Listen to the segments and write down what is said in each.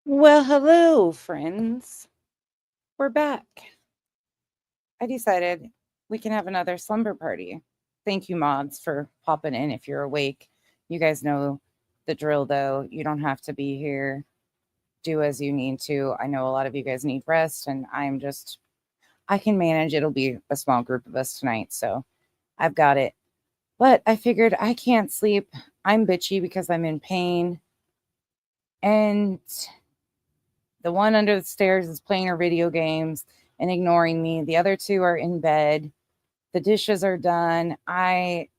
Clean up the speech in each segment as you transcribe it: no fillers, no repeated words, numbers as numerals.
Well, hello, friends. We're back. I decided we can have another slumber party. Thank you, mods, for popping in if you're awake. You guys know the drill, though. You don't have to be here. Do as you need to. I know a lot of you guys need rest, and I can manage. It'll be a small group of us tonight, so I've got it. But I figured I can't sleep. I'm bitchy because I'm in pain. And the one under the stairs is playing her video games and ignoring me. The other two are in bed. The dishes are done. I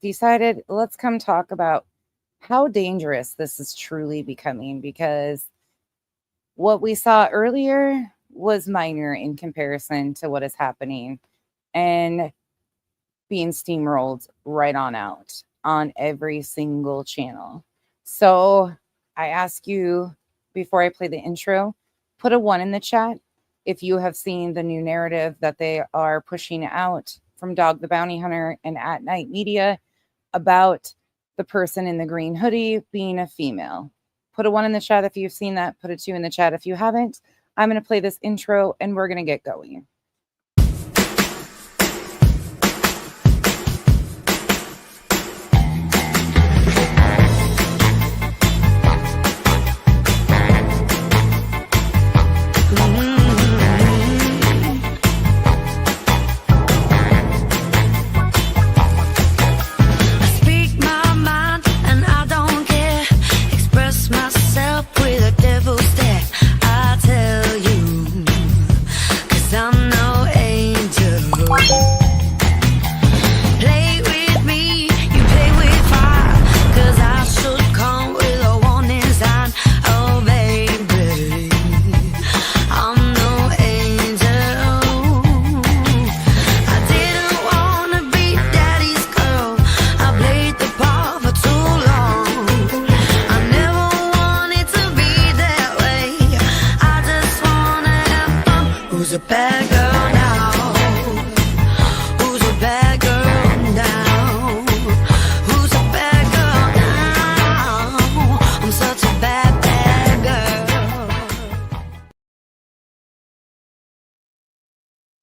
decided let's come talk about how dangerous this is truly becoming, because what we saw earlier was minor in comparison to what is happening and being steamrolled right on out on every single channel. So I ask you, before I play the intro, put a 1 in the chat if you have seen the new narrative that they are pushing out from Dog the Bounty Hunter and At Night Media about the person in the green hoodie being a female. Put a 1 in the chat if you've seen that. Put a 2 in the chat if you haven't. I'm going to play this intro and we're going to get going.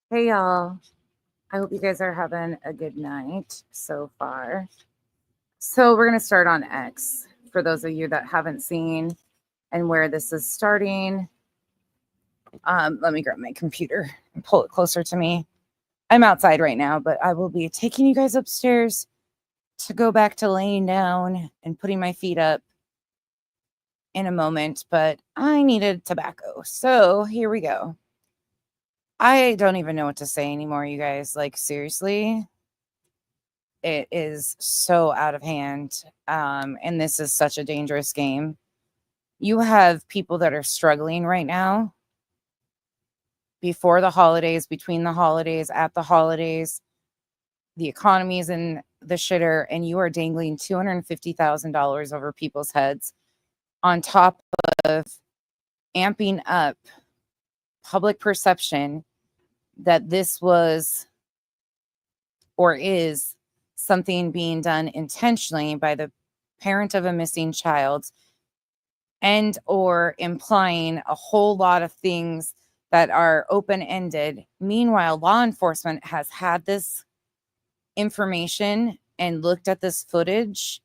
Hey y'all, I hope you guys are having a good night so far. So we're going to start on X for those of you that haven't seen and where this is starting. Let me grab my computer and pull it closer to me. I'm outside right now, but I will be taking you guys upstairs to go back to laying down and putting my feet up in a moment, but I needed tobacco. So here we go. I don't even know what to say anymore, you guys. Like, seriously, it is so out of hand. And this is such a dangerous game. You have people that are struggling right now before the holidays, between the holidays, at the holidays. The economy is in the shitter, and you are dangling $250,000 over people's heads on top of amping up public perception that this was or is something being done intentionally by the parent of a missing child, and or implying a whole lot of things that are open-ended. Meanwhile, law enforcement has had this information and looked at this footage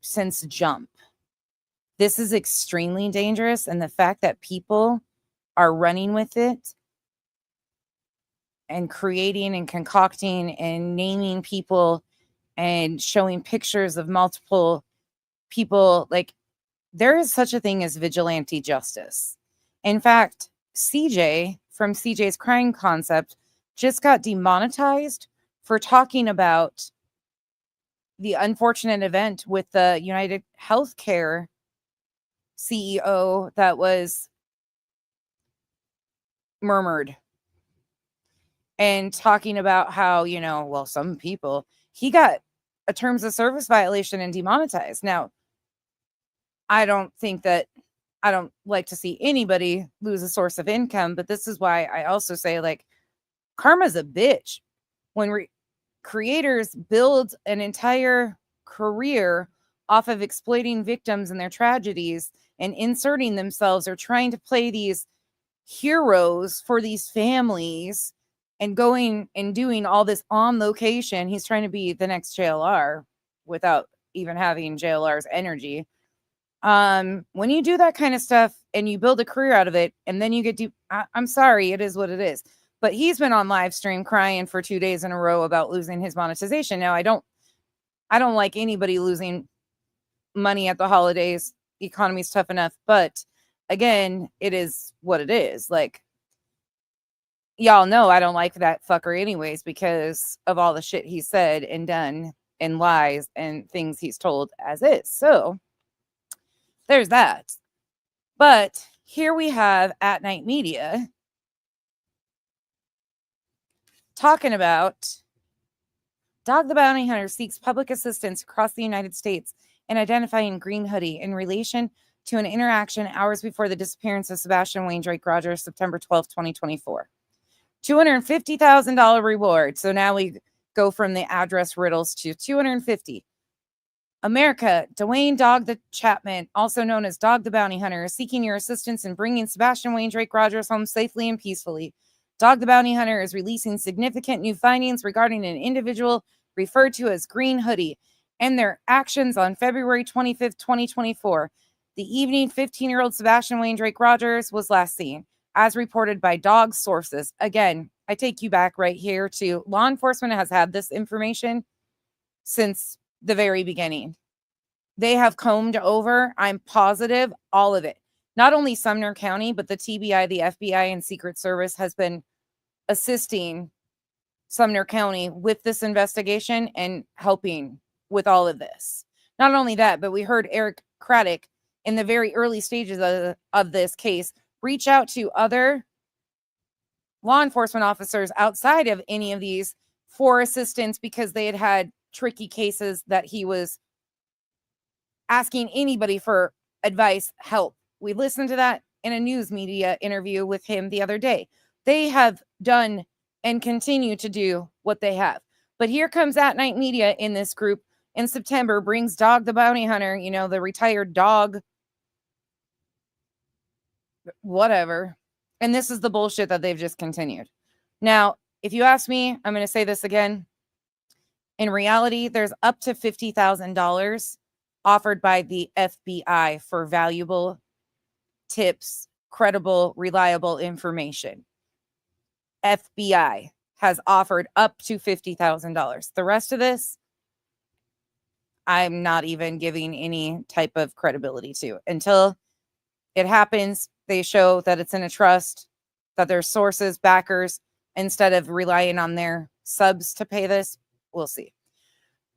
since jump. This is extremely dangerous, and the fact that people are running with it and creating and concocting and naming people and showing pictures of multiple people, like, there is such a thing as vigilante justice. In fact, CJ from CJ's Crime Concept just got demonetized for talking about the unfortunate event with the United Healthcare CEO that was murmured, and talking about how, well, some people, he got a terms of service violation and demonetized. Now, I don't like to see anybody lose a source of income, but this is why I also say, like, karma's a bitch. When creators build an entire career off of exploiting victims and their tragedies and inserting themselves or trying to play these heroes for these families and going and doing all this on location. He's trying to be the next JLR without even having JLR's energy. When you do that kind of stuff and you build a career out of it and then you get deep, I'm sorry, it is what it is. But he's been on live stream crying for 2 days in a row about losing his monetization. Now, I don't like anybody losing money at the holidays. The economy's tough enough, but again, it is what it is. Like, y'all know I don't like that fucker anyways because of all the shit he said and done and lies and things he's told as is. So there's that. But here we have At Night Media talking about Dog the Bounty Hunter seeks public assistance across the United States in identifying Green Hoodie in relation to an interaction hours before the disappearance of Sebastian Wayne Drake Rogers, September 12th, 2024. $250,000 reward. So now we go from the address riddles to $250,000. America, Dwayne Dog the Chapman, also known as Dog the Bounty Hunter, is seeking your assistance in bringing Sebastian Wayne Drake Rogers home safely and peacefully. Dog the Bounty Hunter is releasing significant new findings regarding an individual referred to as Green Hoodie and their actions on February 25th, 2024. The evening, 15-year-old Sebastian Wayne Drake Rogers was last seen, as reported by dog sources. Again, I take you back right here to law enforcement has had this information since the very beginning. They have combed over, I'm positive, all of it. Not only Sumner County, but the TBI, the FBI, and Secret Service has been assisting Sumner County with this investigation and helping with all of this. Not only that, but we heard Eric Craddock in the very early stages of this case reach out to other law enforcement officers outside of any of these for assistance because they had tricky cases that he was asking anybody for advice, help. We listened to that in a news media interview with him the other day. They have done and continue to do what they have. But here comes At Night Media in this group in September, brings Dog the Bounty Hunter, the retired dog, whatever. And this is the bullshit that they've just continued. Now, if you ask me, I'm going to say this again. In reality, there's up to $50,000 offered by the FBI for valuable tips, credible, reliable information. FBI has offered up to $50,000. The rest of this, I'm not even giving any type of credibility to. Until it happens, they show that it's in a trust, that there's sources, backers, instead of relying on their subs to pay this. We'll see.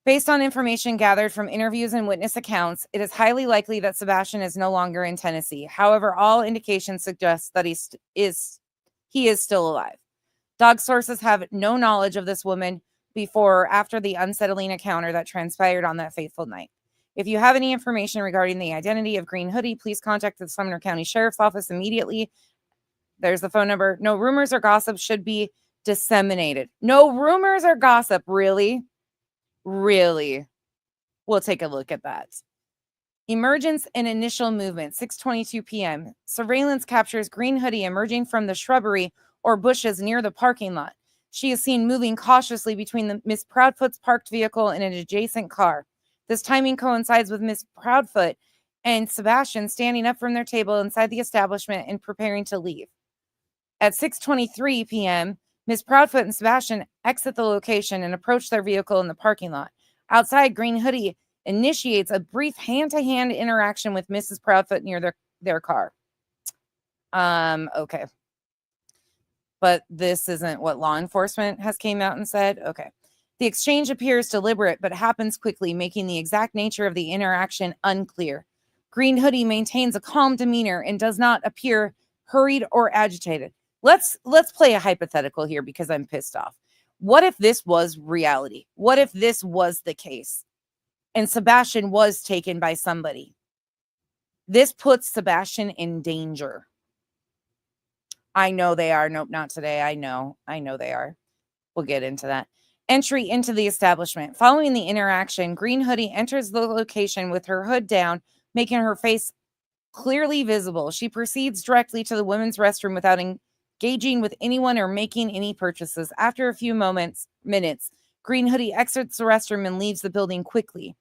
Based on information gathered from interviews and witness accounts, it is highly likely that Sebastian is no longer in Tennessee. However, all indications suggest that he is still alive. Dog sources have no knowledge of this woman before or after the unsettling encounter that transpired on that fateful night. If you have any information regarding the identity of Green Hoodie, please contact the Sumner County Sheriff's Office immediately. There's the phone number. No rumors or gossip should be disseminated. No rumors or gossip, really? Really? We'll take a look at that. Emergence and initial movement, 6:22 p.m. Surveillance captures Green Hoodie emerging from the shrubbery or bushes near the parking lot. She is seen moving cautiously between Miss Proudfoot's parked vehicle and an adjacent car. This timing coincides with Miss Proudfoot and Sebastian standing up from their table inside the establishment and preparing to leave. At 6:23 p.m., Miss Proudfoot and Sebastian exit the location and approach their vehicle in the parking lot. Outside, Green Hoodie initiates a brief hand-to-hand interaction with Mrs. Proudfoot near their car. Okay. But this isn't what law enforcement has came out and said? Okay. The exchange appears deliberate, but happens quickly, making the exact nature of the interaction unclear. Green Hoodie maintains a calm demeanor and does not appear hurried or agitated. Let's play a hypothetical here because I'm pissed off. What if this was reality? What if this was the case and Sebastian was taken by somebody? This puts Sebastian in danger. I know they are. Nope, not today. I know they are. We'll get into that. Entry into the establishment. Following the interaction, Green Hoodie enters the location with her hood down, making her face clearly visible. She proceeds directly to the women's restroom without engaging with anyone or making any purchases. After a few minutes, Green Hoodie exits the restroom and leaves the building quickly.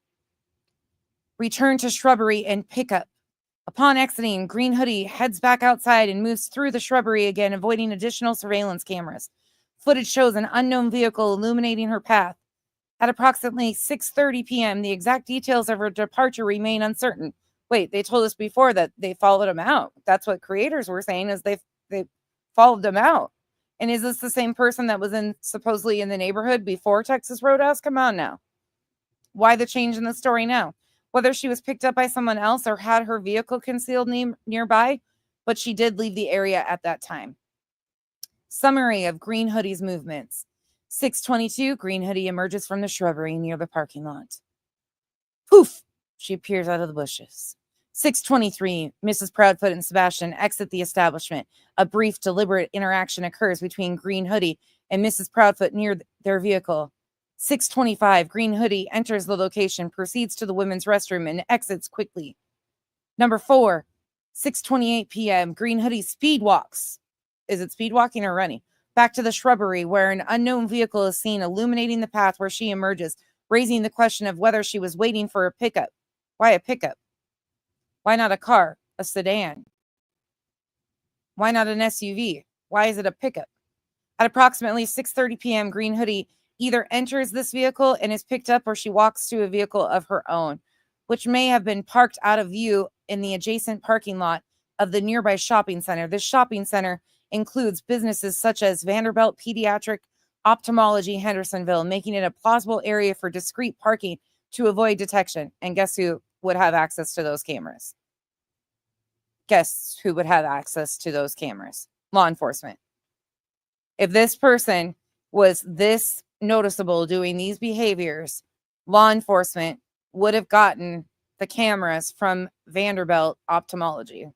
Return to shrubbery and pickup. Upon exiting, Green Hoodie heads back outside and moves through the shrubbery again, avoiding additional surveillance cameras. Footage shows an unknown vehicle illuminating her path. At approximately 6:30 p.m., the exact details of her departure remain uncertain. Wait, they told us before that they followed him out. That's what creators were saying, is they followed them out. And is this the same person that was supposedly in the neighborhood before Texas Roadhouse? Come on now. Why the change in the story now? Whether she was picked up by someone else or had her vehicle concealed nearby, but she did leave the area at that time. Summary of Green Hoodie's movements. 6:22, Green Hoodie emerges from the shrubbery near the parking lot. Poof! She appears out of the bushes. 6:23, Mrs. Proudfoot and Sebastian exit the establishment. A brief, deliberate interaction occurs between Green Hoodie and Mrs. Proudfoot near their vehicle. 6:25, Green Hoodie enters the location, proceeds to the women's restroom, and exits quickly. Number 4, 6:28 p.m., Green Hoodie speed walks. Is it speed walking or running? Back to the shrubbery, where an unknown vehicle is seen illuminating the path where she emerges, raising the question of whether she was waiting for a pickup. Why a pickup? Why not a car, a sedan? Why not an SUV? Why is it a pickup? At approximately 6:30 p.m., Green Hoodie either enters this vehicle and is picked up, or she walks to a vehicle of her own, which may have been parked out of view in the adjacent parking lot of the nearby shopping center. This shopping center includes businesses such as Vanderbilt Pediatric Ophthalmology Hendersonville, making it a plausible area for discreet parking to avoid detection. And guess who would have access to those cameras? Guess who would have access to those cameras? Law enforcement. If this person was this noticeable doing these behaviors, law enforcement would have gotten the cameras from Vanderbilt Ophthalmology.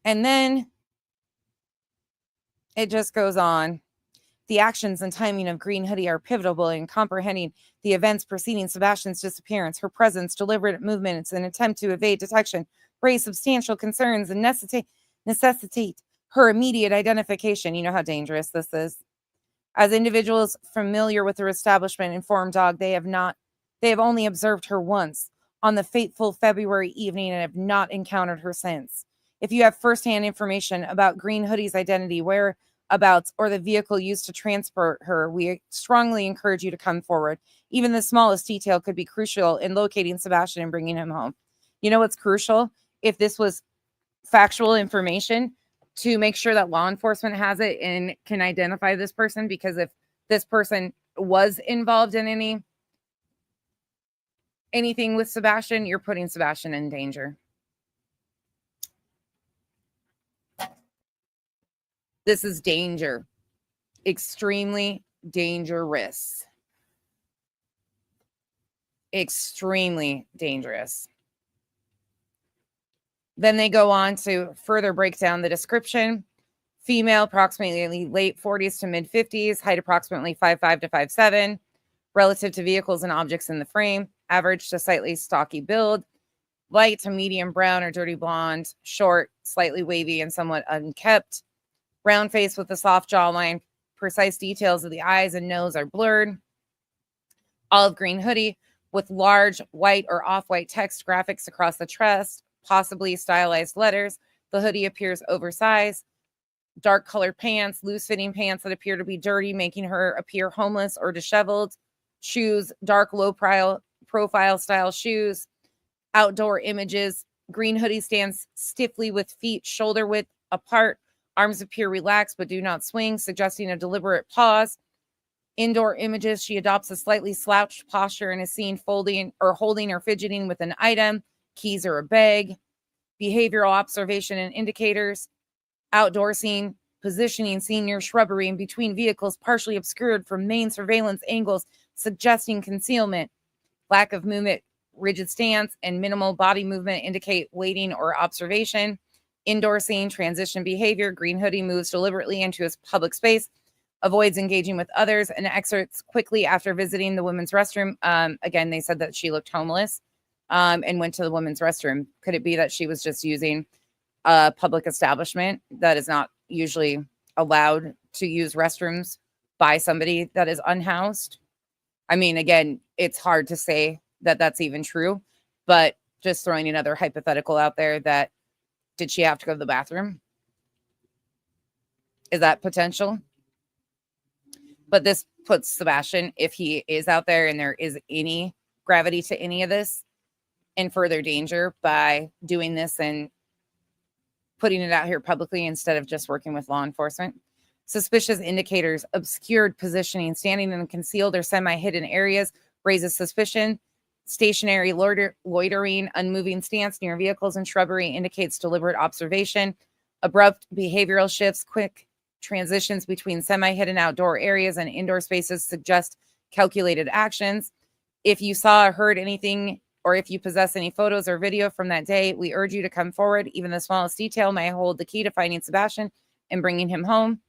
And then it just goes on. The actions and timing of Green Hoodie are pivotal in comprehending the events preceding Sebastian's disappearance. Her presence, deliberate movements, and attempt to evade detection raise substantial concerns and necessitate her immediate identification. You know how dangerous this is. As individuals familiar with her establishment inform Dog, they have only observed her once on the fateful February evening and have not encountered her since. If you have firsthand information about Green Hoodie's identity, whereabouts, or the vehicle used to transport her, we strongly encourage you to come forward. Even the smallest detail could be crucial in locating Sebastian and bringing him home. You know what's crucial? If this was factual information, to make sure that law enforcement has it and can identify this person, because if this person was involved in anything with Sebastian, you're putting Sebastian in danger. This is danger. Extremely dangerous. Extremely dangerous. Then they go on to further break down the description. Female, approximately late 40s to mid 50s, height approximately 5'5" to 5'7", relative to vehicles and objects in the frame, average to slightly stocky build, light to medium brown or dirty blonde, short, slightly wavy, and somewhat unkempt, round face with a soft jawline. Precise details of the eyes and nose are blurred. Olive green hoodie with large white or off-white text graphics across the chest, possibly stylized letters. The hoodie appears oversized. Dark colored pants, loose-fitting pants that appear to be dirty, making her appear homeless or disheveled. Shoes, dark low-profile style shoes. Outdoor images. Green hoodie stands stiffly with feet shoulder-width apart. Arms appear relaxed but do not swing, suggesting a deliberate pause. Indoor images, she adopts a slightly slouched posture and is seen folding or holding or fidgeting with an item, keys or a bag. Behavioral observation and indicators. Outdoor scene, positioning seen near shrubbery and between vehicles, partially obscured from main surveillance angles, suggesting concealment. Lack of movement, rigid stance, and minimal body movement indicate waiting or observation. endorsing transition behavior. Green hoodie moves deliberately into his public space, avoids engaging with others, and exits quickly after visiting the women's restroom. Again, they said that she looked homeless and went to the women's restroom. Could it be that she was just using a public establishment that is not usually allowed to use restrooms by somebody that is unhoused? I mean, again, it's hard to say that that's even true, but just throwing another hypothetical out there, that did she have to go to the bathroom? Is that potential? But this puts Sebastian, if he is out there and there is any gravity to any of this, in further danger by doing this and putting it out here publicly instead of just working with law enforcement. Suspicious indicators, obscured positioning, standing in concealed or semi-hidden areas raises suspicion. Stationary loitering, unmoving stance near vehicles and shrubbery indicates deliberate observation. Abrupt behavioral shifts, quick transitions between semi-hidden outdoor areas and indoor spaces suggest calculated actions. If you saw or heard anything, or if you possess any photos or video from that day, we urge you to come forward. Even the smallest detail may hold the key to finding Sebastian and bringing him home.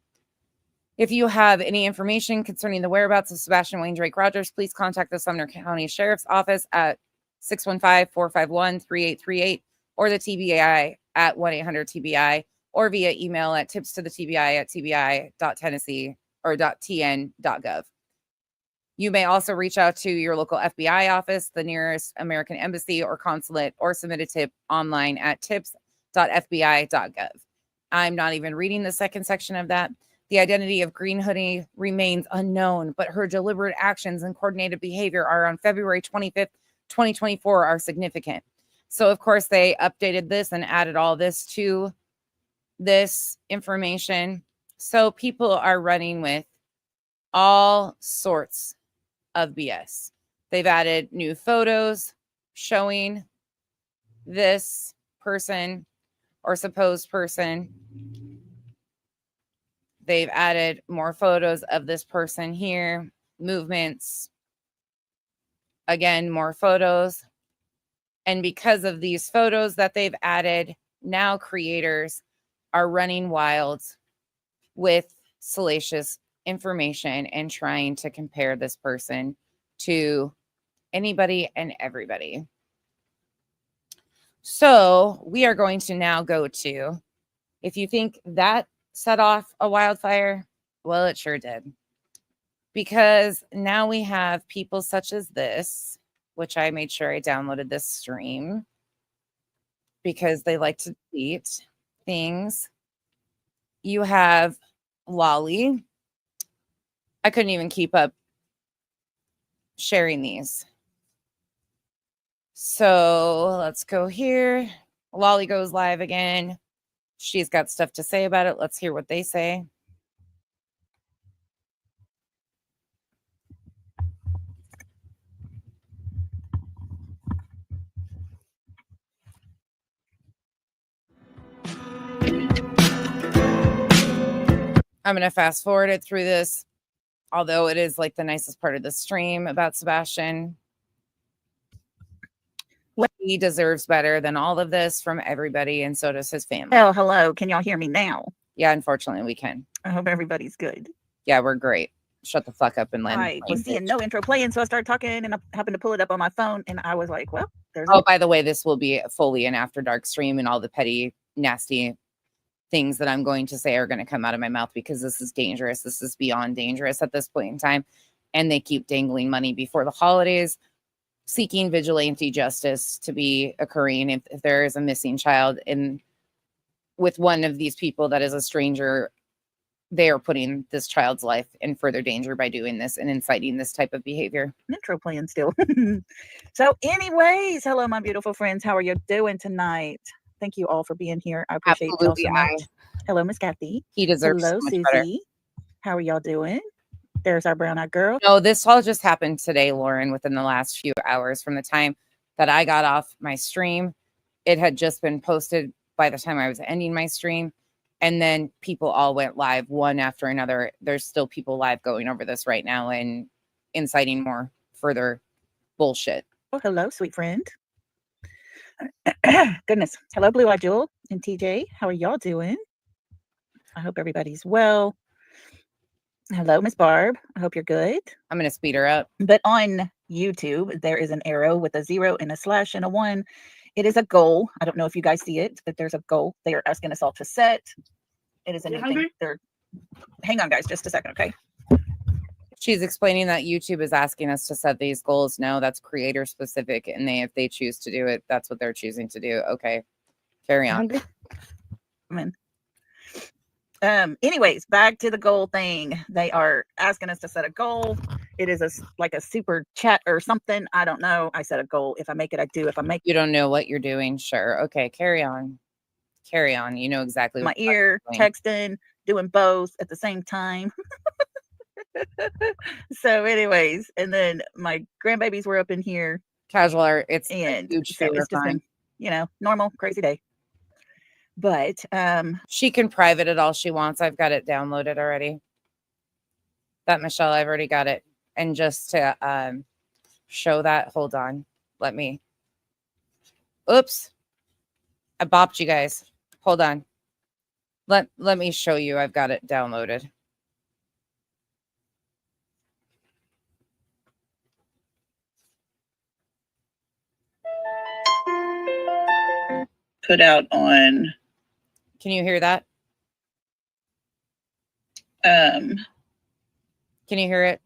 If you have any information concerning the whereabouts of Sebastian Wayne Drake Rogers, please contact the Sumner County Sheriff's Office at 615-451-3838 or the TBI at 1-800-TBI or via email at tipstoTBI@tbi.tennessee or .tn.gov. You may also reach out to your local FBI office, the nearest American embassy or consulate, or submit a tip online at tips.fbi.gov. I'm not even reading the second section of that. The identity of Green Hoodie remains unknown, but her deliberate actions and coordinated behavior are on February 25th, 2024 are significant. So, of course, they updated this and added all this to this information. So people are running with all sorts of BS. They've added new photos showing this person or supposed person. They've added more photos of this person here, movements, again, more photos. And because of these photos that they've added, now creators are running wild with salacious information and trying to compare this person to anybody and everybody. So we are going to now go to, if you think that set off a wildfire, well, it sure did. Because now we have people such as this, which I made sure I downloaded this stream because they like to tweet things. You have Lolly. I couldn't even keep up sharing these. So let's go here. Lolly goes live again. She's got stuff to say about it. Let's hear what they say. I'm going to fast forward it through this, although it is like the nicest part of the stream about Sebastian. He deserves better than all of this from everybody, and so does his family. Oh, hello. Can y'all hear me now? Yeah, unfortunately, we can. I hope everybody's good. Yeah, we're great. Shut the fuck up and land. I was seeing no intro playing, so I started talking, and I happened to pull it up on my phone, and I was like, well, there's... Oh, by the way, this will be fully an After Dark stream, and all the petty, nasty things that I'm going to say are going to come out of my mouth because this is dangerous. This is beyond dangerous at this point in time, and they keep dangling money before the holidays, seeking vigilante justice to be occurring if there is a missing child. And with one of these people that is a stranger, they are putting this child's life in further danger by doing this and inciting this type of behavior. Intro playing still. So anyways, hello, my beautiful friends. How are you doing tonight? Thank you all for being here. I appreciate y'all so much. Hello, Miss Kathy. He deserves hello, so much Susie. Better. How are y'all doing? There's our brown-eyed girl. No, this all just happened today, Lauren, within the last few hours from the time that I got off my stream. It had just been posted by the time I was ending my stream. And then people all went live one after another. There's still people live going over this right now and inciting more further bullshit. Oh, hello, sweet friend. Goodness. Hello, Blue Eye Jewel and TJ. How are y'all doing? I hope everybody's well. Hello, Miss Barb. I hope you're good. I'm going to speed her up. But on YouTube, there is an arrow with a 0 and a slash and a 1. It is a goal. I don't know if you guys see it, but there's a goal. They are asking us all to set. It is a new thing. Hang on, guys, just a second, okay? She's explaining that YouTube is asking us to set these goals. No, that's creator specific, and if they choose to do it, that's what they're choosing to do. Okay, carry on. Anyways, back to the goal thing. They are asking us to set a goal. It is like a super chat or something. I don't know. I set a goal. If I make it, I do. If I make you don't know what you're doing, sure. Okay, carry on. Carry on. You know exactly my ear texting, doing both at the same time. So anyways, and then my grandbabies were up in here. Casual art. It's and huge. So it's just been, normal, crazy day. But she can private it all she wants. I've got it downloaded already. That Michelle, I've already got it. And just to show that, hold on. Let me. Oops. I bopped you guys. Hold on. Let me show you. I've got it downloaded. Put out on. Can you hear that? Can you hear it?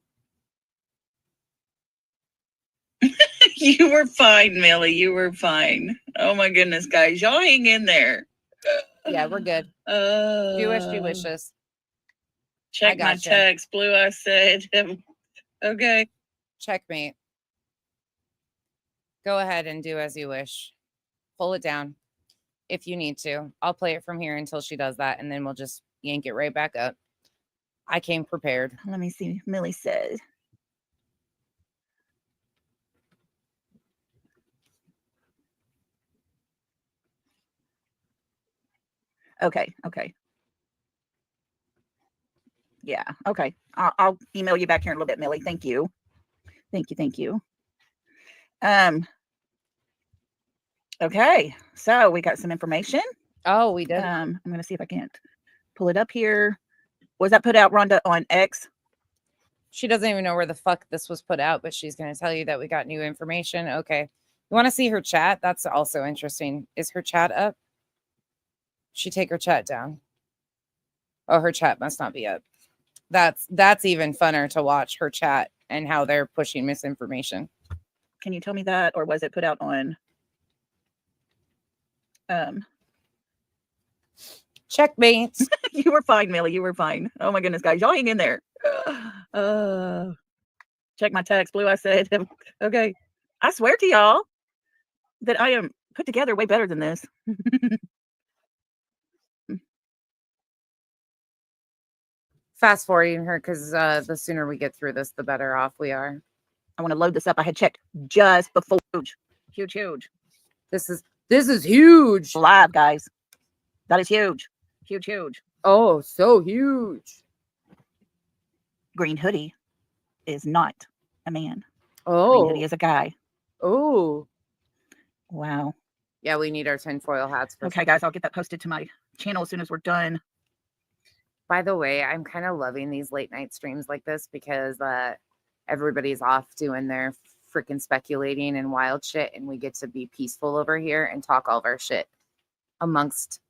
You were fine, Millie. You were fine. Oh my goodness, guys. Y'all hang in there. Yeah, we're good. Do as she wishes. Check my text. Blue, I said. Okay. Checkmate. Go ahead and do as you wish. Pull it down if you need to. I'll play it from here until she does that, and then we'll just yank it right back up. I came prepared. Let me see. Millie said. Okay. Yeah. Okay. I'll email you back here in a little bit, Millie. Thank you. Thank you. Okay. So we got some information. Oh, we did. I'm going to see if I can't pull it up here. Was that put out, Rhonda, on X? She doesn't even know where the fuck this was put out, but she's going to tell you that we got new information. Okay. You want to see her chat? That's also interesting. Is her chat up? She take her chat down. Oh, her chat must not be up. That's even funner to watch, her chat and how they're pushing misinformation. Can you tell me that, or was it put out on Checkmate? You were fine, Millie. You were fine. Oh my goodness, guys, y'all hang in there. Check my text, Blue. I said. Okay. I swear to y'all that I am put together way better than this. Fast forwarding her because the sooner we get through this, the better off we are. I want to load this up. I had checked just before. Huge. This is huge. Live, guys. That is huge. Huge. Oh, so huge. Green hoodie is not a man. Oh. Green hoodie is a guy. Oh. Wow. Yeah, we need our tinfoil hats. Okay, guys, I'll get that posted to my channel as soon as we're done. By the way, I'm kind of loving these late night streams like this because everybody's off doing their freaking speculating and wild shit, and we get to be peaceful over here and talk all of our shit amongst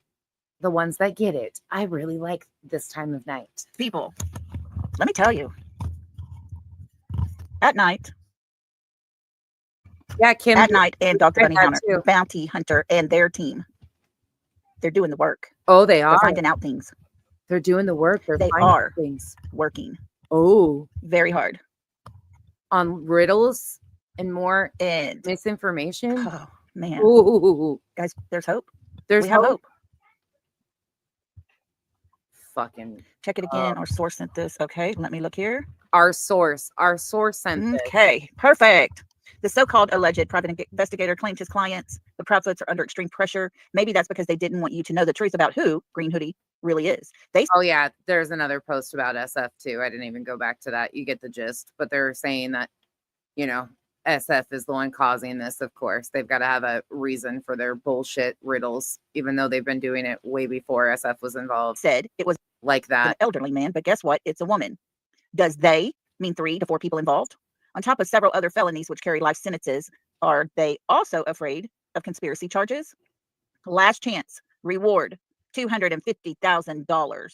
the ones that get it. I really like this time of night. People, let me tell you, at night. Yeah, Kim. At night, and Dr. Bounty Hunter and their team. They're doing the work. Oh, they are. They're finding out things. They're doing the work. They are things working. Oh, very hard on riddles and more and misinformation. Oh man, ooh, guys, there's hope. We have hope. Fucking check it again. Our source sent this. Okay, let me look here. Our source sent this. Okay, perfect. The so-called alleged private investigator claimed his clients, the Proudfoots, are under extreme pressure. Maybe that's because they didn't want you to know the truth about who Green Hoodie really is. Oh yeah, there's another post about SF too. I didn't even go back to that. You get the gist. But they're saying that, SF is the one causing this, of course. They've got to have a reason for their bullshit riddles, even though they've been doing it way before SF was involved. Said it was like an that. elderly man, but guess what? It's a woman. Does they mean 3 to 4 people involved? On top of several other felonies which carry life sentences, are they also afraid of conspiracy charges? Last chance, reward $250,000.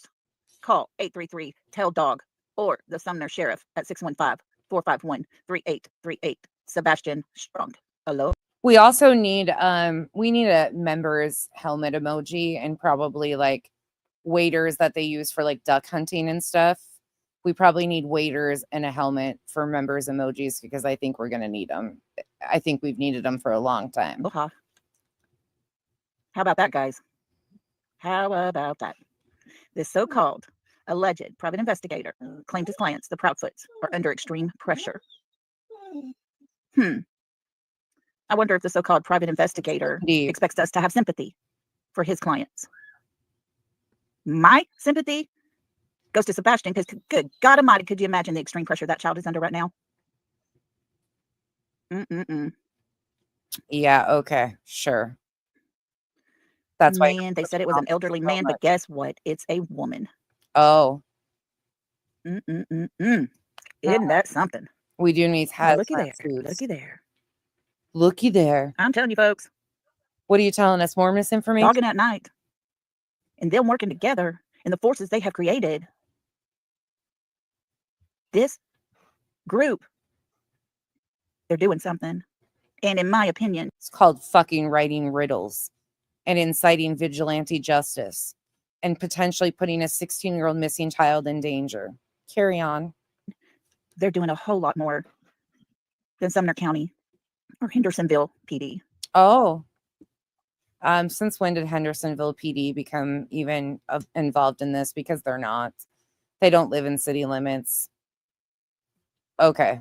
Call 833-TELL-DOG or the Sumner Sheriff at 615-451-3838. Sebastian Strong. Hello. We also need we need a members helmet emoji and probably like waders that they use for like duck hunting and stuff. We probably need waders and a helmet for members emojis because I think we're going to need them. I think we've needed them for a long time. How about that, guys? How about that? This so-called alleged private investigator claimed his clients, the Proudfoots, are under extreme pressure. I wonder if the so-called private investigator expects us to have sympathy for his clients. My sympathy goes to Sebastian because, good God Almighty, could you imagine the extreme pressure that child is under right now? Yeah, okay, sure. That's why. Man, they said it was an elderly man, but guess what? It's a woman. Oh. Isn't that something? We do need hazmat looky there. suits. Looky there. Looky there. I'm telling you, folks. What are you telling us? More misinformation? Dogging at night. And them working together in the forces they have created. This group, they're doing something. And in my opinion, it's called fucking writing riddles and inciting vigilante justice and potentially putting a 16-year-old missing child in danger. Carry on. They're doing a whole lot more than Sumner County or Hendersonville PD. Oh. Since when did Hendersonville PD become even involved in this? Because they're not. They don't live in city limits. Okay.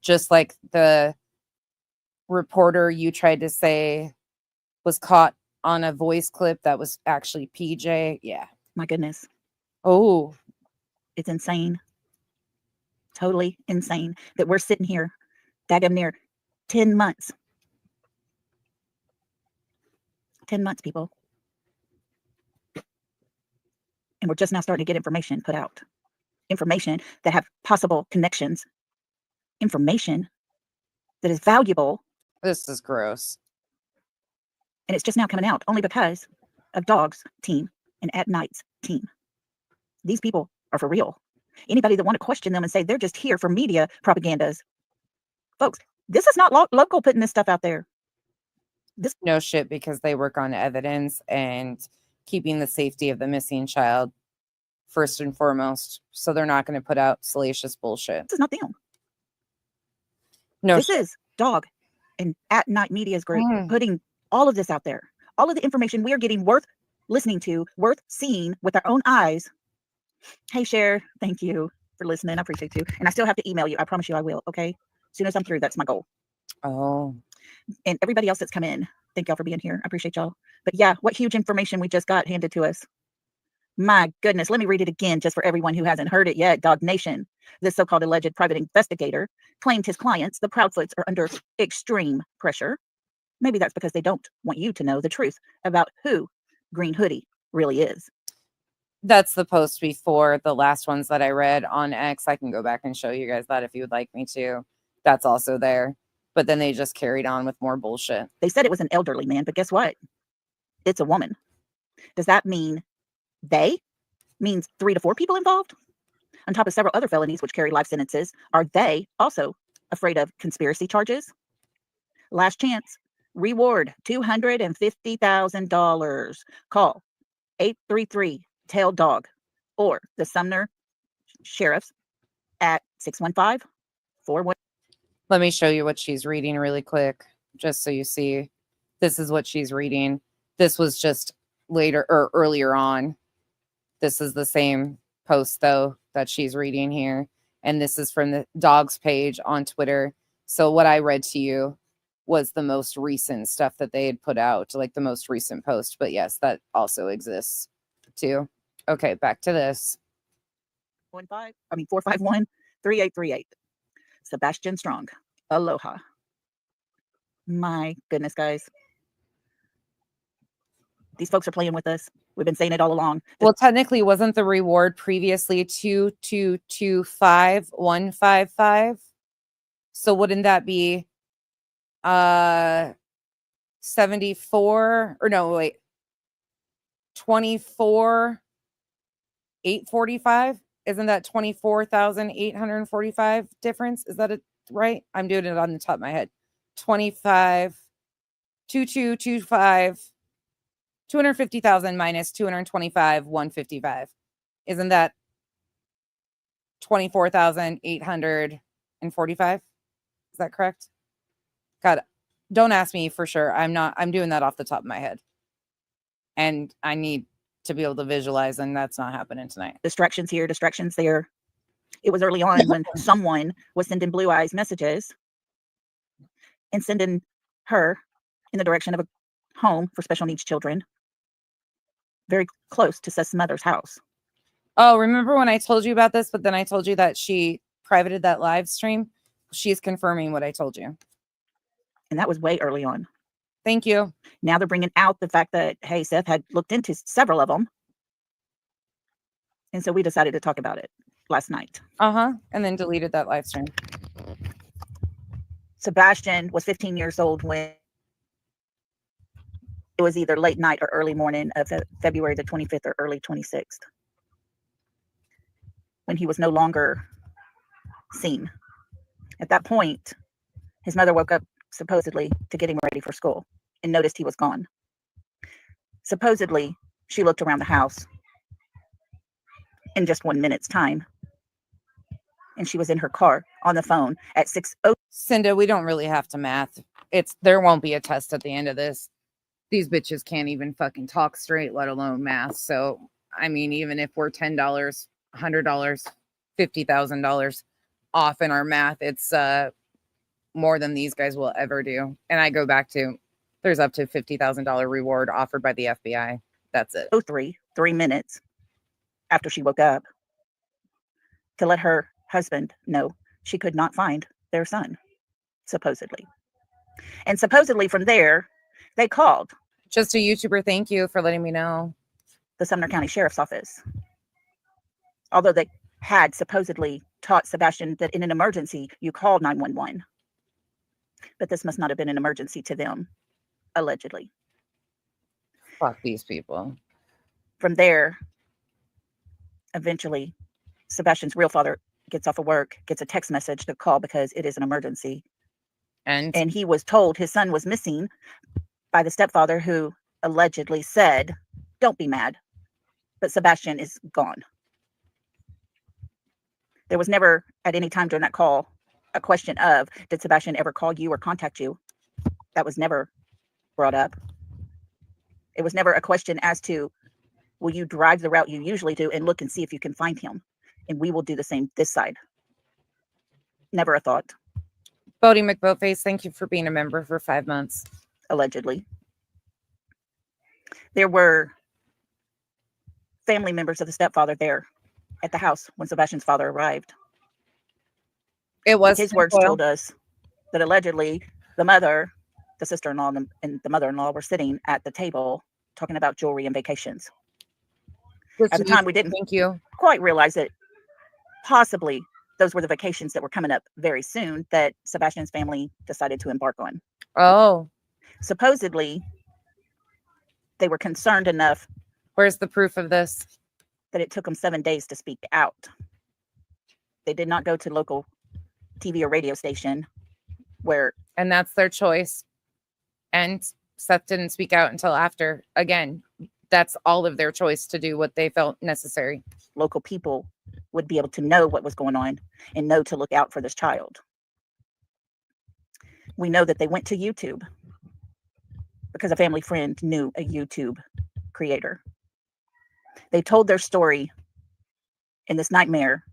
Just like the reporter you tried to say was caught on a voice clip that was actually PJ. Yeah. My goodness. Oh. It's insane. Totally insane that we're sitting here daggum near 10 months. 10 months, people. And we're just now starting to get information put out. Information that have possible connections. Information that is valuable. This is gross. And it's just now coming out only because of Dog's team and At Night's team. These people are for real. Anybody that want to question them and say they're just here for media propagandas. Folks, this is not local putting this stuff out there. This no shit, because they work on evidence and keeping the safety of the missing child first and foremost. So they're not going to put out salacious bullshit. This is not them. No, this is Dog and At Night Media's group putting all of this out there. All of the information we are getting worth listening to, worth seeing with our own eyes. Hey, Cher, thank you for listening. I appreciate you. And I still have to email you. I promise you I will, okay? As soon as I'm through, that's my goal. Oh. And everybody else that's come in, thank y'all for being here. I appreciate y'all. But yeah, what huge information we just got handed to us. My goodness, let me read it again just for everyone who hasn't heard it yet. Dog Nation, this so-called alleged private investigator, claimed his clients, the Proudfoots, are under extreme pressure. Maybe that's because they don't want you to know the truth about who Green Hoodie really is. That's the post before the last ones that I read on X. I can go back and show you guys that if you would like me to. That's also there. But then they just carried on with more bullshit. They said it was an elderly man, but guess what? It's a woman. Does that mean they? Means 3 to 4 people involved? On top of several other felonies which carry life sentences, are they also afraid of conspiracy charges? Last chance. Reward $250,000. Call 833-TELL-DOG or the Sumner Sheriff's at 615-41. Let me show you what she's reading really quick, just so you see. This is what she's reading. This was just later or earlier on. This is the same post, though, that she's reading here. And this is from the Dog's page on Twitter. So what I read to you was the most recent stuff that they had put out, like the most recent post. But yes, that also exists too. Okay, back to this. 451-3838. Sebastian Strong. Aloha. My goodness, guys. These folks are playing with us. We've been saying it all along. Well, technically, wasn't the reward previously 2225155? So wouldn't that be 74 or no, wait. 24,845? Isn't that 24,845 difference? Is that it right? I'm doing it on the top of my head. 2225 250,000 minus 225 155. Isn't that 24,845? Is that correct? God, don't ask me for sure. I'm doing that off the top of my head. And I need to be able to visualize, and that's not happening tonight. Distractions here, distractions there. It was early on when someone was sending Blue Eyes messages and sending her in the direction of a home for special needs children, very close to Seth's mother's house. Oh, remember when I told you about this, but then I told you that she privated that live stream? She's confirming what I told you. And that was way early on. Thank you. Now they're bringing out the fact that, hey, Seth had looked into several of them. And so we decided to talk about it last night. And then deleted that live stream. Sebastian was 15 years old when it was either late night or early morning of February the 25th or early 26th, when he was no longer seen. At that point, his mother woke up supposedly to get him ready for school and noticed he was gone. Supposedly, she looked around the house in just 1 minute's time, and she was in her car on the phone at 6:00. Cinda, we don't really have to math. There won't be a test at the end of this. These bitches can't even fucking talk straight, let alone math. So, I mean, even if we're $10, $100, $50,000 off in our math, it's more than these guys will ever do. And I go back to, there's up to $50,000 reward offered by the FBI. That's it. 3 minutes after she woke up, to let her husband know she could not find their son, supposedly. And supposedly from there, they called Just a YouTuber, thank you for letting me know. the Sumner County Sheriff's Office. Although they had supposedly taught Sebastian that in an emergency, you call 911. But this must not have been an emergency to them, allegedly. Fuck these people. From there, eventually, Sebastian's real father gets off of work, gets a text message to call because it is an emergency. And he was told his son was missing by the stepfather, who allegedly said, "Don't be mad, but Sebastian is gone." There was never at any time during that call a question of, did Sebastian ever call you or contact you? That was never brought up. It was never a question as to, will you drive the route you usually do and look and see if you can find him? And we will do the same this side. Never a thought. Bodie McBoatface, thank you for being a member for 5 months. Allegedly. There were family members of the stepfather there at the house when Sebastian's father arrived. It was his words told us that allegedly the mother, the sister-in-law, and the mother-in-law were sitting at the table talking about jewelry and vacations. At the time, we didn't quite realize that possibly those were the vacations that were coming up very soon that Sebastian's family decided to embark on. Oh. Supposedly, they were concerned enough. Where's the proof of this? That it took them 7 days to speak out. They did not go to local TV or radio station where... And that's their choice. And Seth didn't speak out until after. Again, that's all of their choice to do what they felt necessary. Local people would be able to know what was going on and know to look out for this child. We know that they went to YouTube because a family friend knew a YouTube creator. They told their story, and this nightmare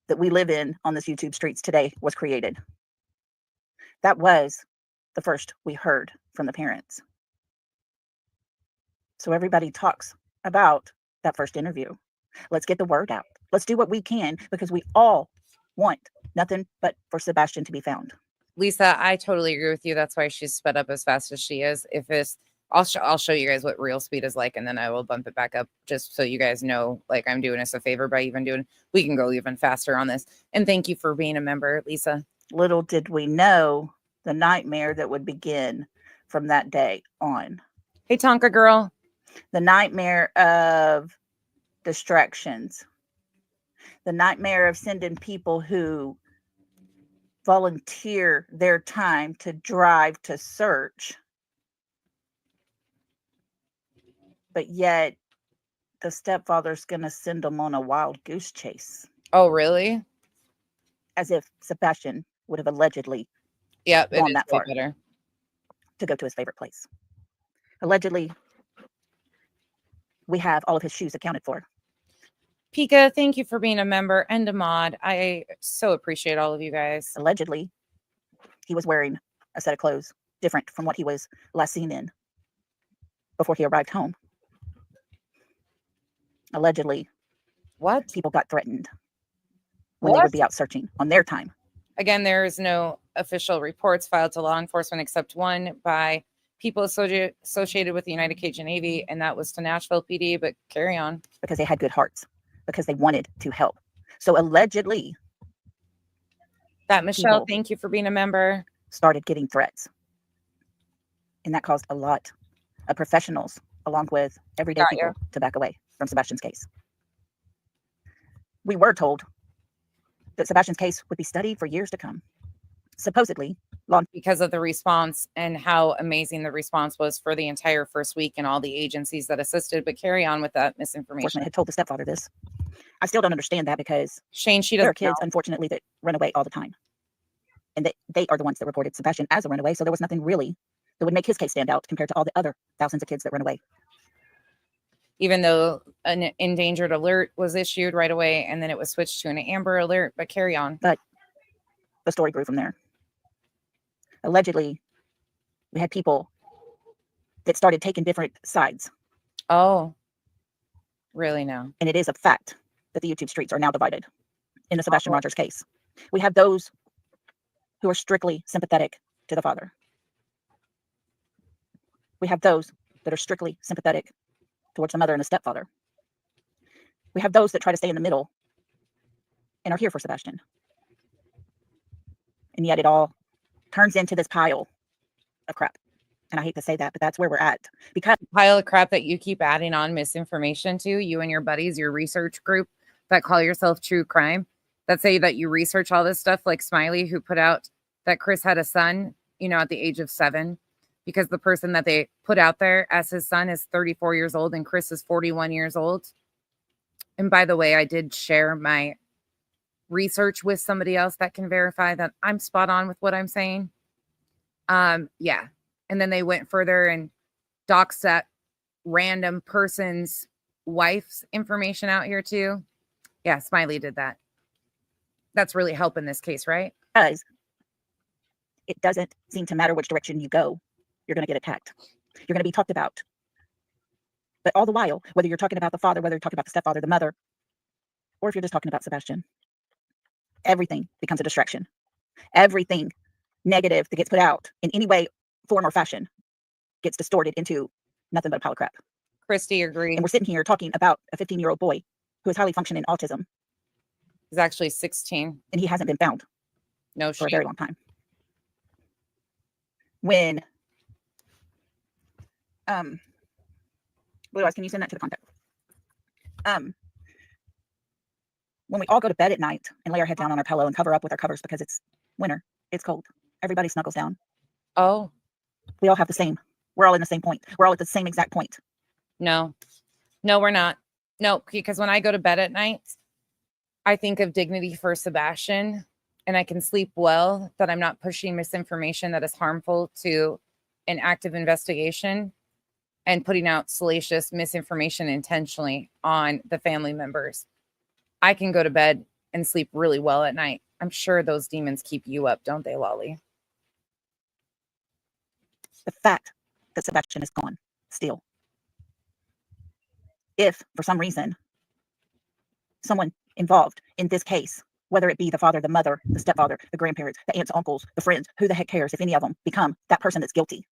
that we live in on this YouTube streets today was created. That was the first we heard from the parents. So everybody talks about that first interview. Let's get the word out. Let's do what we can, because we all want nothing but for Sebastian to be found. Lisa, I totally agree with you. That's why she's sped up as fast as she is. If it's, I'll show you guys what real speed is like, and then I will bump it back up just so you guys know, like, I'm doing us a favor by even doing, we can go even faster on this. And thank you for being a member, Lisa. Little did we know the nightmare that would begin from that day on. Hey, Tonka girl. The nightmare of distractions. The nightmare of sending people who volunteer their time to drive to search, but yet the stepfather's going to send them on a wild goose chase. Oh, really? As if Sebastian would have allegedly gone that far better to go to his favorite place. Allegedly, we have all of his shoes accounted for. Pika, thank you for being a member and a mod. I so appreciate all of you guys. Allegedly, he was wearing a set of clothes different from what he was last seen in before he arrived home. Allegedly, what? People got threatened when they would be out searching on their time. Again, there is no official reports filed to law enforcement except one by people associated with the United Cajun Navy, and that was to Nashville PD, but carry on. Because they had good hearts, because they wanted to help. So allegedly, that Michelle, thank you for being a member, started getting threats. And that caused a lot of professionals, along with everyday people, to back away from Sebastian's case. We were told that Sebastian's case would be studied for years to come. Supposedly, because of the response and how amazing the response was for the entire first week and all the agencies that assisted. But carry on with that misinformation. I had told the stepfather this. I still don't understand that, because Shane, there are kids, unfortunately, that run away all the time. And they are the ones that reported Sebastian as a runaway. So there was nothing really that would make his case stand out compared to all the other thousands of kids that run away. Even though an endangered alert was issued right away, and then it was switched to an amber alert, but carry on. But the story grew from there. Allegedly, we had people that started taking different sides. Oh, really now? And it is a fact that the YouTube streets are now divided in the Sebastian Rogers case. We have those who are strictly sympathetic to the father. We have those that are strictly sympathetic towards the mother and the stepfather. We have those that try to stay in the middle and are here for Sebastian. And yet it all turns into this pile of crap. And I hate to say that, but that's where we're at. Because pile of crap that you keep adding on misinformation to, you and your buddies, your research group that call yourself True Crime, that say that you research all this stuff, like Smiley, who put out that Chris had a son, at the age of 7, because the person that they put out there as his son is 34 years old and Chris is 41 years old. And by the way, I did share my research with somebody else that can verify that I'm spot on with what I'm saying. Yeah. And then they went further and doxed that random person's wife's information out here too. Yeah, Smiley did that. That's really helping this case, right? Because it doesn't seem to matter which direction you go, you're going to get attacked. You're going to be talked about. But all the while, whether you're talking about the father, whether you're talking about the stepfather, the mother, or if you're just talking about Sebastian, everything becomes a distraction. Everything negative that gets put out in any way, form, or fashion gets distorted into nothing but a pile of crap. Christy agrees. And we're sitting here talking about a 15-year-old boy who is highly functioning autism. He's actually 16. And he hasn't been found. No, for a very long time. When Blue Eyes, can you send that to the contact? When we all go to bed at night and lay our head down on our pillow and cover up with our covers because it's winter, it's cold, everybody snuggles down. Oh. We all have the same. We're all in the same point. We're all at the same exact point. No, we're not. No, because when I go to bed at night, I think of dignity for Sebastian, and I can sleep well, that I'm not pushing misinformation that is harmful to an active investigation and putting out salacious misinformation intentionally on the family members. I can go to bed and sleep really well at night. I'm sure those demons keep you up, don't they, Lolly? The fact that Sebastian is gone still. If, for some reason, someone involved in this case whether it be the father, the mother, the stepfather, the grandparents, the aunts, uncles, the friends, who the heck cares if any of them become that person that's guilty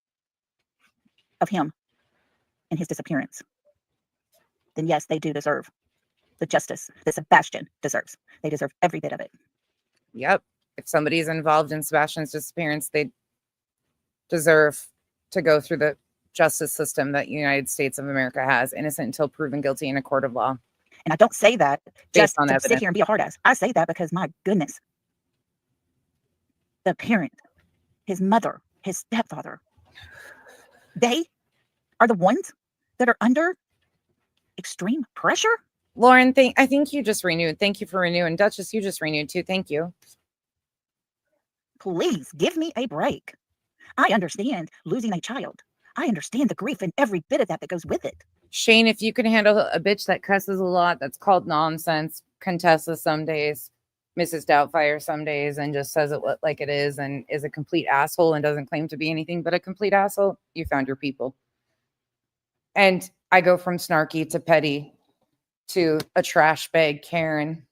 of him and his disappearance, then yes, they do deserve the justice that Sebastian deserves. They deserve every bit of it. Yep. If somebody's involved in Sebastian's disappearance, they deserve to go through the justice system that the United States of America has, innocent until proven guilty in a court of law. And I don't say that just on to evidence. sit here and be a hard ass. I say that because, my goodness, the parent, his mother, his stepfather, they are the ones that are under extreme pressure. Lauren, I think you just renewed. Thank you for renewing. Duchess, you just renewed too. Thank you. Please give me a break. I understand losing a child. I understand the grief and every bit of that goes with it. Shane, if you can handle a bitch that cusses a lot, that's called nonsense, Contessa some days, Mrs. Doubtfire some days, and just says it like it is and is a complete asshole and doesn't claim to be anything but a complete asshole, you found your people. And I go from snarky to petty to a trash bag Karen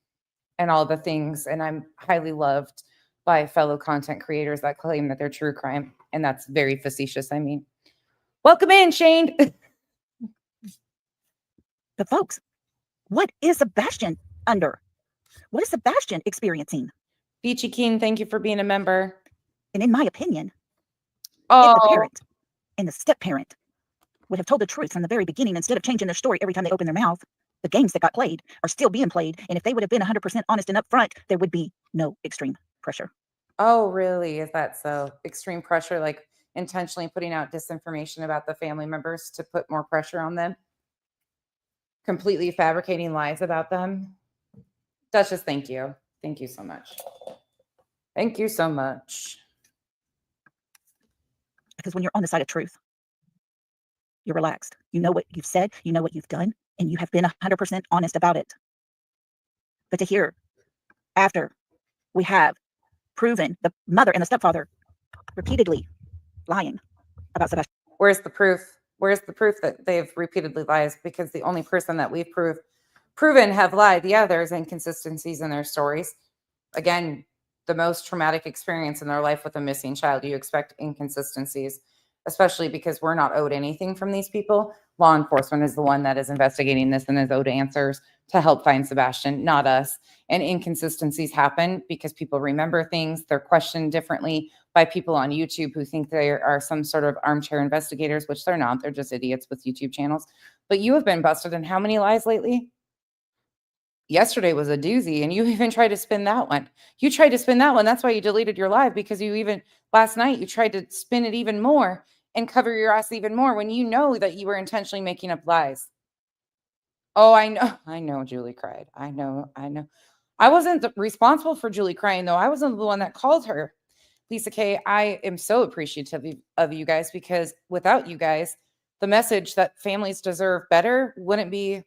and all the things. And I'm highly loved by fellow content creators that claim that they're true crime. And that's very facetious. I mean, welcome in, Shane. But folks, what is Sebastian under? What is Sebastian experiencing? Beachy Keen, thank you for being a member. And in my opinion, if Oh, the parent and the step parent would have told the truth from the very beginning instead of changing their story every time they open their mouth, the games that got played are still being played. And if they would have been 100% honest and upfront, there would be no extreme pressure. Oh, really? Is that so? Extreme pressure, like intentionally putting out disinformation about the family members to put more pressure on them? Completely fabricating lies about them? Duchess, thank you. Thank you so much. Thank you so much. Because when you're on the side of truth, you're relaxed. You know what you've said, you know what you've done, and you have been 100% honest about it. But to hear after we have proven the mother and the stepfather repeatedly lying about Sebastian. Where's the proof? Where's the proof that they've repeatedly lies? Because the only person that we've proven have lied, yeah, there's inconsistencies in their stories. Again, the most traumatic experience in their life with a missing child, you expect inconsistencies, especially because we're not owed anything from these people. Law enforcement is the one that is investigating this and is owed answers to help find Sebastian, not us. And inconsistencies happen because people remember things. They're questioned differently by people on YouTube who think they are some sort of armchair investigators, which they're not. They're just idiots with YouTube channels. But you have been busted in how many lies lately? Yesterday was a doozy, and you even tried to spin that one. You tried to spin that one. That's why you deleted your live, because you even last night you tried to spin it even more and cover your ass even more when you know that you were intentionally making up lies. Oh, I know Julie cried. I know. I wasn't responsible for Julie crying, though. I wasn't the one that called her. Lisa K, I am so appreciative of you guys, because without you guys, the message that families deserve better wouldn't be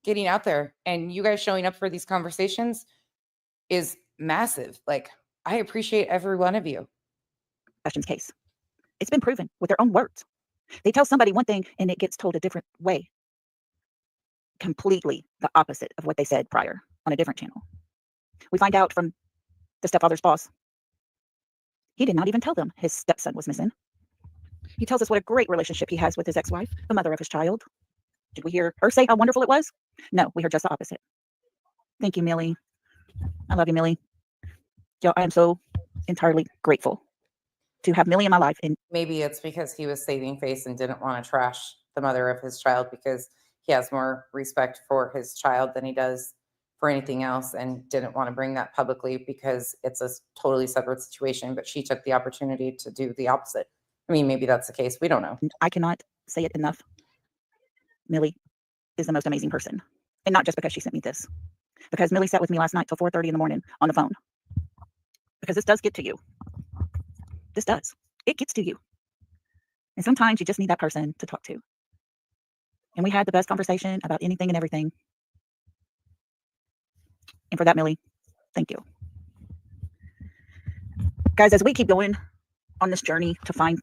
getting out there. And you guys showing up for these conversations is massive. Like, I appreciate every one of you. Sebastian's case. It's been proven with their own words. They tell somebody one thing and it gets told a different way. Completely the opposite of what they said prior on a different channel. We find out from the stepfather's boss, he did not even tell them his stepson was missing. He tells us what a great relationship he has with his ex-wife, the mother of his child. Did we hear her say how wonderful it was? No, we heard just the opposite. Thank you, Millie. I love you, Millie. Yo, I am so entirely grateful to have Millie in my life. And maybe it's because he was saving face and didn't want to trash the mother of his child, because he has more respect for his child than he does for anything else, and didn't want to bring that publicly because it's a totally separate situation. But she took the opportunity to do the opposite. I mean, maybe that's the case. We don't know. I cannot say it enough. Millie is the most amazing person. And not just because she sent me this, because Millie sat with me last night till 4:30 in the morning on the phone. Because this does get to you. This does. It gets to you. And sometimes you just need that person to talk to. And we had the best conversation about anything and everything. And for that, Millie, thank you. Guys, as we keep going on this journey to find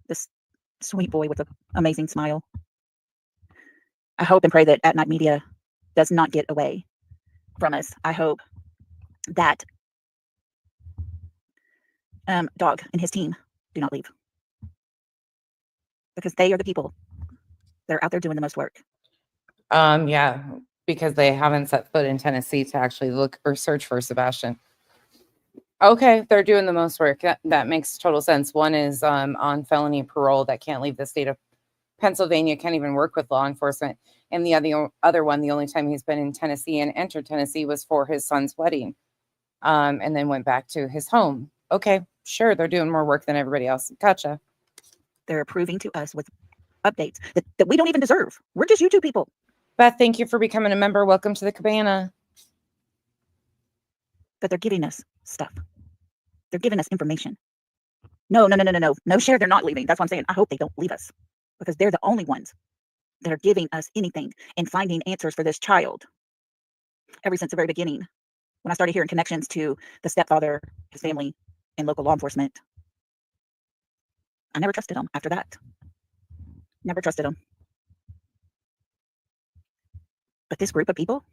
this sweet boy with an amazing smile, I hope and pray that At Night Media does not get away from us. I hope that Dog and his team do not leave, because they are the people that are out there doing the most work. Yeah, because they haven't set foot in Tennessee to actually look or search for Sebastian. Okay, they're doing the most work. That makes total sense. One is on felony parole that can't leave the state of Pennsylvania, can't even work with law enforcement. And the other one, the only time he's been in Tennessee and entered Tennessee was for his son's wedding, and then went back to his home. Okay, sure, they're doing more work than everybody else. Gotcha. They're approving to us with updates that we don't even deserve. We're just YouTube people. Beth, thank you for becoming a member. Welcome to the cabana. But they're giving us stuff. They're giving us information. No, Cher, they're not leaving. That's what I'm saying. I hope they don't leave us, because they're the only ones that are giving us anything and finding answers for this child. Ever since the very beginning, when I started hearing connections to the stepfather, his family, and local law enforcement, I never trusted them after that. Never trusted them. But this group of people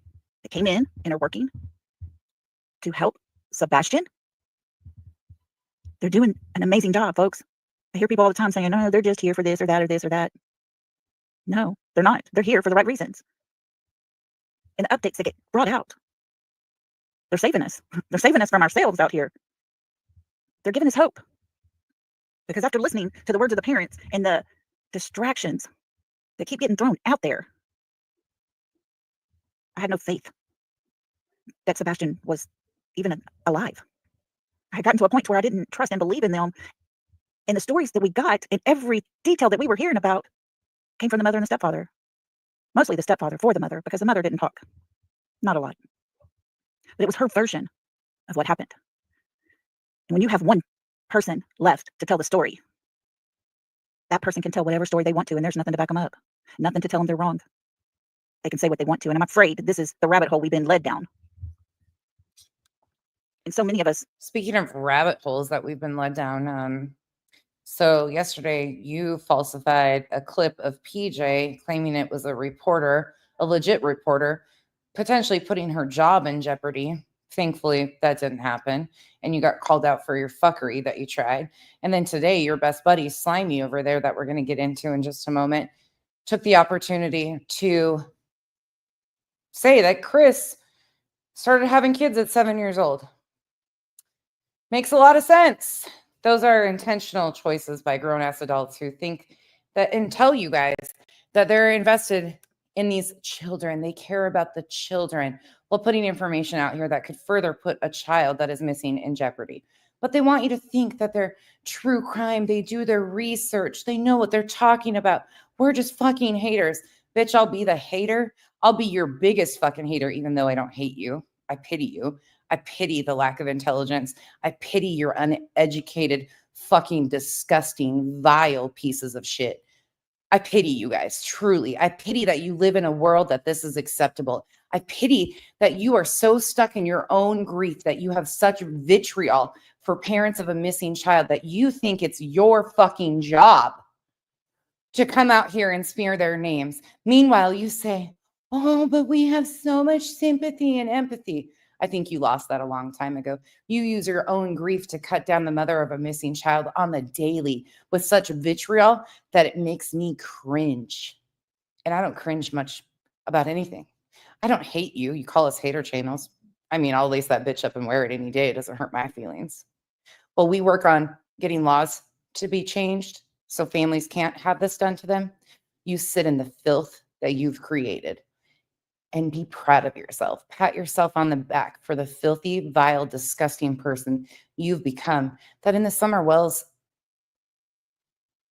that came in and are working to help Sebastian, they're doing an amazing job, folks. I hear people all the time saying, no, they're just here for this or that or this or that. No, they're not. They're here for the right reasons. And the updates that get brought out, they're saving us. They're saving us from ourselves out here. They're giving us hope. Because after listening to the words of the parents and the distractions that keep getting thrown out there, I had no faith that Sebastian was even alive. I had gotten to a point where I didn't trust and believe in them. And the stories that we got and every detail that we were hearing about came from the mother and the stepfather. Mostly the stepfather for the mother, because the mother didn't talk. Not a lot. But it was her version of what happened. And when you have one person left to tell the story, that person can tell whatever story they want to, and there's nothing to back them up. Nothing to tell them they're wrong. They can say what they want to. And I'm afraid this is the rabbit hole we've been led down. And so many of us. Speaking of rabbit holes that we've been led down, so yesterday you falsified a clip of PJ claiming it was a reporter, a legit reporter, potentially putting her job in jeopardy. Thankfully, that didn't happen. And you got called out for your fuckery that you tried. And then today, your best buddy, Slimy, over there, that we're going to get into in just a moment, took the opportunity to say that Chris started having kids at 7 years old. Makes a lot of sense. Those are intentional choices by grown-ass adults who think that and tell you guys that they're invested in these children. They care about the children while putting information out here that could further put a child that is missing in jeopardy. But they want you to think that they're true crime. They do their research. They know what they're talking about. We're just fucking haters. Bitch, I'll be the hater. I'll be your biggest fucking hater, even though I don't hate you. I pity you. I pity the lack of intelligence. I pity your uneducated, fucking disgusting, vile pieces of shit. I pity you guys, truly. I pity that you live in a world that this is acceptable. I pity that you are so stuck in your own grief, that you have such vitriol for parents of a missing child, that you think it's your fucking job to come out here and smear their names. Meanwhile, you say, oh, but we have so much sympathy and empathy. I think you lost that a long time ago. You use your own grief to cut down the mother of a missing child on the daily with such vitriol that it makes me cringe. And I don't cringe much about anything. I don't hate you. You call us hater channels. I mean, I'll lace that bitch up and wear it any day. It doesn't hurt my feelings. Well, we work on getting laws to be changed so families can't have this done to them. You sit in the filth that you've created. And be proud of yourself. Pat yourself on the back for the filthy, vile, disgusting person you've become. That in the Summer Wells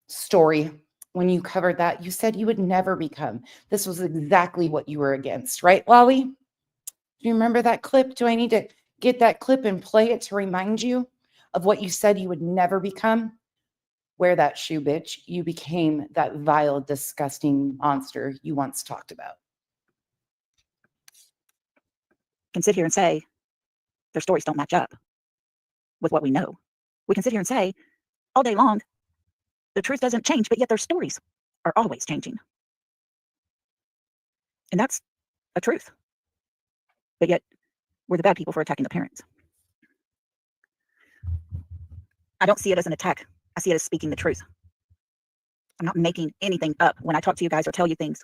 story, when you covered that, you said you would never become. This was exactly what you were against, right, Lolly? Do you remember that clip? Do I need to get that clip and play it to remind you of what you said you would never become? Wear that shoe, bitch. You became that vile, disgusting monster you once talked about. Can sit here and say their stories don't match up with what we know. We can sit here and say all day long the truth doesn't change, but yet their stories are always changing. And that's a truth. But yet we're the bad people for attacking the parents. I don't see it as an attack. I see it as speaking the truth. I'm not making anything up when I talk to you guys or tell you things.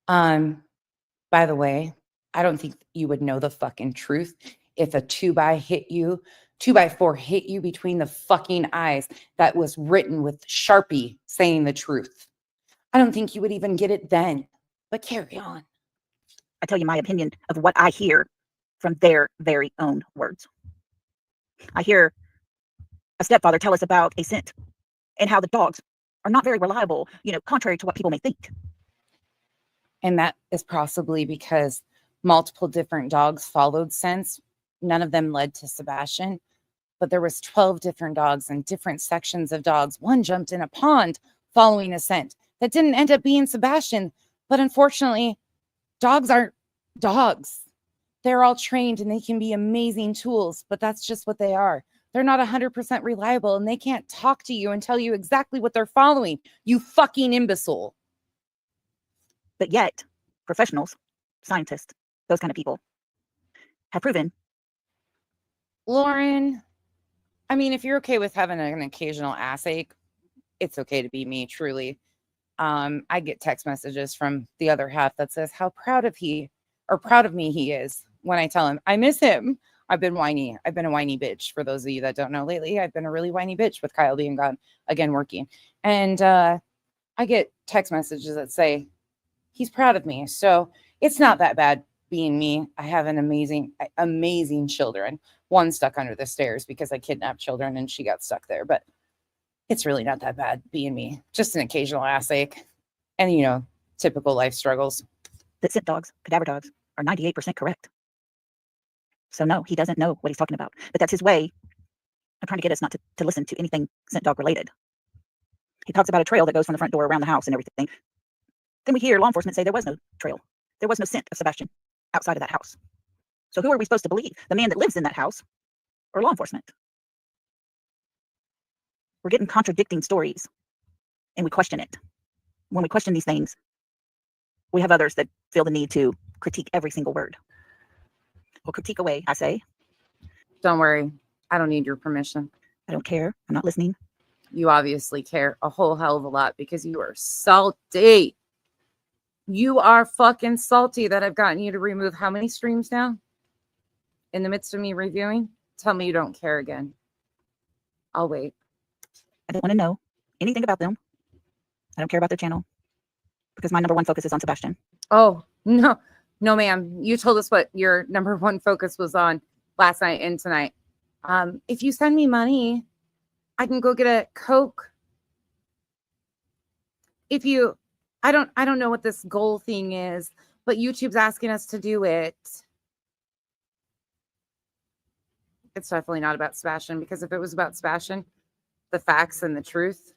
By the way, I don't think you would know the fucking truth if a 2x4 hit you between the fucking eyes that was written with Sharpie saying the truth. I don't think you would even get it then, but carry on. I tell you my opinion of what I hear from their very own words. I hear a stepfather tell us about a scent and how the dogs are not very reliable, contrary to what people may think. And that is possibly because multiple different dogs followed scents. None of them led to Sebastian, but there was 12 different dogs and different sections of dogs. One jumped in a pond following a scent that didn't end up being Sebastian. But unfortunately, dogs aren't dogs. They're all trained and they can be amazing tools, but that's just what they are. They're not 100% reliable and they can't talk to you and tell you exactly what they're following. You fucking imbecile. But yet, professionals, scientists, those kind of people have proven. Lauren, I mean, if you're okay with having an occasional ass ache, it's okay to be me, truly. I get text messages from the other half that says how proud of me he is when I tell him I miss him. I've been whiny. I've been a whiny bitch. For those of you that don't know, lately, I've been a really whiny bitch with Kyle being gone, again, working. And I get text messages that say he's proud of me. So it's not that bad being me. I have an amazing children. One stuck under the stairs because I kidnapped children and she got stuck there. But it's really not that bad being me. Just an occasional ass ache and, typical life struggles. That scent dogs, cadaver dogs, are 98% correct. So no, he doesn't know what he's talking about. But that's his way of trying to get us not to listen to anything scent dog related. He talks about a trail that goes from the front door around the house and everything. Then we hear law enforcement say there was no trail. There was no scent of Sebastian outside of that house. So who are we supposed to believe? The man that lives in that house or law enforcement? We're getting contradicting stories and we question it. When we question these things, we have others that feel the need to critique every single word. Well, critique away, I say. Don't worry. I don't need your permission. I don't care. I'm not listening. You obviously care a whole hell of a lot because you are salty. You are fucking salty that I've gotten you to remove how many streams now? In the midst of me reviewing? Tell me you don't care again. I'll wait. I don't want to know anything about them. I don't care about their channel because my number one focus is on Sebastian. Oh, no. No, ma'am. You told us what your number one focus was on last night and tonight. If you send me money, I can go get a Coke. I don't know what this goal thing is, but YouTube's asking us to do it. It's definitely not about Sebastian, because if it was about Sebastian, the facts and the truth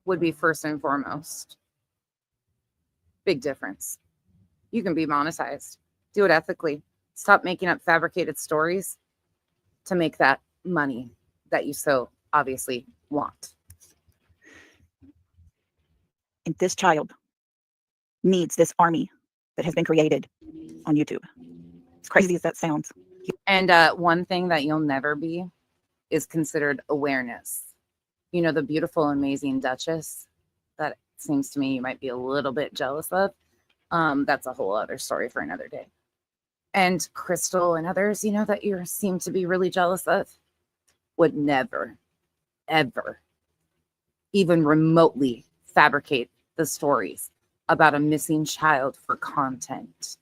would be first and foremost. Big difference. You can be monetized. Do it ethically. Stop making up fabricated stories to make that money that you so obviously want. And this child needs this army that has been created on YouTube. As crazy as that sounds. And one thing that you'll never be is considered awareness. The beautiful, amazing Duchess that seems to me you might be a little bit jealous of. That's a whole other story for another day. And Crystal and others, that you seem to be really jealous of, would never, ever, even remotely fabricate the stories about a missing child for content.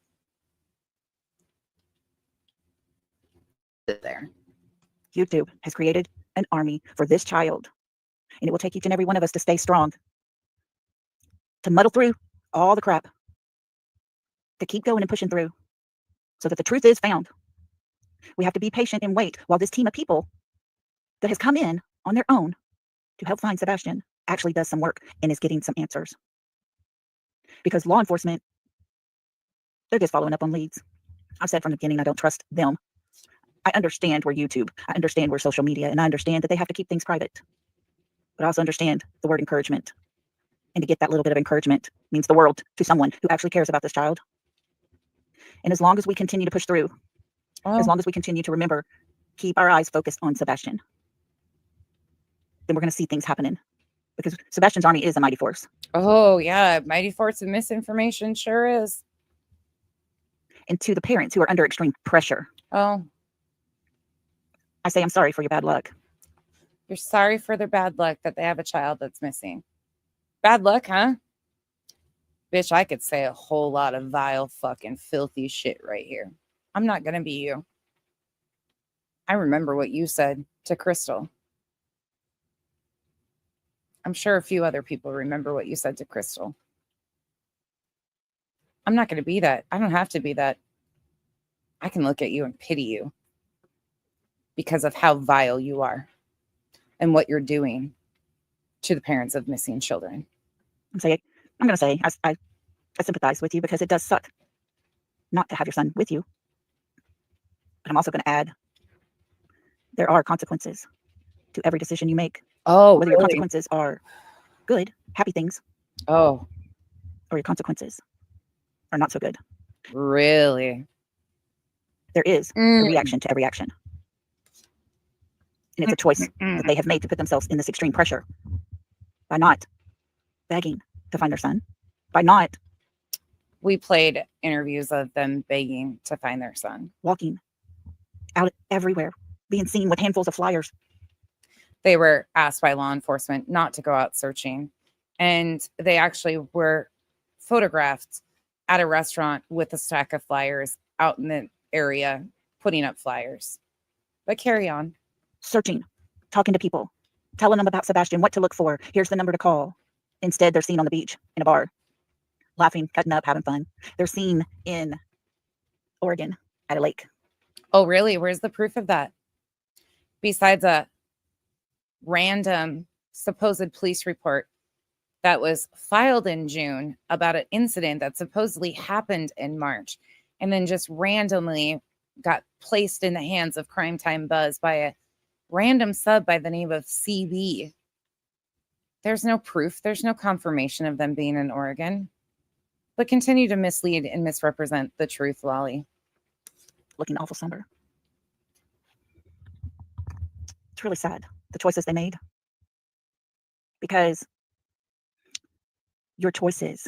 There. YouTube has created an army for this child, and it will take each and every one of us to stay strong, to muddle through all the crap, to keep going and pushing through so that the truth is found. We have to be patient and wait while this team of people that has come in on their own to help find Sebastian actually does some work and is getting some answers. Because law enforcement, they're just following up on leads. I've said from the beginning, I don't trust them. I understand we're YouTube. I understand we're social media, and I understand that they have to keep things private. But I also understand the word encouragement. And to get that little bit of encouragement means the world to someone who actually cares about this child. And as long as we continue to push through As long as we continue to remember, keep our eyes focused on Sebastian, then we're going to see things happening, because Sebastian's army is a mighty force. Oh, yeah. Mighty force of misinformation sure is. And to the parents who are under extreme pressure, Oh, I say I'm sorry for your bad luck. you're sorry for their bad luck that they have a child that's missing. Bad luck, huh? Bitch, I could say a whole lot of vile, fucking filthy shit right here. I'm not going to be you. I remember what you said to Crystal. I'm sure a few other people remember what you said to Crystal. I'm not going to be that. I don't have to be that. I can look at you and pity you because of how vile you are and what you're doing to the parents of missing children. I'm going to say I sympathize with you, because it does suck not to have your son with you. But I'm also going to add, there are consequences to every decision you make. Oh, whether really? Your consequences are good, happy things. Oh, or your consequences are not so good. Really? There is a reaction to every action. And it's a choice that they have made to put themselves in this extreme pressure by not begging to find their son, by not. We played interviews of them begging to find their son. Walking out everywhere, being seen with handfuls of flyers. They were asked by law enforcement not to go out searching. And they actually were photographed at a restaurant with a stack of flyers out in the area, putting up flyers. But carry on. Searching, talking to people, telling them about Sebastian, what to look for. Here's the number to call. Instead, they're seen on the beach, in a bar, laughing, cutting up, having fun. They're seen in Oregon at a lake. Oh, really? Where's the proof of that? Besides a random supposed police report that was filed in June about an incident that supposedly happened in March, and then just randomly got placed in the hands of Crime Time Buzz by a random sub by the name of CB. There's no proof. There's no confirmation of them being in Oregon. But continue to mislead and misrepresent the truth, Lolly. Looking awful somber. It's really sad, the choices they made. Because your choices,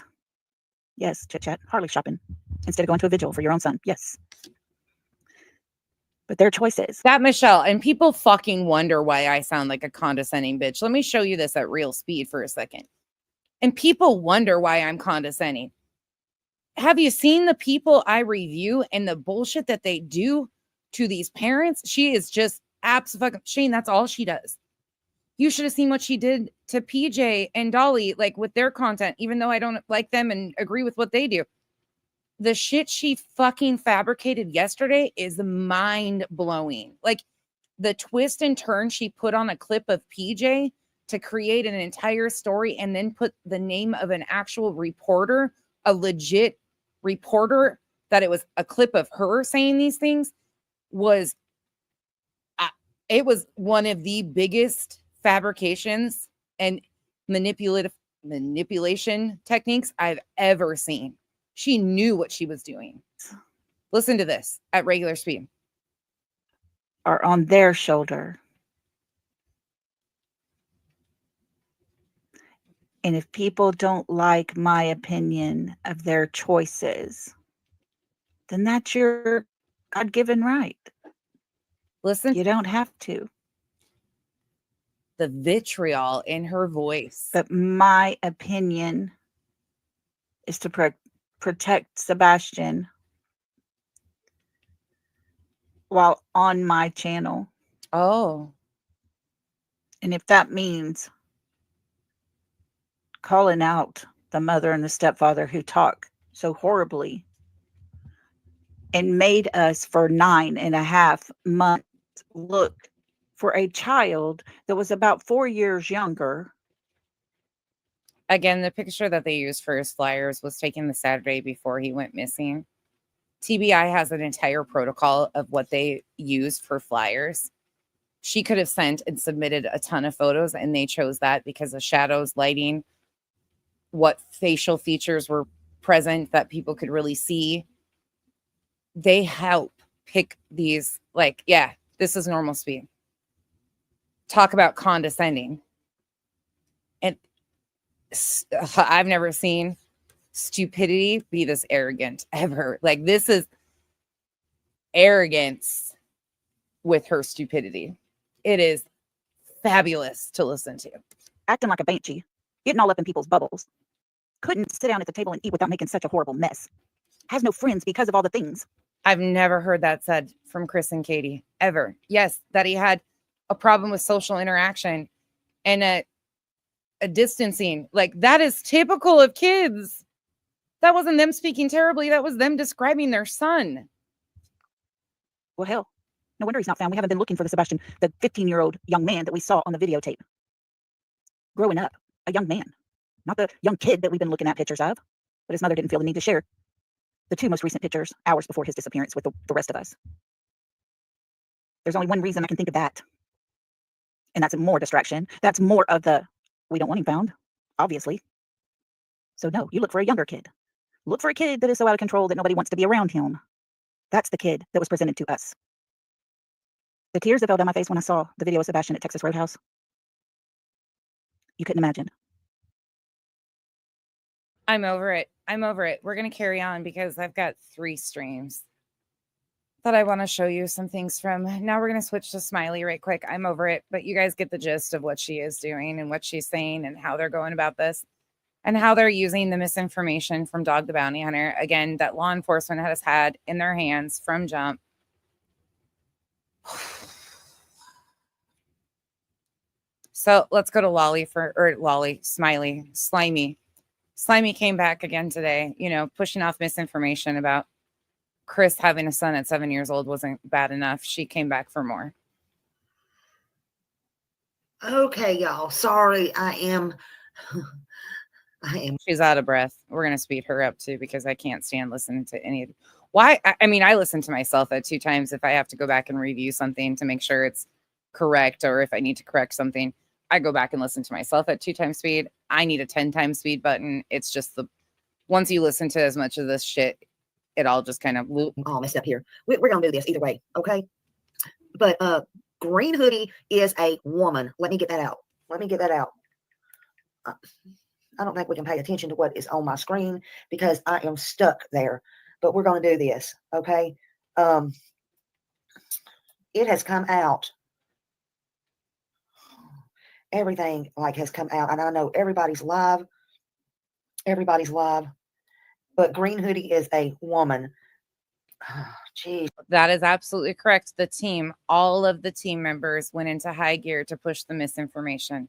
yes, chit-chat, Harley shopping, instead of going to a vigil for your own son, yes. But their choices. That Michelle, and people fucking wonder why I sound like a condescending bitch. Let me show you this at real speed for a second. And people wonder why I'm condescending. Have you seen the people I review and the bullshit that they do to these parents? She is just absolutely Shane. That's all she does. You should have seen what she did to PJ and Dolly, like with their content, even though I don't like them and agree with what they do. The shit she fucking fabricated yesterday is mind blowing. Like the twist and turn she put on a clip of PJ to create an entire story and then put the name of an actual reporter, a legit reporter, that it was a clip of her saying these things, was it was one of the biggest fabrications and manipulation techniques I've ever seen. She knew what she was doing. Listen to this at regular speed. Are on their shoulder. And if people don't like my opinion of their choices, then that's your God-given right. Listen. You don't have to. The vitriol in her voice. But my opinion is to protect Sebastian while on my channel. Oh. And if that means calling out the mother and the stepfather who talk so horribly and made us for 9.5 months look for a child that was about 4 years younger. Again, the picture that they used for his flyers was taken the Saturday before he went missing. TBI has an entire protocol of what they use for flyers. She could have sent and submitted a ton of photos, and they chose that because of shadows, lighting, what facial features were present that people could really see. They help pick these, like, yeah, this is normal speed. Talk about condescending. And I've never seen stupidity be this arrogant ever. Like, this is arrogance with her stupidity. It is fabulous to listen to. Acting like a banshee, getting all up in people's bubbles. Couldn't sit down at the table and eat without making such a horrible mess. Has no friends because of all the things. I've never heard that said from Chris and Katie, ever. Yes, that he had a problem with social interaction and a distancing. Like, that is typical of kids. That wasn't them speaking terribly. That was them describing their son. Well, hell, no wonder he's not found. We haven't been looking for the Sebastian, the 15-year-old young man that we saw on the videotape. Growing up, a young man. Not the young kid that we've been looking at pictures of. But his mother didn't feel the need to share the 2 most recent pictures, hours before his disappearance, with the rest of us. There's only one reason I can think of that. And that's more distraction. That's more of the, we don't want him found, obviously. So no, you look for a younger kid. Look for a kid that is so out of control that nobody wants to be around him. That's the kid that was presented to us. The tears that fell down my face when I saw the video of Sebastian at Texas Roadhouse. You couldn't imagine. I'm over it. I'm over it. We're going to carry on because I've got 3 streams that I want to show you some things from. Now we're going to switch to Smiley right quick. I'm over it, but you guys get the gist of what she is doing and what she's saying and how they're going about this and how they're using the misinformation from Dog the Bounty Hunter. Again, that law enforcement has had in their hands from jump. So let's go to Smiley, Slimy. Slimy came back again today, pushing off misinformation about Chris having a son at 7 years old wasn't bad enough. She came back for more. Okay, y'all. Sorry, I am. She's out of breath. We're going to speed her up too, because I can't stand listening to any. Why? I mean, I listen to myself at 2 times if I have to go back and review something to make sure it's correct, or if I need to correct something. I go back and listen to myself at 2 times speed. I need a 10 times speed button. It's just once you listen to as much of this shit, it all just kind of all messed up here. We're going to do this either way. Okay. But Green Hoodie is a woman. Let me get that out. I don't think we can pay attention to what is on my screen because I am stuck there, but we're going to do this. Okay. It has come out. Everything has come out, and I know everybody's live, but Green Hoodie is a woman. Geez. That is absolutely correct. All of the team members went into high gear to push the misinformation.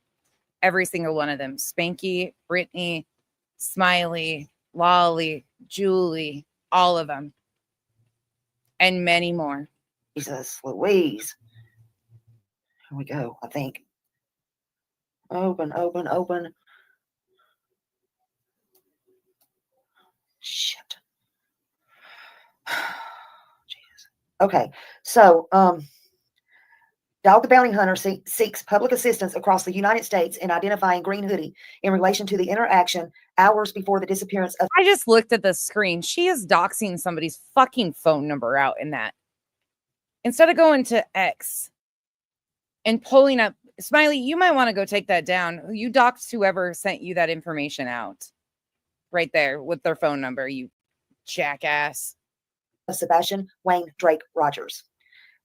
Every single one of them. Spanky, Brittany, Smiley, Lolly, Julie, all of them. And many more. Jesus Louise. Here we go, I think. Open. Shit. Jesus. Okay, so Dog the Bounty Hunter seeks public assistance across the United States in identifying Green Hoodie in relation to the interaction hours before the disappearance of. I just looked at the screen. She is doxing somebody's fucking phone number out in that. Instead of going to X and pulling up, Smiley, you might want to go take that down. You doxed whoever sent you that information out. Right there with their phone number, you jackass. Sebastian Wayne Drake Rogers.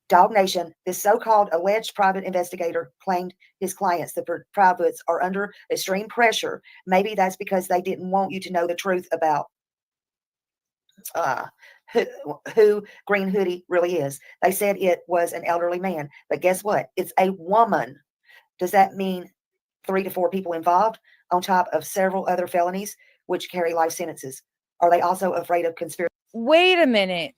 Dog Nation, this so-called alleged private investigator claimed his clients, the privates, are under extreme pressure. Maybe that's because they didn't want you to know the truth about who Green Hoodie really is. They said it was an elderly man, but guess what? It's a woman. Does that mean 3 to 4 people involved on top of several other felonies which carry life sentences? Are they also afraid of conspiracy? Wait a minute.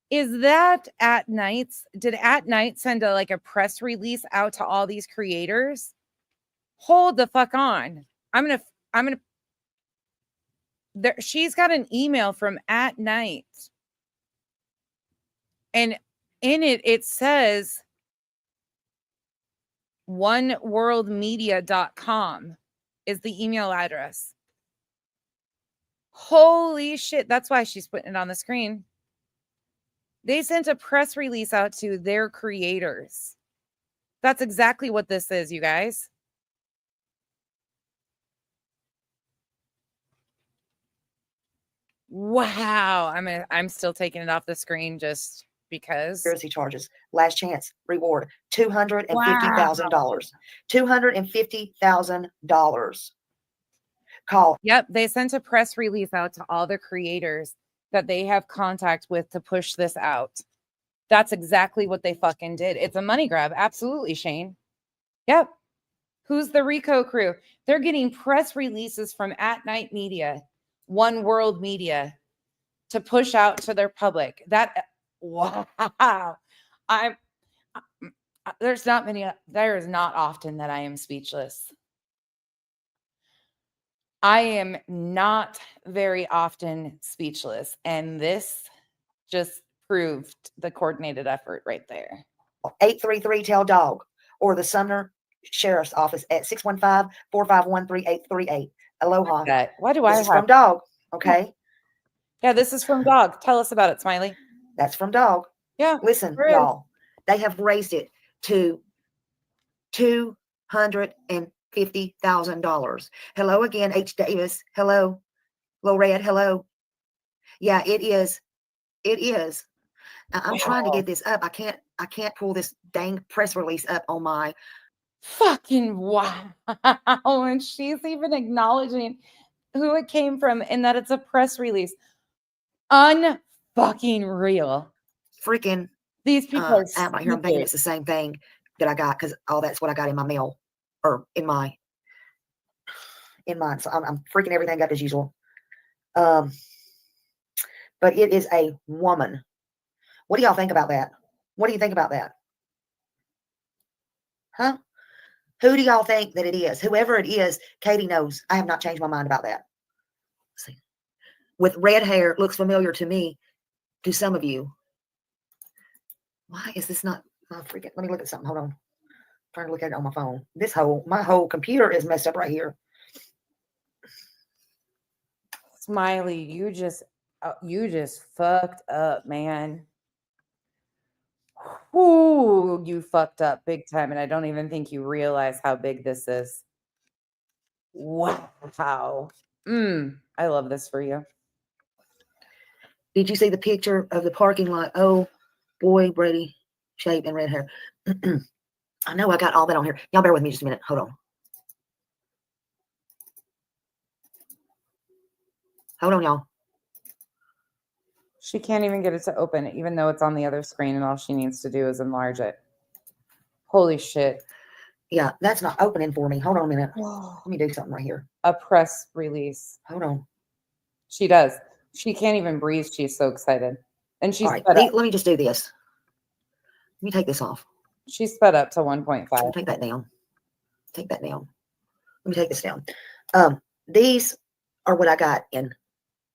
Is that At Nights? Did At Night send a press release out to all these creators? Hold the fuck on. I'm gonna she's got an email from At Night. And in it says oneworldmedia.com is the email address. Holy shit. That's why she's putting it on the screen. They sent a press release out to their creators. That's exactly what this is, you guys. Wow. I'm still taking it off the screen just because. Conspiracy charges. Last chance. Reward. $250,000. Wow. $250,000. Call. Yep, they sent a press release out to all the creators that they have contact with to push this out. That's exactly what they fucking did. It's a money grab. Absolutely, Shane. Yep. Who's the Rico crew? They're getting press releases from At Night Media, One World Media to push out to their public. That, wow. There is not often that I am speechless. I am not very often speechless. And this just proved the coordinated effort right there. 833-TELL-DOG or the Sumner Sheriff's Office at 615-451-3838. Aloha. Why do I This is from Dog, okay? Yeah, this is from Dog. Tell us about it, Smiley. That's from Dog. Yeah. Listen, y'all. They have raised it to $250,000. Hello again, H. Davis. Hello. Red. Hello. Yeah, it is. It is. I'm trying to get this up. I can't pull this dang press release up on my fucking wow. And she's even acknowledging who it came from and that it's a press release. Unfucking real. Freaking these people are I'm thinking it's the same thing that I got because that's what I got in my mail or in mine. So I'm freaking everything up as usual. But it is a woman. What do y'all think about that? What do you think about that? Huh? Who do y'all think that it is? Whoever it is, Katie knows. I have not changed my mind about that. Let's see. With red hair, looks familiar to me, to some of you. Why is this not my freaking? Let me look at something. Hold on. I'm trying to look at it on my phone. My whole computer is messed up right here. Smiley, you just fucked up, man. Ooh, you fucked up big time, and I don't even think you realize how big this is. Wow. I love this for you. Did you see the picture of the parking lot? Oh, boy, Brady, shaved and red hair. I know I got all that on here. Y'all bear with me just a minute. Hold on. Hold on, y'all. She can't even get it to open, even though it's on the other screen, and all she needs to do is enlarge it. Holy shit. Yeah, that's not opening for me. Hold on a minute. Let me do something right here. A press release. Hold on. She does. She can't even breathe. She's so excited. And she's all right. Let me just do this. Let me take this off. She sped up to 1.5. Take that down. Take that down. Let me take this down. These are what I got in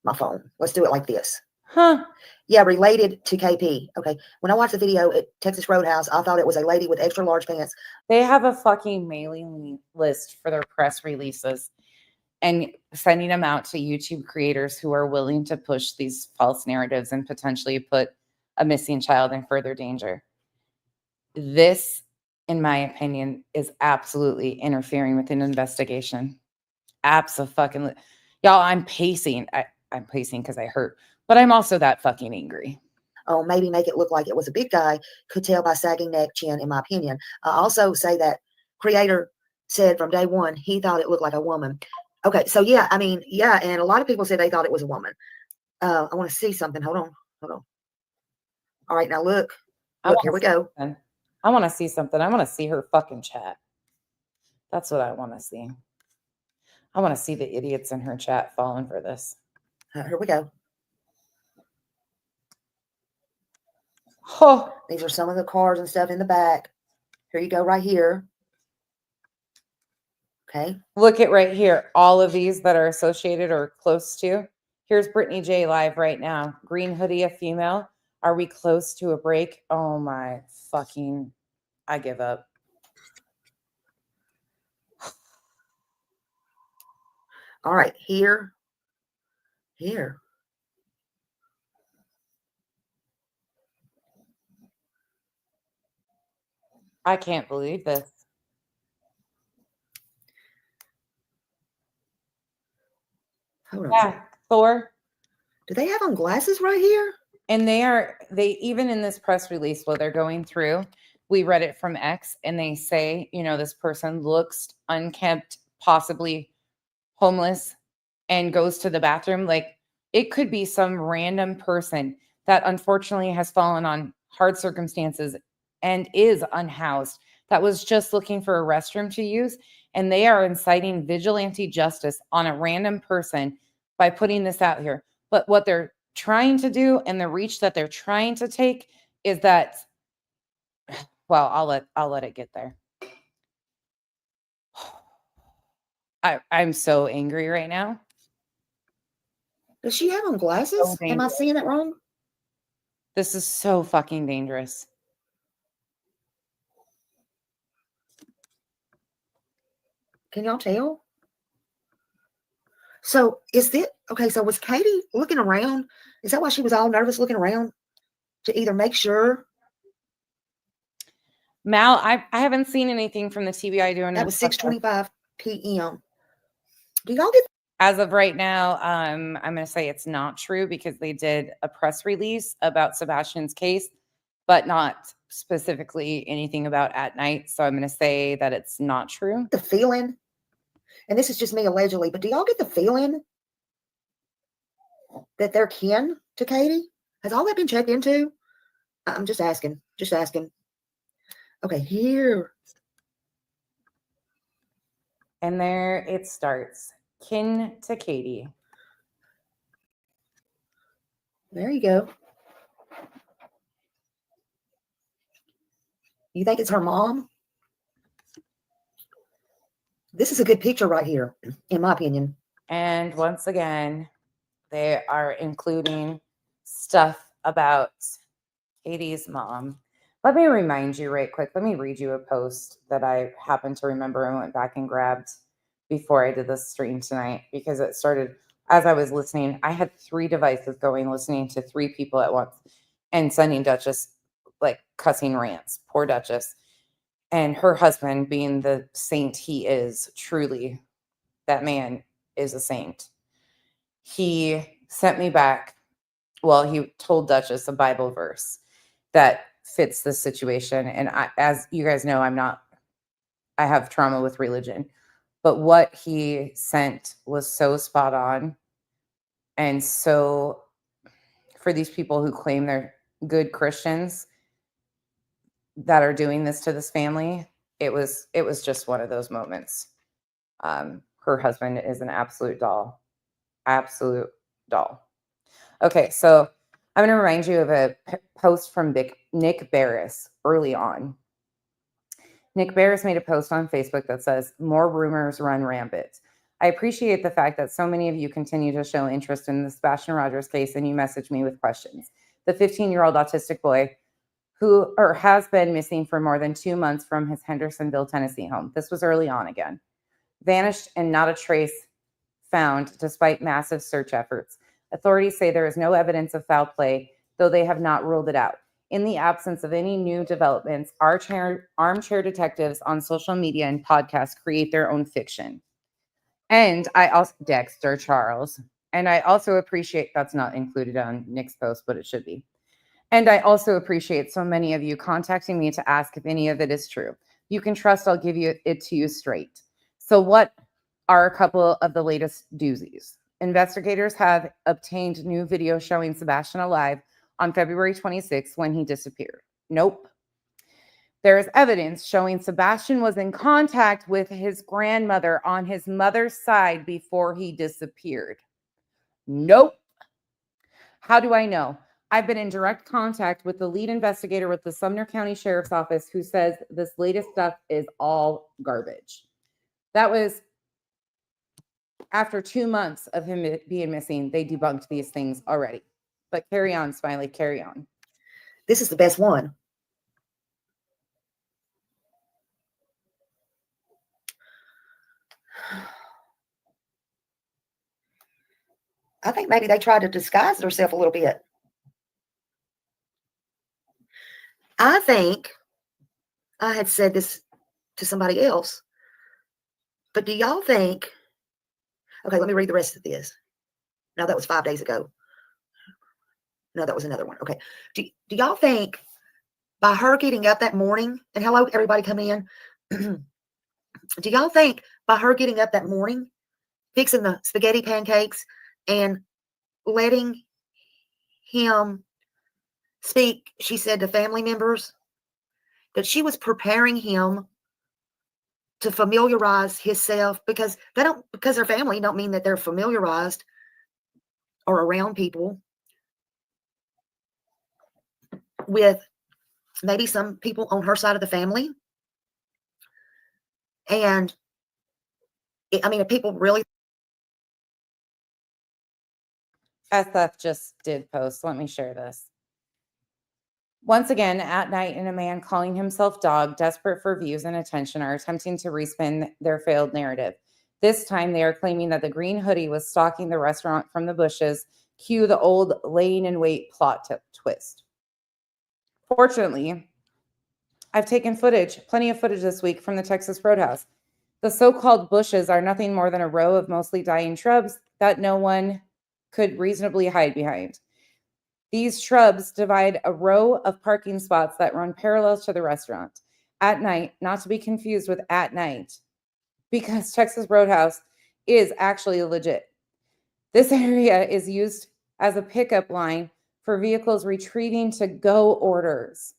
my phone. Let's do it like this. Huh. Yeah, related to KP. Okay. When I watched the video at Texas Roadhouse, I thought it was a lady with extra large pants. They have a fucking mailing list for their press releases and sending them out to YouTube creators who are willing to push these false narratives and potentially put a missing child in further danger. This, in my opinion, is absolutely interfering with an investigation. Absolutely. Y'all, I'm pacing. I'm pacing because I hurt, but I'm also that fucking angry. Oh, maybe make it look like it was a big guy. Could tell by sagging neck, chin, in my opinion. I also say that creator said from day one, he thought it looked like a woman. Okay, so yeah, I mean, yeah, and a lot of people said they thought it was a woman. I want to see something. Hold on. All right, now look, here we go. I want to see something. I want to see her fucking chat. That's what I want to see. I want to see the idiots in her chat falling for this. Here we go. Oh, these are some of the cards and stuff in the back. Here you go, right here. Okay. Look at right here. All of these that are associated or close to. Here's Brittany J live right now. Green hoodie, a female. Are we close to a break? Oh my fucking, I give up. All right, here. I can't believe this. Hold on. Yeah, Thor. Do they have on glasses right here? And they even in this press release, while they're going through, we read it from X, and they say, this person looks unkempt, possibly homeless, and goes to the bathroom. Like, it could be some random person that unfortunately has fallen on hard circumstances and is unhoused, that was just looking for a restroom to use. And they are inciting vigilante justice on a random person by putting this out here. But what they're trying to do and the reach that they're trying to take is that, well, I'll let it get there. I'm so angry right now. Does she have on glasses? Am I seeing it wrong? This is so fucking dangerous. Can y'all tell? So is it okay? So was Katie looking around? Is that why she was all nervous looking around to either make sure? Mal, I haven't seen anything from the TBI doing That was 6:25 p.m. Do y'all get? As of right now, I'm going to say it's not true because they did a press release about Sebastian's case, but not specifically anything about at night. So I'm going to say that it's not true. The feeling, and this is just me allegedly, but do y'all get the feeling that they're kin to Katie? Has all that been checked into? I'm just asking. Just asking. Okay, here. And there it starts. Kin to Katie. There you go. You think it's her mom? This is a good picture right here, in my opinion. And once again, they are including stuff about Katie's mom. Let me remind you right quick. Let me read you a post that I happened to remember and went back and grabbed before I did this stream tonight, because it started as I was listening. I had 3 devices going, listening to 3 people at once and sending Duchess like cussing rants. Poor Duchess. And her husband, being the saint he is, truly, that man is a saint. He sent me back. Well, he told Duchess a Bible verse that fits this situation. And as you guys know, I have trauma with religion, but what he sent was so spot on. And so for these people who claim they're good Christians that are doing this to this family, it was just one of those moments. Her husband is an absolute doll. Absolute doll. Okay, so I'm going to remind you of a post from Nick Barris early on. Nick Barris made a post on Facebook that says, "More rumors run rampant. I appreciate the fact that so many of you continue to show interest in the Sebastian Rogers case, and you message me with questions. The 15-year-old autistic boy who has been missing for more than 2 months from his Hendersonville, Tennessee home. This was early on again. Vanished and not a trace found despite massive search efforts. Authorities say there is no evidence of foul play, though they have not ruled it out. In the absence of any new developments, armchair detectives on social media and podcasts create their own fiction." And I also, Dexter Charles, and I also appreciate, that's not included on Nick's post, but it should be. And I also appreciate so many of you contacting me to ask if any of it is true. You can trust I'll give it to you straight. So what are a couple of the latest doozies? Investigators have obtained new video showing Sebastian alive on February 26th when he disappeared. Nope. There is evidence showing Sebastian was in contact with his grandmother on his mother's side before he disappeared. Nope. How do I know? I've been in direct contact with the lead investigator with the Sumner County Sheriff's Office, who says this latest stuff is all garbage. That was after 2 months of him being missing. They debunked these things already. But carry on, Smiley, carry on. This is the best one. I think maybe they tried to disguise themselves a little bit. I think I had said this to somebody else, but do y'all think, okay, let me read the rest of this. No, that was 5 days ago. No, that was another one. Okay. Do y'all think by her getting up that morning, and hello, everybody come in. Do y'all think by her getting up that morning, fixing the spaghetti pancakes and letting him speak, she said, to family members, that she was preparing him to familiarize himself, because their family don't mean that they're familiarized or around people with maybe some people on her side of the family. And if people really. SF just did post. Let me share this. Once again, at night, and a man calling himself Dog, desperate for views and attention, are attempting to respin their failed narrative. This time, they are claiming that the green hoodie was stalking the restaurant from the bushes. Cue the old laying in wait plot twist. Fortunately, I've taken plenty of footage this week from the Texas Roadhouse. The so-called bushes are nothing more than a row of mostly dying shrubs that no one could reasonably hide behind. These shrubs divide a row of parking spots that run parallel to the restaurant. At night, not to be confused with at night, because Texas Roadhouse is actually legit. This area is used as a pickup line for vehicles retrieving to-go orders.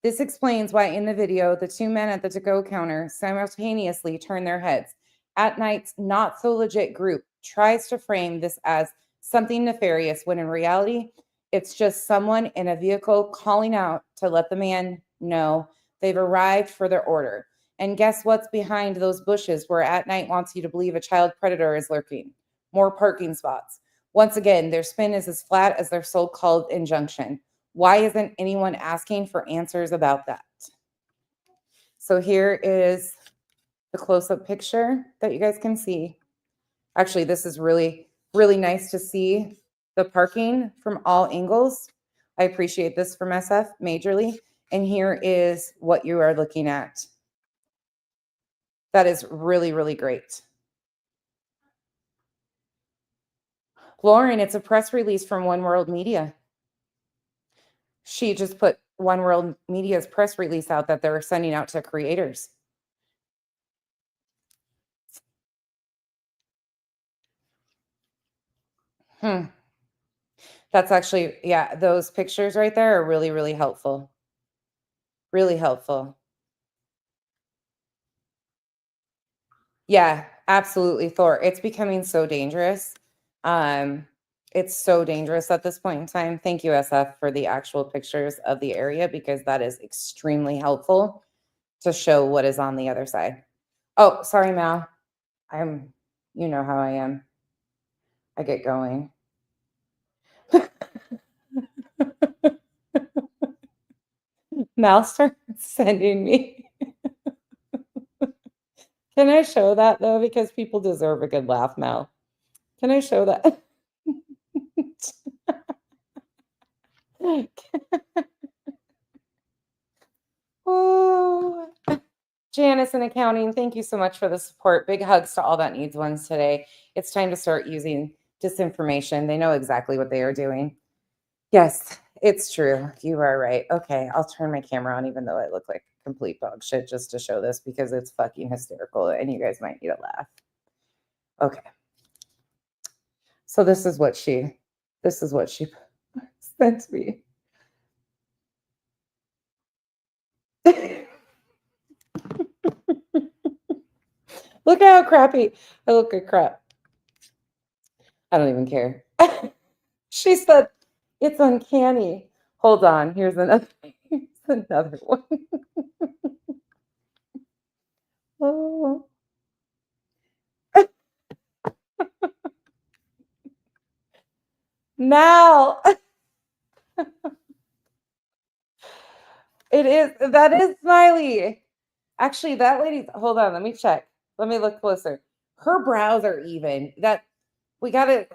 This explains why in the video, the two men at the to-go counter simultaneously turn their heads. At night's not-so-legit group tries to frame this as something nefarious, when in reality, it's just someone in a vehicle calling out to let the man know they've arrived for their order. And guess what's behind those bushes where at night wants you to believe a child predator is lurking? More parking spots. Once again, their spin is as flat as their so-called injunction. Why isn't anyone asking for answers about that? So here is the close-up picture that you guys can see. Actually, this is really, really nice to see the parking from all angles. I appreciate this from SF majorly. And here is what you are looking at. That is really, really great. Lauren, it's a press release from One World Media. She just put One World Media's press release out that they're sending out to creators. That's actually, yeah, those pictures right there are really, really helpful. Really helpful. Yeah, absolutely, Thor. It's becoming so dangerous. It's so dangerous at this point in time. Thank you, SF, for the actual pictures of the area, because that is extremely helpful to show what is on the other side. Oh, sorry, Mal. You know how I am. I get going. Mal starts sending me. Can I show that, though? Because people deserve a good laugh, Mal. Can I show that? Oh, Janice in accounting, thank you so much for the support. Big hugs to all that needs ones today. It's time to start using disinformation. They know exactly what they are doing. Yes, it's true. You are right. Okay, I'll turn my camera on, even though I look like complete dog shit, just to show this, because it's fucking hysterical and you guys might need a laugh. Okay. So this is what she sent me. Look how crappy I look at crap. I don't even care. She said, it's uncanny. Hold on. Here's another one. Oh. Mal. That is Smiley. Actually, that lady's, hold on, let me check. Let me look closer. Her brows are even. We gotta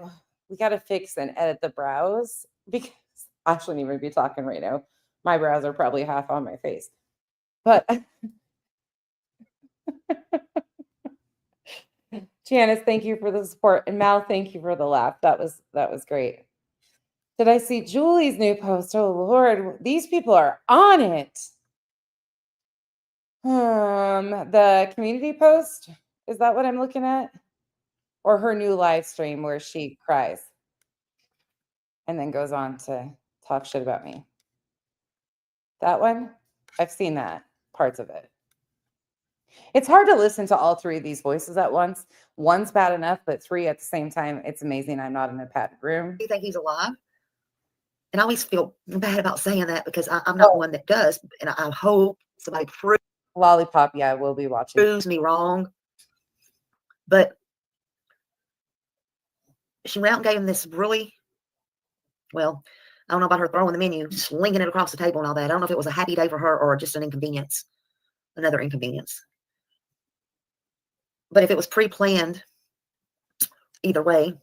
fix and edit the brows, because I shouldn't even be talking right now. My brows are probably half on my face. But Janice, thank you for the support. And Mal, thank you for the laugh. That was great. Did I see Julie's new post? Oh Lord, these people are on it. The community post, is that what I'm looking at? Or her new live stream where she cries and then goes on to talk shit about me. That one? I've seen that, parts of it. It's hard to listen to all three of these voices at once. One's bad enough, but three at the same time, it's amazing I'm not in a padded room. Do you think he's alive? And I always feel bad about saying that because I'm not one that does. And I hope somebody Lollipop, yeah, we'll be watching. proves me wrong. But she went out and gave him this really, well, I don't know about her throwing the menu, slinging it across the table and all that. I don't know if it was a happy day for her or just an inconvenience, another inconvenience. But if it was pre-planned, either way.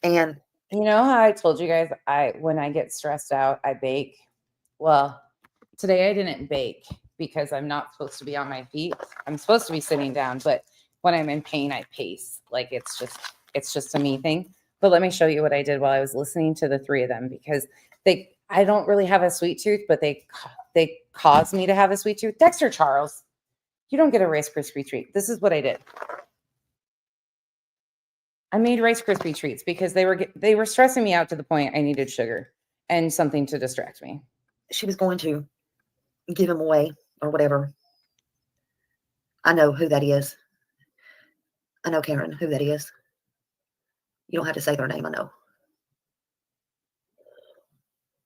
And you know how I told you guys, when I get stressed out, I bake. Well, today I didn't bake because I'm not supposed to be on my feet. I'm supposed to be sitting down, but when I'm in pain, I pace. Like it's just a me thing. But let me show you what I did while I was listening to the three of them, because I don't really have a sweet tooth, but they caused me to have a sweet tooth. Dexter Charles, you don't get a Rice Krispie treat. This is what I did. I made Rice Krispie treats because they were stressing me out to the point I needed sugar and something to distract me. she was going to give him away or whatever. I know who that is. I know, Karen, who that is. You don't have to say their name, I know.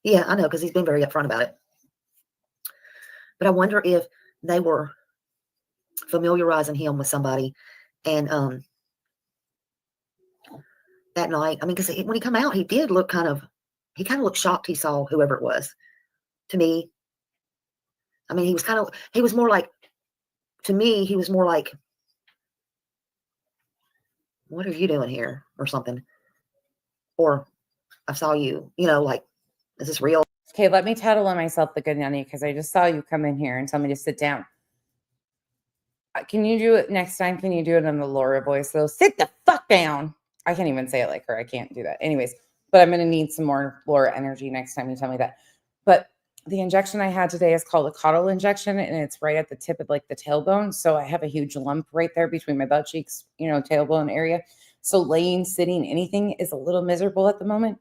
Yeah, I know, because he's been very upfront about it. But I wonder if they were familiarizing him with somebody. And that night, I mean, because when he come out, he did look kind of looked shocked he saw whoever it was. To me, I mean, he was more like, to me, he was more like, what are you doing here? Or something. Or I saw you, like, is this real? Okay, let me tattle on myself the good nanny because I just saw you come in here and tell me to sit down. Can you do it next time? Can you do it in the Laura voice? So sit the fuck down. I can't even say it like her. I can't do that. Anyways, but I'm going to need some more Laura energy next time you tell me that. But the injection I had today is called a caudal injection, and it's right at the tip of like the tailbone. So I have a huge lump right there between my butt cheeks, tailbone area. So laying, sitting, anything is a little miserable at the moment.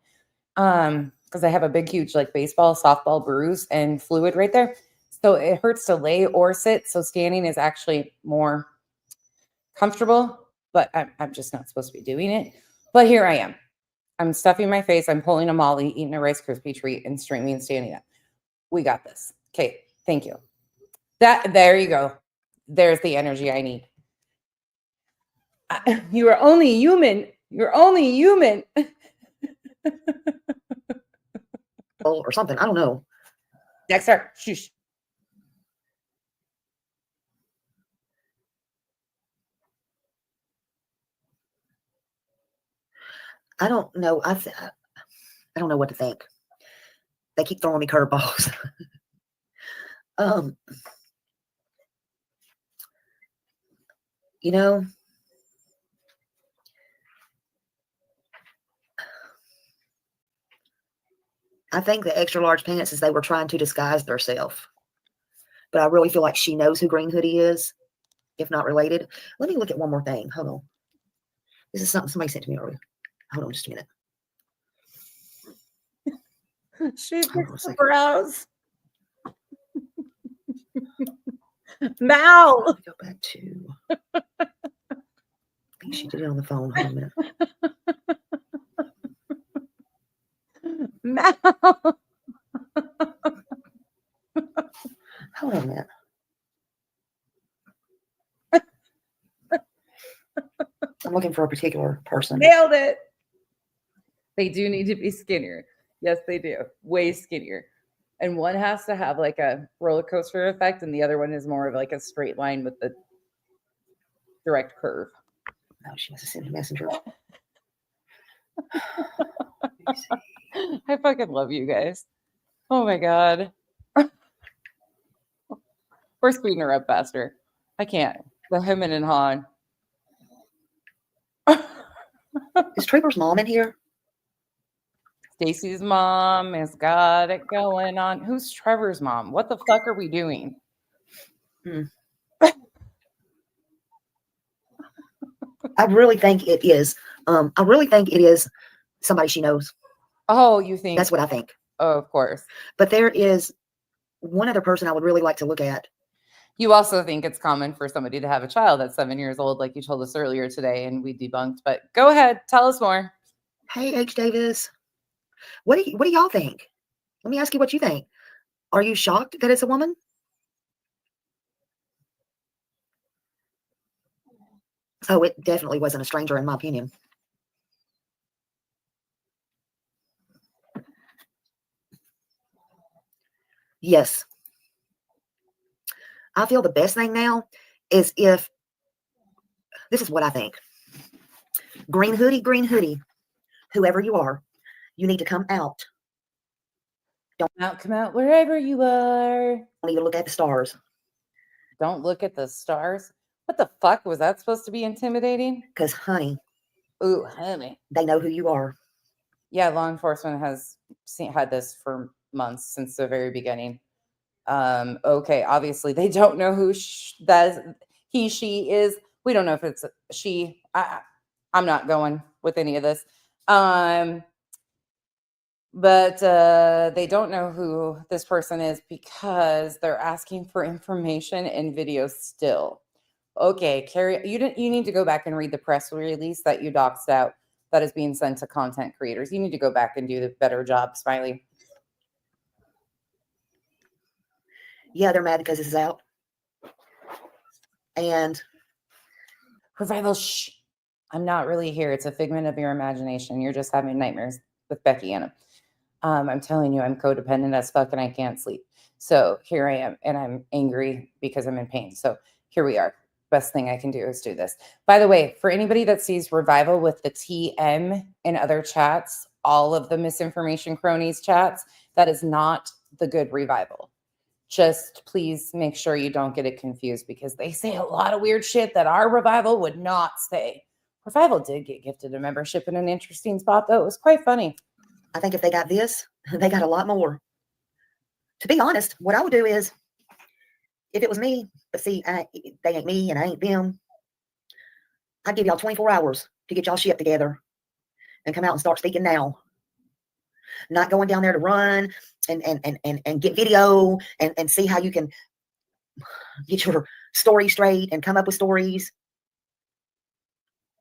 Because I have a big, huge like baseball, softball bruise and fluid right there. So it hurts to lay or sit. So standing is actually more comfortable, but I'm just not supposed to be doing it. But here I am. I'm stuffing my face. I'm pulling a Molly, eating a Rice Krispie treat and streaming and standing up. We got this. Okay. Thank you. There you go. There's the energy I need. You are only human. You're only human. Or something. I don't know. Dexter, shush. I don't know. I don't know what to think. They keep throwing me curveballs. I think the extra large pants is they were trying to disguise themselves. But I really feel like she knows who Green Hoodie is, if not related. Let me look at one more thing. Hold on. This is something somebody sent to me earlier. Hold on just a minute. She fixed the brows. Mal. Let me go back to. I think she did it on the phone. Hold on a minute. Mal. Hold on a minute. I'm looking for a particular person. Nailed it. They do need to be skinnier. Yes, they do. Way skinnier. And one has to have like a roller coaster effect, and the other one is more of like a straight line with the direct curve. No, she must have sent a messenger. I fucking love you guys. Oh my God. We're speeding her up faster. I can't. The hemming and hawing. Is Trooper's mom in here? Stacy's mom has got it going on. Who's Trevor's mom? What the fuck are we doing? I really think it is. I really think it is somebody she knows. Oh, you think? That's what I think. Oh, of course. But there is one other person I would really like to look at. You also think it's common for somebody to have a child that's 7 years old, like you told us earlier today, and we debunked. But go ahead, tell us more. Hey, H. Davis, what do y'all think? Let me ask you what you think. Are you shocked that it's a woman? Oh, it definitely wasn't a stranger, in my opinion. Yes. I feel the best thing now is if, this is what I think. Green hoodie, whoever you are, you need to come out. Come out wherever you are. Don't even look at the stars. Don't look at the stars. What the fuck was that supposed to be intimidating? Because, honey, Ooh, honey. they know who you are. Yeah, law enforcement has had this for months since the very beginning. Okay, obviously they don't know who she is. We don't know if it's she. I'm not going with any of this. But they don't know who this person is because they're asking for information and video still. Okay, Carrie, you need to go back and read the press release that you doxed out that is being sent to content creators. You need to go back and do the better job, Smiley. Yeah, they're mad because this is out. And Revival, shh. I'm not really here. It's a figment of your imagination. You're just having nightmares with Becky Anna. I'm telling you, I'm codependent as fuck and I can't sleep. So here I am, and I'm angry because I'm in pain. So here we are. Best thing I can do is do this. By the way, for anybody that sees Revival with the TM in other chats, all of the misinformation cronies chats, that is not the good Revival. Just please make sure you don't get it confused because they say a lot of weird shit that our Revival would not say. Revival did get gifted a membership in an interesting spot, though. It was quite funny. I think if they got this, they got a lot more. To be honest, what I would do is, if it was me, but see, they ain't me and I ain't them, I'd give y'all 24 hours to get y'all shit together and come out and start speaking now. Not going down there to run and get video and see how you can get your story straight and come up with stories.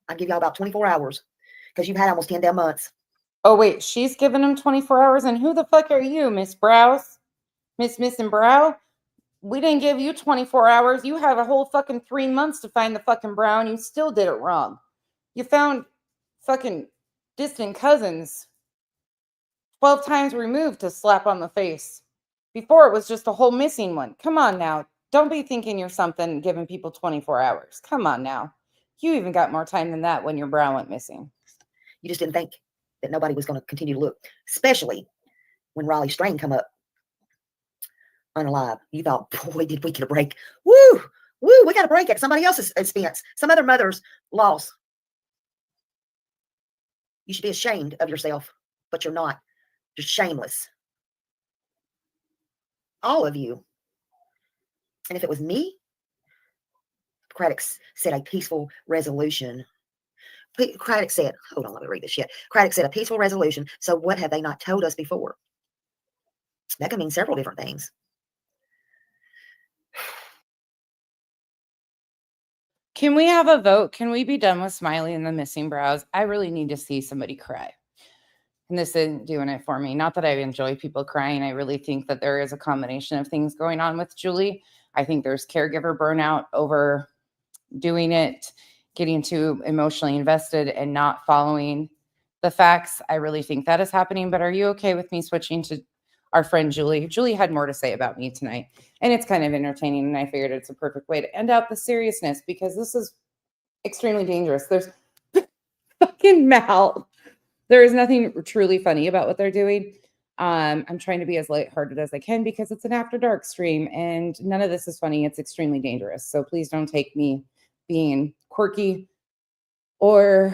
I'd give y'all about 24 hours because you've had almost 10 damn months. Oh, wait, she's giving him 24 hours. And who the fuck are you, Miss Browse? Miss and Brow? We didn't give you 24 hours. You have a whole fucking 3 months to find the fucking brow, and you still did it wrong. You found fucking distant cousins 12 times removed to slap on the face. Before it was just a whole missing one. Come on now. Don't be thinking you're something giving people 24 hours. Come on now. You even got more time than that when your brow went missing. You just didn't think that nobody was going to continue to look, especially when Raleigh Strain come up unalive. You thought, boy, did we get a break. Woo, we got a break at somebody else's expense, some other mother's loss. You should be ashamed of yourself, but you're not. You're shameless. All of you. And if it was me, Craddock said a peaceful resolution. Craddock said, hold on, let me read this shit. Craddock said a peaceful resolution. So what have they not told us before? That can mean several different things. Can we have a vote? Can we be done with Smiley and the missing brows? I really need to see somebody cry. And this isn't doing it for me. Not that I enjoy people crying. I really think that there is a combination of things going on with Julie. I think there's caregiver burnout over doing it, getting too emotionally invested and not following the facts. I really think that is happening. But are you okay with me switching to our friend Julie? Julie had more to say about me tonight, and it's kind of entertaining, and I figured it's a perfect way to end out the seriousness because this is extremely dangerous. There's fucking Mal. There is nothing truly funny about what they're doing. I'm trying to be as lighthearted as I can because it's an after dark stream and none of this is funny. It's extremely dangerous. So please don't take me being quirky or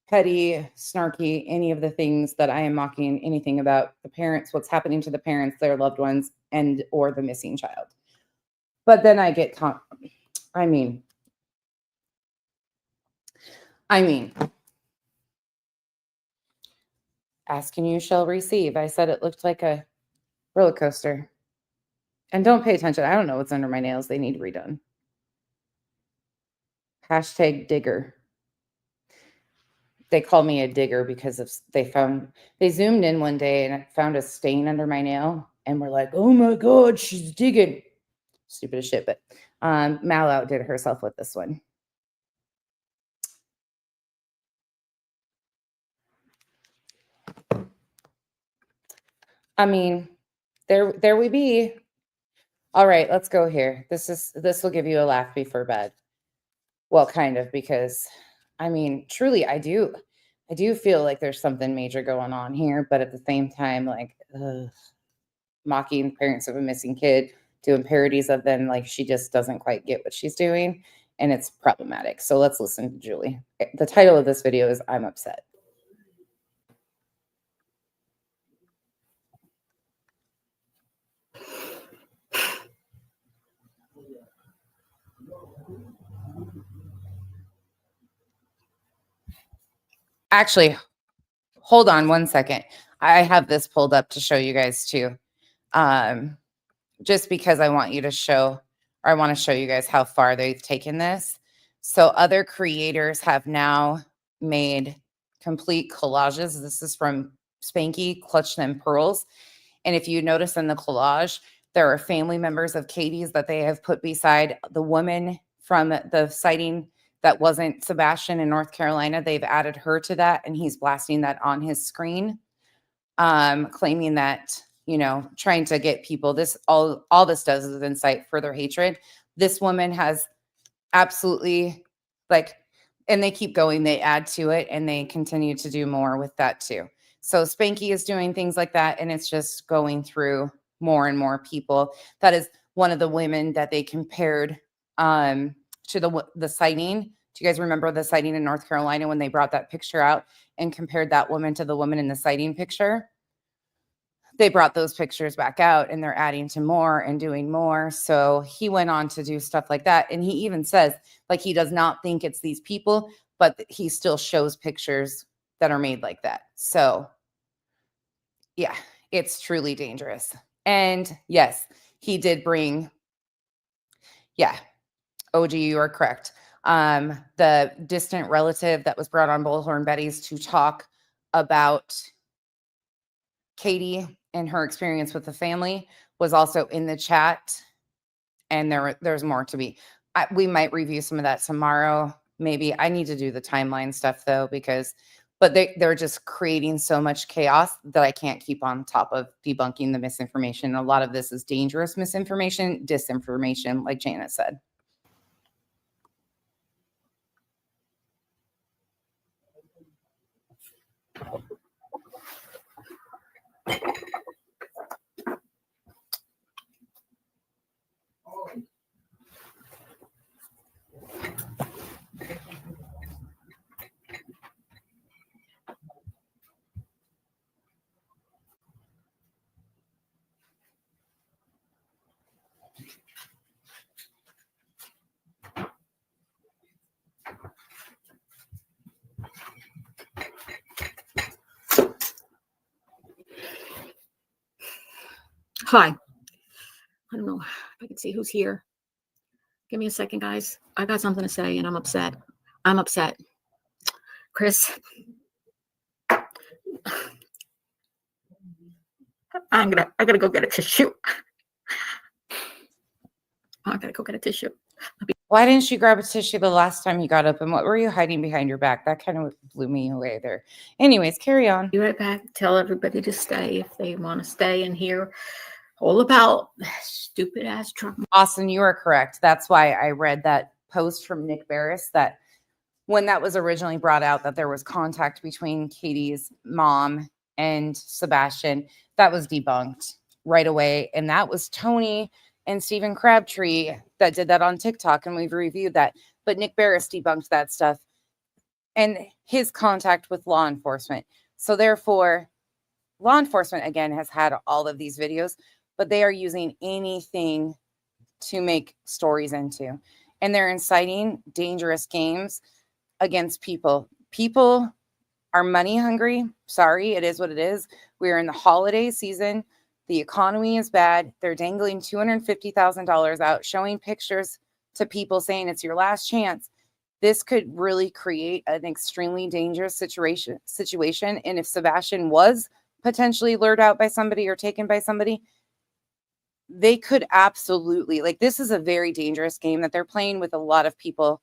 petty, snarky, any of the things that I am mocking anything about the parents, what's happening to the parents, their loved ones, and or the missing child. But then I get, I mean, ask and you shall receive. I said it looked like a roller coaster. And don't pay attention. I don't know what's under my nails. They need redone. Hashtag digger. They call me a digger because of they zoomed in one day and found a stain under my nail and were like, oh my God, she's digging. Stupid as shit, but Mal outdid herself with this one. I mean, there we be. All right, let's go here. This will give you a laugh before bed. Well, kind of, because I mean, truly, I do feel like there's something major going on here, but at the same time, like mocking parents of a missing kid, doing parodies of them, like she just doesn't quite get what she's doing, and it's problematic. So let's listen to Julie. The title of this video is "I'm Upset." Actually, hold on one second. I have this pulled up to show you guys too. Just because I want you to show, or I want to show you guys how far they've taken this. So other creators have now made complete collages. This is from Spanky, Clutch Them Pearls. And if you notice in the collage, there are family members of Katie's that they have put beside the woman from the sighting that wasn't Sebastian in North Carolina. They've added her to that, and he's blasting that on his screen, claiming that, you know, trying to get people, this all this does is incite further hatred. This woman has absolutely, like, and they keep going, they add to it, and they continue to do more with that too. So Spanky is doing things like that, and it's just going through more and more people. That is one of the women that they compared to the sighting. Do you guys remember the sighting in North Carolina when they brought that picture out and compared that woman to the woman in the sighting picture? They brought those pictures back out and they're adding to more and doing more. So he went on to do stuff like that. And he even says, like, he does not think it's these people, but he still shows pictures that are made like that. So yeah, it's truly dangerous. And yes, he did bring, yeah, OG, you are correct. The distant relative that was brought on Bullhorn Betty's to talk about Katie and her experience with the family was also in the chat, and there's more to be. We might review some of that tomorrow. Maybe I need to do the timeline stuff though, but they're just creating so much chaos that I can't keep on top of debunking the misinformation. A lot of this is dangerous misinformation, disinformation, like Janet said. Hi. I don't know if I can see who's here. Give me a second, guys. I got something to say and I'm upset. I'm upset. Chris. I gotta go get a tissue. I gotta go get a tissue. Why didn't you grab a tissue the last time you got up? And what were you hiding behind your back? That kind of blew me away there. Anyways, carry on. Be right back. Tell everybody to stay if they want to stay and hear all about stupid ass Trump. Austin, you are correct. That's why I read that post from Nick Barris that when that was originally brought out that there was contact between Katie's mom and Sebastian. That was debunked right away. And that was Tony and Stephen Crabtree that did that on TikTok, and we've reviewed that. But Nick Barris debunked that stuff and his contact with law enforcement. So therefore, law enforcement, again, has had all of these videos, but they are using anything to make stories into. And they're inciting dangerous games against people. People are money hungry. Sorry, it is what it is. We're in the holiday season. The economy is bad. They're dangling $250,000 out, showing pictures to people saying it's your last chance. This could really create an extremely dangerous situation. And if Sebastian was potentially lured out by somebody or taken by somebody, they could absolutely, like, this is a very dangerous game that they're playing with a lot of people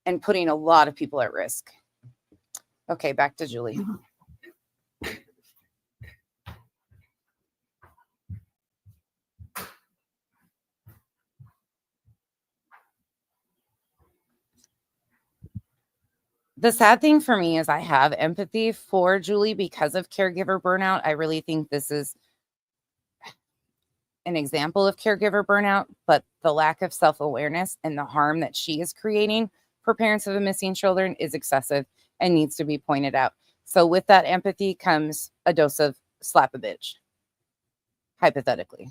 and putting a lot of people at risk. Okay, back to Julie. The sad thing for me is I have empathy for Julie because of caregiver burnout. I really think this is an example of caregiver burnout, but the lack of self-awareness and the harm that she is creating for parents of the missing children is excessive and needs to be pointed out. So with that empathy comes a dose of slap a bitch. Hypothetically.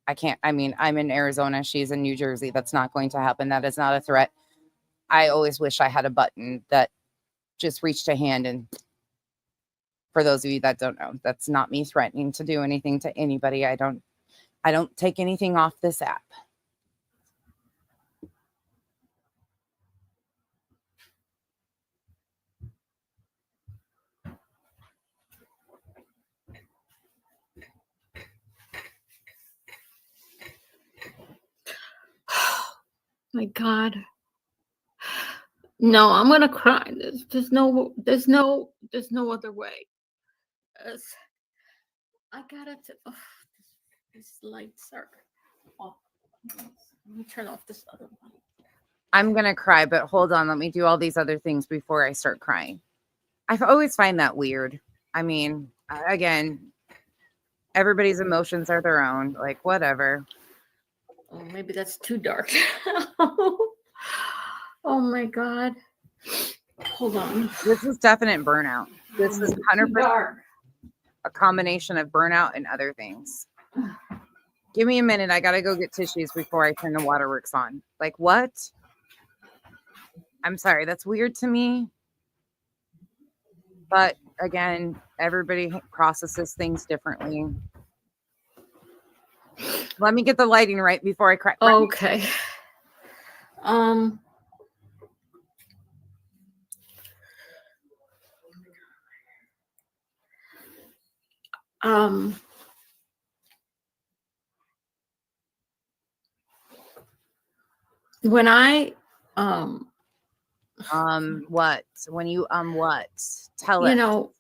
I'm in Arizona. She's in New Jersey. That's not going to happen. That is not a threat. I always wish I had a button that just reached a hand. And for those of you that don't know, that's not me threatening to do anything to anybody. I don't take anything off this app. My God. No, I'm gonna cry. There's no other way. I gotta. This lights are off. Let me turn off this other one. I'm going to cry, but hold on. Let me do all these other things before I start crying. I always find that weird. I mean, again, everybody's emotions are their own. Like, whatever. Oh, maybe that's too dark. Oh my God. Hold on. This is definite burnout. This is 100% dark. a combination of burnout and other things. Give me a minute. I got to go get tissues before I turn the waterworks on. Like, what? I'm sorry. That's weird to me. But again, everybody processes things differently. Let me get the lighting right before I cry. Okay. When I what? When you what? Tell you us. know,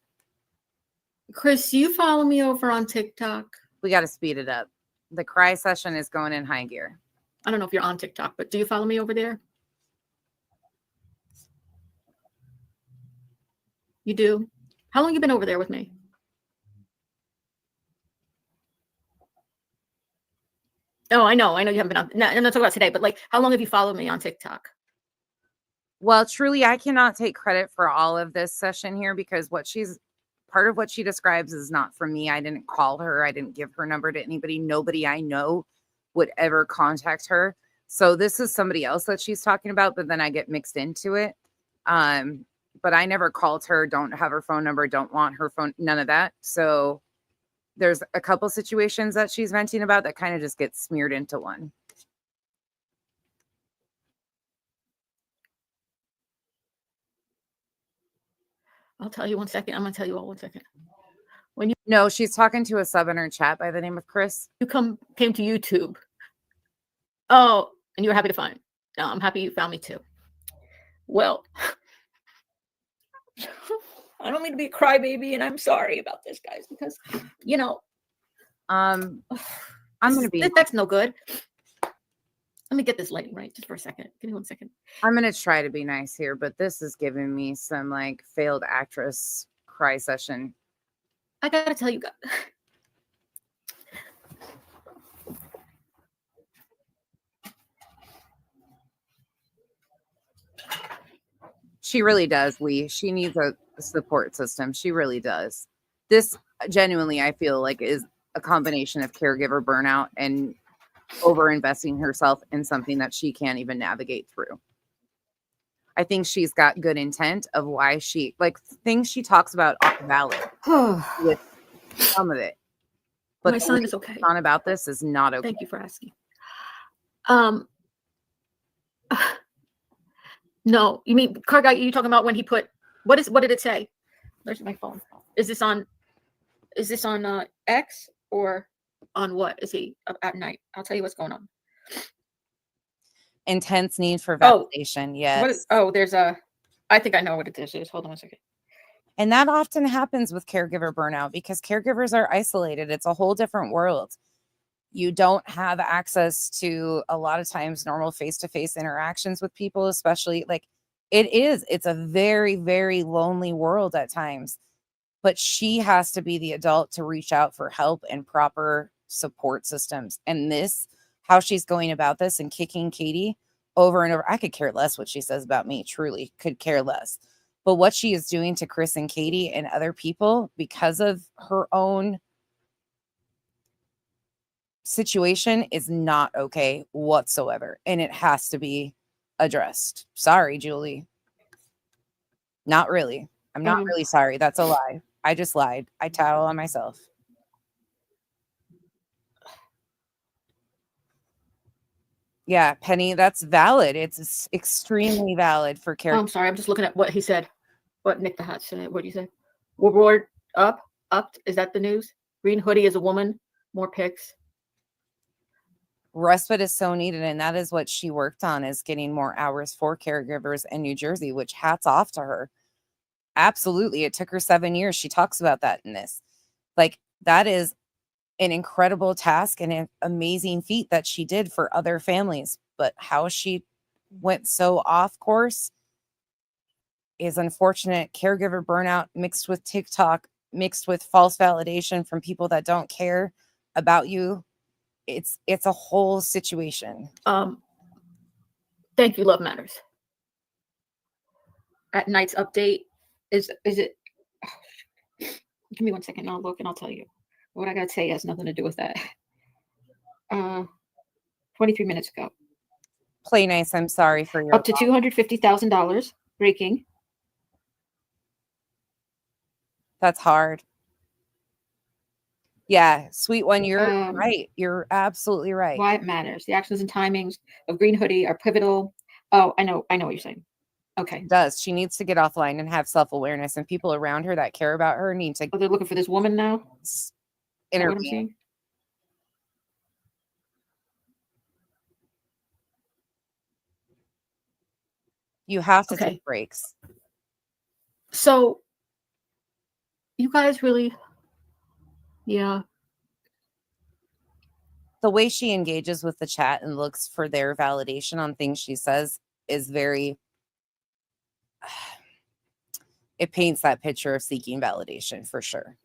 Chris, you follow me over on TikTok. We got to speed it up. The cry session is going in high gear. I don't know if you're on TikTok, but do you follow me over there? You do? How long you been over there with me? Oh, I know you haven't been on. No, I'm not talking about today, but like, how long have you followed me on TikTok? Well, truly, I cannot take credit for all of this session here because part of what she describes is not from me. I didn't call her. I didn't give her number to anybody. Nobody I know would ever contact her. So this is somebody else that she's talking about, but then I get mixed into it. But I never called her, don't have her phone number, don't want her phone, none of that. So there's a couple situations that she's venting about that kind of just gets smeared into one. I'll tell you 1 second. I'm going to tell you all 1 second. No, she's talking to a sub in her chat by the name of Chris. You came to YouTube. Oh, and you were happy to find. No, I'm happy you found me too. Well, I don't mean to be a crybaby, and I'm sorry about this, guys, because I'm gonna be. That's no good. Let me get this lighting right just for a second. Give me 1 second. I'm gonna try to be nice here, but this is giving me some like failed actress cry session. I gotta tell you guys. She really does, Lee. She needs a support system. She really does. This genuinely, I feel like, is a combination of caregiver burnout and over investing herself in something that she can't even navigate through. I think she's got good intent of why she, like, things she talks about are valid with some of it. But My the son way is okay. she's gone about this is not okay. Thank you for asking. No, you mean car guy? You talking about when he put what did it say? Where's my phone? Is this on X or on what? Is he up at night? I'll tell you what's going on. Intense need for Oh, validation. Yes. What is, oh, there's a. I think I know what it is. Hold on one second. And that often happens with caregiver burnout because caregivers are isolated. It's a whole different world. You don't have access to a lot of times normal face-to-face interactions with people, especially like it's a very, very lonely world at times. But she has to be the adult to reach out for help and proper support systems. And this, how she's going about this and kicking Katie over and over. I could care less what she says about me, truly could care less. But what she is doing to Chris and Katie and other people because of her own situation is not okay whatsoever. And it has to be addressed. Sorry, Julie. Not really. I'm not really sorry. That's a lie. I just lied. I tattle on myself. Yeah, Penny, that's valid. It's extremely valid for Oh, character. I'm sorry. I'm just looking at what he said. What Nick the Hat said. What do you say? Reward up. Is that the news? Green hoodie is a woman. More pics. Respite is so needed, and that is what she worked on, is getting more hours for caregivers in New Jersey, which hats off to her. Absolutely. It took her 7 years. She talks about that in this. Like, that is an incredible task and an amazing feat that she did for other families. But how she went so off course is unfortunate. Caregiver burnout mixed with TikTok, mixed with false validation from people that don't care about you. It's a whole situation. Thank you, Love Matters. At night's update is it? Oh, give me 1 second. I'll look and I'll tell you. What I gotta say has nothing to do with that. 23 minutes ago. Play nice. I'm sorry for your Up to $250,000 breaking. That's hard. Yeah, sweet one. You're Um, right. You're absolutely right. Why it matters. The actions and timings of Green Hoodie are pivotal. Oh, I know what you're saying. Okay. It does. She needs to get offline and have self-awareness, and people around her that care about her need to Oh, they're looking for this woman now? Is that what I'm intervene. seeing? You have to Okay. take breaks. So you guys really, yeah. The way she engages with the chat and looks for their validation on things she says is very, it paints that picture of seeking validation for sure.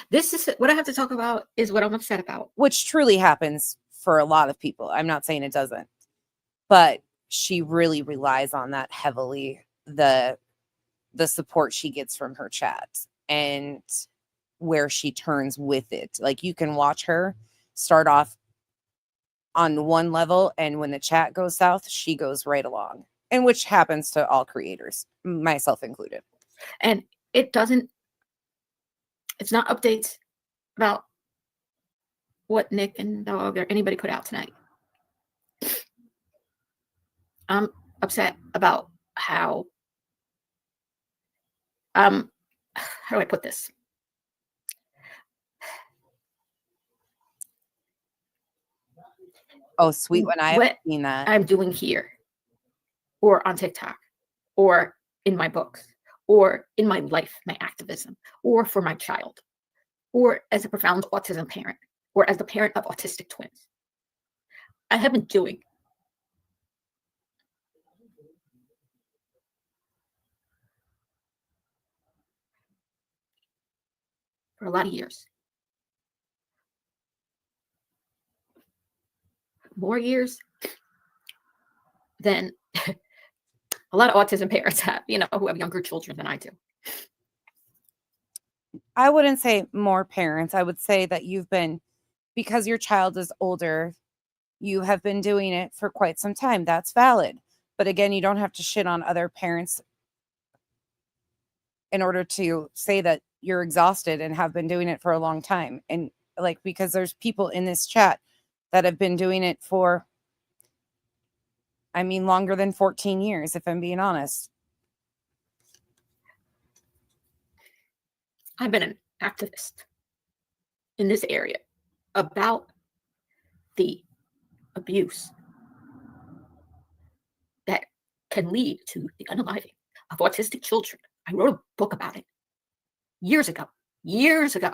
This is what I have to talk about is what I'm upset about. Which truly happens for a lot of people. I'm not saying it doesn't, but she really relies on that heavily, the support she gets from her chat and where she turns with it. Like, you can watch her start off on one level, and when the chat goes south, she goes right along, and which happens to all creators, myself included. And it's not updates about what Nick and Dog or anybody put out tonight. I'm upset about how do I put this? Oh, sweet one. I haven't seen that. I'm doing here, or on TikTok, or in my books, or in my life, my activism, or for my child, or as a profound autism parent, or as the parent of autistic twins. I have been doing for a lot of years. More years than a lot of autism parents have, who have younger children than I do. I wouldn't say more parents. I would say that because your child is older, you have been doing it for quite some time. That's valid. But again, you don't have to shit on other parents in order to say that you're exhausted and have been doing it for a long time. And because there's people in this chat that have been doing it for, longer than 14 years, if I'm being honest. I've been an activist in this area about the abuse that can lead to the unaliving of autistic children. I wrote a book about it years ago. The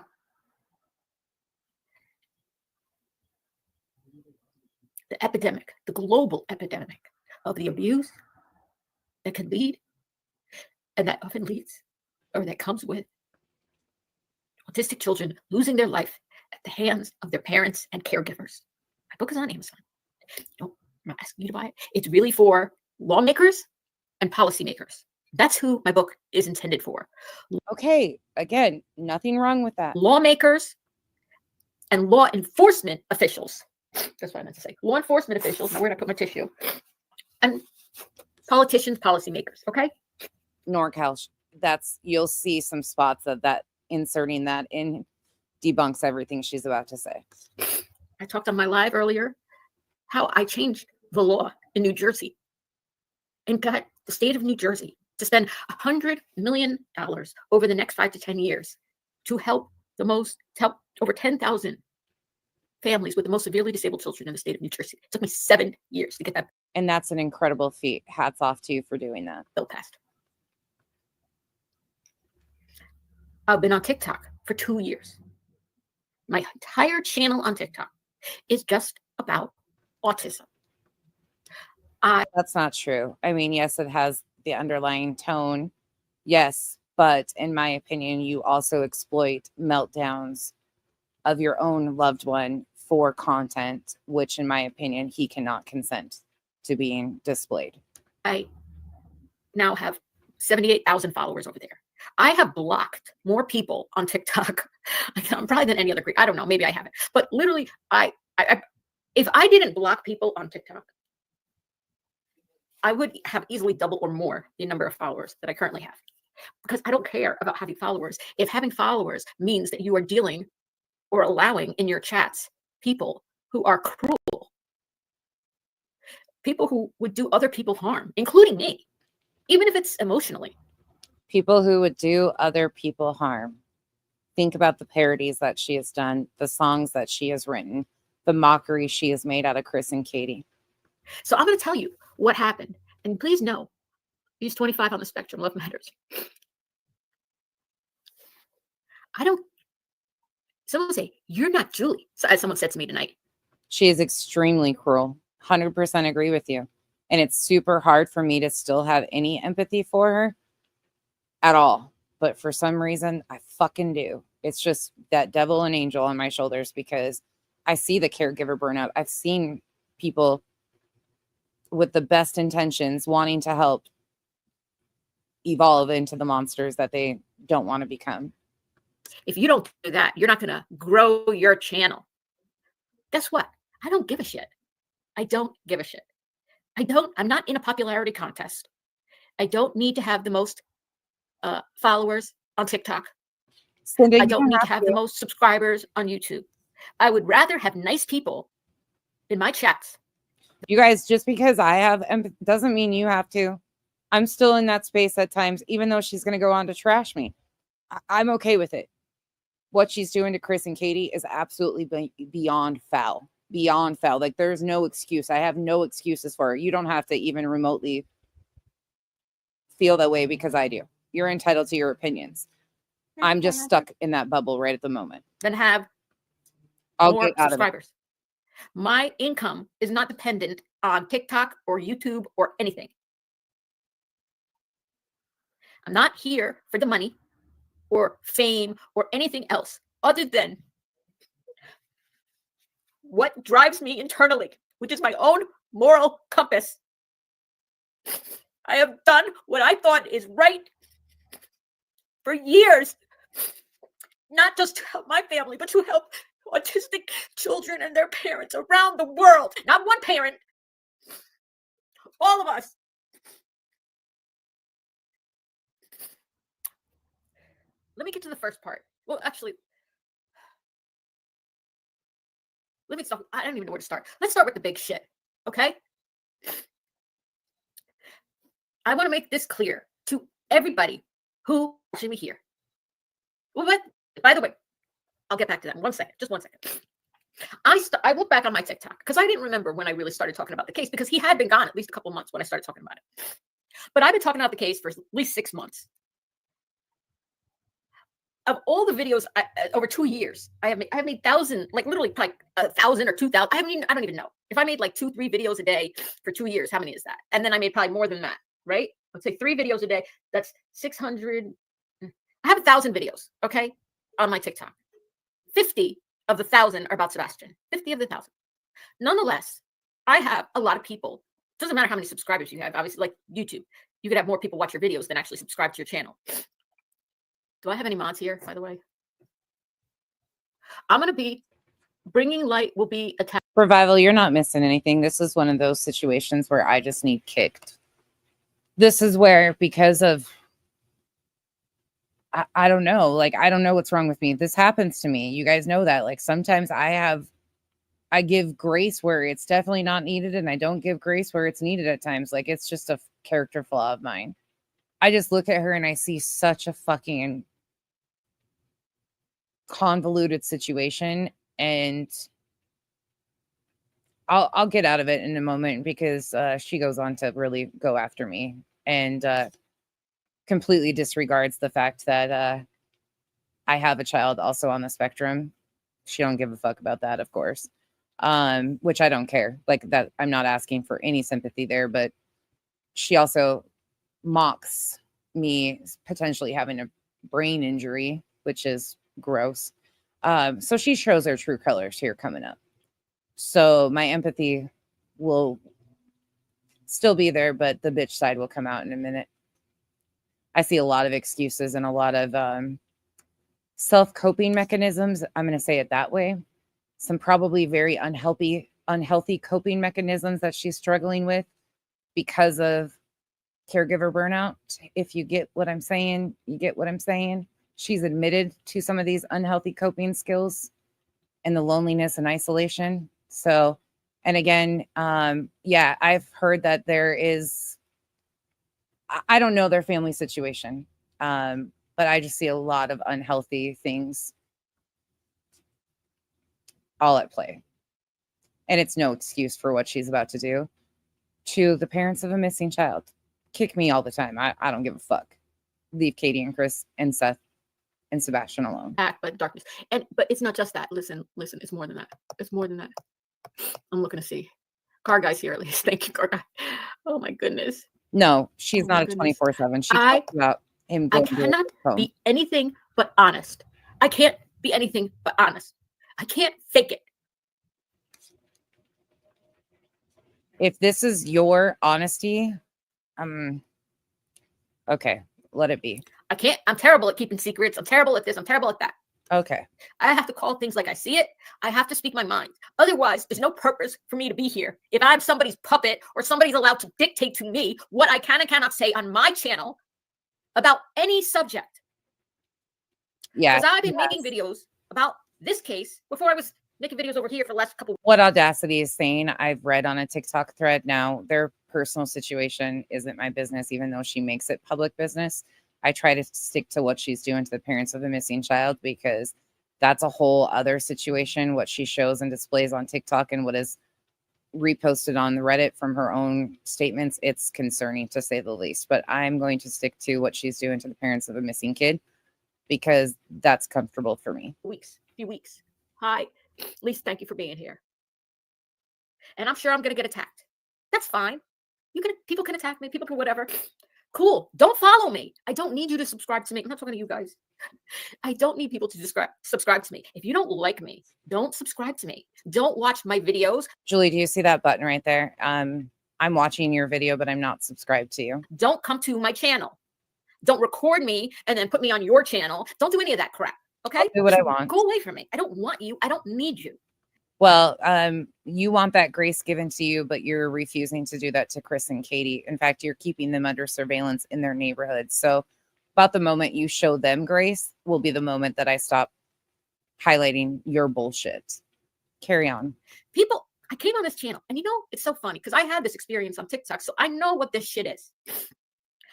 epidemic, the global epidemic of the abuse that can lead, and that often leads, or that comes with, autistic children losing their life at the hands of their parents and caregivers. My book is on Amazon. I'm not asking you to buy it. It's really for lawmakers and policymakers. That's who my book is intended for. Okay, again, nothing wrong with that. Lawmakers and law enforcement officials. That's what I meant to say. Law enforcement officials. Now, where did I put my tissue? And politicians, policymakers. Okay. NorCal, you'll see some spots of that, inserting that in debunks everything she's about to say. I talked on my live earlier how I changed the law in New Jersey and got the state of New Jersey to spend $100 million over the next 5 to 10 years to help over 10,000 families with the most severely disabled children in the state of New Jersey. It took me 7 years to get that. And that's an incredible feat. Hats off to you for doing that. Bill passed. I've been on TikTok for 2 years. My entire channel on TikTok is just about autism. That's not true. Yes, it has the underlying tone. Yes, but in my opinion, you also exploit meltdowns of your own loved one for content, which in my opinion, he cannot consent to being displayed. I now have 78,000 followers over there. I have blocked more people on TikTok, probably than any other creator. I don't know, maybe I haven't. But literally, if I didn't block people on TikTok, I would have easily double or more the number of followers that I currently have. Because I don't care about having followers. If having followers means that you are dealing or allowing in your chats people who are cruel, people who would do other people harm, including me, even if it's emotionally. People who would do other people harm. Think about the parodies that she has done, the songs that she has written, the mockery she has made out of Chris and Katie. So I'm going to tell you what happened. And please know, use 25 on the spectrum. Love matters. Someone will say, you're not Julie, as someone said to me tonight. She is extremely cruel. 100% agree with you. And it's super hard for me to still have any empathy for her at all. But for some reason, I fucking do. It's just that devil and angel on my shoulders because I see the caregiver burnout. I've seen people with the best intentions wanting to help evolve into the monsters that they don't want to become. If you don't do that, you're not going to grow your channel. Guess what? I don't give a shit. I don't give a shit. I'm not in a popularity contest. I don't need to have the most followers on TikTok. Cindy, I don't need to have the most subscribers on YouTube. I would rather have nice people in my chats. You guys, just because I have empathy doesn't mean you have to. I'm still in that space at times, even though she's going to go on to trash me. I'm okay with it. What she's doing to Chris and Katie is absolutely beyond foul. Beyond foul. Like, there's no excuse. I have no excuses for her. You don't have to even remotely feel that way because I do. You're entitled to your opinions. I'm just stuck in that bubble right at the moment. Then have more subscribers. My income is not dependent on TikTok or YouTube or anything. I'm not here for the money. or fame or anything else other than what drives me internally, which is my own moral compass. I have done what I thought is right for years, not just to help my family, but to help autistic children and their parents around the world. Not one parent, all of us. Let me get to the first part. Well, actually, let me start. I don't even know where to start. Let's start with the big shit, okay? I want to make this clear to everybody who watching me here. Well, by the way, I'll get back to that in 1 second. Just 1 second. I look back on my TikTok because I didn't remember when I really started talking about the case, because he had been gone at least a couple months when I started talking about it. But I've been talking about the case for at least 6 months. Of all the videos over 2 years, I have made thousands, like literally like 1,000 or 2,000. I don't even know. If I made like 2-3 videos a day for 2 years, how many is that? And then I made probably more than that, right? Let's say 3 videos a day. That's 600. I have 1,000 videos, okay, on my TikTok. 50 of the 1,000 are about Sebastian. 50 of the 1,000. Nonetheless, I have a lot of people. Doesn't matter how many subscribers you have. Obviously, like YouTube, you could have more people watch your videos than actually subscribe to your channel. Do I have any mods here, by the way? I'm going to be bringing light will be attached. Revival, you're not missing anything. This is one of those situations where I just need kicked. This is where, because of, I don't know, like, I don't know what's wrong with me. This happens to me. You guys know that. Like, sometimes I give grace where it's definitely not needed, and I don't give grace where it's needed at times. Like, it's just a character flaw of mine. I just look at her and I see such a fucking convoluted situation, and I'll get out of it in a moment, because she goes on to really go after me and completely disregards the fact that I have a child also on the spectrum. She don't give a fuck about that, of course, which I don't care. Like, that, I'm not asking for any sympathy there, but she also mocks me potentially having a brain injury, which is gross. So she shows her true colors here coming up. So my empathy will still be there, but the bitch side will come out in a minute. I see a lot of excuses and a lot of self-coping mechanisms. I'm going to say it that way. Some probably very unhealthy coping mechanisms that she's struggling with because of caregiver burnout. If you get what I'm saying, you get what I'm saying. She's admitted to some of these unhealthy coping skills and the loneliness and isolation. So, and again, yeah, I've heard that there is, I don't know their family situation, but I just see a lot of unhealthy things all at play. And it's no excuse for what she's about to do to the parents of a missing child. Kick me all the time. I don't give a fuck. Leave Katie and Chris and Seth and Sebastian alone. But darkness. But it's not just that. Listen, it's more than that. It's more than that. I'm looking to see. Car guy's here at least. Thank you, car guy. Oh my goodness. No, she's not a 24/7. She talks about him going I cannot be anything but honest. I can't be anything but honest. I can't fake it. If this is your honesty, okay, let it be. I can't. I'm terrible at keeping secrets. I'm terrible at this. I'm terrible at that. Okay. I have to call things like I see it. I have to speak my mind. Otherwise, there's no purpose for me to be here. If I'm somebody's puppet or somebody's allowed to dictate to me what I can and cannot say on my channel about any subject. Yeah. Because I've been making videos about this case before I was making videos over here for the last couple. What Audacity is saying, I've read on a TikTok thread. Now, their personal situation isn't my business, even though she makes it public business. I try to stick to what she's doing to the parents of the missing child, because that's a whole other situation, what she shows and displays on TikTok and what is reposted on the Reddit from her own statements. It's concerning, to say the least, but I'm going to stick to what she's doing to the parents of a missing kid, because that's comfortable for me. Few weeks. Hi, Lisa, thank you for being here. And I'm sure I'm going to get attacked. That's fine. People can attack me. People can whatever. Cool. Don't follow me. I don't need you to subscribe to me. I'm not talking to you guys. I don't need people to subscribe to me. If you don't like me, don't subscribe to me. Don't watch my videos. Julie, do you see that button right there? I'm watching your video, but I'm not subscribed to you. Don't come to my channel. Don't record me and then put me on your channel. Don't do any of that crap. Okay? I'll do what I want. Go away from me. I don't want you. I don't need you. Well, you want that grace given to you, but you're refusing to do that to Chris and Katie. In fact, you're keeping them under surveillance in their neighborhood. So about the moment you show them grace will be the moment that I stop highlighting your bullshit. Carry on. People, I came on this channel and it's so funny because I had this experience on TikTok. So I know what this shit is.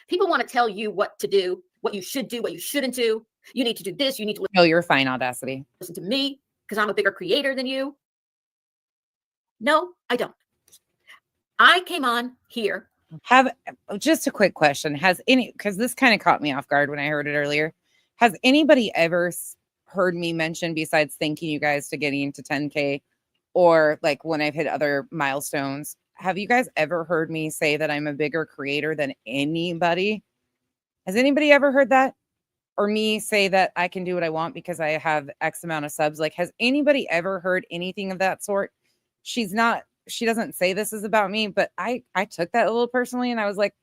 People want to tell you what to do, what you should do, what you shouldn't do. You need to do this. You need to No, you're fine, Audacity. listen to me because I'm a bigger creator than you. No, I don't. I came on here. Have just a quick question. Because this kind of caught me off guard when I heard it earlier. Has anybody ever heard me mention, besides thanking you guys to getting to 10K, or like when I've hit other milestones, have you guys ever heard me say that I'm a bigger creator than anybody? Has anybody ever heard that? Or me say that I can do what I want because I have X amount of subs? Like, has anybody ever heard anything of that sort? She doesn't say this is about me, but I took that a little personally. And I was like,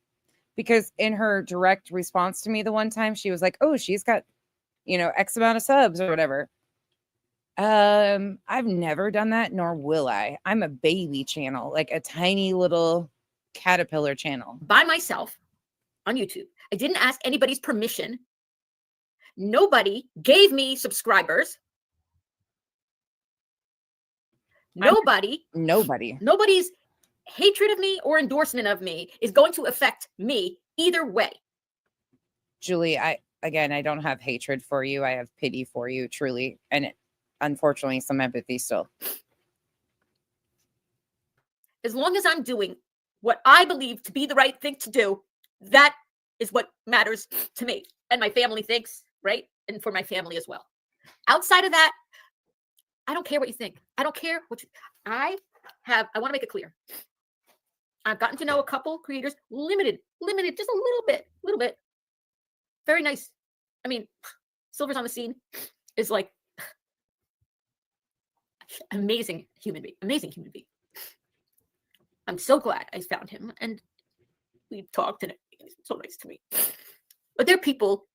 because in her direct response to me the one time, she was like, oh, she's got, X amount of subs or whatever. I've never done that, nor will I. I'm a baby channel, like a tiny little caterpillar channel. By myself on YouTube. I didn't ask anybody's permission. Nobody gave me subscribers. Nobody's hatred of me or endorsement of me is going to affect me either way. Julie, I don't have hatred for you. I have pity for you, truly. And unfortunately, some empathy still. As long as I'm doing what I believe to be the right thing to do, that is what matters to me. And my family thinks, right? And for my family as well. Outside of that, I don't care what you think. I don't care what I want to make it clear. I've gotten to know a couple creators, limited, just a little bit. Very nice. I mean, Silver's on the scene is like amazing human being. I'm so glad I found him and we've talked and he's so nice to me. But there are people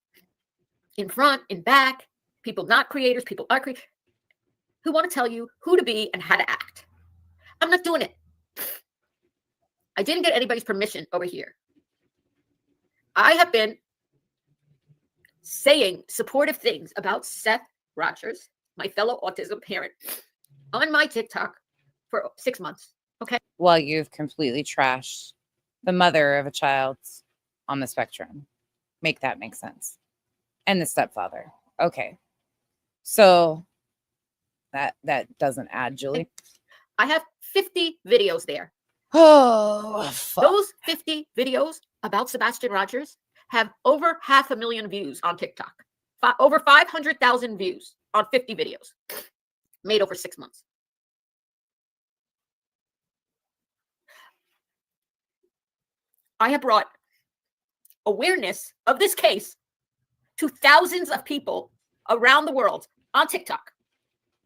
in front, in back, people not creators, people are creators, who want to tell you who to be and how to act. I'm not doing it. I didn't get anybody's permission over here. I have been saying supportive things about Seth Rogers, my fellow autism parent, on my TikTok for 6 months. Okay. Well, you've completely trashed the mother of a child on the spectrum. Make that make sense. And the stepfather. Okay. So that doesn't add, Julie. I have 50 videos there. Oh, fuck. Those 50 videos about Sebastian Rogers have over 500,000 views on TikTok. Over 500,000 views on 50 videos made over 6 months. I have brought awareness of this case to thousands of people around the world on TikTok.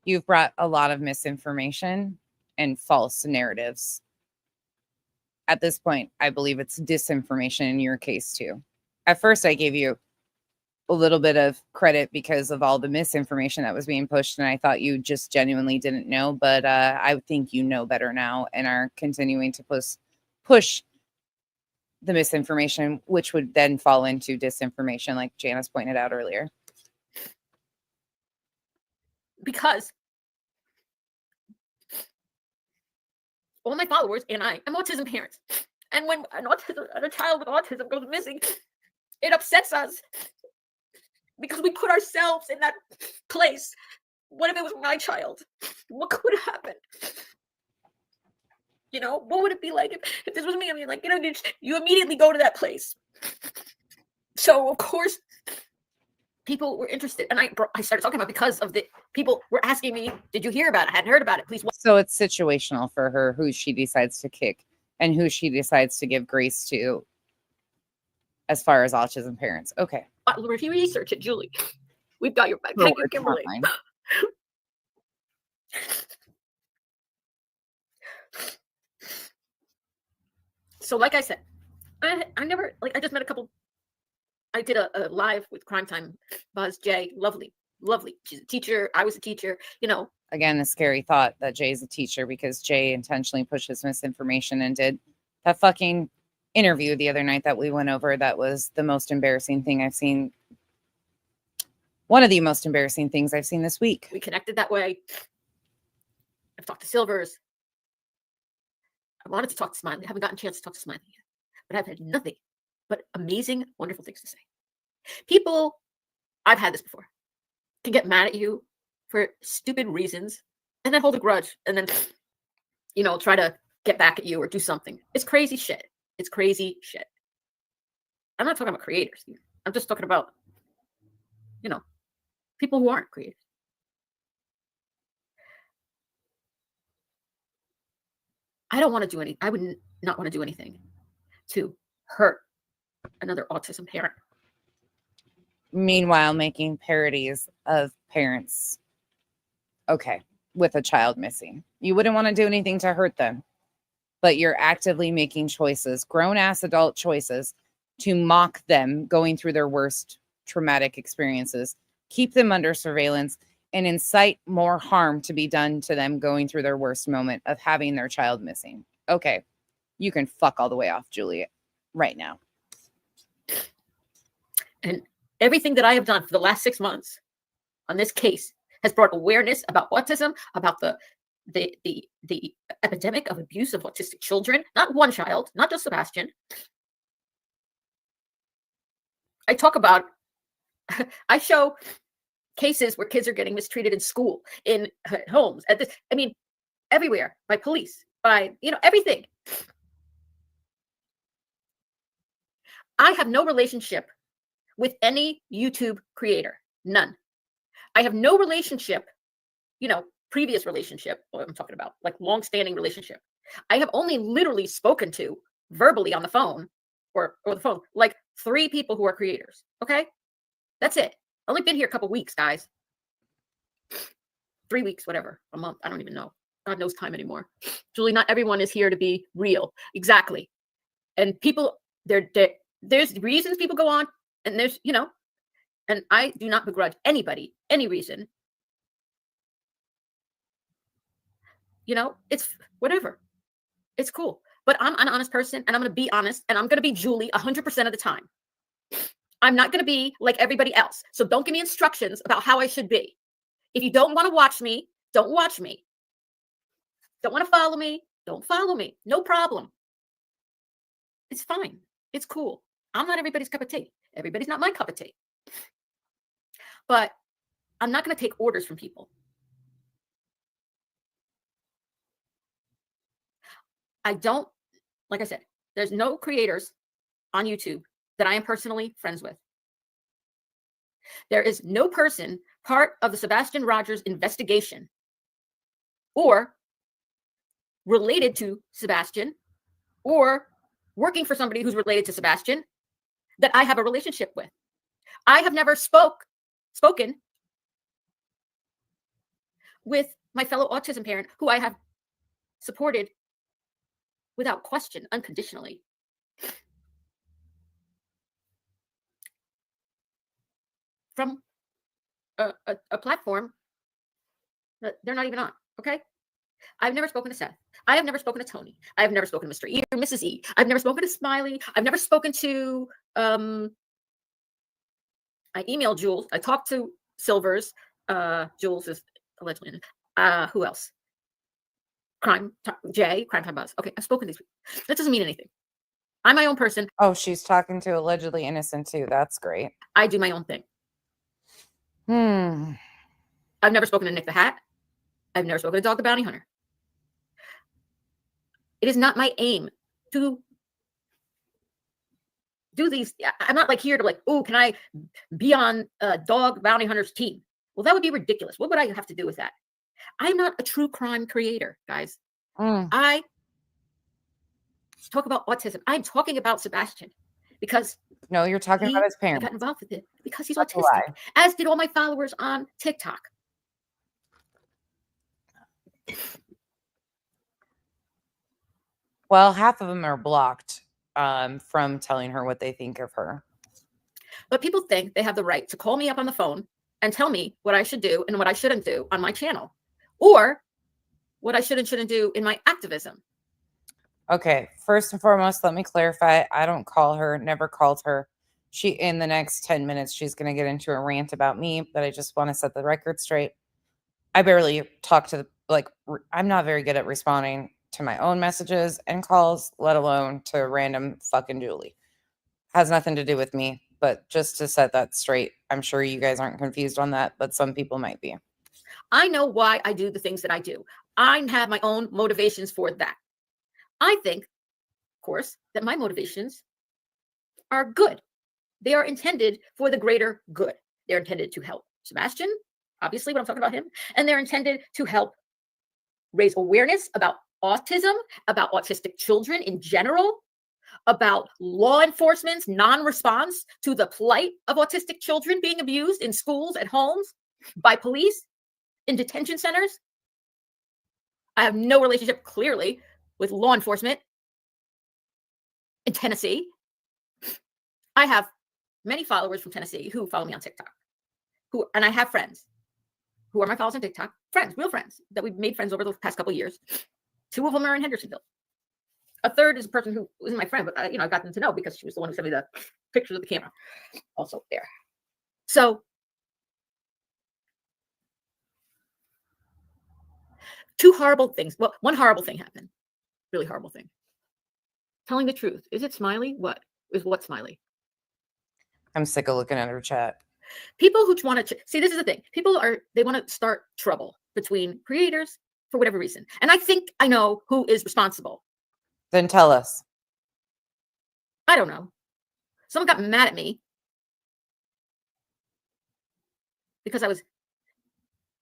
You've brought a lot of misinformation and false narratives. At this point, I believe it's disinformation in your case too. At first, I gave you a little bit of credit because of all the misinformation that was being pushed, and I thought you just genuinely didn't know, but I think you know better now and are continuing to push the misinformation, which would then fall into disinformation, like Janice pointed out earlier. Because all my followers and I'm autism parents. And when a child with autism goes missing, it upsets us because we put ourselves in that place. What if it was my child? What could happen? What would it be like if this was me? I mean, you immediately go to that place. So, of course, people were interested. And I started talking about because of the people were asking me, did you hear about it? I hadn't heard about it. Please. So it's situational for her who she decides to kick and who she decides to give grace to. as far as autism parents. Okay. Research it, Julie. We've got your back. Thank you, It's Kimberly. fine. So, like I said, I never, like, I just met a couple. I did a live with Crime Time Buzz Jay. Lovely. She's a teacher. I was a teacher. You know, Again, a scary thought that Jay's a teacher because Jay intentionally pushes misinformation and did that fucking interview the other night that we went over. That was the most embarrassing thing I've seen. One of the most embarrassing things I've seen this week. we connected that way. I've talked to Silvers. I wanted to talk to Smiley. I haven't gotten a chance to talk to Smiley yet, but I've had nothing but amazing, wonderful things to say. People, I've had this before, can get mad at you for stupid reasons and then hold a grudge and then, you know, try to get back at you or do something. It's crazy shit. It's crazy shit. I'm not talking about creators here. I'm just talking about, you know, people who aren't creators. I don't want to do any. I would not want to do anything to hurt another autism parent. Meanwhile, making parodies of parents. Okay, with a child missing. You wouldn't want to do anything to hurt them, but you're actively making choices, grown-ass adult choices, to mock them going through their worst traumatic experiences, keep them under surveillance, and incite more harm to be done to them going through their worst moment of having their child missing. Okay, you can fuck all the way off, Julie, right now. And everything that I have done for the last 6 months on this case has brought awareness about autism, about the epidemic of abuse of autistic children. Not one child, not just Sebastian. I talk about, I show cases where kids are getting mistreated in school, in homes, at this, I mean, everywhere, by police, by, you know, everything. I have no relationship with any YouTube creator, none. I have no relationship, you know, previous relationship, what I'm talking about, like long-standing relationship. I have only literally spoken to verbally on the phone or the phone, like 3 people who are creators. Okay. That's it. Only been here a couple weeks, guys. 3 weeks, whatever, a month. I don't even know. God knows time anymore. Julie, not everyone is here to be real. Exactly. And people, there's reasons people go on, and there's, you know, and I do not begrudge anybody, any reason. You know, it's whatever. It's cool. But I'm an honest person, and I'm going to be honest, and I'm going to be Julie 100% of the time. I'm not going to be like everybody else. So don't give me instructions about how I should be. If you don't want to watch me, don't watch me. Don't want to follow me, don't follow me. No problem. It's fine. It's cool. I'm not everybody's cup of tea. Everybody's not my cup of tea. But I'm not going to take orders from people. I don't, like I said, there's no creators on YouTube that I am personally friends with. There is no person part of the Sebastian Rogers investigation or related to Sebastian or working for somebody who's related to Sebastian that I have a relationship with. I have never spoken with my fellow autism parent who I have supported without question, unconditionally. From a platform that they're not even on, okay? I've never spoken to Seth. I have never spoken to Tony. I have never spoken to Mr. E or Mrs. E. I've never spoken to Smiley. I've never spoken to, I emailed Jules. I talked to Silvers. Jules is allegedly, who else? Crime Time Buzz. Okay, I've spoken to these people. That doesn't mean anything. I'm my own person. Oh, she's talking to allegedly innocent too. That's great. I do my own thing. I've never spoken to Nick the Hat. I've never spoken to Dog the Bounty Hunter. It is not my aim to do these. I'm not like here to like, oh, can I be on Dog Bounty Hunter's team? Well, that would be ridiculous. What would I have to do with that? I'm not a true crime creator, guys. I talk about autism. I'm talking about Sebastian because No, you're talking about his I parents. got involved with it because he's That's a autistic, lie. as did all my followers on TikTok. Well, half of them are blocked from telling her what they think of her. But people think they have the right to call me up on the phone and tell me what I should do and what I shouldn't do on my channel, or what I should and shouldn't do in my activism. Okay, first and foremost, let me clarify. I don't call her, never called her. She, in the next 10 minutes, she's going to get into a rant about me, but I just want to set the record straight. I barely talk to I'm not very good at responding to my own messages and calls, let alone to random fucking Julie. Has nothing to do with me, but just to set that straight, I'm sure you guys aren't confused on that, but some people might be. I know why I do the things that I do. I have my own motivations for that. I think, of course, that my motivations are good. They are intended for the greater good. They're intended to help Sebastian, obviously, when I'm talking about him, and they're intended to help raise awareness about autism, about autistic children in general, about law enforcement's non-response to the plight of autistic children being abused in schools, at homes, by police, in detention centers. I have no relationship, clearly, with law enforcement in Tennessee. I have many followers from Tennessee who follow me on TikTok, and I have friends who are my followers on TikTok, friends, real friends that we've made friends over the past couple of years. 2 of them are in Hendersonville. A third is a person who isn't my friend, but I got them to know because she was the one who sent me the pictures of the camera. Also there. So 2 horrible things. Well, one horrible thing happened. Really horrible thing. Telling the truth. Is it Smiley? What is what Smiley? I'm sick of looking at her chat. People who want to see, this is the thing. People they want to start trouble between creators for whatever reason. And I think I know who is responsible. Then tell us. I don't know. Someone got mad at me because I was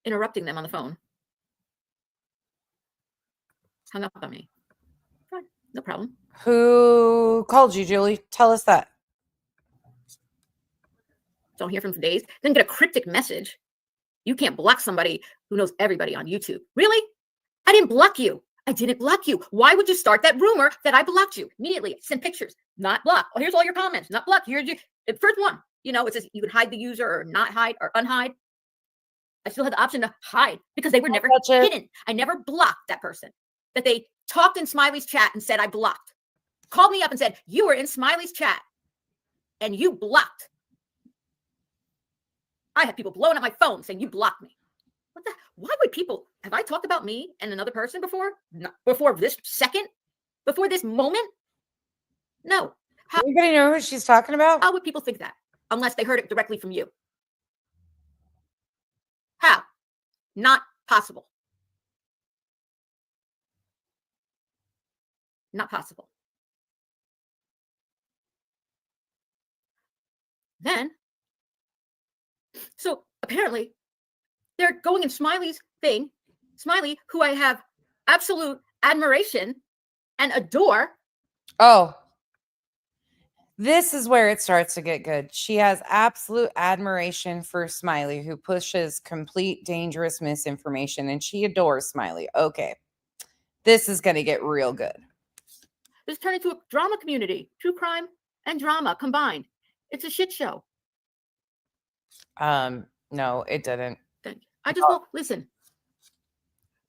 interrupting them on the phone. Hung up on me. Fine, no problem. Who called you, Julie? Tell us that. Don't hear from him for days. Then get a cryptic message. You can't block somebody who knows everybody on YouTube. Really? I didn't block you. I didn't block you. Why would you start that rumor that I blocked you? Immediately send pictures. Not block. Oh, here's all your comments. Not block. Here's your first one. It says you can hide the user or not hide or unhide. I still had the option to hide because they were never hidden. I never blocked that person. That they talked in Smiley's chat and said I blocked. Called me up and said, you were in Smiley's chat and you blocked. I had people blowing up my phone saying you blocked me. Why would people, have I talked about me and another person before? No, before this second? Before this moment? No. Anybody know who she's talking about? How would people think that? Unless they heard it directly from you. How? Not possible. Not possible. Then, so apparently, they're going in Smiley's thing. Smiley, who I have absolute admiration and adore. Oh, this is where it starts to get good. She has absolute admiration for Smiley, who pushes complete dangerous misinformation, and she adores Smiley. Okay, this is going to get real good. This turned into a drama community, true crime and drama combined. It's a shit show. No, it didn't. I just won't listen.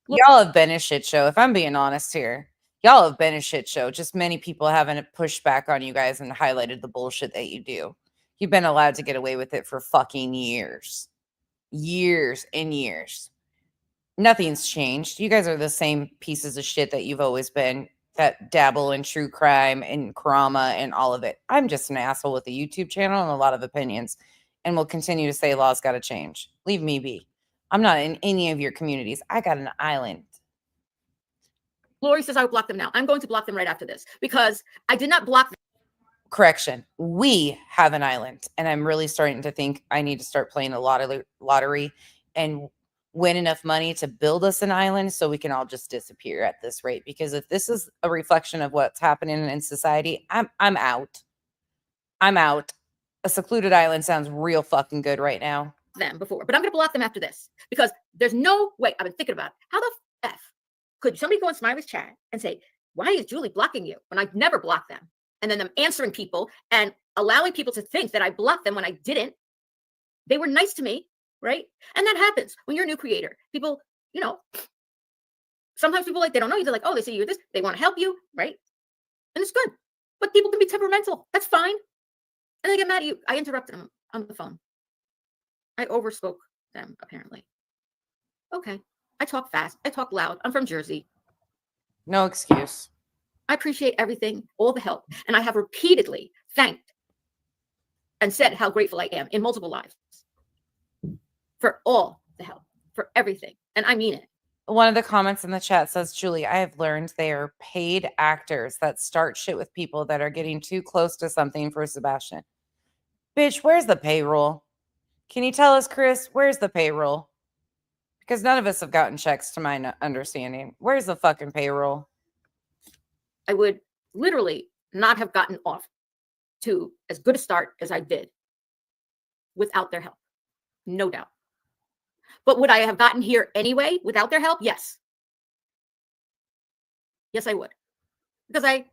Look, y'all have been a shit show. If I'm being honest here, y'all have been a shit show. Just many people haven't pushed back on you guys and highlighted the bullshit that you do. You've been allowed to get away with it for fucking years. Years and years. Nothing's changed. You guys are the same pieces of shit that you've always been, that dabble in true crime and drama and all of it. I'm just an asshole with a YouTube channel and a lot of opinions, and will continue to say laws got to change. Leave me be. I'm not in any of your communities. I got an island. Lori says I will block them now. I'm going to block them right after this because I did not block them. Correction. We have an island, and I'm really starting to think I need to start playing a lottery and win enough money to build us an island so we can all just disappear at this rate. Because if this is a reflection of what's happening in society, I'm out. I'm out. A secluded island sounds real fucking good right now. them before, but I'm going to block them after this because there's no way. I've been thinking about it. How the F could somebody go in Smiley's chat and say, why is Julie blocking you? When I've never blocked them. And then them answering people and allowing people to think that I blocked them when I didn't. They were nice to me, right? And that happens when you're a new creator. People, you know, sometimes people like, they don't know you. They're like, oh, they say you're this. They want to help you, right? And it's good. But people can be temperamental. That's fine. And they get mad at you. I interrupted them on the phone. I overspoke them, apparently. Okay. I talk fast. I talk loud. I'm from Jersey. No excuse. I appreciate everything, all the help. And I have repeatedly thanked and said how grateful I am in multiple lives for all the help, for everything. And I mean it. One of the comments in the chat says, Julie, I have learned they are paid actors that start shit with people that are getting too close to something for Sebastian. Bitch, where's the payroll? Can you tell us, Chris, where's the payroll? Because none of us have gotten checks to my understanding. Where's the fucking payroll? I would literally not have gotten off to as good a start as I did without their help. No doubt. But would I have gotten here anyway without their help? Yes. Yes, I would. Because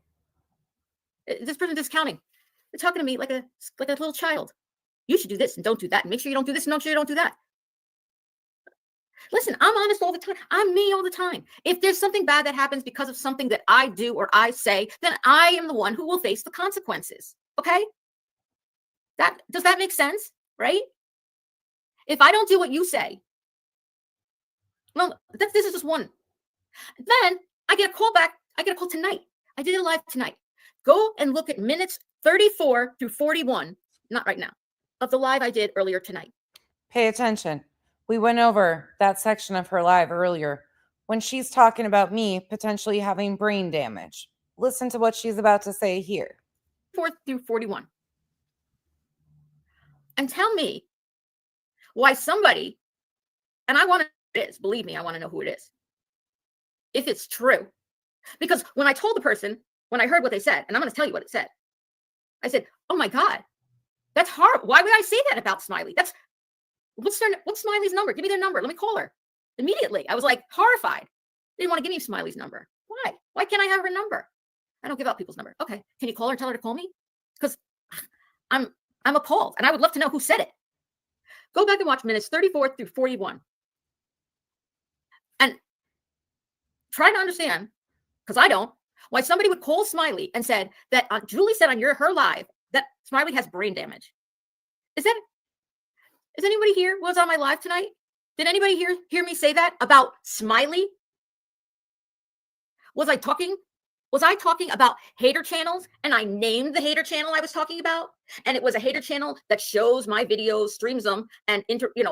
this person discounting. They're talking to me like a little child. You should do this and don't do that. And make sure you don't do this and make sure you don't do that. Listen, I'm honest all the time. I'm me all the time. If there's something bad that happens because of something that I do or I say, then I am the one who will face the consequences. Okay? Does that make sense? Right? If I don't do what you say, well, this is just one. Then I get a call back. I get a call tonight. I did it live tonight. Go and look at minutes 34 through 41, not right now, of the live I did earlier tonight. Pay attention. We went over that section of her live earlier when she's talking about me potentially having brain damage. Listen to what she's about to say here. 4 through 41. And tell me why somebody, and I want to know who it is, believe me, I want to know who it is. If it's true. Because when I told the person, when I heard what they said, and I'm going to tell you what it said, I said, oh my God, that's horrible. Why would I say that about Smiley? What's Smiley's number? Give me their number. Let me call her. Immediately. I was like horrified. They didn't want to give me Smiley's number. Why? Why can't I have her number? I don't give out people's number. Okay. Can you call her and tell her to call me? Because I'm appalled and I would love to know who said it. Go back and watch minutes 34 through 41. And try to understand, because I don't, why somebody would call Smiley and said that Julie said on her live that Smiley has brain damage. Is anybody here was on my live tonight? Did anybody hear me say that about Smiley? Was I talking about hater channels and I named the hater channel I was talking about? And it was a hater channel that shows my videos, streams them, and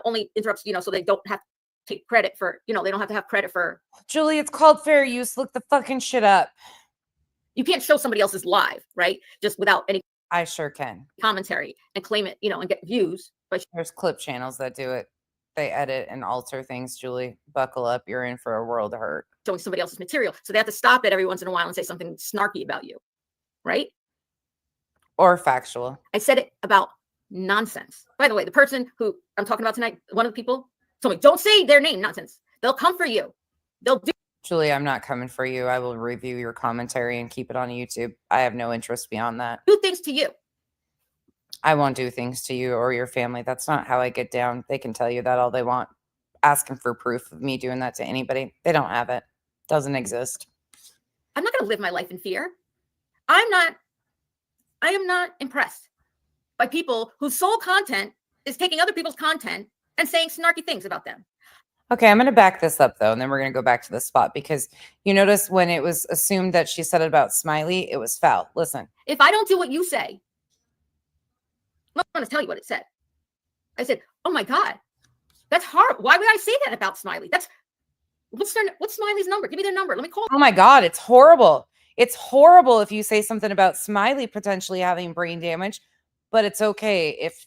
only interrupts, so they don't have to take credit for, they don't have to have credit for. Julie, it's called fair use. Look the fucking shit up. You can't show somebody else's live, right? Just without any I sure can. Commentary and claim it, and get views. But There's clip channels that do it. They edit and alter things, Julie. Buckle up. You're in for a world of hurt. showing somebody else's material. So they have to stop it every once in a while and say something snarky about you, right? Or factual. I said it about nonsense. By the way, the person who I'm talking about tonight, one of the people told me, don't say their name, nonsense. They'll come for you. They'll do. Julie, I'm not coming for you. I will review your commentary and keep it on YouTube. I have no interest beyond that. Do things to you. I won't do things to you or your family. That's not how I get down. They can tell you that all they want. Asking for proof of me doing that to anybody. They don't have it. Doesn't exist. I'm not going to live my life in fear. I am not impressed by people whose sole content is taking other people's content and saying snarky things about them. Okay, I'm going to back this up, though, and then we're going to go back to the spot, because you notice when it was assumed that she said it about Smiley, it was foul. Listen. If I don't do what you say, I'm going to tell you what it said. I said, oh my God, that's horrible. Why would I say that about Smiley? What's Smiley's number? Give me their number. Let me call. Oh my God, it's horrible. It's horrible if you say something about Smiley potentially having brain damage, but it's okay if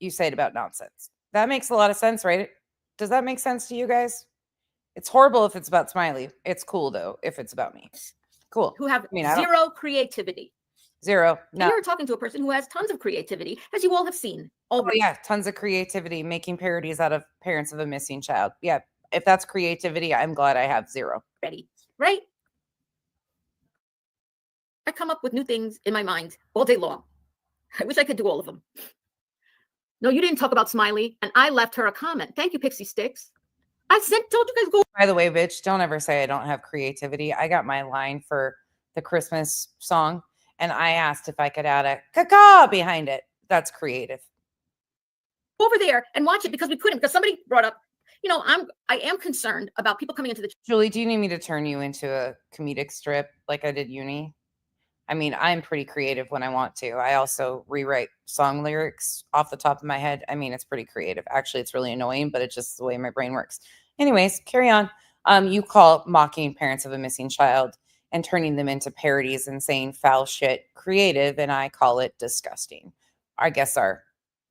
you say it about nonsense. That makes a lot of sense, right? Does that make sense to you guys? It's horrible if it's about Smiley. It's cool, though, if it's about me. Cool. Who have zero creativity. Zero. And No. you're talking to a person who has tons of creativity, as you all have seen Oh, already. yeah. Tons of creativity, making parodies out of parents of a missing child. Yeah. If that's creativity, I'm glad I have zero. Right? I come up with new things in my mind all day long. I wish I could do all of them. No, you didn't talk about Smiley, and I left her a comment. Thank you, Pixie Sticks. Told you guys go. By the way, bitch, don't ever say I don't have creativity. I got my line for the Christmas song, and I asked if I could add a caca behind it. That's creative. Over there and watch it because we couldn't, because somebody brought up, I am concerned about people coming into the Julie, do you need me to turn you into a comedic strip like I did uni? I mean, I'm pretty creative when I want to. I also rewrite song lyrics off the top of my head. I mean, it's pretty creative. Actually, it's really annoying, but it's just the way my brain works. Anyways, carry on. You call mocking parents of a missing child and turning them into parodies and saying foul shit creative, and I call it disgusting. I guess our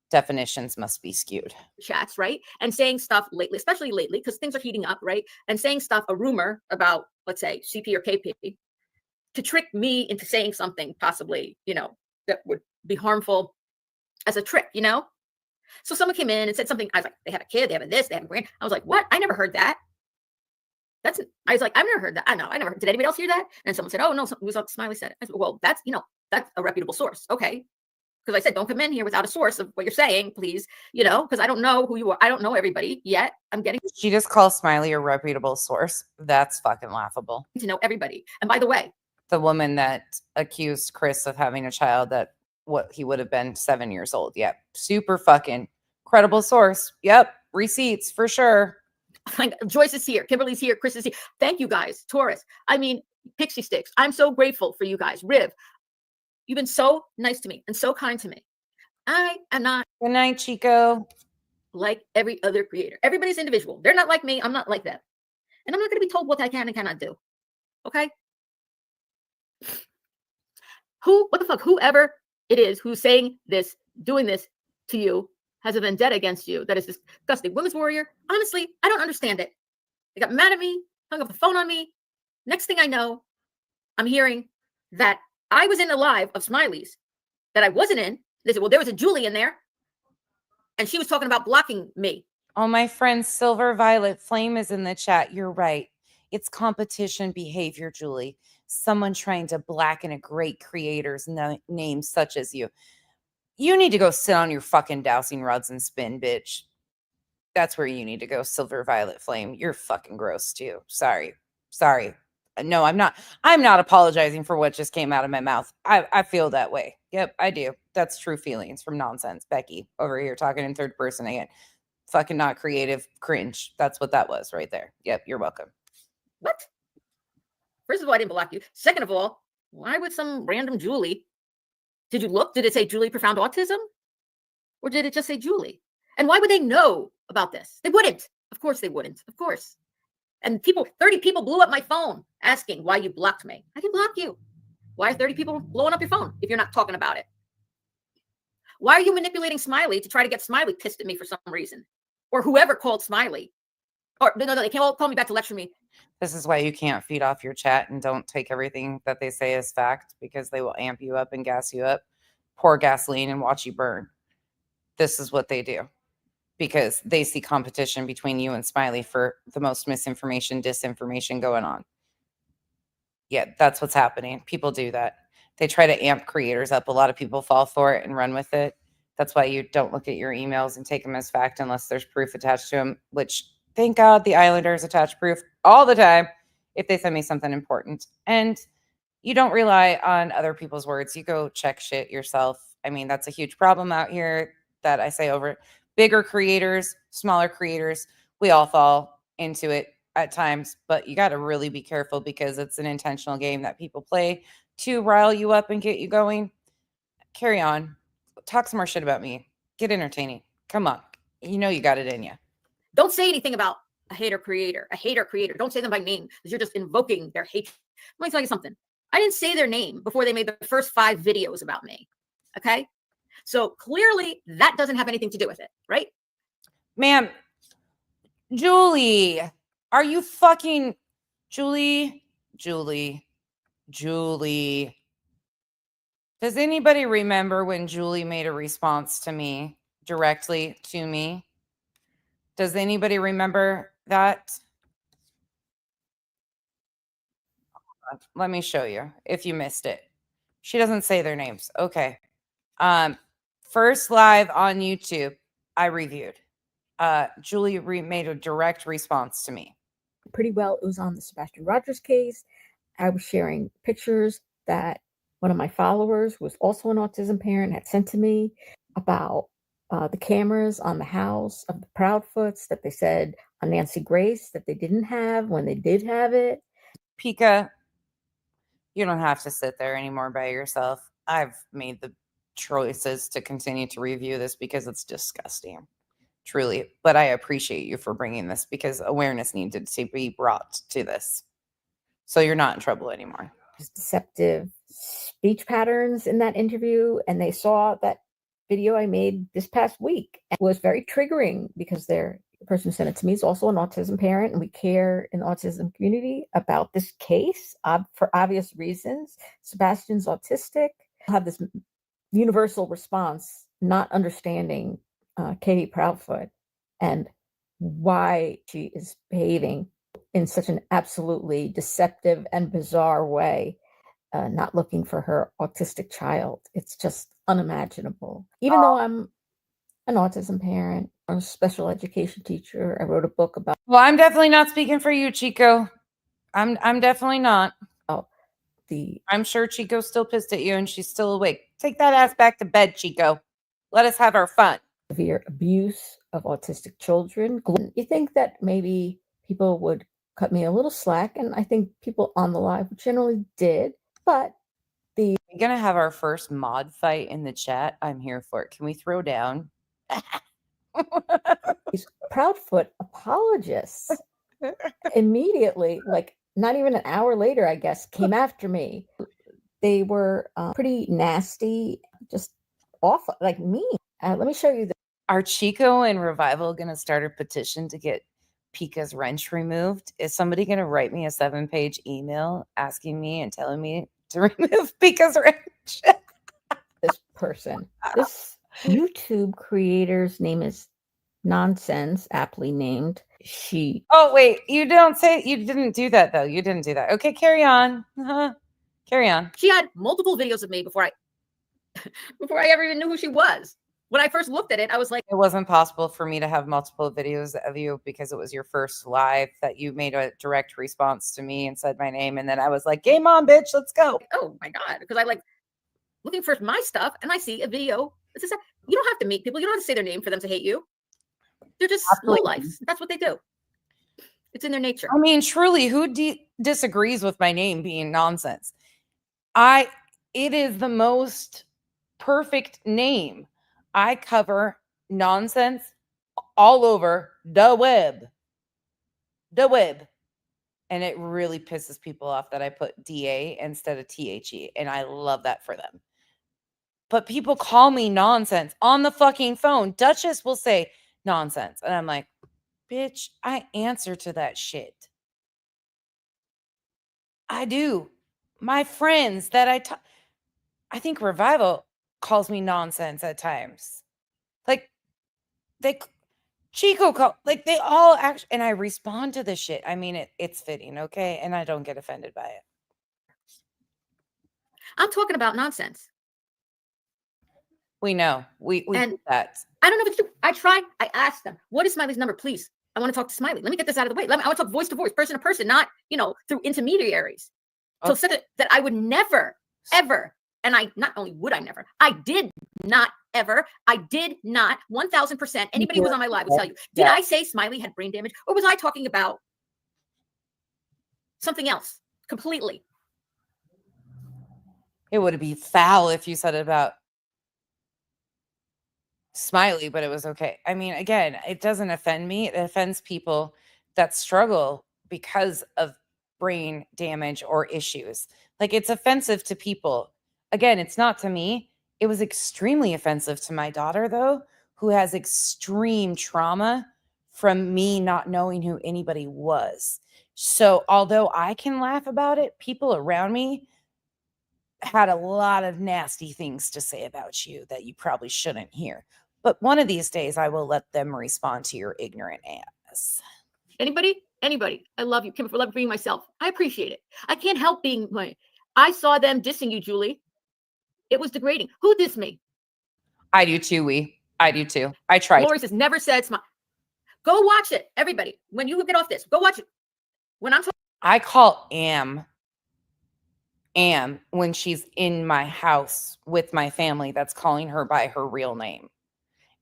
definitions must be skewed. chats, right? And saying stuff lately, especially lately, because things are heating up, right? And saying stuff, a rumor about, let's say, CP or KP, to trick me into saying something possibly, that would be harmful as a trick, So someone came in and said something. I was like, they have a kid, they have a this, they have a grand. I was like, what? I never heard that. I was like, I've never heard that. I know, I never. Did anybody else hear that? And someone said, oh no, it was Smiley said it. I said, well, that's a reputable source. Okay. Because I said, don't come in here without a source of what you're saying, please, because I don't know who you are. I don't know everybody yet. I'm getting She just calls Smiley a reputable source. That's fucking laughable. to know everybody. And by the way, The woman that accused Chris of having a child that what he would have been 7 years old. Yep. Super fucking credible source. Yep. Receipts for sure. like Joyce is here, Kimberly's here, Chris is here. Thank you guys, Taurus. I mean, Pixie Sticks. I'm so grateful for you guys. Riv, you've been so nice to me and so kind to me. I am not Good night, Chico. like every other creator. Everybody's individual. They're not like me. I'm not like them. And I'm not going to be told what I can and cannot do. Okay? What the fuck? Whoever it is who's saying this, doing this to you, has a vendetta against you. That is disgusting. Women's Warrior, honestly, I don't understand it. They got mad at me, hung up the phone on me. Next thing I know, I'm hearing that I was in a live of Smiley's that I wasn't in. They said, well, there was a Julie in there. And she was talking about blocking me. Oh, my friend Silver Violet Flame is in the chat. You're right. It's competition behavior, Julie. Someone trying to blacken a great creator's name such as you. You need to go sit on your fucking dowsing rods and spin, bitch. That's where you need to go, Silver Violet Flame. You're fucking gross too. Sorry. No, I'm not apologizing for what just came out of my mouth. I feel that way. Yep, I do. That's true feelings from nonsense. Becky over here talking in third person again. Fucking not creative, cringe. That's what that was right there. Yep, you're welcome. What? First of all, I didn't block you. Second of all, why would some random Julie? Did you look? Did it say Julie Profound Autism? Or did it just say Julie? And why would they know about this? They wouldn't. Of course they wouldn't. Of course. And 30 people blew up my phone asking why you blocked me. I didn't block you. Why are 30 people blowing up your phone if you're not talking about it? Why are you manipulating Smiley to try to get Smiley pissed at me for some reason? Or whoever called Smiley. Or no, they can't all call me back to lecture me. This is why you can't feed off your chat and don't take everything that they say as fact, because they will amp you up and gas you up, pour gasoline and watch you burn. This is what they do because they see competition between you and Smiley for the most misinformation, disinformation going on. Yeah, that's what's happening. People do that. They try to amp creators up. A lot of people fall for it and run with it. That's why you don't look at your emails and take them as fact unless there's proof attached to them, which thank God the Islanders attach proof all the time if they send me something important. And you don't rely on other people's words. You go check shit yourself. I mean, that's a huge problem out here that I say over bigger creators, smaller creators. We all fall into it at times, but you got to really be careful because it's an intentional game that people play to rile you up and get you going. Carry on. Talk some more shit about me. Get entertaining. Come on. You know you got it in you. Don't say anything about a hater creator. Don't say them by name because you're just invoking their hatred. Let me tell you something. I didn't say their name before they made the first 5 videos about me. Okay? So clearly that doesn't have anything to do with it, right? Ma'am, Julie, are you fucking Julie? Does anybody remember when Julie made a response to me directly to me? Does anybody remember that? Let me show you if you missed it. She doesn't say their names. Okay. First live on YouTube, I reviewed. Julie made a direct response to me. Pretty well. It was on the Sebastian Rogers case. I was sharing pictures that one of my followers, who was also an autism parent, had sent to me about the cameras on the house of the Proudfoots that they said on Nancy Grace that they didn't have when they did have it. Pika, you don't have to sit there anymore by yourself. I've made the choices to continue to review this because it's disgusting, truly. But I appreciate you for bringing this because awareness needed to be brought to this. So you're not in trouble anymore. Deceptive speech patterns in that interview, and they saw that video I made this past week. It was very triggering because the person who sent it to me is also an autism parent, and we care in the autism community about this case for obvious reasons. Sebastian's autistic. I'll have this universal response, not understanding Katie Proudfoot and why she is behaving in such an absolutely deceptive and bizarre way, not looking for her autistic child. It's just unimaginable. Even though I'm an autism parent or a special education teacher, I wrote a book about. Well, I'm definitely not speaking for you, Chico. I'm definitely not. I'm sure Chico's still pissed at you and she's still awake. Take that ass back to bed, Chico. Let us have our fun. Severe abuse of autistic children. You think that maybe people would cut me a little slack, and I think people on the live generally did, but we're going to have our first mod fight in the chat. I'm here for it. Can we throw down? These Proudfoot apologists immediately, like not even an hour later, I guess, came after me. They were pretty nasty, just awful, like mean. Let me show you. Are Chico and Revival going to start a petition to get Pika's wrench removed? Is somebody going to write me a 7-page email asking me and telling me to remove Pika's wrench? This person, this YouTube creator's name is Nonsense, aptly named. Oh, wait, you didn't do that though. You didn't do that. Okay, carry on. Carry on. She had multiple videos of me before I ever even knew who she was. When I first looked at it, I was like, it wasn't possible for me to have multiple videos of you because it was your first live that you made a direct response to me and said my name. And then I was like, game on, bitch, let's go. Oh my God. Because I like looking for my stuff and I see a video. You don't have to meet people. You don't have to say their name for them to hate you. They're just low lives. That's what they do. It's in their nature. I mean, truly, who disagrees with my name being Nonsense? It is the most perfect name. I cover nonsense all over the web. The web. And it really pisses people off that I put DA instead of THE. And I love that for them. But people call me Nonsense on the fucking phone. Duchess will say Nonsense. And I'm like, bitch, I answer to that shit. I do. My friends that I think Revival calls me Nonsense at times. Like Chico they all actually, and I respond to the shit. I mean, it's fitting, okay? And I don't get offended by it. I'm talking about nonsense. We know. We do that. I don't know if it's true. I tried. I asked them, what is Smiley's number, please? I want to talk to Smiley. Let me get this out of the way. I want to talk voice to voice, person to person, not, through intermediaries. Okay. So said that I would never, ever, and I not only would I never, I did not ever, I did not 1000%. Anybody who was on my live will tell you, did I say Smiley had brain damage, or was I talking about something else completely? It would be foul if you said it about Smiley, but it was okay. I mean, again, it doesn't offend me. It offends people that struggle because of brain damage or issues. Like, it's offensive to people. Again, it's not to me. It was extremely offensive to my daughter, though, who has extreme trauma from me not knowing who anybody was. So although I can laugh about it, people around me had a lot of nasty things to say about you that you probably shouldn't hear. But one of these days, I will let them respond to your ignorant ass. Anybody? I love you, Kim, for loving being myself. I appreciate it. I can't help being I saw them dissing you, Julie. It was degrading. Who dissed me? I do too, I do too. I tried. Lori says, never said smile. Go watch it, everybody. When you get off this, go watch it. When I'm talking, I call Am when she's in my house with my family that's calling her by her real name.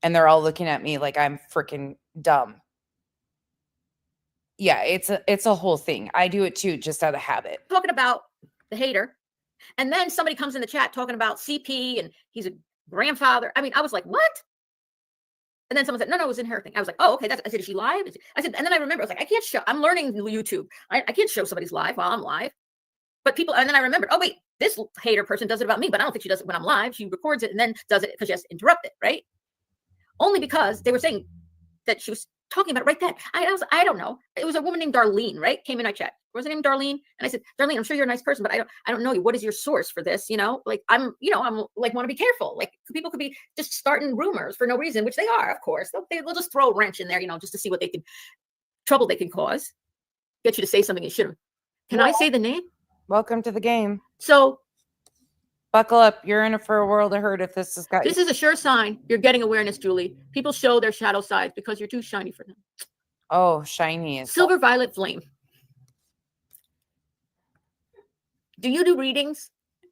And they're all looking at me like I'm freaking dumb. Yeah, it's a whole thing. I do it too, just out of habit. talking about the hater, and then somebody comes in the chat talking about CP and he's a grandfather. I mean, I was like, what? And then someone said, no, it was in her thing. I was like, oh, okay. I said, is she live? I said, and then I remember, I was like, I can't show, I'm learning YouTube. I can't show somebody's live while I'm live. But people, and then I remembered, oh, wait, this hater person does it about me, but I don't think she does it when I'm live. She records it and then does it because she has to interrupt it, right? Only because they were saying that she was talking about it right then. I don't know. It was a woman named Darlene, right? Came in our chat. Was her name Darlene? And I said, Darlene, I'm sure you're a nice person, but I don't know you. What is your source for this? You know, like I'm like want to be careful. Like people could be just starting rumors for no reason, which they are, of course. They'll just throw a wrench in there, just to see what trouble they can cause. Get you to say something you shouldn't. Can I say the name? Welcome to the game. So buckle up. You're in for a world of hurt if this has got this is a sure sign you're getting awareness, Julie. People show their shadow sides because you're too shiny for them. Oh, shiny is Silver Violet Flame. Do you do readings?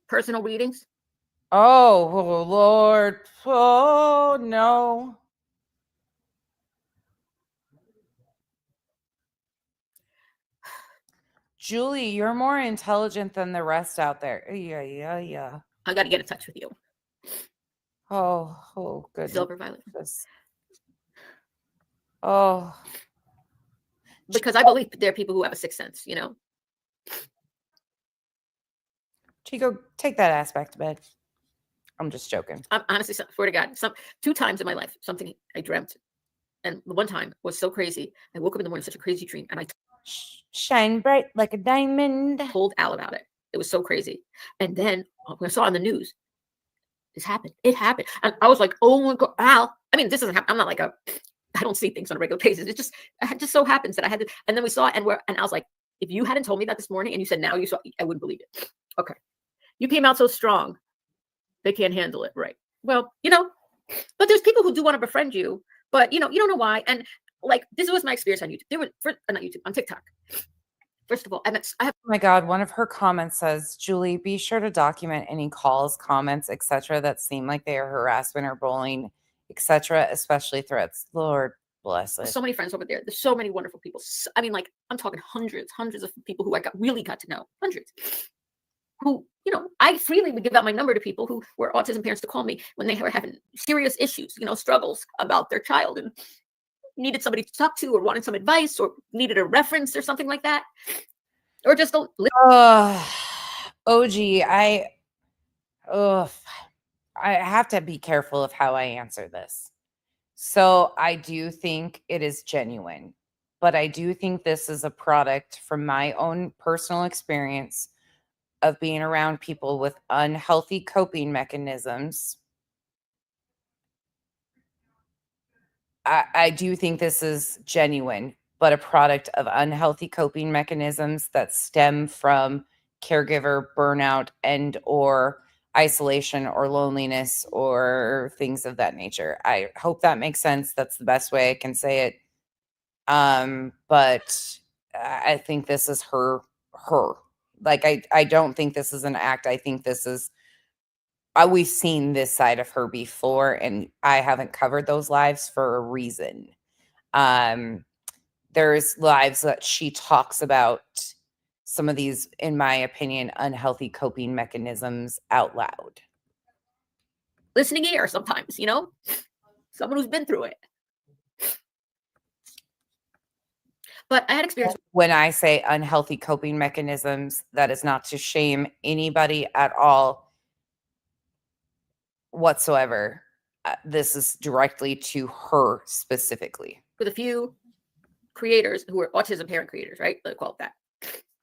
Personal readings? Oh, Lord. Oh, no. Julie, you're more intelligent than the rest out there. Yeah. I got to get in touch with you. Oh, goodness. Silver Violet. Oh. Because I believe there are people who have a sixth sense, Chico, take that ass back to bed. I'm just joking. I'm honestly, swear to God, 2 times in my life, something I dreamt. And the one time was so crazy. I woke up in the morning, such a crazy dream. And I shine bright like a diamond. Told Al about it. It was so crazy. And then when I saw on the news, this happened. It happened. And I was like, oh my God, Al. I mean, this doesn't happen. I'm not like I don't see things on a regular basis. It just so happens that I had to. And then we saw it, and I was like, if you hadn't told me that this morning and you said now you saw, I wouldn't believe it. Okay. You came out so strong. They can't handle it. Right. Well, but there's people who do want to befriend you, but you don't know why. And like, this was my experience on YouTube. Not YouTube, on TikTok. First of all, oh my God, one of her comments says, Julie, be sure to document any calls, comments, etc. that seem like they are harassment or bullying, etc., especially threats. Lord bless it. So many friends over there. There's so many wonderful people. I mean, like, I'm talking hundreds of people who I really got to know. Hundreds. Who, I freely would give out my number to people who were autism parents to call me when they were having serious issues, struggles about their child and needed somebody to talk to or wanted some advice or needed a reference or something like that. Or just OG, I have to be careful of how I answer this. So I do think it is genuine, but I do think this is a product from my own personal experience of being around people with unhealthy coping mechanisms. I do think this is genuine, but a product of unhealthy coping mechanisms that stem from caregiver burnout and or isolation or loneliness or things of that nature. I hope that makes sense. That's the best way I can say it. But I think this is her. Like, I don't think this is an act. I think this is, we've seen this side of her before, and I haven't covered those lives for a reason. There's lives that she talks about some of these, in my opinion, unhealthy coping mechanisms out loud. Listening ear sometimes, someone who's been through it. But I had experience. When I say unhealthy coping mechanisms, that is not to shame anybody at all whatsoever. This is directly to her specifically. With a few creators who are autism parent creators, right? They call it that.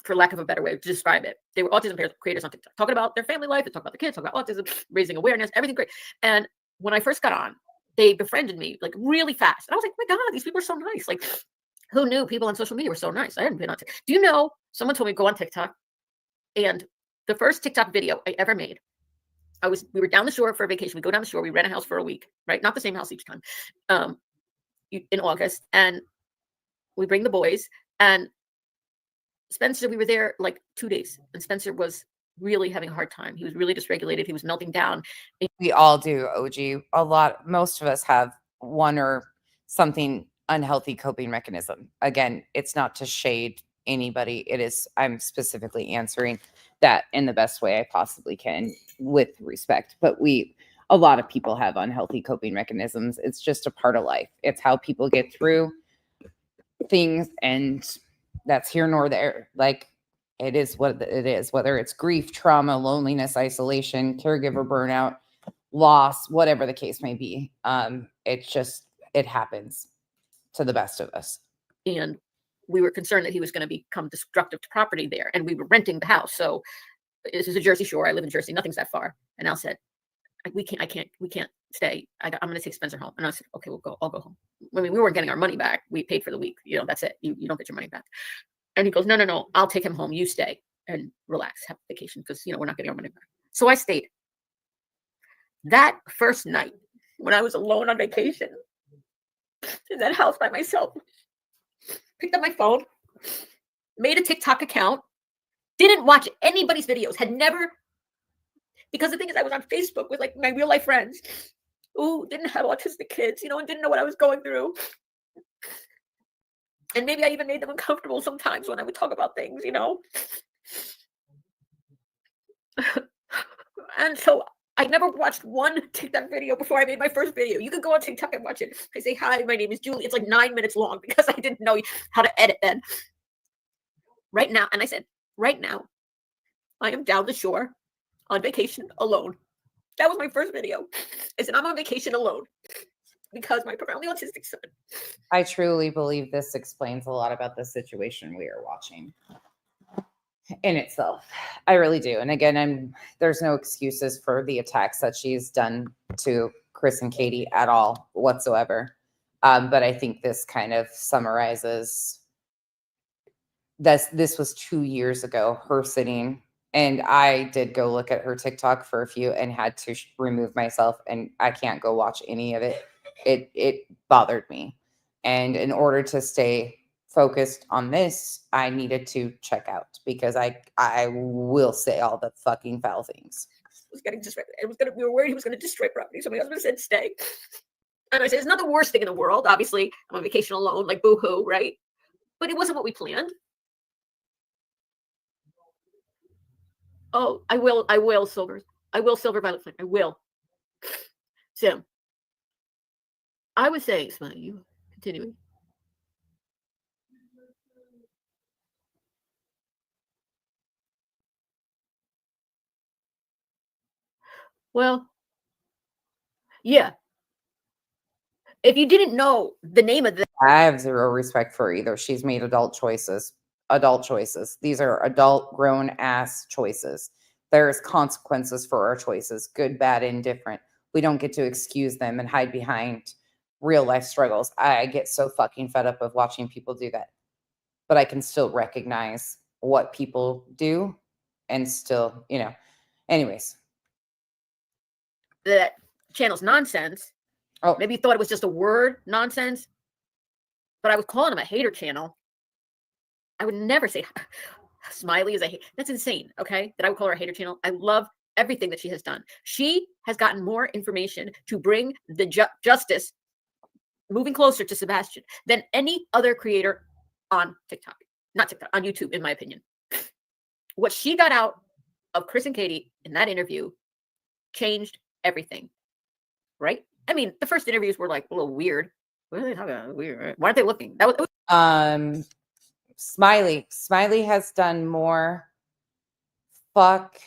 for lack of a better way to describe it. They were autism creators on TikTok, talking about their family life, they talk about the kids, talk about autism, raising awareness, everything great. And when I first got on, they befriended me like really fast. And I was like, oh my God, these people are so nice. Like, who knew people on social media were so nice? I hadn't been on TikTok. Do you know, someone told me to go on TikTok, and the first TikTok video I ever made, we were down the shore for a vacation. We go down the shore, we rent a house for a week, right? Not the same house each time. In August, and we bring the boys, and Spencer, we were there like 2 days, and Spencer was really having a hard time. He was really dysregulated. He was melting down. We all do, OG. Most of us have one or something unhealthy coping mechanism. Again, it's not to shade anybody. I'm specifically answering that in the best way I possibly can with respect. But a lot of people have unhealthy coping mechanisms. It's just a part of life. It's how people get through things, and that's here nor there. Like, it is what it is, whether it's grief, trauma, loneliness, isolation, caregiver burnout, loss, whatever the case may be. It happens to the best of us. And we were concerned that he was going to become destructive to property there. And we were renting the house. So this is a Jersey Shore. I live in Jersey. Nothing's that far. And Al said, we can't stay. I'm going to take Spencer home. And I said, okay, I'll go home. I mean, we weren't getting our money back. We paid for the week. That's it. You don't get your money back. And he goes, no, I'll take him home. You stay and relax, have a vacation, because, we're not getting our money back. So I stayed. That first night, when I was alone on vacation in that house by myself, picked up my phone, made a TikTok account, didn't watch anybody's videos, had never, because the thing is, I was on Facebook with like my real life friends who didn't have autistic kids, and didn't know what I was going through. And maybe I even made them uncomfortable sometimes when I would talk about things, And so I never watched one TikTok video before I made my first video. You could go on TikTok and watch it. I say, hi, my name is Julie. It's like 9 minutes long because I didn't know how to edit then. Right now, and I said, right now, I am down the shore on vacation alone. That was my first video. I said, I'm on vacation alone because my profoundly autistic son. I truly believe this explains a lot about the situation we are watching in itself. I really do. And again, there's no excuses for the attacks that she's done to Chris and Katie at all whatsoever. But I think this kind of summarizes this was 2 years ago, her sitting, and I did go look at her TikTok for a few and had to remove myself, and I can't go watch any of it. It bothered me. And in order to stay focused on this, I needed to check out, because I will say all the fucking foul things. Was getting disrespected. We were worried he was going to destroy property. So my husband said, stay. And I said, it's not the worst thing in the world. Obviously, I'm on vacation alone, like boo-hoo, right? But it wasn't what we planned. Oh, I will, Silver. I will, Silver Violet Flame. I will. So, I was saying, Smiley, you continuing. Well, yeah. If you didn't know the name of the, I have zero respect for either. She's made adult choices. These are adult, grown-ass choices. There's consequences for our choices, good, bad, indifferent. We don't get to excuse them and hide behind real-life struggles. I get so fucking fed up of watching people do that. But I can still recognize what people do and still, anyways. that channel's nonsense. Oh, Maybe you thought it was just a word, nonsense. But I was calling him a hater channel. I would never say Smiley is a hater. That's insane, okay? That I would call her a hater channel. I love everything that she has done. She has gotten more information to bring the justice moving closer to Sebastian than any other creator on TikTok. Not TikTok, on YouTube, in my opinion. What she got out of Chris and Katie in that interview changed everything, right? I mean, the first interviews were like a little weird. What are they talking about? Weird. Why aren't they looking? That was Smiley has done more. Fuck.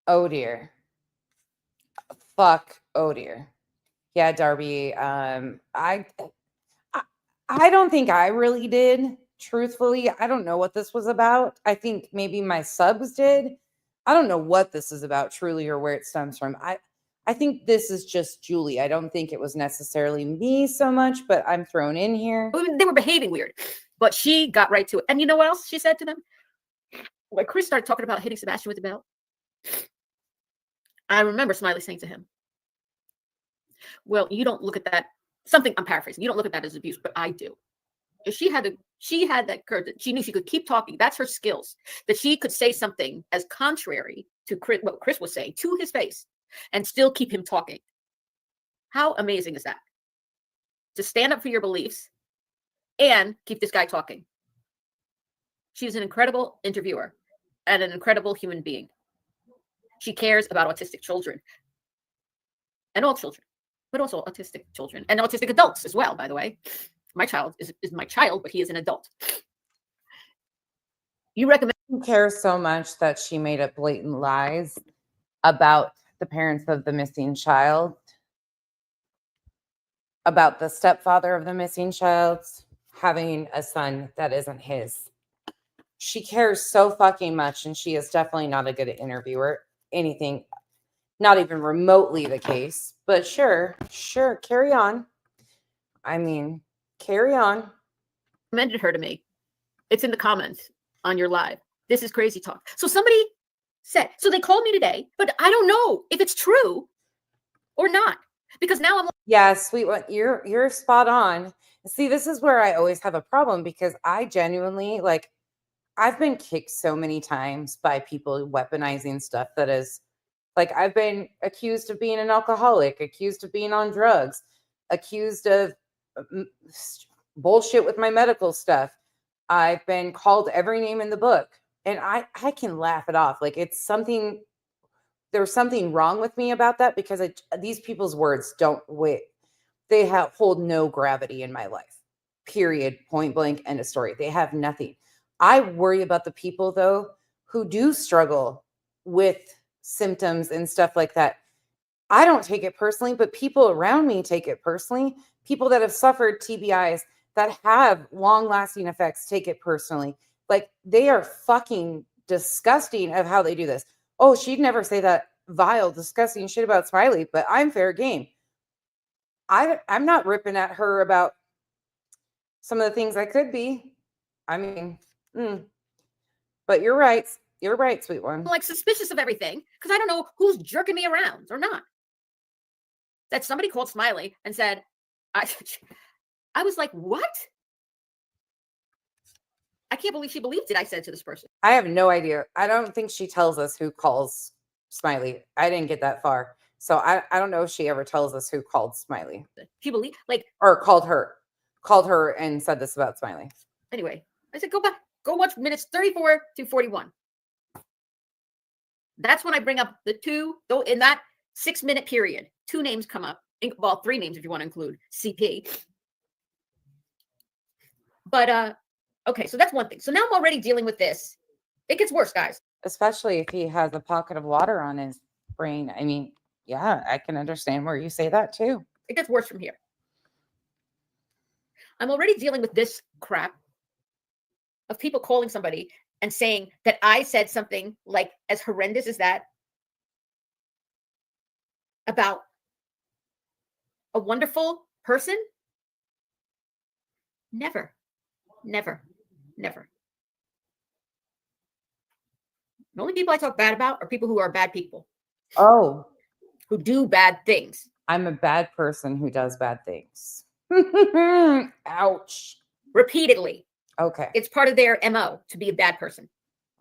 Oh dear. Fuck. Oh dear. Yeah, Darby. I don't think I really did truthfully, I don't know what this was about. I think maybe my subs did. I don't know what this is about truly or where it stems from. I think this is just Julie. I don't think it was necessarily me so much, but I'm thrown in here. They were behaving weird, but she got right to it. And you know what else she said to them? When Chris started talking about hitting Sebastian with the belt, I remember Smiley saying to him, well, you don't look at that, something, I'm paraphrasing, you don't look at that as abuse, but I do. If she had that courage, that she knew she could keep talking. That's her skills, that she could say something as contrary to Chris, what Chris was saying to his face and still keep him talking. How amazing is that? To stand up for your beliefs and keep this guy talking. She's an incredible interviewer and an incredible human being. She cares about autistic children and all children, but also autistic children and autistic adults as well, by the way. My child is my child, but he is an adult. You recommend? Who cares so much that she made up blatant lies about the parents of the missing child, about the stepfather of the missing child having a son that isn't his. She cares so fucking much, and she is definitely not a good interviewer. Anything, not even remotely the case, but sure, carry on. I mean, carry on. Recommended her to me. It's in the comments on your live. This is crazy talk. So somebody said, so they called me today, but I don't know if it's true or not, because now I'm like, yeah, sweet one, you're spot on. See, this is where I always have a problem, because I genuinely, like, I've been kicked so many times by people weaponizing stuff that is, like, I've been accused of being an alcoholic, accused of being on drugs, accused of bullshit with my medical stuff. I've been called every name in the book, and I can laugh it off. Like, it's something, there's something wrong with me about that, because these people's words don't wait. They hold no gravity in my life, period, point blank, end of story. They have nothing. I worry about the people, though, who do struggle with symptoms and stuff like that. I don't take it personally, but people around me take it personally. People that have suffered TBIs, that have long-lasting effects, take it personally. Like, they are fucking disgusting of how they do this. Oh, she'd never say that vile, disgusting shit about Smiley, but I'm fair game. I'm not ripping at her about some of the things I could be. I mean, but you're right. You're right, sweet one. I'm like suspicious of everything because I don't know who's jerking me around or not. That somebody called Smiley and said, I was like, what? I can't believe she believed it, I said to this person. I have no idea. I don't think she tells us who calls Smiley. I didn't get that far. So I don't know if she ever tells us who called Smiley. She believed, like, or called her and said this about Smiley. Anyway, I said, go back, go watch minutes 34 to 41. That's when I bring up the two, though, in that 6-minute period, 2 names come up. Well, 3 names if you want to include CP. But okay, so that's one thing. So now I'm already dealing with this. It gets worse, guys. Especially if he has a pocket of water on his brain. I mean, yeah, I can understand where you say that too. It gets worse from here. I'm already dealing with this crap of people calling somebody and saying that I said something like as horrendous as that about a wonderful person. Never, never, never. The only people I talk bad about are people who are bad people. Oh, who do bad things. I'm a bad person who does bad things. Ouch. Repeatedly. Okay. It's part of their MO to be a bad person.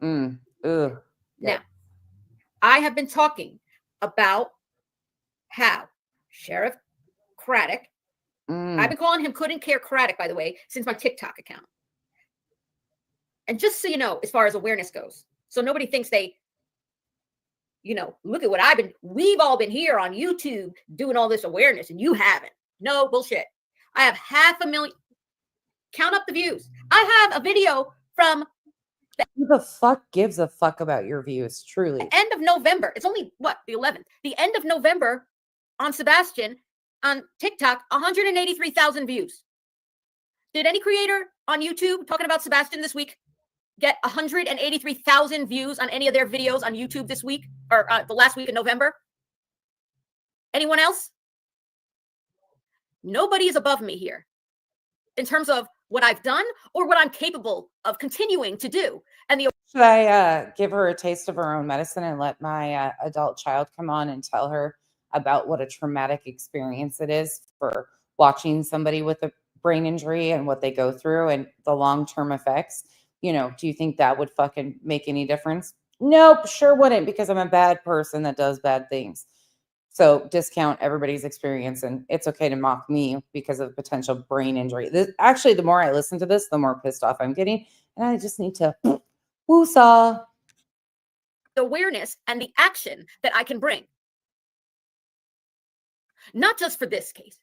Ugh. Now, I have been talking about how Sheriff Craddock, I've been calling him Couldn't Care Craddock, by the way, since my TikTok account. And just so you know, as far as awareness goes, so nobody thinks they, look at what we've all been here on YouTube doing all this awareness and you haven't. No bullshit. I have 500,000. Count up the views. I have a video from who the fuck gives a fuck about your views, truly? The end of November. It's only the 11th. The end of November on Sebastian on TikTok, 183,000 views. Did any creator on YouTube talking about Sebastian this week get 183,000 views on any of their videos on YouTube this week or the last week of November? Anyone else? Nobody is above me here in terms of what I've done or what I'm capable of continuing to do. And the Should I give her a taste of her own medicine and let my adult child come on and tell her about what a traumatic experience it is for watching somebody with a brain injury and what they go through and the long-term effects? You know, do you think that would fucking make any difference? Nope, sure wouldn't, because I'm a bad person that does bad things. So discount everybody's experience, and it's okay to mock me because of potential brain injury. Actually, the more I listen to this, the more pissed off I'm getting, and I just need to woo-saw. awareness and the action that I can bring. Not just for this case,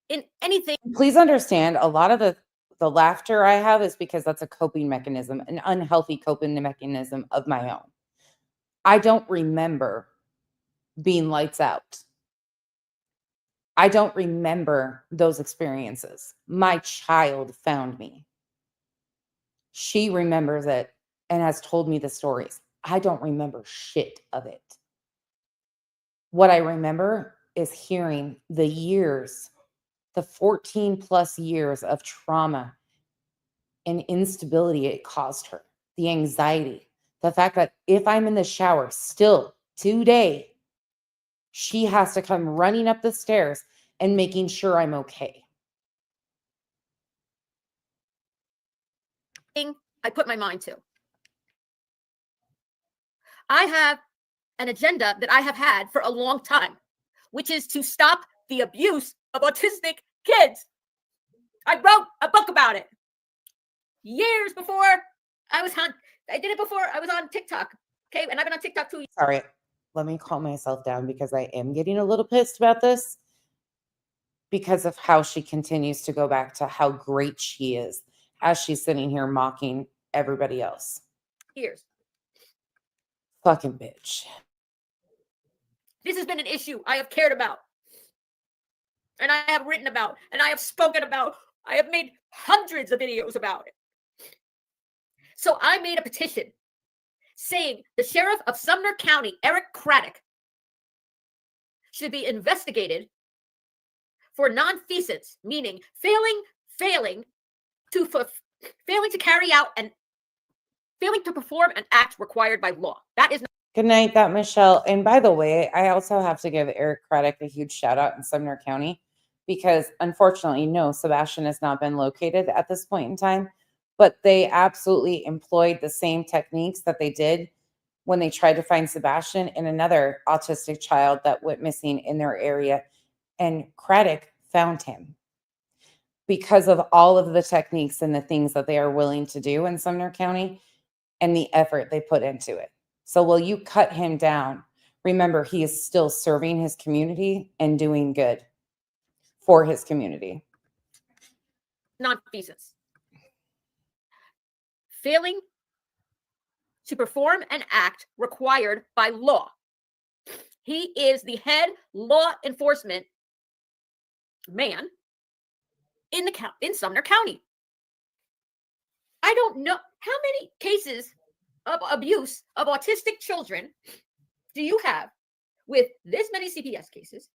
in anything. Please understand, a lot of the laughter I have is because that's a coping mechanism, an unhealthy coping mechanism of my own. I don't remember being lights out. I don't remember those experiences. My child found me. She remembers it and has told me the stories. I don't remember shit of it. What I remember is hearing the years, the 14 plus years of trauma and instability it caused her, the anxiety, the fact that if I'm in the shower still today, she has to come running up the stairs and making sure I'm okay. I put my mind to. I have an agenda that I have had for a long time, which is to stop the abuse of autistic kids. I wrote a book about it years before I did it before I was on TikTok. Okay. And I've been on TikTok 2 years. Sorry, let me calm myself down because I am getting a little pissed about this because of how she continues to go back to how great she is as she's sitting here mocking everybody else. Years. Fucking bitch. This has been an issue I have cared about, and I have written about, and I have spoken about. I have made hundreds of videos about it. So I made a petition saying the sheriff of Sumner County, Eric Craddock, should be investigated for nonfeasance, meaning failing to carry out and failing to perform an act required by law. That is not. Good night, that Michelle. And by the way, I also have to give Eric Craddock a huge shout out in Sumner County because unfortunately, no, Sebastian has not been located at this point in time, but they absolutely employed the same techniques that they did when they tried to find Sebastian and another autistic child that went missing in their area. And Craddock found him because of all of the techniques and the things that they are willing to do in Sumner County and the effort they put into it. So will you cut him down? Remember, he is still serving his community and doing good for his community. Nonfeasance. Failing to perform an act required by law. He is the head law enforcement man in Sumner County. I don't know how many cases of abuse of autistic children do you have with this many CPS cases?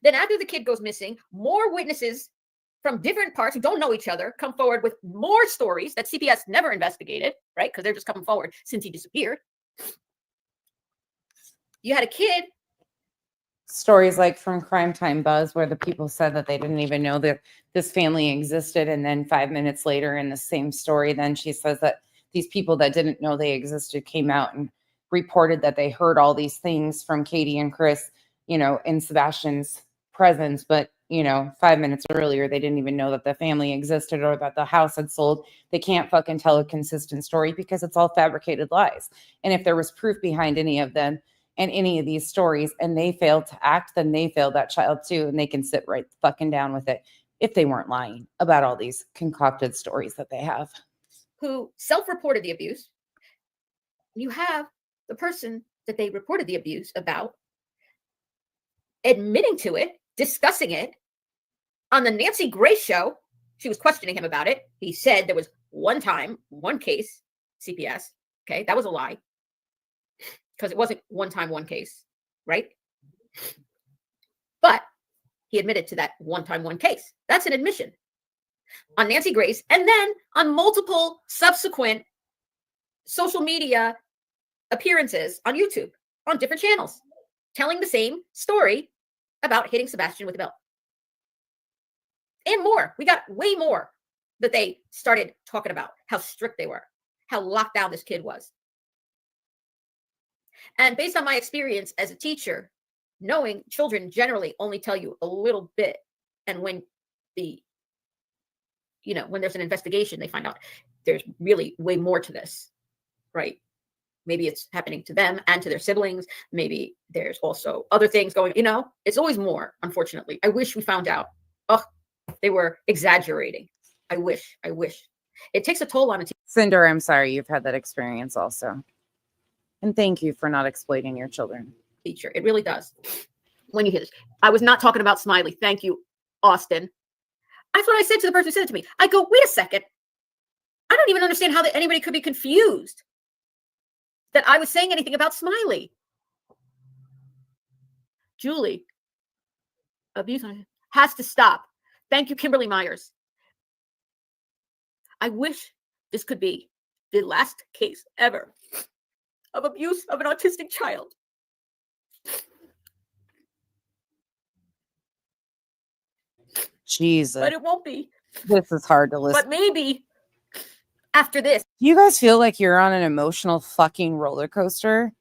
Then after the kid goes missing, more witnesses from different parts who don't know each other come forward with more stories that CPS never investigated, right? Because they're just coming forward since he disappeared. You had a kid. Stories like from Crime Time Buzz where the people said that they didn't even know that this family existed. And then 5 minutes later in the same story, then she says that these people that didn't know they existed came out and reported that they heard all these things from Katie and Chris, you know, in Sebastian's presence. But, you know, 5 minutes earlier, they didn't even know that the family existed or that the house had sold. They can't fucking tell a consistent story because it's all fabricated lies. And if there was proof behind any of them and any of these stories and they failed to act, then they failed that child too. And they can sit right fucking down with it if they weren't lying about all these concocted stories that they have. Who self-reported the abuse. You have the person that they reported the abuse about admitting to it, discussing it on the Nancy Grace show She was questioning him about it. He said there was one time, one case, CPS. Okay, that was a lie because it wasn't one time, one case, right? But he admitted to that one time, one case. That's an admission on Nancy Grace, and then on multiple subsequent social media appearances on YouTube on different channels, telling the same story about hitting Sebastian with a belt. And more. We got way more that they started talking about how strict they were, how locked down this kid was. And based on my experience as a teacher, knowing children generally only tell you a little bit, and when when there's an investigation, they find out there's really way more to this, right? Maybe it's happening to them and to their siblings. Maybe there's also other things going, it's always more, unfortunately. I wish we found out. Oh, they were exaggerating. I wish. It takes a toll on a teacher. Cinder, I'm sorry you've had that experience also. And thank you for not exploiting your children. It really does. When you hear this, I was not talking about Smiley. Thank you, Austin. That's what I said to the person who said it to me. I go, wait a second. I don't even understand how anybody could be confused that I was saying anything about Smiley. Julie, abuse has to stop. Thank you, Kimberly Myers. I wish this could be the last case ever of abuse of an autistic child. Jesus. But it won't be. This is hard to listen. But maybe after this. Do you guys feel like you're on an emotional fucking roller coaster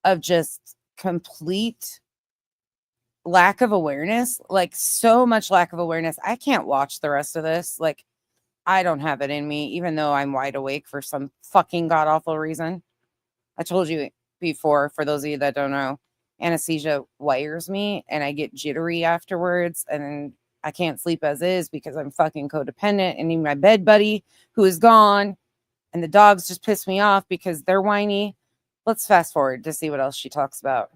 of just complete lack of awareness? Like, so much lack of awareness. I can't watch the rest of this. Like, I don't have it in me, even though I'm wide awake for some fucking god-awful reason. I told you before, for those of you that don't know, anesthesia wires me and I get jittery afterwards, and I can't sleep as is because I'm fucking codependent, and even my bed buddy who is gone, and the dogs just piss me off because they're whiny. Let's fast forward to see what else she talks about.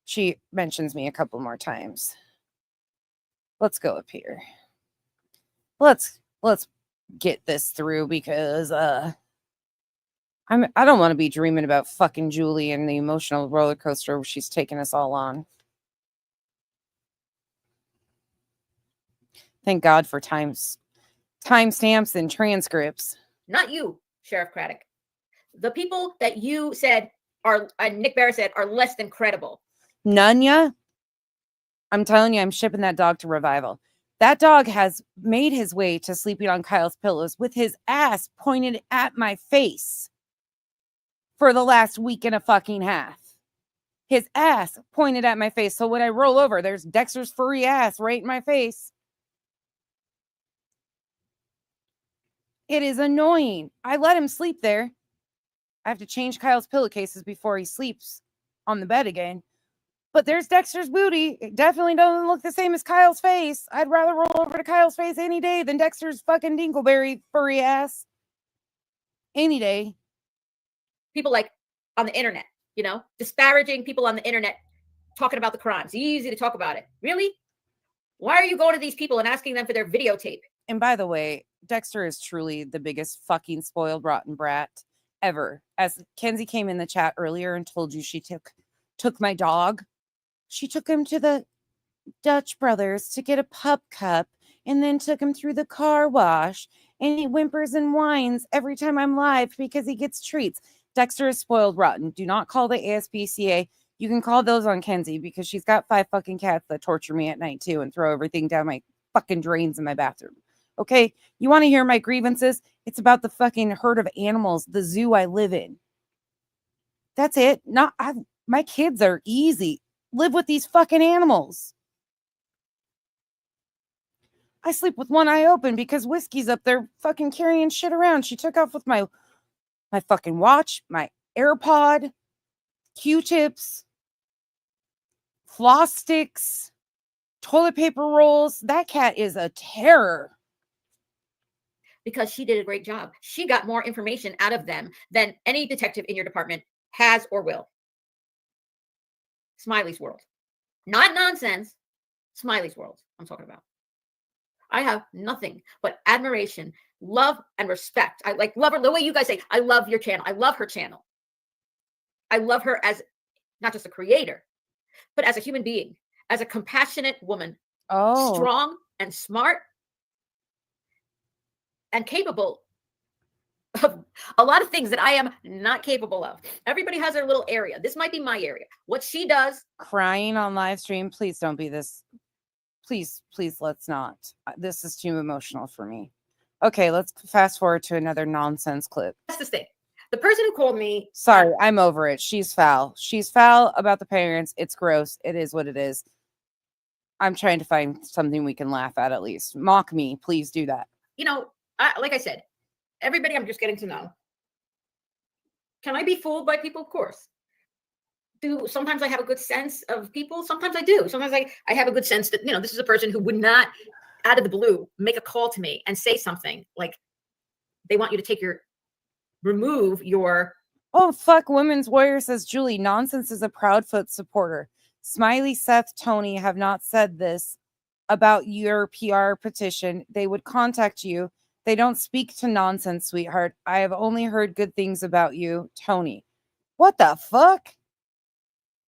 She mentions me a couple more times. Let's go up here. Let's get this through because I don't want to be dreaming about fucking Julie and the emotional roller coaster she's taking us all on. Thank God for timestamps and transcripts. Not you, Sheriff Craddock. The people that you said are, Nick Barrett said, are less than credible. Nunya, I'm telling you, I'm shipping that dog to Revival. That dog has made his way to sleeping on Kyle's pillows with his ass pointed at my face for the last week and a fucking half. His ass pointed at my face. So when I roll over, there's Dexter's furry ass right in my face. It is annoying. I let him sleep there. I have to change Kyle's pillowcases before he sleeps on the bed again. But there's Dexter's booty. It definitely doesn't look the same as Kyle's face. I'd rather roll over to Kyle's face any day than Dexter's fucking dingleberry furry ass. Any day. People like on the internet, disparaging people on the internet, talking about the crimes. Easy to talk about it. Really? Why are you going to these people and asking them for their videotape? And by the way, Dexter is truly the biggest fucking spoiled rotten brat ever. As Kenzie came in the chat earlier and told you she took my dog. She took him to the Dutch Brothers to get a pup cup and then took him through the car wash. And he whimpers and whines every time I'm live because he gets treats. Dexter is spoiled rotten. Do not call the ASPCA. You can call those on Kenzie because she's got 5 fucking cats that torture me at night too and throw everything down my fucking drains in my bathroom. Okay, you want to hear my grievances? It's about the fucking herd of animals, the zoo I live in. That's it. My kids are easy. Live with these fucking animals. I sleep with one eye open because Whiskey's up there fucking carrying shit around. She took off with my fucking watch, my AirPod, Q-tips, floss sticks, toilet paper rolls. That cat is a terror. Because she did a great job. She got more information out of them than any detective in your department has or will. Smiley's World. Not nonsense. Smiley's World, I'm talking about. I have nothing but admiration, love, and respect. I like love her the way you guys say, I love your channel. I love her channel. I love her as not just a creator, but as a human being, as a compassionate woman, Oh, strong and smart and capable of a lot of things that I am not capable of. Everybody has their little area. This might be my area. What she does. crying on live stream. Please don't be this. Please, let's not. This is too emotional for me. Okay, let's fast forward to another nonsense clip. That's the thing. The person who called me. Sorry, I'm over it. She's foul. She's foul about the parents. It's gross. It is what it is. I'm trying to find something we can laugh at least. Mock me. Please do that. Like I said, everybody I'm just getting to know. Can I be fooled by people? Of course. Sometimes I have a good sense of people. Sometimes I do. Sometimes I have a good sense that, this is a person who would not, out of the blue, make a call to me and say something like they want you to remove your. Oh, fuck. Women's Warrior says, Julie, nonsense is a Proudfoot supporter. Smiley, Seth, Tony have not said this about your PR petition. They would contact you. They don't speak to nonsense, sweetheart. I have only heard good things about you, Tony. What the fuck?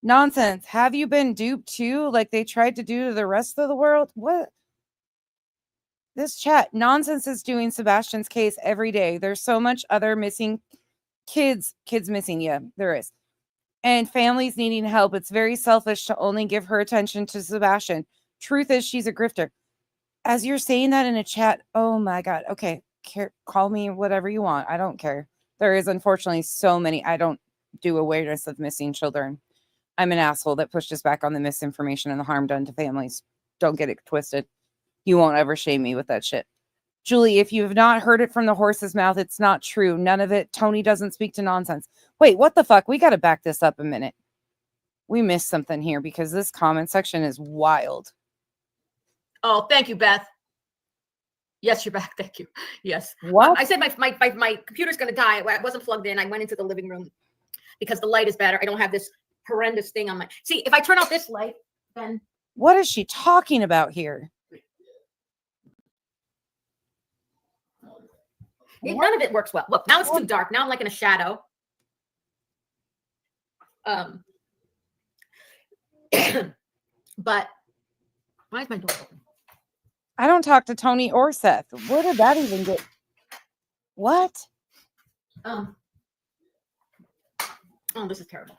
Nonsense. Have you been duped too? Like they tried to do to the rest of the world? What? This chat. Nonsense is doing Sebastian's case every day. There's so much other missing kids missing. Yeah, there is. And families needing help. It's very selfish to only give her attention to Sebastian. Truth is, she's a grifter. As you're saying that in a chat, oh my God. Okay, call me whatever you want. I don't care. There is unfortunately so many. I don't do awareness of missing children. I'm an asshole that pushes back on the misinformation and the harm done to families. Don't get it twisted. You won't ever shame me with that shit. Julie, if you have not heard it from the horse's mouth, it's not true. None of it. Tony doesn't speak to nonsense. Wait, what the fuck? We got to back this up a minute. We missed something here because this comment section is wild. Oh, thank you, Beth. Yes, you're back. Thank you. Yes. What? I said my computer's going to die. I wasn't plugged in. I went into the living room because the light is better. I don't have this horrendous thing on my. See, if I turn off this light, then. What is she talking about here? None of it works well. Look, now it's too dark. Now I'm like in a shadow. But why is my door open? I don't talk to Tony or Seth. Where did that even get? What? Oh, this is terrible.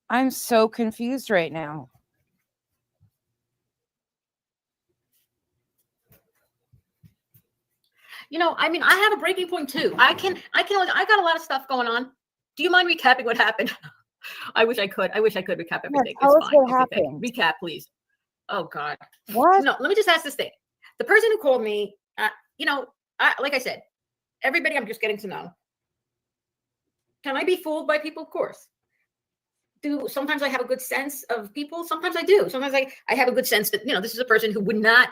I'm so confused right now. I have a breaking point too. I got a lot of stuff going on. Do you mind recapping what happened? I wish I could recap everything. Tell It's us fine. what happened. Recap, please. Oh God. What? No, let me just ask this thing. The person who called me, like I said, everybody I'm just getting to know. Can I be fooled by people? Of course. Sometimes I have a good sense of people. Sometimes I do. Sometimes I have a good sense that, this is a person who would not,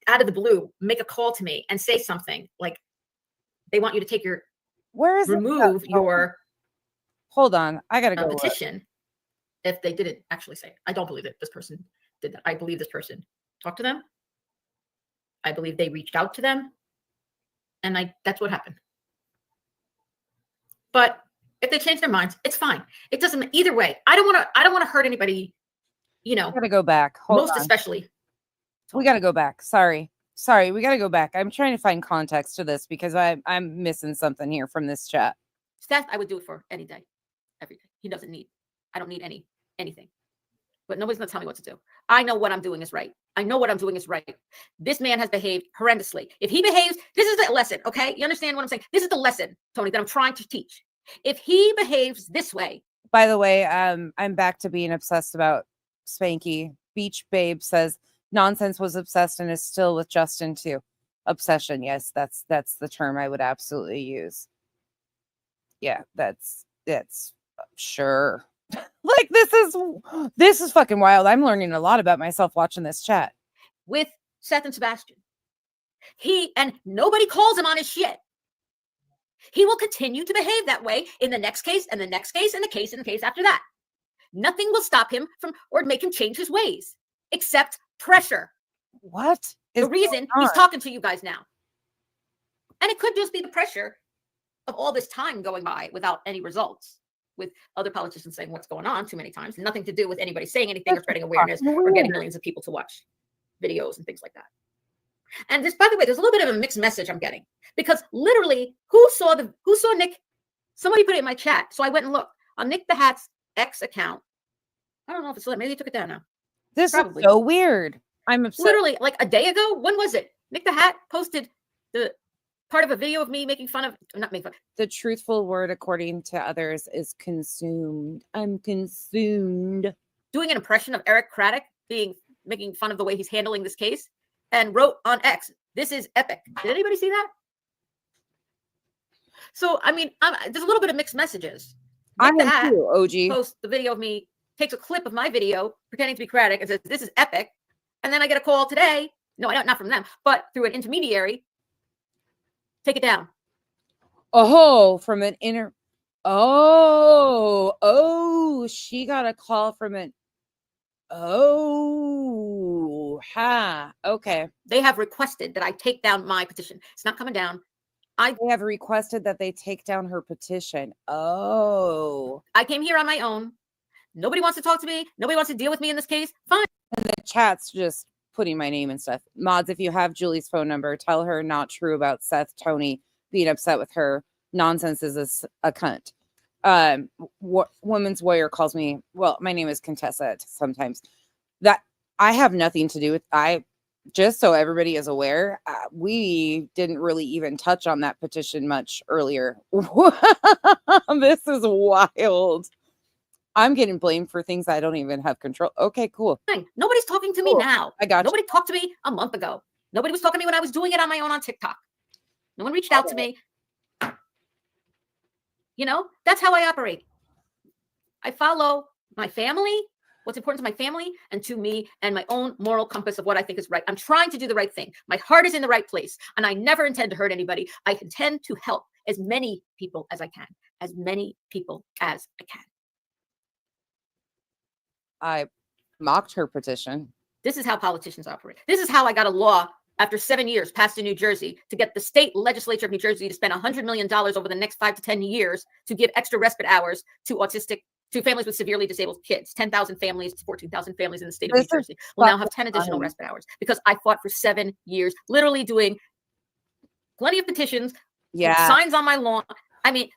out of the blue, make a call to me and say something like they want you to remove your. Hold on. I got to go. Petition. If they didn't actually say it. I don't believe that this person did that. I believe this person talked to them. I believe they reached out to them. And that's what happened. But if they change their minds, it's fine. It doesn't either way. I don't want to hurt anybody, We got to go back. Especially. We got to go back. Sorry. We got to go back. I'm trying to find context to this because I'm missing something here from this chat. Seth, I would do it for any day, every day. I don't need anything. But nobody's going to tell me what to do. I know what I'm doing is right. This man has behaved horrendously. If he behaves, this is the lesson, okay? You understand what I'm saying? This is the lesson, Tony, that I'm trying to teach. If he behaves this way. By the way, I'm back to being obsessed about Spanky. Beach Babe says nonsense was obsessed and is still with Justin too. Obsession, yes, that's the term I would absolutely use. Yeah, that's sure. Like this is fucking wild. I'm learning a lot about myself watching this chat with Seth and Sebastian. And nobody calls him on his shit. He will continue to behave that way in the next case and the next case and the case after that. Nothing will stop him from or make him change his ways except pressure. What is The reason he's talking to you guys now. And it could just be the pressure of all this time going by without any results, with other politicians saying what's going on too many times, nothing to do with anybody saying anything or spreading awareness or getting millions of people to watch videos and things like that. And this, by the way, there's a little bit of a mixed message I'm getting, because literally, who saw Nick? Somebody put it in my chat. So I went and looked on Nick the Hat's X account. I don't know if it's maybe they took it down now. This Probably. is so weird. I'm upset. Literally like a day ago. When was it? Nick the Hat posted the part of a video of me making fun of, not making fun. The truthful word, according to others, is consumed. I'm consumed. Doing an impression of Eric Craddock making fun of the way he's handling this case, and wrote on X, "This is epic." Did anybody see that? So, I mean, there's a little bit of mixed messages. I'm Nick the Hat too, OG. posts the video of me, takes a clip of my video pretending to be Craddock and says, "This is epic." And then I get a call today. No, I don't, not from them, but through an intermediary. Take it down. Oh, from an inner. Oh, she got a call from an. Oh, okay. They have requested that I take down my petition. It's not coming down. They have requested that they take down her petition. Oh. I came here on my own. Nobody wants to talk to me. Nobody wants to deal with me in this case. Fine. And the chat's just putting my name and stuff. Mods, if you have Julie's phone number, tell her not true about Seth Tony being upset with her. Nonsense is a cunt. Women's Warrior calls me. Well, my name is Contessa sometimes. That I have nothing to do with. Just so everybody is aware, we didn't really even touch on that petition much earlier. This is wild. I'm getting blamed for things I don't even have control. Okay, cool. Fine. Nobody's talking to me now. I got you. Nobody talked to me a month ago. Nobody was talking to me when I was doing it on my own on TikTok. No one reached out to me. You know, that's how I operate. I follow my family, what's important to my family, and to me, and my own moral compass of what I think is right. I'm trying to do the right thing. My heart is in the right place, and I never intend to hurt anybody. I intend to help as many people as I can. As many people as I can. I mocked her petition. This is how politicians operate. This is how I got a law after 7 years passed in New Jersey to get the state legislature of New Jersey to spend $100 million over the next 5 to 10 years to give extra respite hours to families with severely disabled kids. 10,000 families, 14,000 families in the state of New Jersey will now have 10 additional respite hours because I fought for 7 years, literally doing plenty of petitions, signs on my lawn. I mean,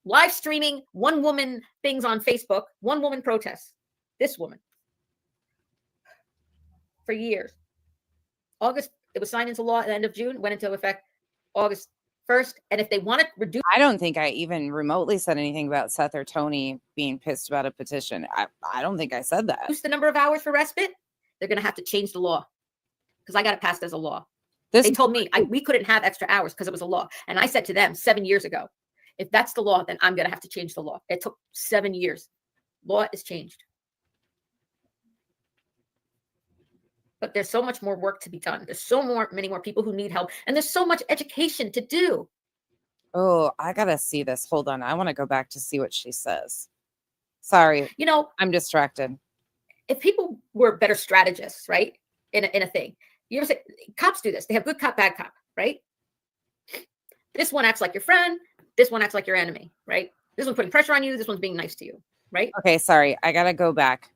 live streaming one woman things on Facebook, one woman protests. This woman for years. August, it was signed into law at the end of June, went into effect August 1st. And if they want to reduce, I don't think I even remotely said anything about Seth or Tony being pissed about a petition. I don't think I said that. The number of hours for respite, they're going to have to change the law because I got it passed as a law. They told me we couldn't have extra hours because it was a law. And I said to them 7 years ago, if that's the law, then I'm going to have to change the law. It took 7 years. Law is changed. But there's so much more work to be done. There's many more people who need help. And there's so much education to do. Oh, I got to see this. Hold on. I want to go back to see what she says. Sorry. You know, I'm distracted. If people were better strategists, right? In a thing. You ever say, cops do this. They have good cop, bad cop, right? This one acts like your friend. This one acts like your enemy, right? This one's putting pressure on you. This one's being nice to you, right? Okay, sorry. I got to go back.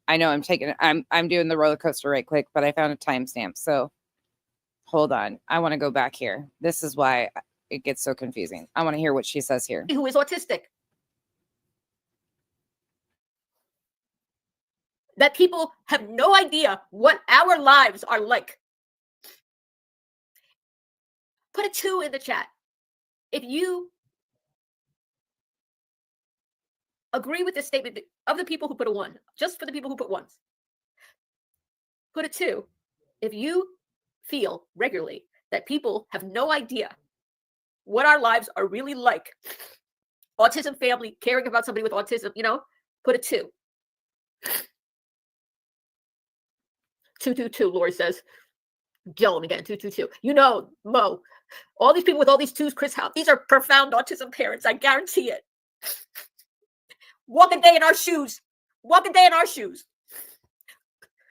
I know I'm doing the roller coaster right quick, but I found a timestamp. So hold on. I want to go back here. This is why it gets so confusing. I want to hear what she says here. Who is autistic. That people have no idea what our lives are like. Put a 2 in the chat. If you agree with this statement of the people who put a 1, just for the people who put 1s. Put a 2. If you feel regularly that people have no idea what our lives are really like, autism family, caring about somebody with autism, put a 2. 222, Lori says. Joan again, 222. Mo, all these people with all these 2s, Chris, these are profound autism parents. I guarantee it. Walk a day in our shoes. Walk a day in our shoes.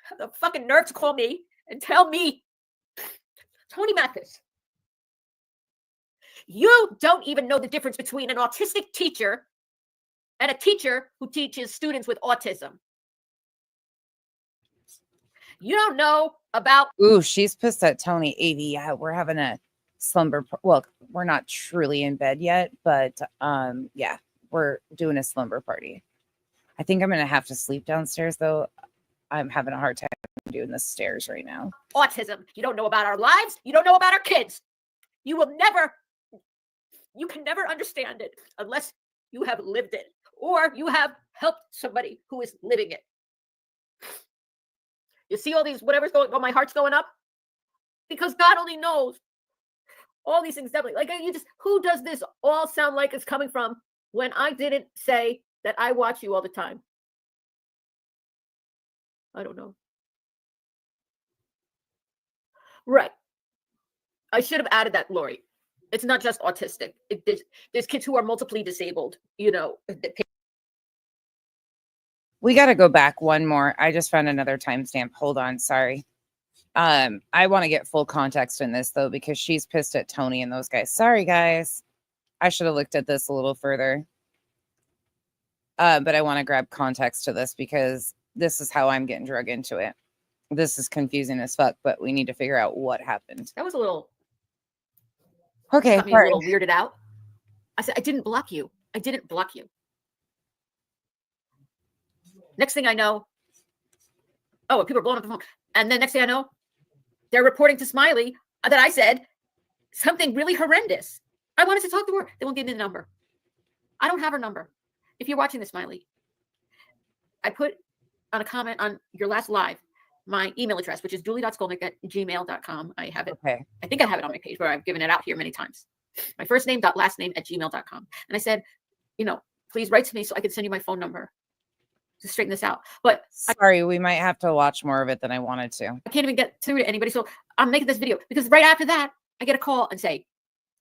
Have the fucking nerve to call me and tell me, Tony Mathis, you don't even know the difference between an autistic teacher and a teacher who teaches students with autism. You don't know about. Ooh, she's pissed at Tony. AV, yeah, we're having a slumber. Well, we're not truly in bed yet, but yeah, we're doing a slumber party. I think I'm gonna have to sleep downstairs though. I'm having a hard time doing the stairs right now. Autism. You don't know about our lives. You don't know about our kids. You can never understand it unless you have lived it or you have helped somebody who is living it. You see all these, whatever's going on, my heart's going up because God only knows all these things. Definitely. Like who does this all sound like it's coming from when I didn't say that I watch you all the time? I don't know. Right. I should have added that, Lori. It's not just autistic. There's kids who are multiply disabled, We got to go back one more. I just found another timestamp. Hold on. Sorry. I want to get full context in this though, because she's pissed at Tony and those guys. Sorry, guys. I should have looked at this a little further. But I want to grab context to this because this is how I'm getting drug into it. This is confusing as fuck, but we need to figure out what happened. That was a little. Okay. Got me a little weirded out. I said, I didn't block you. I didn't block you. Next thing I know, people are blowing up the phone. And then next thing I know, they're reporting to Smiley that I said something really horrendous. I wanted to talk to her. They won't give me the number. I don't have her number. If you're watching this, Smiley, I put on a comment on your last live my email address, which is julie.skolnick@gmail.com. I have it. Okay. I think I have it on my page, but I've given it out here many times. My first name, last name @gmail.com. And I said, please write to me so I can send you my phone number to straighten this out. But sorry, we might have to watch more of it than I wanted to. I can't even get through to anybody. So I'm making this video because right after that, I get a call and say,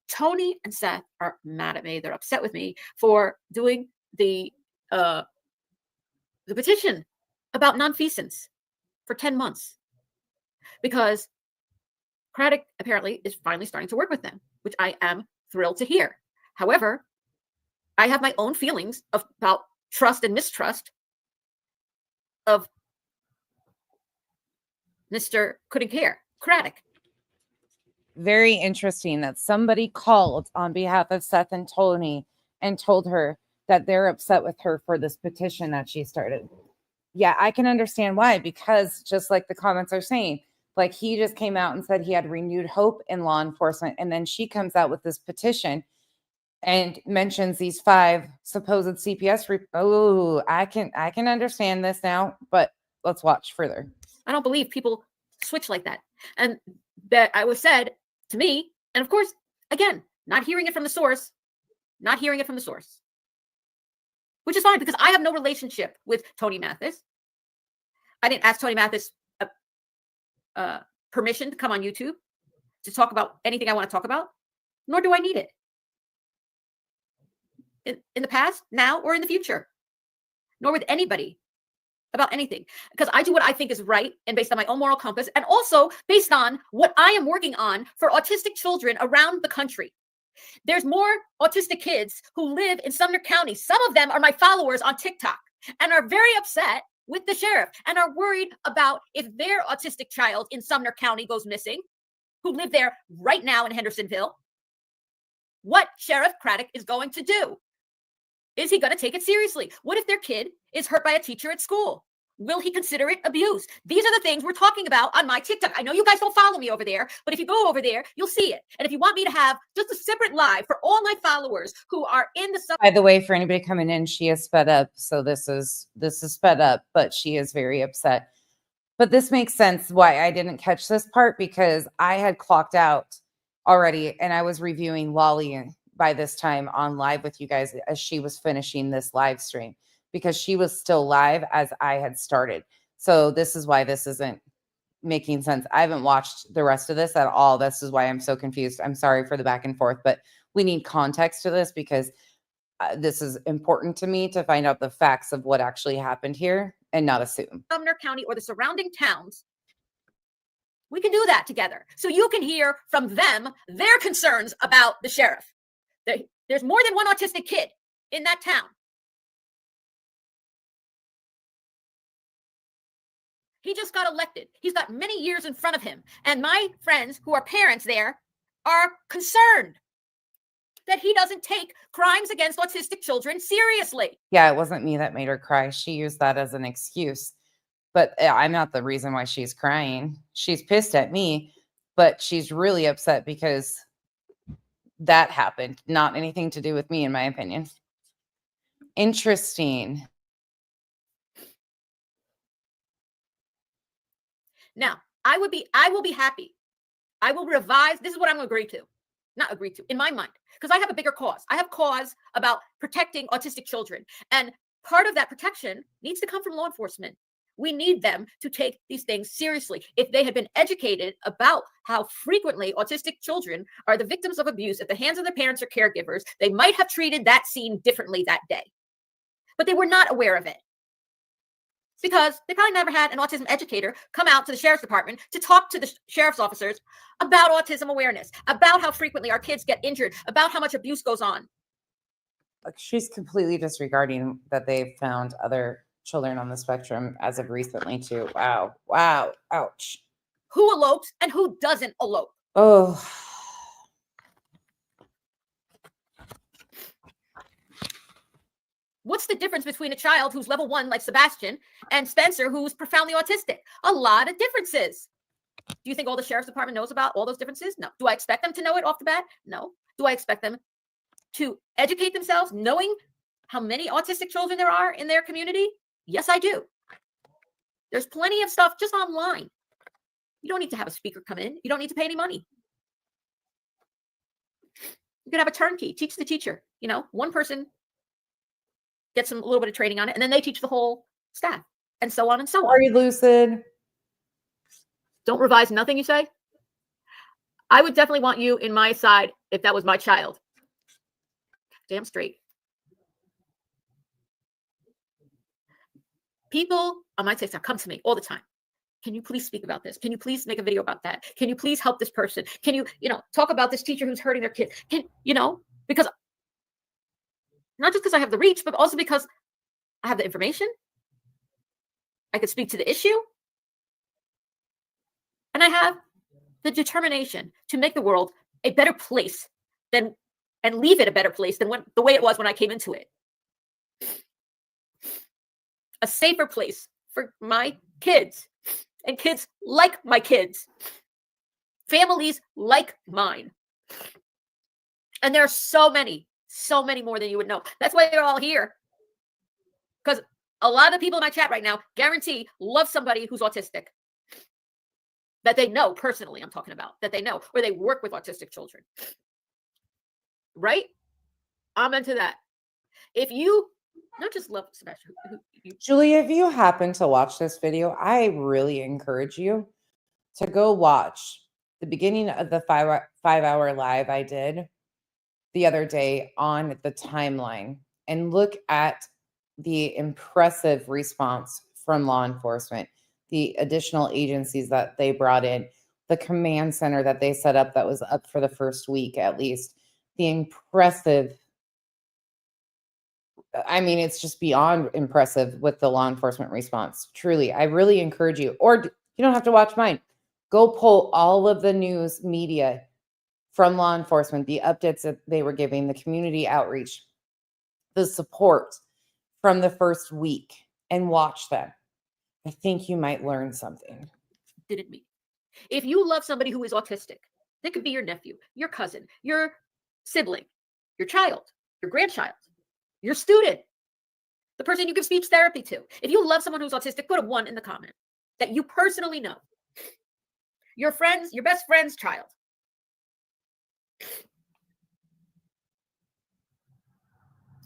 Tony and Seth are mad at me. They're upset with me for doing the petition about nonfeasance for 10 months because Craddock apparently is finally starting to work with them, which I am thrilled to hear. However, I have my own feelings about trust and mistrust of Mr. Couldn't Care, Craddock. Very interesting that somebody called on behalf of Seth and Tony and told her that they're upset with her for this petition that she started. Yeah, I can understand why, because just like the comments are saying, like he just came out and said he had renewed hope in law enforcement. And then she comes out with this petition and mentions these 5 supposed CPS. I can understand this now, but let's watch further. I don't believe people switch like that. And that I was said to me, and of course, again, not hearing it from the source, which is fine because I have no relationship with Tony Mathis. I didn't ask Tony Mathis permission to come on YouTube to talk about anything I want to talk about, nor do I need it. In the past, now, or in the future, nor with anybody about anything, because I do what I think is right and based on my own moral compass, and also based on what I am working on for autistic children around the country. There's more autistic kids who live in Sumner County. Some of them are my followers on TikTok and are very upset with the sheriff and are worried about if their autistic child in Sumner County goes missing, who live there right now in Hendersonville, what Sheriff Craddock is going to do. Is he going to take it seriously? What if their kid is hurt by a teacher at school? Will he consider it abuse? These are the things we're talking about on my TikTok. I know you guys don't follow me over there, but if you go over there, you'll see it. And if you want me to have just a separate live for all my followers who are in the By the way, for anybody coming in, she is fed up. So this is fed up, but she is very upset. But this makes sense why I didn't catch this part, because I had clocked out already and I was reviewing Lolly by this time on live with you guys as she was finishing this live stream, because she was still live as I had started. So this is why this isn't making sense. I haven't watched the rest of this at all. This is why I'm so confused. I'm sorry for the back and forth, but we need context to this because this is important to me to find out the facts of what actually happened here and not assume. Sumner County or the surrounding towns, we can do that together. So you can hear from them their concerns about the sheriff. There's more than one autistic kid in that town. He just got elected. He's got many years in front of him. And my friends who are parents there are concerned that he doesn't take crimes against autistic children seriously. Yeah, it wasn't me that made her cry. She used that as an excuse. But I'm not the reason why she's crying. She's pissed at me, but she's really upset because that happened. Not anything to do with me, in my opinion. Interesting. Now, I will be happy. I will revise. This is what I'm going to agree to. Not agree to, in my mind, because I have a bigger cause. I have cause about protecting autistic children. And part of that protection needs to come from law enforcement. We need them to take these things seriously. If they had been educated about how frequently autistic children are the victims of abuse at the hands of their parents or caregivers, they might have treated that scene differently that day. But they were not aware of it because they probably never had an autism educator come out to the sheriff's department to talk to the sheriff's officers about autism awareness, about how frequently our kids get injured, about how much abuse goes on. Like, she's completely disregarding that they've found other children on the spectrum as of recently too. Wow. Wow. Ouch. Who elopes and who doesn't elope? Oh. What's the difference between a child who's level 1 like Sebastian and Spencer who's profoundly autistic? A lot of differences. Do you think all the sheriff's department knows about all those differences? No. Do I expect them to know it off the bat? No. Do I expect them to educate themselves knowing how many autistic children there are in their community? Yes, I do. There's plenty of stuff just online. You don't need to have a speaker come in. You don't need to pay any money. You could have a turnkey, teach the teacher. You know, one person gets a little bit of training on it, and then they teach the whole staff, and so on and so on. Sorry, Lucid. Don't revise nothing, you say? I would definitely want you in my side if that was my child. Damn straight. People on my TikTok come to me all the time. Can you please speak about this? Can you please make a video about that? Can you please help this person? Can you, talk about this teacher who's hurting their kid? Because not just because I have the reach, but also because I have the information. I could speak to the issue. And I have the determination to make the world a better place and leave it a better place than the way it was when I came into it. A safer place for my kids and kids like my kids, families like mine. And there are so many more than you would know. That's why they're all here. Because a lot of people in my chat right now, guarantee, love somebody who's autistic. That they know personally, I'm talking about, that they know, or they work with autistic children. Right? I'm into that. If you not just love Sebastian. Julie, if you happen to watch this video, I really encourage you to go watch the beginning of the 5-hour live I did the other day on the timeline and look at the impressive response from law enforcement, the additional agencies that they brought in, the command center that they set up that was up for the first week at least, the impressive, I mean, it's just beyond impressive with the law enforcement response. Truly, I really encourage you, or you don't have to watch mine. Go pull all of the news media from law enforcement, the updates that they were giving, the community outreach, the support from the first week, and watch them. I think you might learn something. Didn't me. If you love somebody who is autistic, they could be your nephew, your cousin, your sibling, your child, your grandchild, your student, the person you give speech therapy to. If you love someone who's autistic, put a 1 in the comment that you personally know. Your friends, your best friend's child.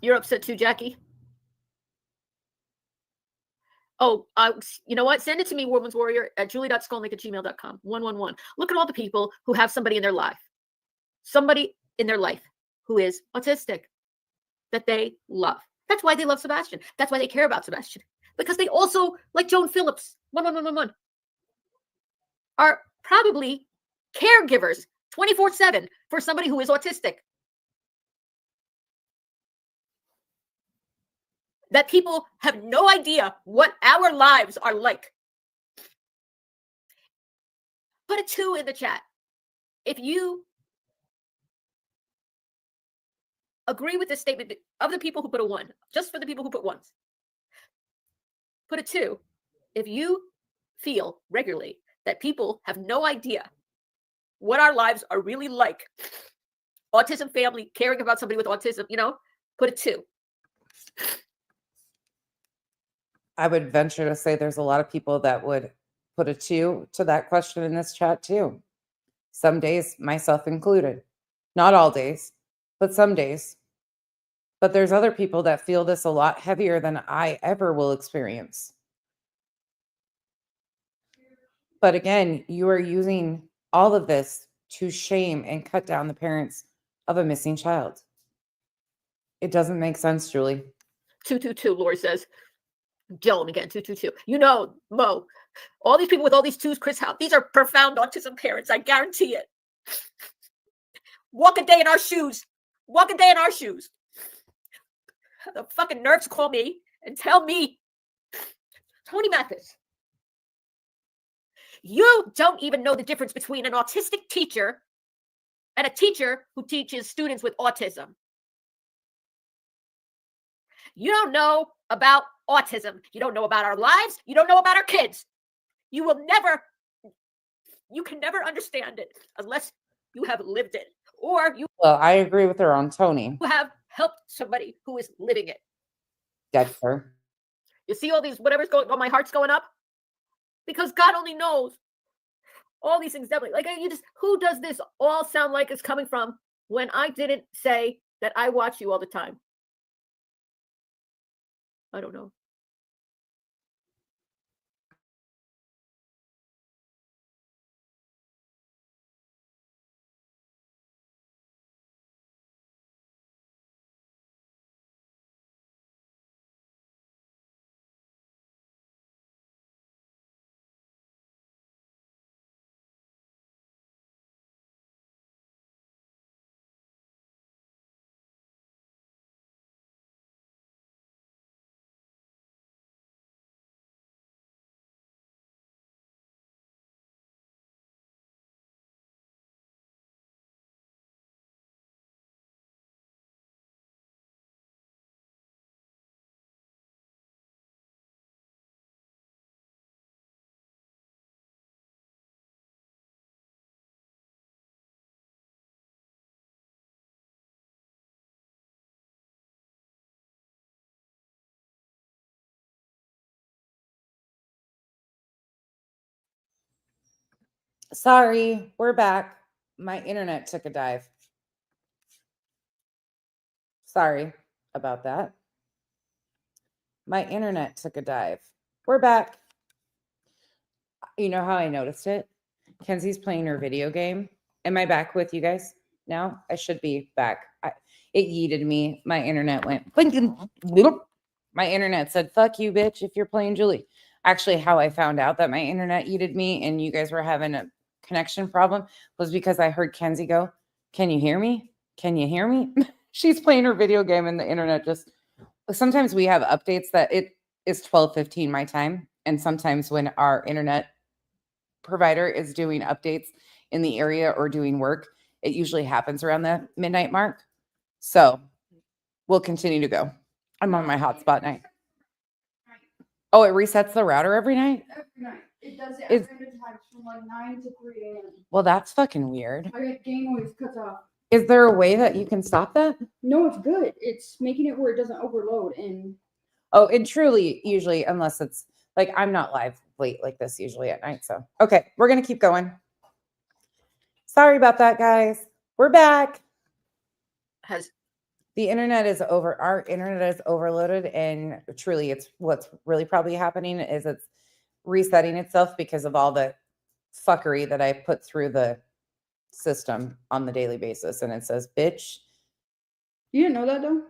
You're upset too, Jackie? Oh, you know what? Send it to me, Woman's Warrior, at julie.skolnick@gmail.com. 111. Look at all the people who have somebody in their life. Somebody in their life who is autistic. that they love. That's why they love Sebastian. That's why they care about Sebastian. Because they also, like Joan Phillips, 11111, are probably caregivers 24/7 for somebody who is autistic. That people have no idea what our lives are like. Put a 2 in the chat if you agree with this statement of the people who put a 1, just for the people who put 1s. Put a 2 if you feel regularly that people have no idea what our lives are really like. Autism family, caring about somebody with autism, put a 2. I would venture to say there's a lot of people that would put a 2 to that question in this chat too. Some days, myself included. Not all days, but some days. But there's other people that feel this a lot heavier than I ever will experience. But again, you are using all of this to shame and cut down the parents of a missing child. It doesn't make sense, Julie. 222, Lori says. Joan again, 222. Mo, all these people with all these 2s, Chris Howe, these are profound autism parents. I guarantee it. Walk a day in our shoes. Walk a day in our shoes. The fucking nerves call me and tell me, Tony Mathis, you don't even know the difference between an autistic teacher and a teacher who teaches students with autism. You don't know about autism. You don't know about our lives. You don't know about our kids. You can never understand it unless you have lived it, or you Well, I agree with her on Tony. have helped somebody who is living it. Dead her. You see all these, whatever's going on, my heart's going up because God only knows all these things. Definitely, like who does this all sound like is coming from when I didn't say that I watch you all the time? I don't know. Sorry, we're back. My internet took a dive. Sorry about that. My internet took a dive. We're back. You know how I noticed it? Kenzie's playing her video game. Am I back with you guys now? I should be back. It yeeted me. My internet went. My internet said, fuck you, bitch, if you're playing Julie. Actually, how I found out that my internet yeeted me and you guys were having a connection problem was because I heard Kenzie go, can you hear me? Can you hear me? She's playing her video game and the internet just, sometimes we have updates that it is 12:15 my time. And sometimes when our internet provider is doing updates in the area or doing work, it usually happens around the midnight mark. So we'll continue to go. I'm on my hotspot night. Oh, it resets the router every night? Every night. It does it Is- at random times from like 9 to 3 a.m. Well, that's fucking weird. I get game always cuts off. Is there a way that you can stop that? No, it's good. It's making it where it doesn't overload. And Oh, and truly, usually, unless it's like I'm not live late like this usually at night. So, okay, we're going to keep going. Sorry about that, guys. We're back. The internet is our internet is overloaded, and truly it's what's really probably happening is it's resetting itself because of all the fuckery that I put through the system on the daily basis. And it says, bitch. you didn't know that though?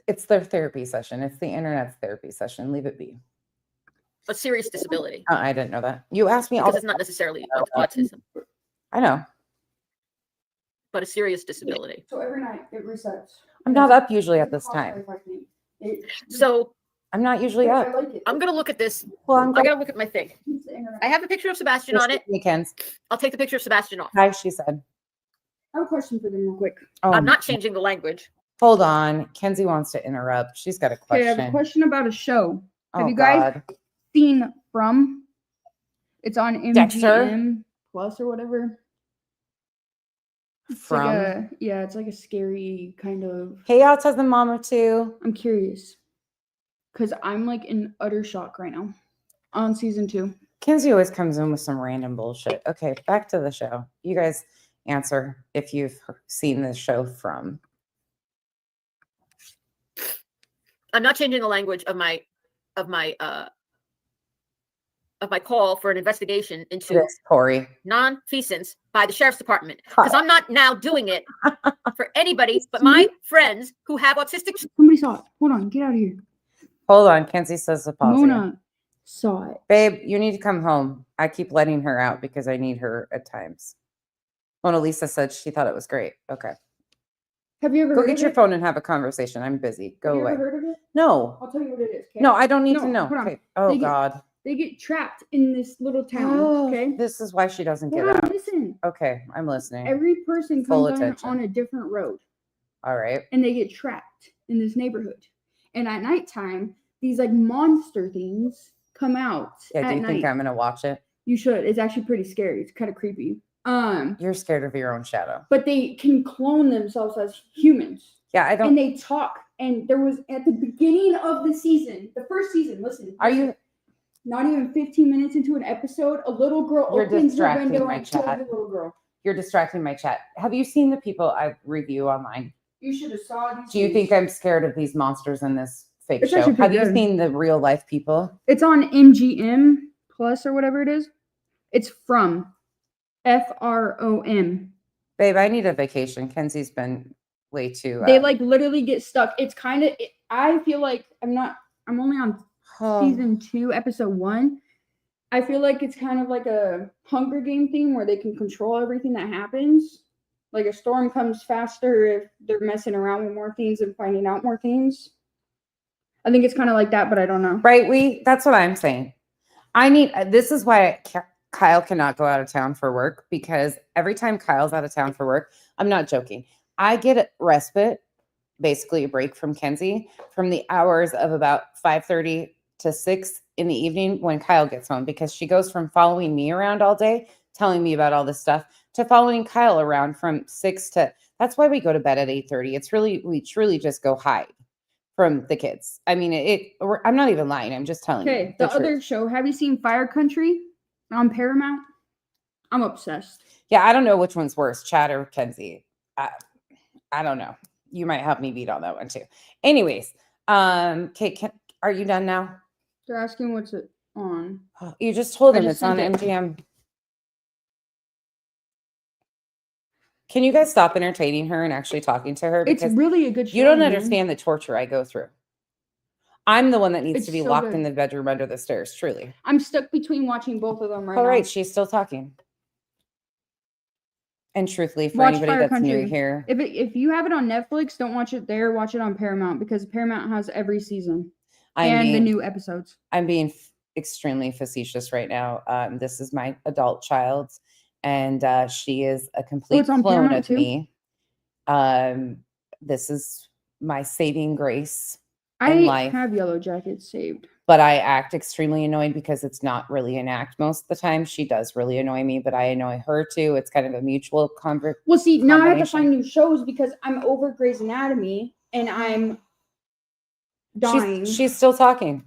It's their therapy session. It's the internet's therapy session. Leave it be. A serious disability. I didn't know that. You asked me all. Because it's not necessarily autism, I know. but a serious disability. So every night it resets. I'm not up usually at this time. So I'm not usually I up. like it. I'm gonna look at this. Well, I'm I glad. gotta look at my thing. Keeps the internet. I have a picture of Sebastian on it. Weekends. I'll take the picture of Sebastian off. Hi, she said. I have a question for them real quick. Oh, I'm not changing the language. hold on. Kenzie wants to interrupt. She's got a Okay, I have a question. question about a show. Oh, Have you guys God. seen From? It's on MGM Dexter? Plus or whatever. It's From? like it's like a scary kind of. Hey, Autism Mama too. I'm curious because I'm like in utter shock right now on season 2. Kenzie always comes in with some random bullshit. Okay, back to the show. You guys answer if you've seen this show From. I'm not changing the language of my call for an investigation into This, Corey. non-feasance by the sheriff's department, because I'm not now doing it for anybody but my friends who have autistic. Somebody saw it. Hold on, get out of here. Hold on. Kenzie says the pause. again. Mona saw it. Babe, you need to come home. I keep letting her out because I need her at times. Mona Lisa said she thought it was great. Okay. Have you ever Go heard get of your it? phone and have a conversation. I'm busy. Go Have you away. ever heard of it? No. I'll tell you what it is. Okay? No, I don't need No, to know. hold on. Okay. Oh, They get- God. They get trapped in this little town. Oh, Okay. this is why she doesn't get Hold on, out. listen. Okay, I'm listening. Every person Full comes attention. on a different road All right. and they get trapped in this neighborhood. And at nighttime, these like monster things come out Yeah, at do you night. think I'm going to watch it? You should. It's actually pretty scary. It's kind of creepy. You're scared of your own shadow. But they can clone themselves as humans. Yeah, I don't. And they talk. And there was at the beginning of the season, the first season, listen. Are you? Not even 15 minutes into an episode, a little girl You're opens the distracting window my and kills chat. the little girl. You're distracting my chat. Have you seen the people I review online? You should have saw these. Do you think things. I'm scared of these monsters in this fake It's show? actually Have pretty you good. seen the real life people? It's on MGM Plus or whatever it is. It's From. FROM. Babe, I need a vacation. Kenzie's been way too. They like literally get stuck. It's kind of. I feel like I'm only on season 2, episode 1. I feel like it's kind of like a Hunger Game thing where they can control everything that happens. Like a storm comes faster if they're messing around with more things and finding out more things. I think it's kind of like that, but I don't know. Right. That's what I'm saying. This is why Kyle cannot go out of town for work, because every time Kyle's out of town for work, I'm not joking, I get a respite, basically a break from Kenzie from the hours of about 5:30 to 6 in the evening when Kyle gets home, because she goes from following me around all day, telling me about all this stuff, to following Kyle around from 6 to, that's why we go to bed at 8:30. We truly just go hide from the kids. I mean, I'm not even lying. I'm just telling you. Okay, the other truth. show. Have you seen Fire Country on Paramount? I'm obsessed. Yeah, I don't know which one's worse, Chad or Kenzie. I don't know. You might help me beat on that one too. Anyways, okay, are you done now? They're asking what's it on. Oh, you just told I them just it's on sent it. MGM. Can you guys stop entertaining her and actually talking to her? It's Because really a good show. you don't man. understand the torture I go through. I'm the one that needs It's to be so locked good. in the bedroom under the stairs, truly. I'm stuck between watching both of them right All now. right, she's still talking. And truthfully, for Watch anybody Fire that's new Country. here, If you have it on Netflix, don't watch it there. Watch it on Paramount because Paramount has every season and the new episodes. I'm being extremely facetious right now. This is my adult child, and she is a complete it's on clone Paramount of too? me. This is my saving grace I in life, have Yellow Jackets saved. but I act extremely annoyed because it's not really an act most of the time. She does really annoy me, but I annoy her too. It's kind of a mutual Well, see, now I have to combination. find new shows because I'm over Grey's Anatomy and I'm dying. She's still talking.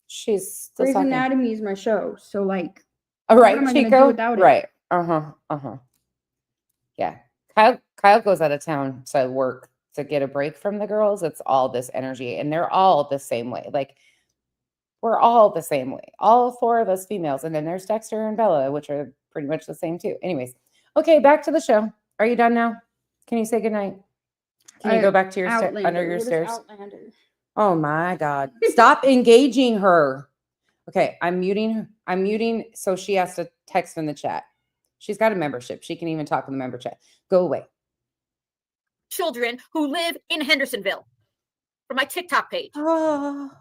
She's still Grey's talking. Anatomy is my show. So, like, All right, am I gonna do Chico. without it? Right. Yeah. Kyle goes out of town to work to get a break from the girls. It's all this energy, and they're all the same way. Like, we're all the same way. All 4 of us females, and then there's Dexter and Bella, which are pretty much the same too. Anyways, okay, back to the show. Are you done now? Can you say goodnight? Can you go back to your Outlander. under your What is stairs? Outlander? Oh my God. Stop engaging her. Okay, I'm muting her. I'm muting so she has to text in the chat. She's got a membership. She can even talk in the member chat. Go away. Children who live in Hendersonville from my TikTok page. Oh.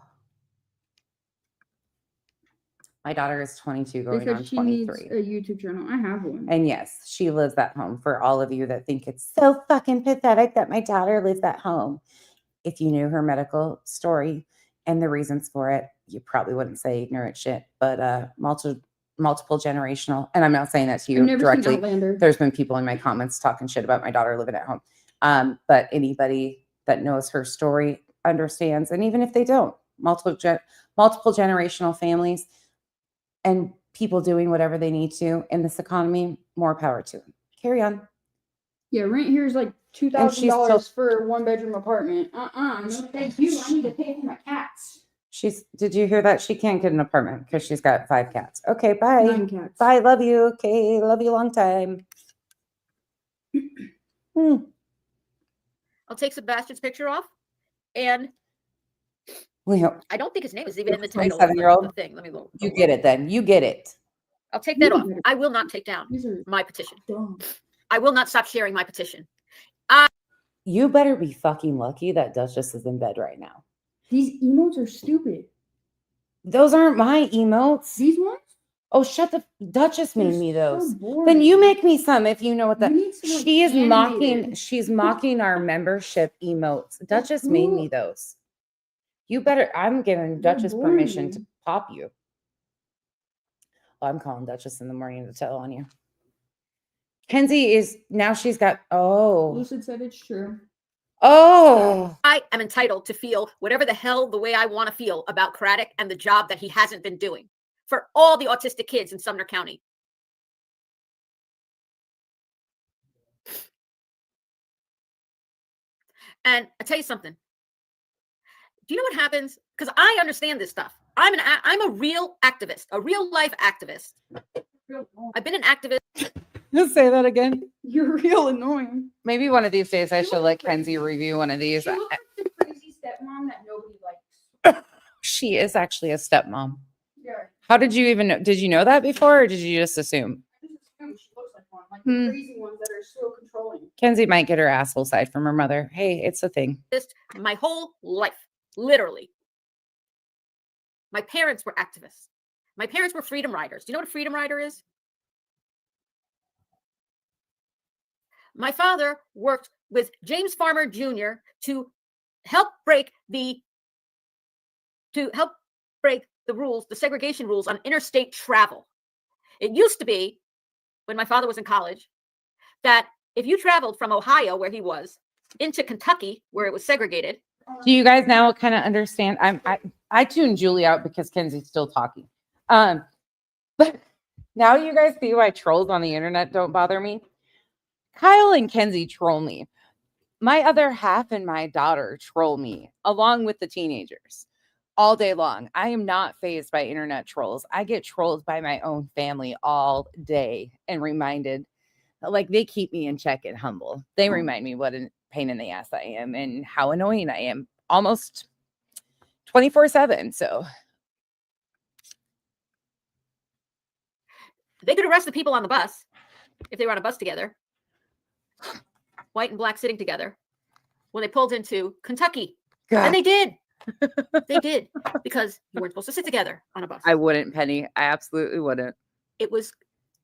My daughter is 22 going on Because she needs 23. a YouTube channel. I have one. And yes, she lives at home. For all of you that think it's so fucking pathetic that my daughter lives at home. If you knew her medical story and the reasons for it, you probably wouldn't say ignorant shit. But multiple generational, and I'm not saying that to I've you never directly. seen Outlander. There's been people in my comments talking shit about my daughter living at home. But anybody that knows her story understands, and even if they don't, multiple generational families and people doing whatever they need to in this economy, more power to them. Carry on. Yeah, rent here is like And she's $2,000 still- for a 1-bedroom apartment. No, thank you. I need to pay for my cats. Did you hear that? She can't get an apartment because she's got 5 cats. Okay, bye. 9 cats. Bye, love you. Okay, love you long time. I'll take Sebastian's picture off, and Well, I don't think his name is even in the title of 27-year-old? the thing. Let me look. you get it then. You get it. I'll take that off. I will not take down These are my petition. dumb. I will not stop sharing my petition. You better be fucking lucky that Duchess is in bed right now. These emotes are stupid. Those aren't my emotes. These ones? Oh, shut the Duchess made They're me so those. boring. Then you make me some if you know what that. You need some, like, She is mocking. animated. She's mocking our membership emotes. Duchess made me those. You better. I'm giving They're Duchess permission boring. to pop you. Well, I'm calling Duchess in the morning to tell on you. Kenzie is now. She's got. Oh. Lucid said it's true. Oh. I am entitled to feel whatever the hell the way I want to feel about Craddock and the job that he hasn't been doing for all the autistic kids in Sumner County. And I tell you something. Do you know what happens? Because I understand this stuff. I'm a real activist, a real life activist. I've been an activist. Say that again. You're real annoying. Maybe one of these days I should let Kenzie review one of these. She looks like the crazy stepmom that nobody likes. She is actually a stepmom. Yeah. How did you even know? Did you know that before or did you just assume? I just assume she looks like one. Like Hmm. the crazy ones that are so controlling. Kenzie might get her asshole side from her mother. Hey, it's a thing. My whole life, literally. My parents were activists. My parents were freedom riders. Do you know what a freedom rider is? My father worked with James Farmer Jr. to help break the rules, the segregation rules on interstate travel. It used to be, when my father was in college, that if you traveled from Ohio, where he was, into Kentucky, where it was segregated. Do you guys now kind of understand? I tuned Julie out because Kenzie's still talking. But now you guys see why trolls on the internet don't bother me. Kyle and Kenzie troll me. My other half and my daughter troll me, along with the teenagers, all day long. I am not fazed by internet trolls. I get trolled by my own family all day and reminded, like, they keep me in check and humble. They remind me what a pain in the ass I am and how annoying I am almost 24/7. So They could arrest the people on the bus if they were on a bus together, white and black sitting together, when they pulled into Kentucky. God, And they did. They did, because you weren't supposed to sit together on a bus. I wouldn't, Penny. I absolutely wouldn't. It was,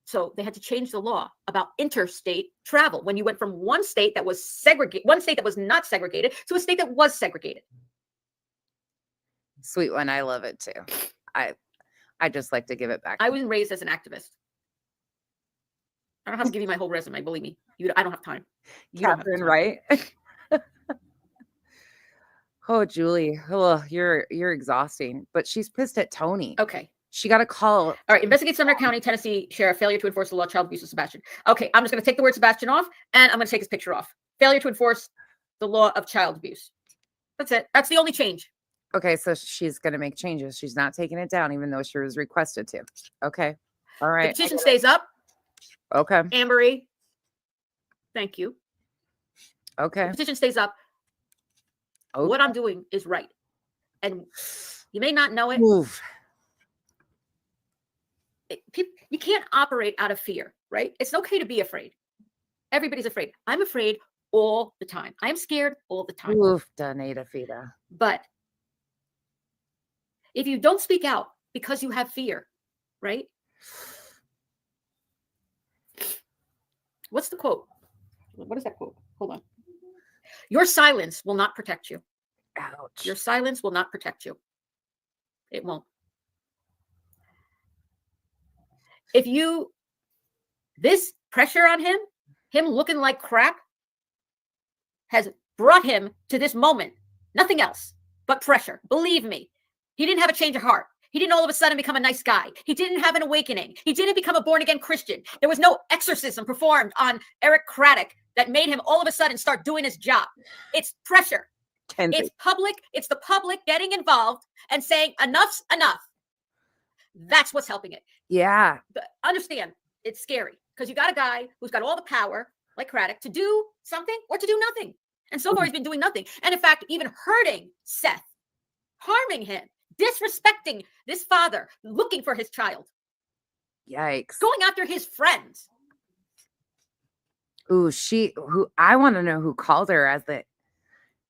so they had to change the law about interstate travel when you went from one state that was segregated, one state that was not segregated, to a state that was segregated. Sweet one. I love it too. I just like to give it back. I was raised as an activist. I don't have to give you my whole resume, believe me. I don't have time. You don't have Catherine, time. right? Oh, Julie. Oh, you're exhausting. But she's pissed at Tony. Okay. She got a call. All right. Investigate Sumner County, Tennessee Sheriff failure to enforce the law, child abuse of Sebastian. Okay. I'm just going to take the word Sebastian off, and I'm going to take his picture off. Failure to enforce the law of child abuse. That's it. That's the only change. Okay, so she's going to make changes. She's not taking it down, even though she was requested to. Okay. All The right. petition stays up. Okay. Ambery. Thank you. Okay. The petition stays up. What I'm doing is right. And you may not know it. Oof. You can't operate out of fear, right? It's okay to be afraid. Everybody's afraid. I'm afraid all the time. I'm scared all the time. Oof, Donata Fida. But if you don't speak out because you have fear, right? What's the quote? What is that quote? Hold on. Your silence will not protect you. Ouch. Your silence will not protect you. It won't. If you, this pressure on him looking like crap, has brought him to this moment. Nothing else but pressure. Believe me, he didn't have a change of heart. He didn't all of a sudden become a nice guy. He didn't have an awakening. He didn't become a born-again Christian. There was no exorcism performed on Eric Craddock that made him all of a sudden start doing his job. It's pressure. It's public. It's the public getting involved and saying enough's enough. That's what's helping it. Yeah. But understand, it's scary because you got a guy who's got all the power, like Craddock, to do something or to do nothing. And so far, he's been doing nothing. And in fact, even hurting Seth, harming him, disrespecting this father, looking for his child. Yikes. Going after his friends. Ooh, I want to know who called her as the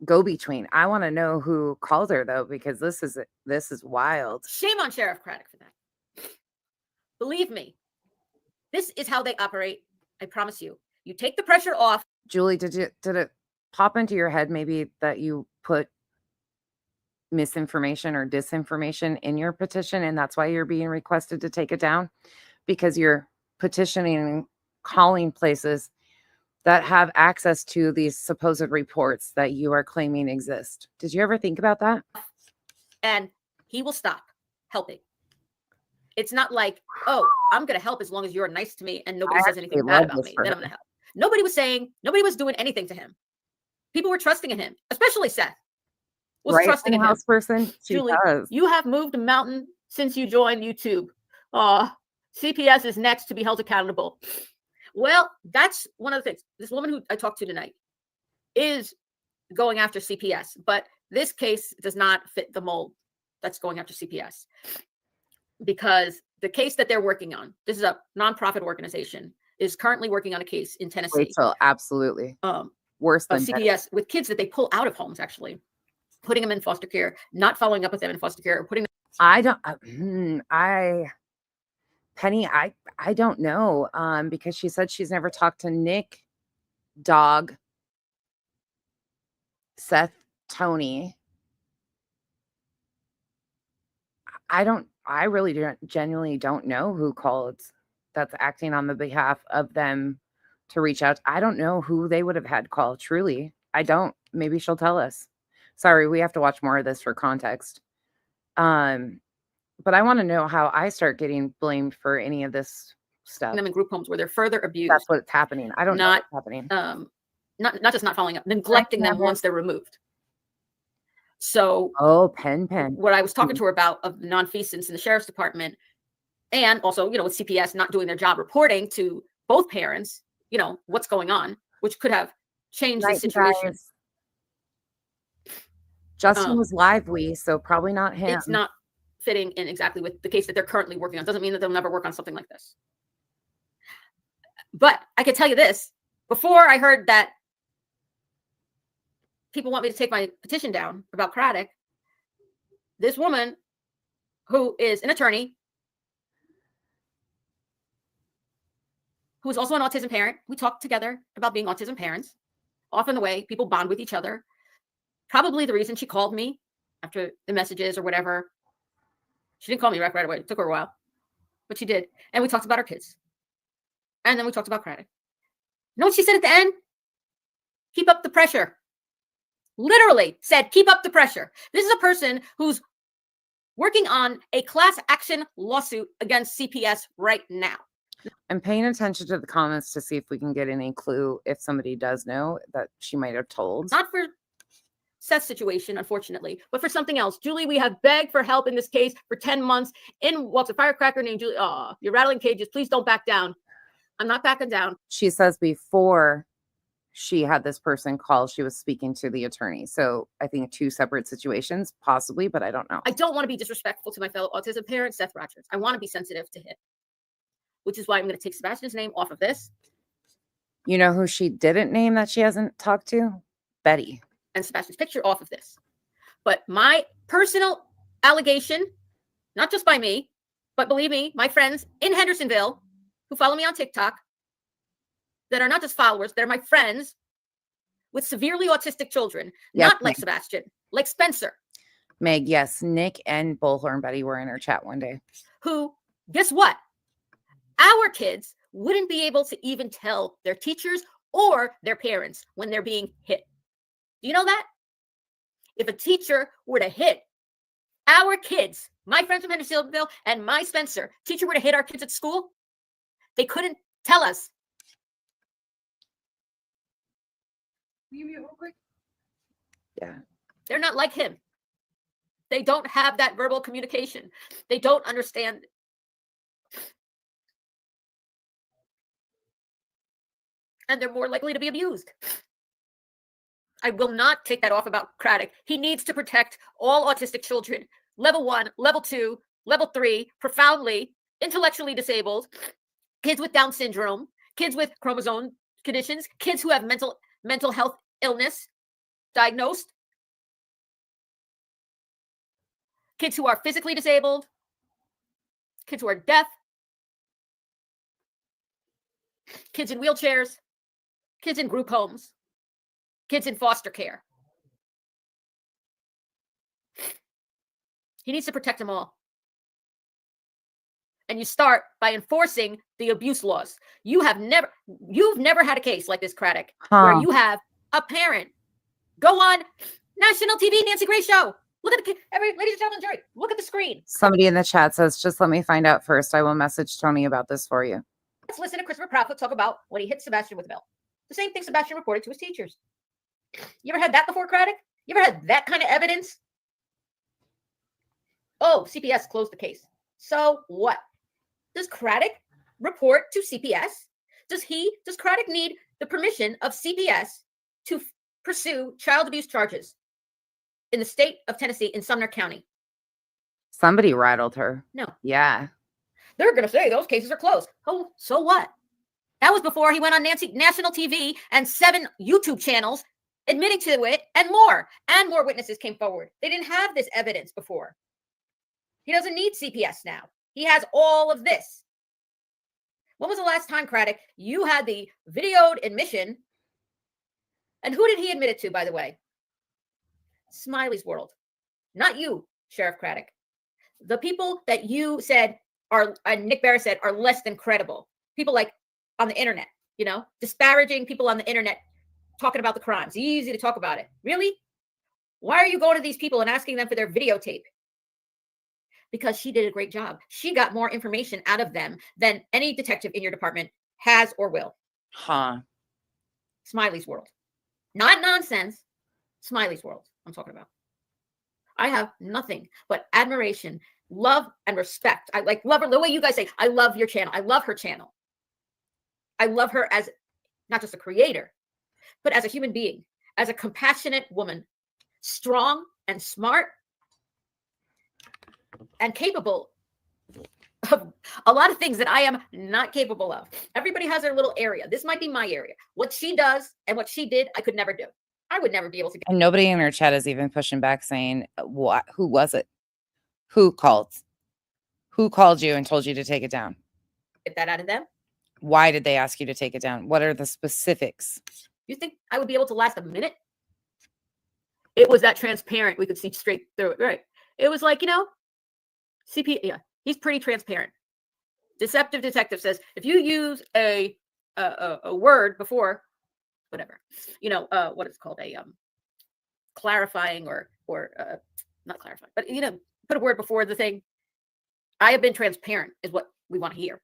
go-between. I want to know who called her though, because this is wild. Shame on Sheriff Craddock for that. Believe me, this is how they operate. I promise you. You take the pressure off. Julie, did it pop into your head maybe that you put misinformation or disinformation in your petition and that's why you're being requested to take it down? Because you're petitioning and calling places that have access to these supposed reports that you are claiming exist. Did you ever think about that? And he will stop helping. It's not like, oh, I'm going to help as long as you're nice to me and nobody says anything bad about me, then I'm going to help. Nobody was doing anything to him. People were trusting in him, especially Seth was trusting in him. House person, Julie, you have moved a mountain since you joined YouTube. CPS is next to be held accountable. Well, that's one of the things. This woman who I talked to tonight is going after CPS, but this case does not fit the mold that's going after CPS because the case that they're working on, this is a nonprofit organization, is currently working on a case in Tennessee. Rachel, absolutely. Worse than CPS with kids that they pull out of homes, actually putting them in foster care, not following up with them in foster care, or putting them. Penny, I don't know. Because she said she's never talked to Nick, Dog, Seth, Tony. I really genuinely don't know who called that's acting on the behalf of them to reach out. I don't know who they would have had call. Truly, I don't. Maybe she'll tell us. Sorry, we have to watch more of this for context. But I want to know how I start getting blamed for any of this stuff. Them in group homes where they're further abused. That's what's happening. I don't know what's happening. Not just not following up, neglecting them once they're removed. So, Pen. What I was talking to her about of the nonfeasance in the sheriff's department, and also, with CPS not doing their job reporting to both parents, what's going on, which could have changed the situation. Guys. Justin was live, so probably not him. It's not fitting in exactly with the case that they're currently working on. Doesn't mean that they'll never work on something like this. But I can tell you this, before I heard that people want me to take my petition down about Craddock, this woman who is an attorney, who is also an autism parent, we talked together about being autism parents. Often the way people bond with each other. Probably the reason she called me after the messages or whatever. She didn't call me right away. It took her a while, but she did. And we talked about our kids. And then we talked about Craddock. You know what she said at the end? Keep up the pressure. Literally said, keep up the pressure. This is a person who's working on a class action lawsuit against CPS right now. I'm paying attention to the comments to see if we can get any clue if somebody does know that she might have told. Not for Seth's situation, unfortunately, but for something else. Julie, we have begged for help in this case for 10 months. In walks a firecracker named Julie. Oh, you're rattling cages. Please don't back down. I'm not backing down. She says before she had this person call. She was speaking to the attorney. So I think 2 separate situations, possibly, but I don't know. I don't want to be disrespectful to my fellow autism parent, Seth Rogers. I want to be sensitive to him, which is why I'm going to take Sebastian's name off of this. You know who she didn't name that she hasn't talked to? Betty. And Sebastian's picture off of this. But my personal allegation, not just by me, but believe me, my friends in Hendersonville who follow me on TikTok, that are not just followers, they're my friends with severely autistic children, Yep. not like Sebastian, like Spencer, Meg, yes. Nick and Bullhorn Betty were in her chat one day. who, guess what? Our kids wouldn't be able to even tell their teachers or their parents when they're being hit. Do you know that? If a teacher were to hit our kids, my friends from Hendersonville and my Spencer, teacher were to hit our kids at school, they couldn't tell us. You mute real quick? Yeah. They're not like him. They don't have that verbal communication. They don't understand. And they're more likely to be abused. I will not take that off about Craddock. He needs to protect all autistic children, level 1, level 2, level 3, profoundly intellectually disabled, kids with Down syndrome, kids with chromosome conditions, kids who have mental health illness diagnosed, kids who are physically disabled, kids who are deaf, kids in wheelchairs, kids in group homes, kids in foster care. He needs to protect them all. And you start by enforcing the abuse laws. You've never had a case like this, Craddock, where you have a parent go on national TV, Nancy Grace show. Look at ladies and gentlemen, jury, look at the screen. Somebody in the chat says, just let me find out first. I will message Tony about this for you. Let's listen to Christopher Proudfoot talk about when he hit Sebastian with a belt. The same thing Sebastian reported to his teachers. You ever had that before, Craddock? You ever had that kind of evidence? Oh, CPS closed the case. So what? Does Craddock report to CPS? Does Craddock need the permission of CPS to pursue child abuse charges in the state of Tennessee in Sumner County? Somebody rattled her. No. Yeah. They're going to say those cases are closed. Oh, so what? That was before he went on national TV and 7 YouTube channels admitting to it and more. And more witnesses came forward. They didn't have this evidence before. He doesn't need CPS now. He has all of this. When was the last time, Craddock, you had the videoed admission? And who did he admit it to, by the way? Smiley's World. Not you, Sheriff Craddock. The people that you said are, and Nick Barrett said, are less than credible. People like on the internet, disparaging people on the internet, talking about the crimes. Easy to talk about it. Really? Why are you going to these people and asking them for their videotape? Because she did a great job. She got more information out of them than any detective in your department has or will. Huh. Smiley's World. Not nonsense. Smiley's World, I'm talking about. I have nothing but admiration, love, and respect. I love her the way you guys say, I love your channel. I love her channel. I love her as not just a creator, but as a human being, as a compassionate woman, strong and smart and capable of a lot of things that I am not capable of. Everybody has their little area. This might be my area. What she does and what she did, I could never do. I would never be able to. And nobody in her chat is even pushing back saying, what? Who was it? Who called? Who called you and told you to take it down? Get that out of them. Why did they ask you to take it down? What are the specifics? You think I would be able to last a minute? It was that transparent. We could see straight through it. Right. It was like, CP, yeah, he's pretty transparent. Deceptive detective says, if you use a word before, whatever, what it's called, a clarifying or not clarifying, but put a word before the thing. I have been transparent is what we want to hear.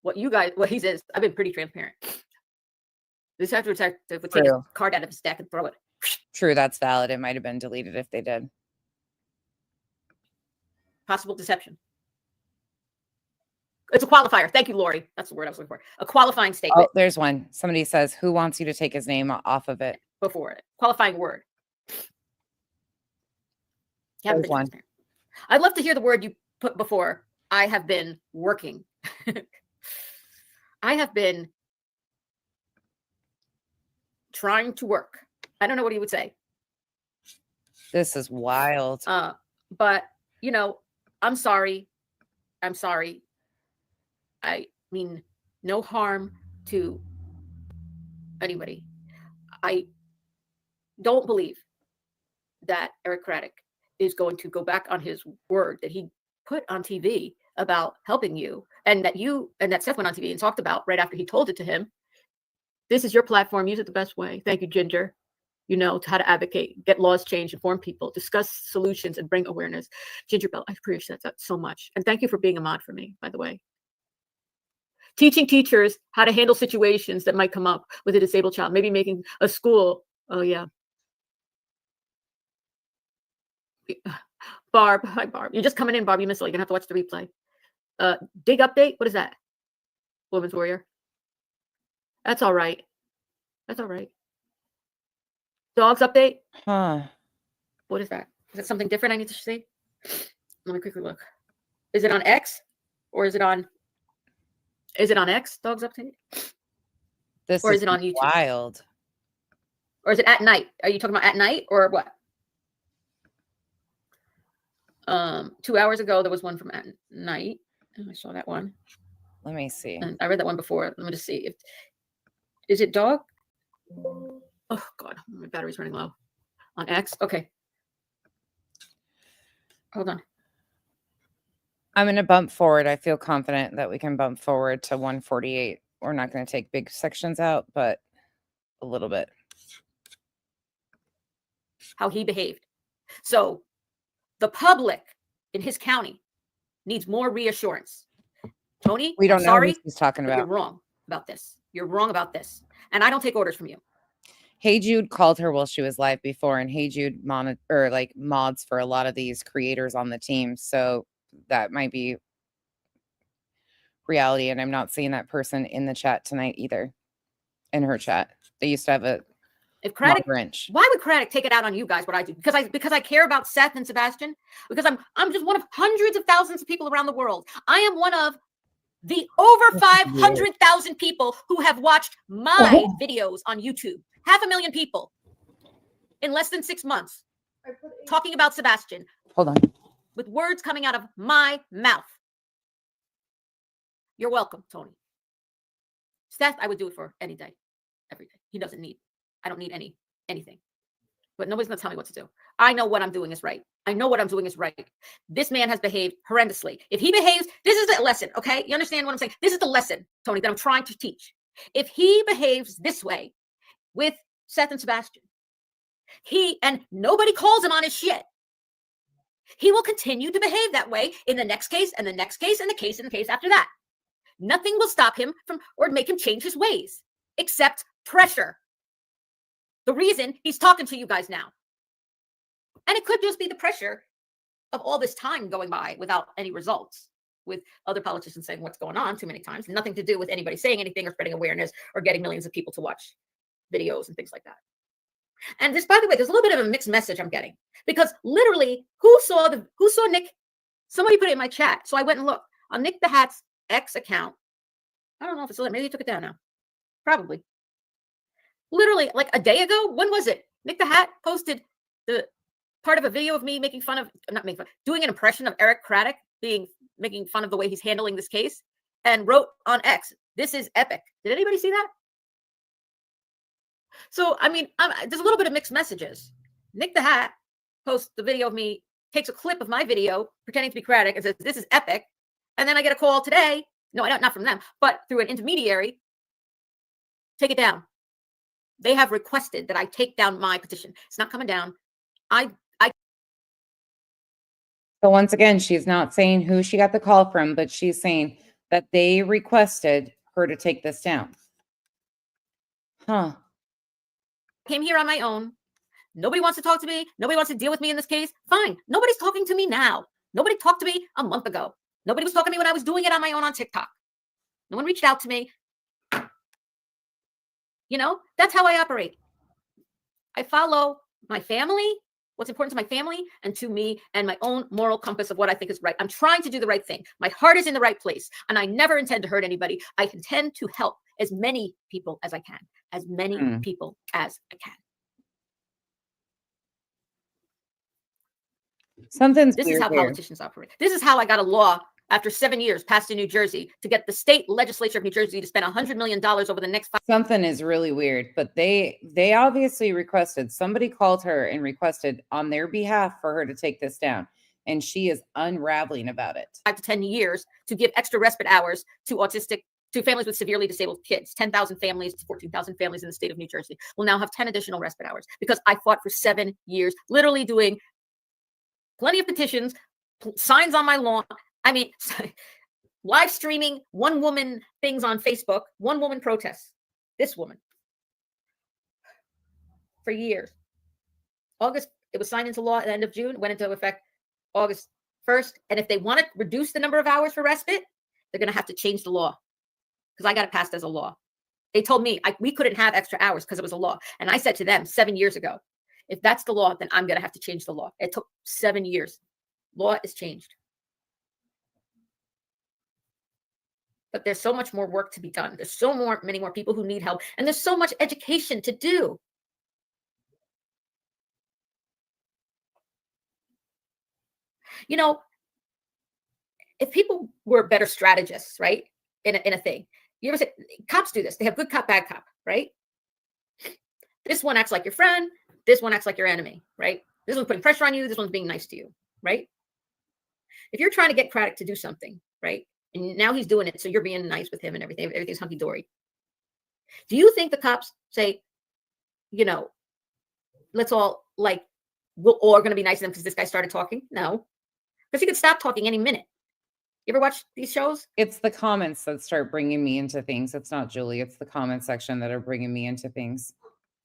What he says, I've been pretty transparent. This detective would take his card out of his deck and throw it. True, that's valid. It might have been deleted if they did. Possible deception. It's a qualifier. Thank you, Lori. That's the word I was looking for. A qualifying statement Oh, there's one. Somebody says, who wants you to take his name off of it? before it. Qualifying word. You haven't There's been one. transparent. I'd love to hear the word you put before. I have been working. I have been trying to work. I don't know what he would say. This is wild. But, you know, I'm sorry. I'm sorry. I mean, no harm to anybody. I don't believe that Eric Craddock is going to go back on his word that he put on TV about helping you, and that Seth went on TV and talked about right after he told it to him. This is your platform. Use it the best way. Thank you, Ginger. You know how to advocate, get laws changed, inform people, discuss solutions, and bring awareness. Ginger Bell, I appreciate that so much. And thank you for being a mod for me, by the way. Teaching teachers how to handle situations that might come up with a disabled child, maybe making a school. Oh, yeah. Barb, hi, Barb. You're just coming in, Barb. You missed it. You're going to have to watch the replay. Dig update. What is that? Woman's Warrior. That's all right. That's all right. Dogs update. Huh. What is that? Is it something different I need to see? Let me quickly look. Is it on X or is it on X? Dogs update? This Or is it on YouTube? Wild. Or is it at night? Are you talking about at night or what? 2 hours ago, there was one from at night. I saw that one. Let me see. And I read that one before. Let me just see. Is it dog? Oh, God. My battery's running low. On X? Okay. Hold on. I'm going to bump forward. I feel confident that we can bump forward to 148. We're not going to take big sections out, but a little bit. How he behaved. So the public in his county needs more reassurance. Tony, We don't I'm know sorry, what he's talking but you're about. wrong about this. You're wrong about this. And I don't take orders from you. Hey Jude called her while she was live before, and Hey Jude mods for a lot of these creators on the team. So that might be reality. And I'm not seeing that person in the chat tonight either. In her chat. They used to have a If Craddock, Grinch. why would Craddock take it out on you guys? What I do? Because I care about Seth and Sebastian. Because I'm just one of hundreds of thousands of people around the world. I am one of the over 500,000 people who have watched my videos on YouTube. 500,000 people in less than 6 months talking about Sebastian. Hold on. With words coming out of my mouth. You're welcome, Tony. Seth, I would do it for any day, every day. He doesn't need. I don't need anything. But nobody's going to tell me what to do. I know what I'm doing is right. I know what I'm doing is right. This man has behaved horrendously. If he behaves, this is the lesson, okay? You understand what I'm saying? This is the lesson, Tony, that I'm trying to teach. If he behaves this way with Seth and Sebastian, and nobody calls him on his shit, he will continue to behave that way in the next case and the next case and the case after that. Nothing will stop him from or make him change his ways except pressure. The reason he's talking to you guys now. And it could just be the pressure of all this time going by without any results, with other politicians saying what's going on too many times. Nothing to do with anybody saying anything or spreading awareness or getting millions of people to watch videos and things like that. And this, by the way, there's a little bit of a mixed message I'm getting, because literally, who saw Nick? Somebody put it in my chat. So I went and looked on Nick the Hat's X account. I don't know if it's still there. Maybe he took it down now. Probably. Literally like a day ago. When was it? Nick the Hat posted the part of a video of me doing an impression of Eric Craddock making fun of the way he's handling this case, and wrote on X, "This is epic." Did anybody see that? So, I mean, there's a little bit of mixed messages. Nick the Hat posts the video of me, takes a clip of my video pretending to be Craddock and says, "This is epic." And then I get a call today. No, not from them, but through an intermediary. Take it down. They have requested that I take down my petition. It's not coming down. So once again, she's not saying who she got the call from, but she's saying that they requested her to take this down. Huh. Came here on my own. Nobody wants to talk to me. Nobody wants to deal with me in this case. Fine. Nobody's talking to me now. Nobody talked to me a month ago. Nobody was talking to me when I was doing it on my own on TikTok. No one reached out to me. You know, that's how I operate. I follow my family, what's important to my family, and to me, and my own moral compass of what I think is right. I'm trying to do the right thing. My heart is in the right place, and I never intend to hurt anybody. I intend to help as many people as I can, as many people as I can. Something's This is weird how here. politicians operate. This is how I got a law after 7 years passed in New Jersey to get the state legislature of New Jersey to spend $100 million over the next 5 Something is really weird, but they obviously requested, somebody called her and requested on their behalf for her to take this down, and she is unraveling about it. 5 to 10 years to give extra respite hours to families with severely disabled kids. 10,000 families to 14,000 families in the state of New Jersey will now have 10 additional respite hours because I fought for 7 years, literally doing plenty of petitions, signs on my lawn. I mean, live streaming one woman things on Facebook, one woman protests. This woman for years. August, it was signed into law at the end of June, went into effect August 1st. And if they want to reduce the number of hours for respite, they're going to have to change the law because I got it passed as a law. They told me we couldn't have extra hours because it was a law. And I said to them 7 years ago, if that's the law, then I'm going to have to change the law. It took 7 years. Law is changed. But there's so much more work to be done. There's many more people who need help. And there's so much education to do. You know, if people were better strategists, right, in a thing, you ever say, cops do this. They have good cop, bad cop, right? This one acts like your friend. This one acts like your enemy, right? This one's putting pressure on you. This one's being nice to you, right? If you're trying to get Craddock to do something, right, and now he's doing it, so you're being nice with him and everything's hunky-dory. Do you think the cops say, you know, let's all, like, we're all going to be nice to them because this guy started talking? No. Because he could stop talking any minute. You ever watch these shows? It's the comments that start bringing me into things. It's not Julie. It's the comment section that are bringing me into things.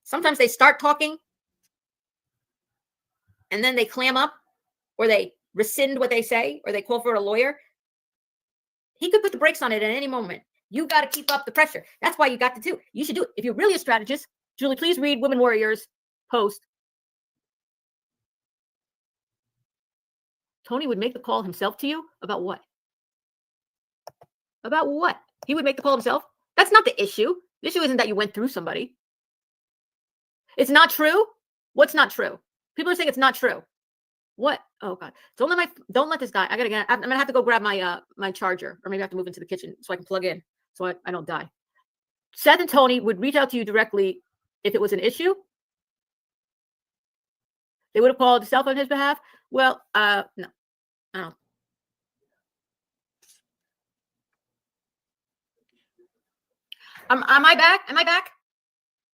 Sometimes they start talking and then they clam up or they rescind what they say or they call for a lawyer. He could put the brakes on it at any moment. You got to keep up the pressure. That's why you got to do it. You should do it. If you're really a strategist, Julie, please read Women Warriors post. Tony would make the call himself to you about what? About what? He would make the call himself? That's not the issue. The issue isn't that you went through somebody. It's not true. What's not true? People are saying it's not true. What? Oh God! Don't let this guy. I'm gonna have to go grab my my charger, or maybe I have to move into the kitchen so I can plug in, so I don't die. Seth and Tony would reach out to you directly if it was an issue. They would have called Seth on his behalf. Well, no, I don't. Am I back? Am I back?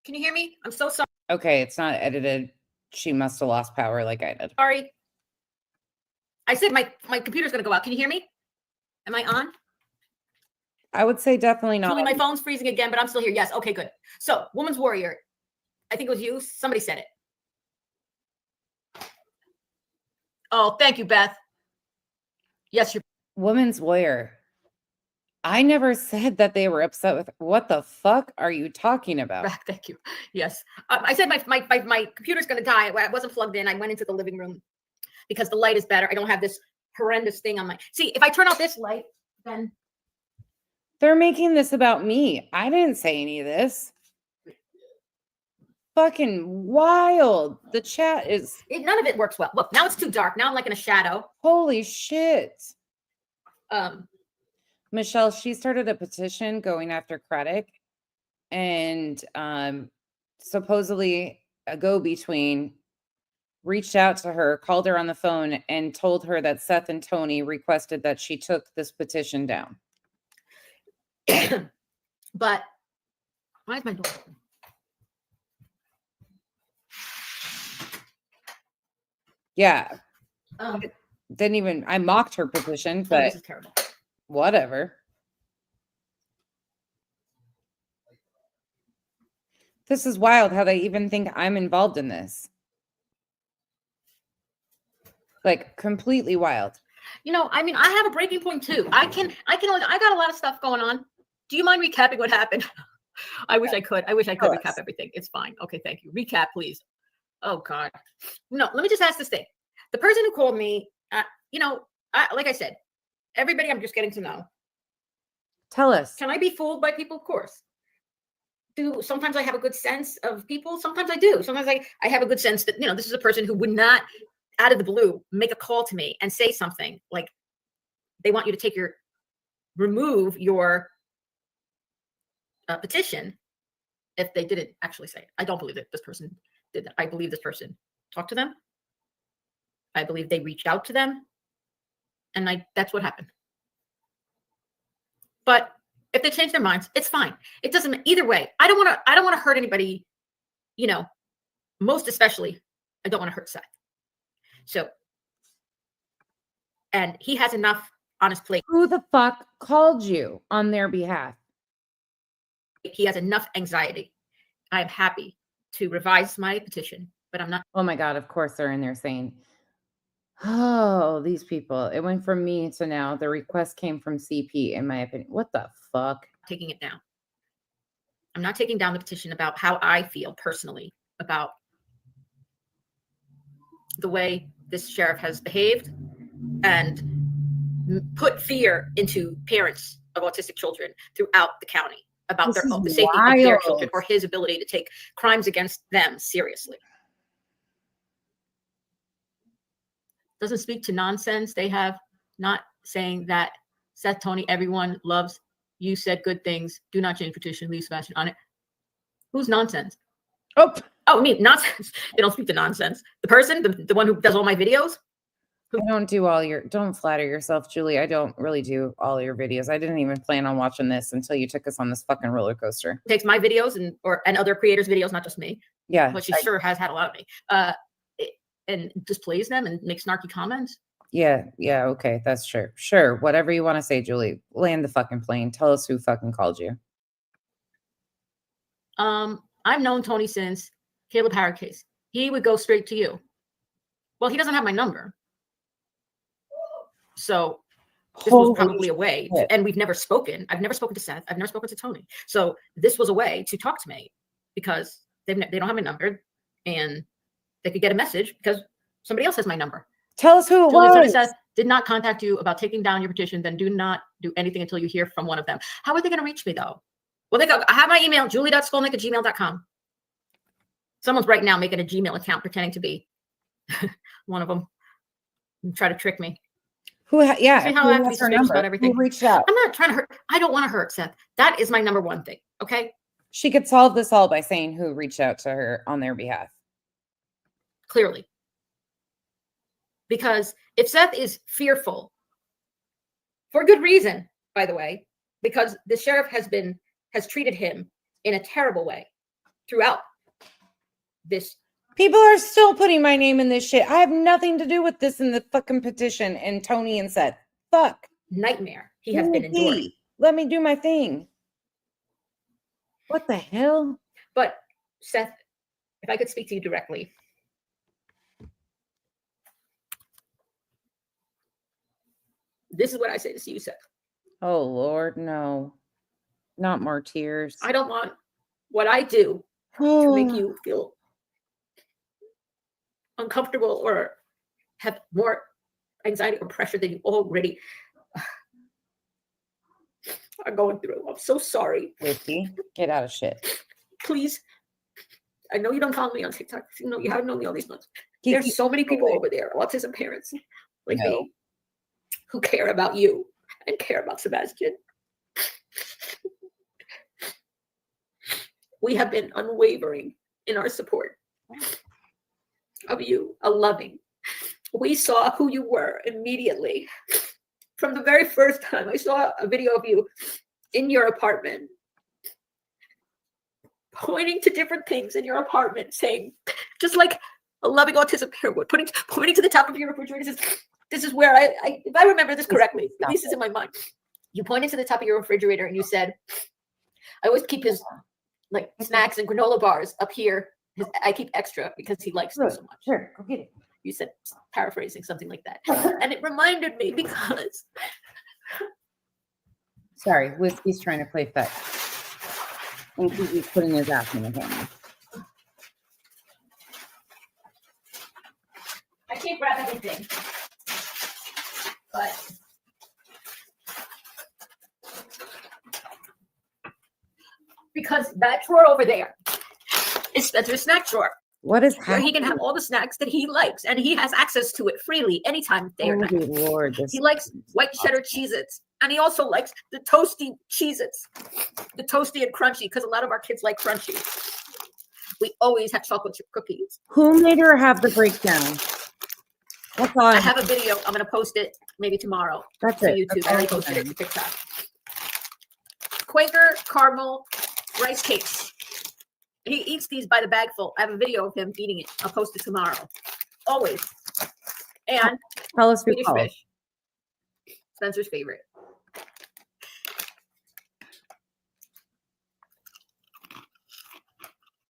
Can you hear me? I'm so sorry. Okay, it's not edited. She must have lost power like I did. Sorry. I said my computer's going to go out. Can you hear me? Am I on? I would say definitely not. Julie, my phone's freezing again, but I'm still here. Yes. Okay, good. So, Woman's Warrior. I think it was you. Somebody said it. Oh, thank you, Beth. Yes, you're. Women's Warrior. I never said that they were upset with. What the fuck are you talking about? Back. Thank you. Yes. I said my computer's going to die. I wasn't plugged in. I went into the living room because the light is better. I don't have this horrendous thing on my. See, if I turn off this light, then. They're making this about me. I didn't say any of this. Fucking wild. The chat is. None of it works well. Look, now it's too dark. Now I'm like in a shadow. Holy shit. Michelle, she started a petition going after Craddock, and supposedly a go-between reached out to her, called her on the phone, and told her that Seth and Tony requested that she took this petition down. But why is my door open? Yeah. Didn't even, I mocked her petition, but this is terrible. Whatever. This is wild how they even think I'm involved in this. Like, completely wild. You know, I mean, I have a breaking point too. I got a lot of stuff going on. Do you mind recapping what happened? I wish I could. I wish I could recap everything. It's fine. Okay, thank you. Recap, please. Oh God. No, let me just ask this thing. The person who called me, you know, like I said, everybody I'm just getting to know. Tell us. Can I be fooled by people? Of course. Sometimes I have a good sense of people. Sometimes I do. Sometimes I have a good sense that, you know, this is a person who would not, out of the blue, make a call to me and say remove your petition if they didn't actually say it. I don't believe that this person did that. I believe this person talked to them. I believe they reached out to them. And that's what happened. But if they change their minds, it's fine. It doesn't, either way. I don't want to hurt anybody, you know, most especially, I don't want to hurt Seth. So, and he has enough on his plate. Who the fuck called you on their behalf? He has enough anxiety. I am happy to revise my petition, but I'm not. Oh my God, of course they're in there saying, oh, these people. It went from me to now. The request came from CP, in my opinion. What the fuck? Taking it down. I'm not taking down the petition about how I feel personally about the way this sheriff has behaved and put fear into parents of autistic children throughout the county about the safety of their children or his ability to take crimes against them seriously. Doesn't speak to nonsense they have, not saying that Seth, Tony, everyone loves you, said good things, do not change petition, leave Sebastian on it. Who's nonsense? Oh, I mean, nonsense. They don't speak to nonsense. The person, the one who does all my videos. Don't flatter yourself, Julie. I don't really do all your videos. I didn't even plan on watching this until you took us on this fucking roller coaster. Takes my videos and other creators' videos, not just me. Yeah. But she sure has had a lot of me. And displays them and makes snarky comments. Yeah, okay, that's true. Sure, whatever you want to say, Julie. Land the fucking plane. Tell us who fucking called you. I've known Tony since Caleb Harrod case. He would go straight to you. Well, he doesn't have my number. So this was probably a way, and we've never spoken. I've never spoken to Seth. I've never spoken to Tony. So this was a way to talk to me because they don't have my number and they could get a message because somebody else has my number. Tell us who it was. Seth did not contact you about taking down your petition, then do not do anything until you hear from one of them. How are they going to reach me though? Well, I have my email, julie.skolnick@gmail.com. Someone's right now making a Gmail account pretending to be one of them and try to trick me. See how I have to be serious about everything. Who reached out? I'm not trying to hurt. I don't want to hurt Seth. That is my number one thing. Okay. She could solve this all by saying who reached out to her on their behalf. Clearly. Because if Seth is fearful, for good reason, by the way, because the sheriff has treated him in a terrible way throughout this. People are still putting my name in this shit. I have nothing to do with this in the fucking petition. And Tony and Seth, fuck. Nightmare he has been enduring. Let me do my thing. What the hell? But Seth, if I could speak to you directly. This is what I say to you, Seth. Oh, Lord, no. Not more tears. I don't want what I do to make you feel uncomfortable or have more anxiety or pressure than you already are going through. I'm so sorry. Ricky, get out of shit. Please. I know you don't follow me on TikTok. You know, you haven't known me all these months. There's so many people over there, autism parents like me, who care about you and care about Sebastian. We have been unwavering in our support of you, a loving. We saw who you were immediately. From the very first time I saw a video of you in your apartment, pointing to different things in your apartment, saying, just like a loving autism parent would, pointing to the top of your refrigerator, says, this is where I if I remember this correctly, at least it's in my mind. You pointed to the top of your refrigerator and you said, I always keep his snacks and granola bars up here. I keep extra because he likes them so much. Sure, go get it. You said paraphrasing something like that. And it reminded me because Sorry, Whiskey's trying to play fetch. And he's putting his ass in the camera. I can't grab everything. But because that drawer over there is Spencer's snack drawer. What is Where he can have all the snacks that he likes, and he has access to it freely anytime, day or night. Oh, Lord, He likes white cheddar Cheez-Its, and he also likes the toasty Cheez-Its, the toasty and crunchy, because a lot of our kids like crunchy. We always have chocolate chip cookies. Who made her have the breakdown? That's all I have a video. I'm going to post it maybe tomorrow. That's to it. YouTube. That's I all already I'm posted it saying. to TikTok. Quaker caramel rice cakes. He eats these by the bagful. I have a video of him eating it. I'll post it tomorrow. Always. And Tell us who Swedish called. fish. Spencer's favorite.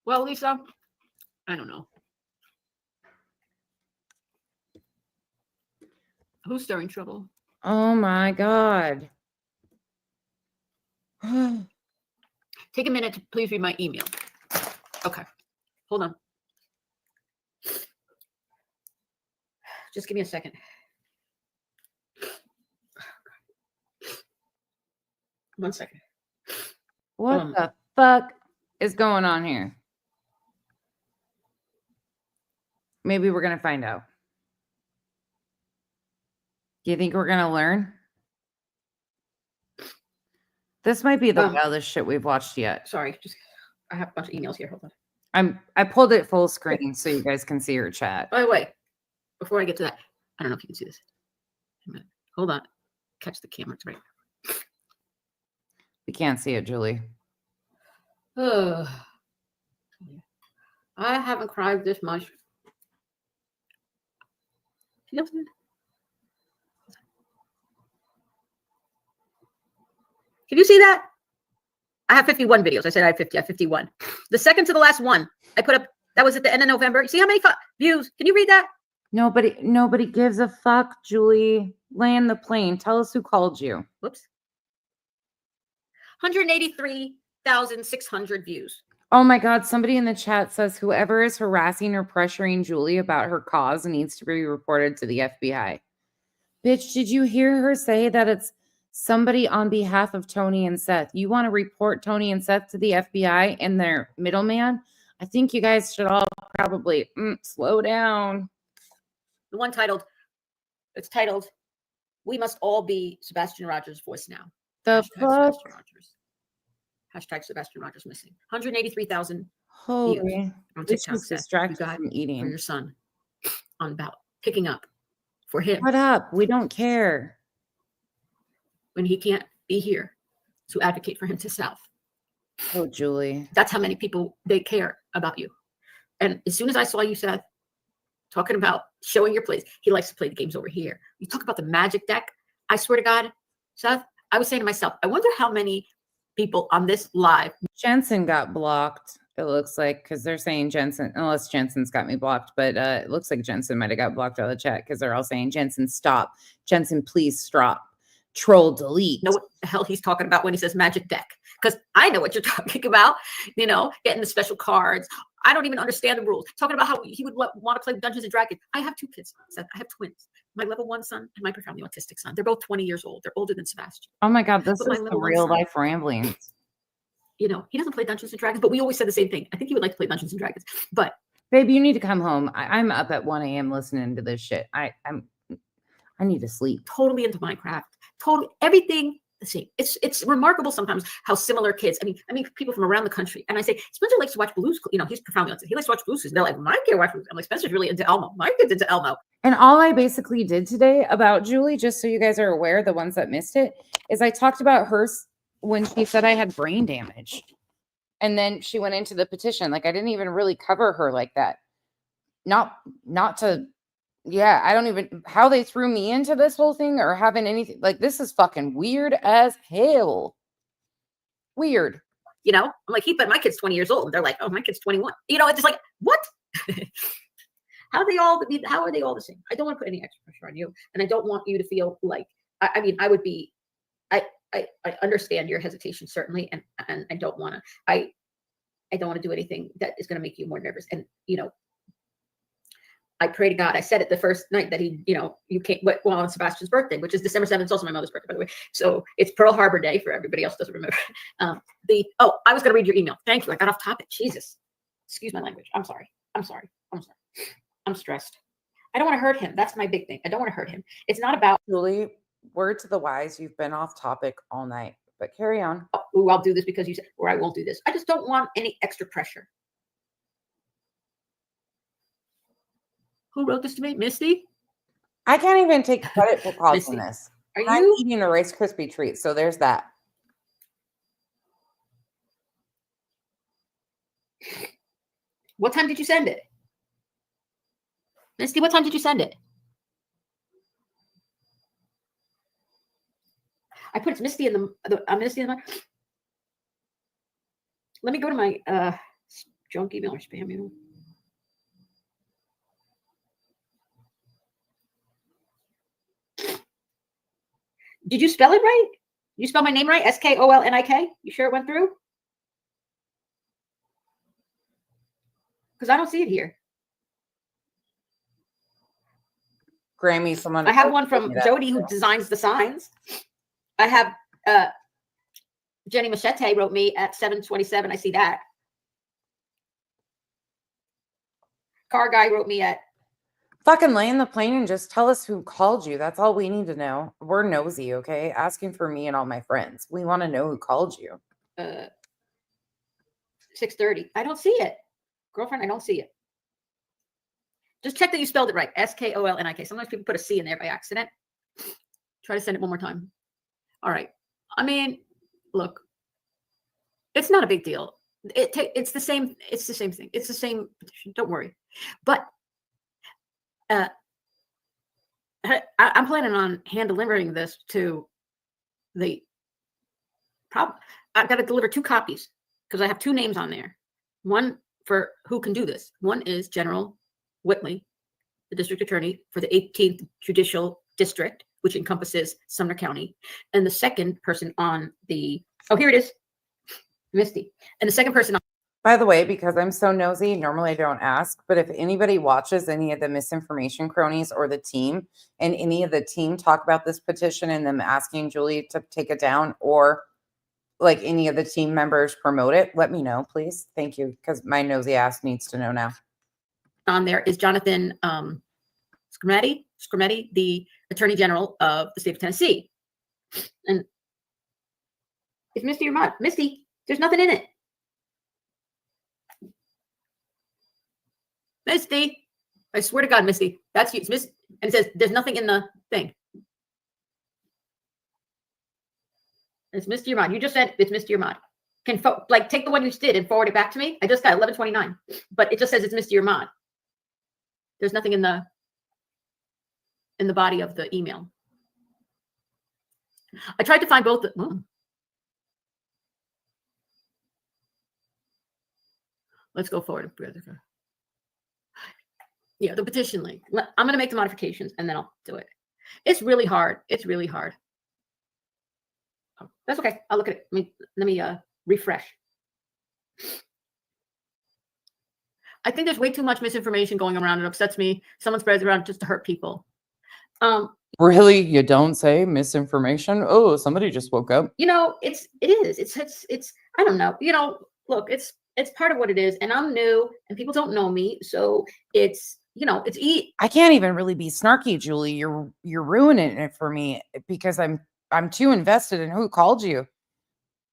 Well, Lisa, I don't know. Who's stirring trouble? Oh my God. Take a minute to please read my email. Okay. Hold on. Just give me a second. One second. What the fuck is going on here? Maybe we're going to find out. Do you think we're going to learn? This might be the wildest shit we've watched yet. Sorry, just I have a bunch of emails here. Hold on. I pulled it full screen so you guys can see her chat. By the way, before I get to that, I don't know if you can see this. Wait a minute. Hold on. Catch the camera. It's right. We can't see it, Julie. I haven't cried this much. Can you see that? I have 51 videos. I said I had 50. I have 51. The second to the last one I put up, that was at the end of November. You see how many views? Can you read that? Nobody gives a fuck, Julie. Land the plane. Tell us who called you. Whoops. 183,600 views. Oh my God. Somebody in the chat says whoever is harassing or pressuring Julie about her cause needs to be reported to the FBI. Bitch, did you hear her say that it's somebody on behalf of Tony and Seth? You want to report Tony and Seth to the FBI and their middleman? I think you guys should all probably slow down. The one it's titled, "We Must All Be Sebastian Rogers' Voice Now." The fuck? Sebastian Rogers. Hashtag Sebastian Rogers missing. 183,000 Holy. views on TikTok. She's distracted You got from for eating. your son on about picking up for him Shut up. We don't care. when he can't be here to advocate for him to self. Oh, Julie. That's how many people they care about you. And as soon as I saw you, Seth, talking about showing your plays, he likes to play the games over here. You talk about the magic deck. I swear to God, Seth, I was saying to myself, I wonder how many people on this live. Jensen got blocked, it looks like, because they're saying Jensen, unless Jensen's got me blocked, but it looks like Jensen might have got blocked out of the chat because they're all saying, Jensen, stop. Jensen, please stop. Troll, delete. Know what the hell he's talking about when he says magic deck, because I know what you're talking about, getting the special cards. I don't even understand the rules. Talking about how he would want to play Dungeons and Dragons. I have two kids. Seth. I have twins. My level 1 son and my profoundly autistic son. They're both 20 years old. They're older than Sebastian. Oh my God, this But my is the little real son- life ramblings. He doesn't play Dungeons and Dragons, but we always said the same thing. I think he would like to play Dungeons and Dragons, but Babe, you need to come home. I'm up at 1 a.m. listening to this shit. I need to sleep. totally into Minecraft. Totally everything the same. It's remarkable sometimes how similar kids. I mean, people from around the country. And I say, Spencer likes to watch Blues. He's profoundly autistic. He likes to watch Blues. They're like, my kid watches. I'm like, Spencer's really into Elmo. My kid's into Elmo. And all I basically did today about Julie, just so you guys are aware, the ones that missed it, is I talked about her when she said I had brain damage. And then she went into the petition. Like, I didn't even really cover her like that. Not to, yeah, I don't even, how they threw me into this whole thing or having anything, like, this is fucking weird as hell. Weird. I'm like, but my kid's 20 years old. And they're like, oh, my kid's 21. It's just like, what? How are they all the same? I don't want to put any extra pressure on you, and I don't want you to feel like I mean I would be I understand your hesitation certainly, and I don't want to I don't want to do anything that is going to make you more nervous. And I pray to God. I said it the first night that he, you can't. Well, on Sebastian's birthday, which is December 7th, it's also my mother's birthday, by the way. So it's Pearl Harbor Day for everybody else doesn't remember. I was going to read your email. Thank you. I got off topic. Jesus, excuse my language. I'm sorry. I'm stressed. I don't want to hurt him. That's my big thing. I don't want to hurt him. It's not about Julie, word to the wise, you've been off topic all night, but carry on. Oh, I'll do this because you said, or I won't do this. I just don't want any extra pressure. Who wrote this to me? Misty? I can't even take credit for causing Misty, this. Are I'm you? eating a Rice Krispie treat, so there's that. What time did you send it? Misty, what time did you send it? I put it's Misty in the Misty in the. Let me go to my junk email or spam email. Did you spell it right? You spell my name right? Skolnik? You sure it went through? Because I don't see it here. Grammy, someone. I have one from Jody who designs the signs. I have Jenny Machete wrote me at 7:27. I see that. Car guy wrote me at. Fucking land the plane and just tell us who called you. That's all we need to know. We're nosy, okay? Asking for me and all my friends. We want to know who called you. 6:30. I don't see it. Girlfriend, I don't see it. Just check that you spelled it right. Skolnik. Sometimes people put a C in there by accident. Try to send it one more time. All right. I mean, look, it's not a big deal. It's the same. It's the same thing. It's the same petition. Don't worry. But I'm planning on hand delivering this to the problem. I've got to deliver 2 copies because I have 2 names on there. One for who can do this. One is General Whitley, the district attorney for the 18th Judicial District, which encompasses Sumner County. And the second person on the, here it is, Misty. And the second person on. By the way, because I'm so nosy, normally I don't ask, but if anybody watches any of the misinformation cronies or the team and any of the team talk about this petition and them asking Julie to take it down, or like any of the team members promote it, let me know, please. Thank you. Because my nosy ass needs to know now. On there is Jonathan Scrimetti, the Attorney General of the state of Tennessee. And it's Misty or Mud. Misty, there's nothing in it. Misty, I swear to God, Misty, that's you. It's Miss, and it says there's nothing in the thing. It's Misty or Mod. You just said it's Misty or Mod. Can take the one you did and forward it back to me. I just got 11:29, but it just says it's Misty or Mod. There's nothing in the body of the email. I tried to find both. Let's go forward. Yeah, the petition link. I'm going to make the modifications and then I'll do it. It's really hard. It's really hard. Oh, that's okay. I'll look at it. Let me refresh. I think there's way too much misinformation going around. It upsets me. Someone spreads it around just to hurt people. Really? You don't say misinformation? Oh, somebody just woke up. It is. It's I don't know. Look, it's part of what it is. And I'm new and people don't know me. So it's, I can't even really be snarky, Julie. You're ruining it for me because I'm too invested in who called you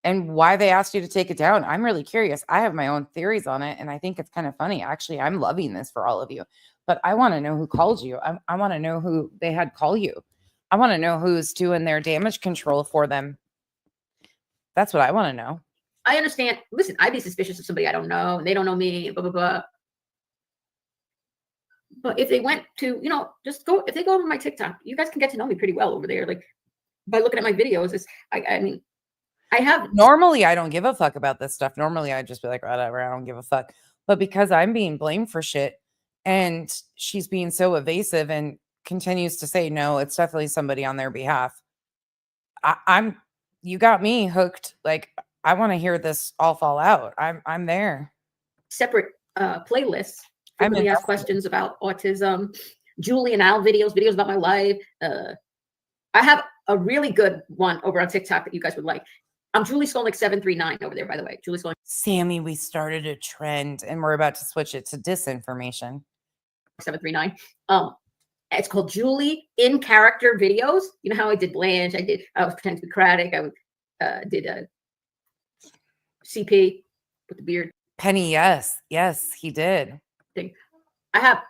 and why they asked you to take it down. I'm really curious. I have my own theories on it, and I think it's kind of funny. Actually, I'm loving this for all of you, but I want to know who called you. I want to know who they had call you. I want to know who's doing their damage control for them. That's what I want to know. I understand. Listen, I'd be suspicious of somebody I don't know, and they don't know me, blah, blah, blah. But if they went to, if they go over my TikTok, you guys can get to know me pretty well over there. Like, by looking at my videos, I have. Normally, I don't give a fuck about this stuff. Normally, I'd just be like, whatever, I don't give a fuck. But because I'm being blamed for shit, And she's being so evasive and continues to say, no, it's definitely somebody on their behalf. You got me hooked. Like, I want to hear this all fall out. I'm there. Separate playlists. I'm Frequently asked invested. questions about autism, Julie and Al videos about my life. I have a really good one over on TikTok that you guys would like. I'm Julie Skolnick 739 over there, by the way. Julie Skolnick Sammy, we started a trend and we're about to switch it to disinformation. 739. It's called Julie in character videos. You know how I did Blanche? I was pretending to be Craddock. I did a CP with the beard. Penny, yes, he did. I've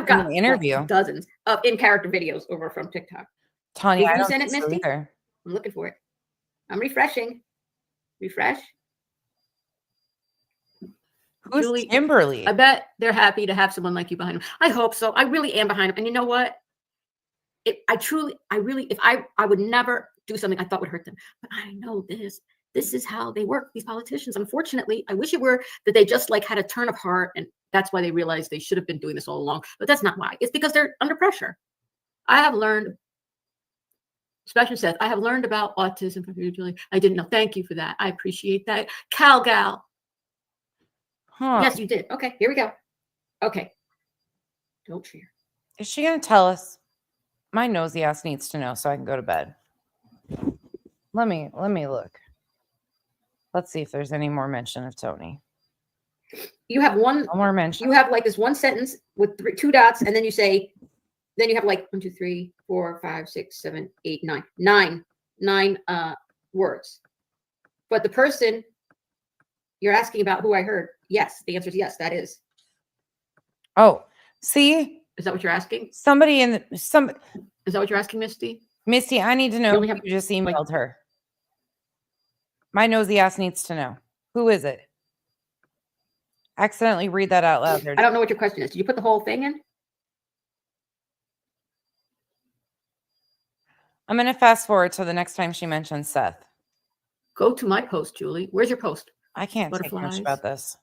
got an interview. dozens of in character videos over from TikTok. Tanya, Did I you don't send it, think so Misty? either. I'm looking for it. I'm refreshing. Refresh. Who's Julie, Kimberly? I bet they're happy to have someone like you behind them. I hope so. I really am behind them. And you know what? If I would never do something I thought would hurt them. But I know this. This is how they work, these politicians. Unfortunately, I wish it were that they just like had a turn of heart and that's why they realized they should have been doing this all along. But that's not why. It's because they're under pressure. I have learned, Special Seth, I have learned about autism from you, Julie. I didn't know. Thank you for that. I appreciate that. Gal. Huh. Yes, you did. Okay, here we go. Okay. Don't share. Is she going to tell us? My nosy ass needs to know so I can go to bed. Let me look. Let's see if there's any more mention of Tony. You have one. No more mention. You have like this one sentence with two dots, and then you say, then you have like 1, 2, 3, 4, 5, 6, 7, 8, 9. Nine words. But the person you're asking about who I heard, yes, the answer is yes, that is. Oh, see? Is that what you're asking? Somebody in the Is that what you're asking, Misty? Misty, I need to know who you just emailed her. My nosy ass needs to know. Who is it? Accidentally read that out loud there. I don't know what your question is. Did you put the whole thing in? I'm going to fast forward to the next time she mentions Seth. Go to my post, Julie. Where's your post? I can't take much about this.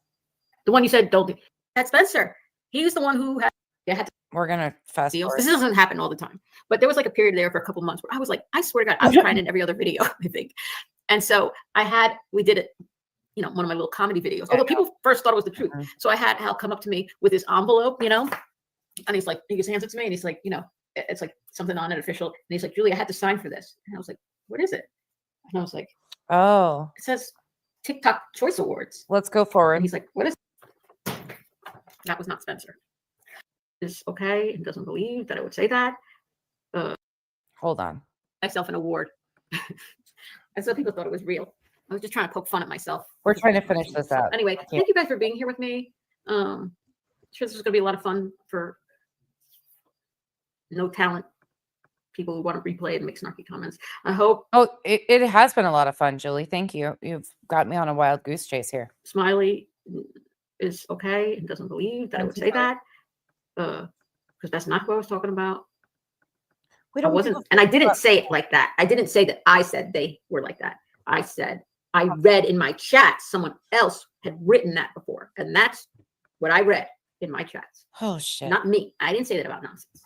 The one you said don't do. That's Spencer. He's the one who had to. We're going to fast forward. This doesn't happen all the time. But there was like a period there for a couple months where I was like, I swear to God, I was crying in every other video, I think. And so we did it, one of my little comedy videos. Although people first thought it was the truth. So I had Hal come up to me with his envelope, and he's like, he just hands it to me and he's like, it's like something on it official. And he's like, Julie, I had to sign for this. And I was like, what is it? And I was like, oh, it says TikTok Choice Awards. Let's go forward. And he's like, what is it? That was not Spencer. Is okay and doesn't believe that I would say that. Hold on. Myself an award. And so people thought it was real. I was just trying to poke fun at myself. We're trying to finish this out. Anyway, thank you guys for being here with me. Sure this is going to be a lot of fun for no talent people who want to replay it and make snarky comments. I hope. Oh, it has been a lot of fun, Julie. Thank you. You've got me on a wild goose chase here. Smiley is okay and doesn't believe that I would say that. Because that's not what I was talking about. I wasn't, and I didn't say it like that. I didn't say that I said they were like that. I said I read in my chat someone else had written that before, and that's what I read in my chats. Oh shit! Not me. I didn't say that about nonsense.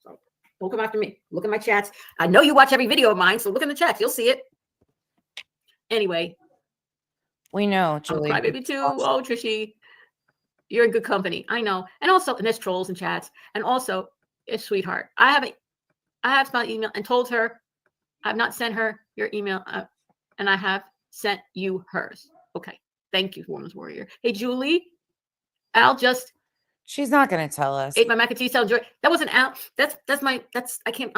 So don't come after me. Look at my chats. I know you watch every video of mine, so look in the chats. You'll see it. Anyway, we know, Julie. I'm a crybaby too. Oh, Trishy, you're in good company. I know. And also, and there's trolls and chats, and also, it's sweetheart. I have my email and told her I've not sent her your email, and I have sent you hers. Okay. Thank you, Woman's Warrior. Hey, Julie, she's not going to tell us. Ate my mac and cheese. That wasn't Al. I'm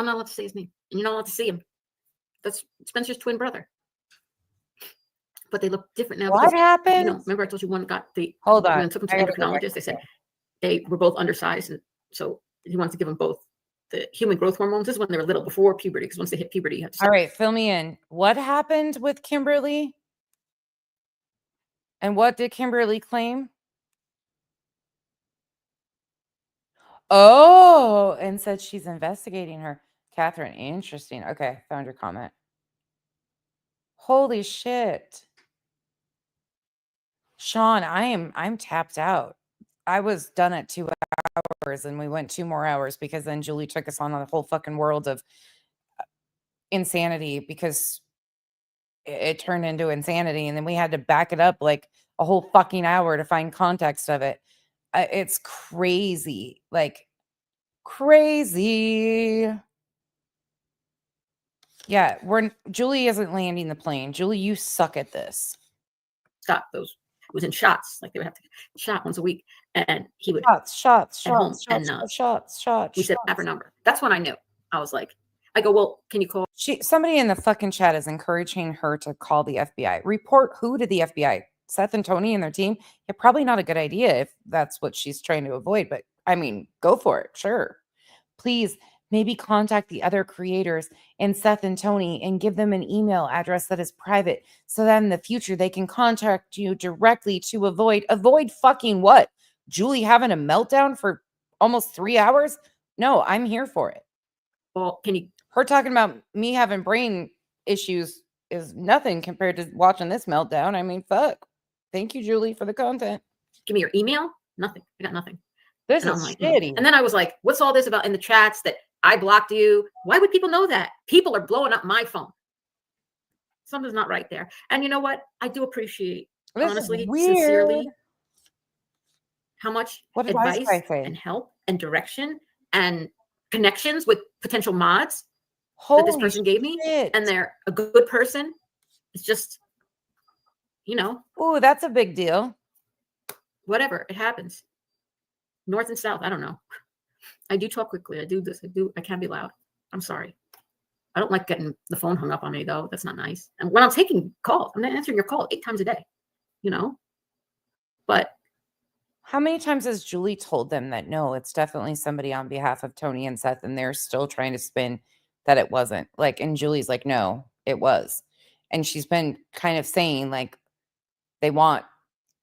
not allowed to say his name. And you're not allowed to see him. That's Spencer's twin brother. But they look different now. What happened? Remember I told you one got the. Hold on. When I took them to endocrinologist, they said they were both undersized. And so he wanted to give them both the human growth hormones. This is when they were little, before puberty, because once they hit puberty, you have to stop. All right, fill me in. What happened with Kimberly? And what did Kimberly claim? Oh, and said she's investigating her. Catherine, interesting. Okay, found your comment. Holy shit. Sean, I'm tapped out. I was done at 2 hours and we went 2 more hours because then Julie took us on a whole fucking world of insanity because it turned into insanity. And then we had to back it up like a whole fucking hour to find context of it. It's crazy. Like crazy. Yeah, Julie isn't landing the plane. Julie, you suck at this. Stop those. It was in shots. Like they would have to shot once a week, and he would Shots. at home, and we said have her number. That's when I knew. I was like, I go, well, can you call? Somebody in the fucking chat is encouraging her to call the FBI. Report who to the FBI? Seth and Tony and their team? Yeah, probably not a good idea if that's what she's trying to avoid. But I mean, go for it. Sure. Please, maybe contact the other creators and Seth and Tony and give them an email address that is private so that in the future they can contact you directly to avoid fucking what? Julie having a meltdown for almost 3 hours? No, I'm here for it. Well, can you? Her talking about me having brain issues is nothing compared to watching this meltdown. I mean, fuck. Thank you, Julie, for the content. Give me your email. Nothing. I got nothing. This and is I'm like, shitty. And then I was like, what's all this about in the chats that I blocked you? Why would people know that? People are blowing up my phone. Something's not right there. And you know what? I do appreciate, honestly, sincerely, how much advice and help and direction and connections with potential mods that this person gave me. And they're a good person. It's just, you know. Oh, that's a big deal. Whatever. It happens. North and south. I don't know. I do talk quickly. I do this. I can be loud. I'm sorry. I don't like getting the phone hung up on me, though. That's not nice. And when I'm taking calls, I'm not answering your call 8 times a day, you know? But how many times has Julie told them that, no, it's definitely somebody on behalf of Tony and Seth, and they're still trying to spin that it wasn't? Like, and Julie's like, no, it was. And she's been kind of saying, like, they want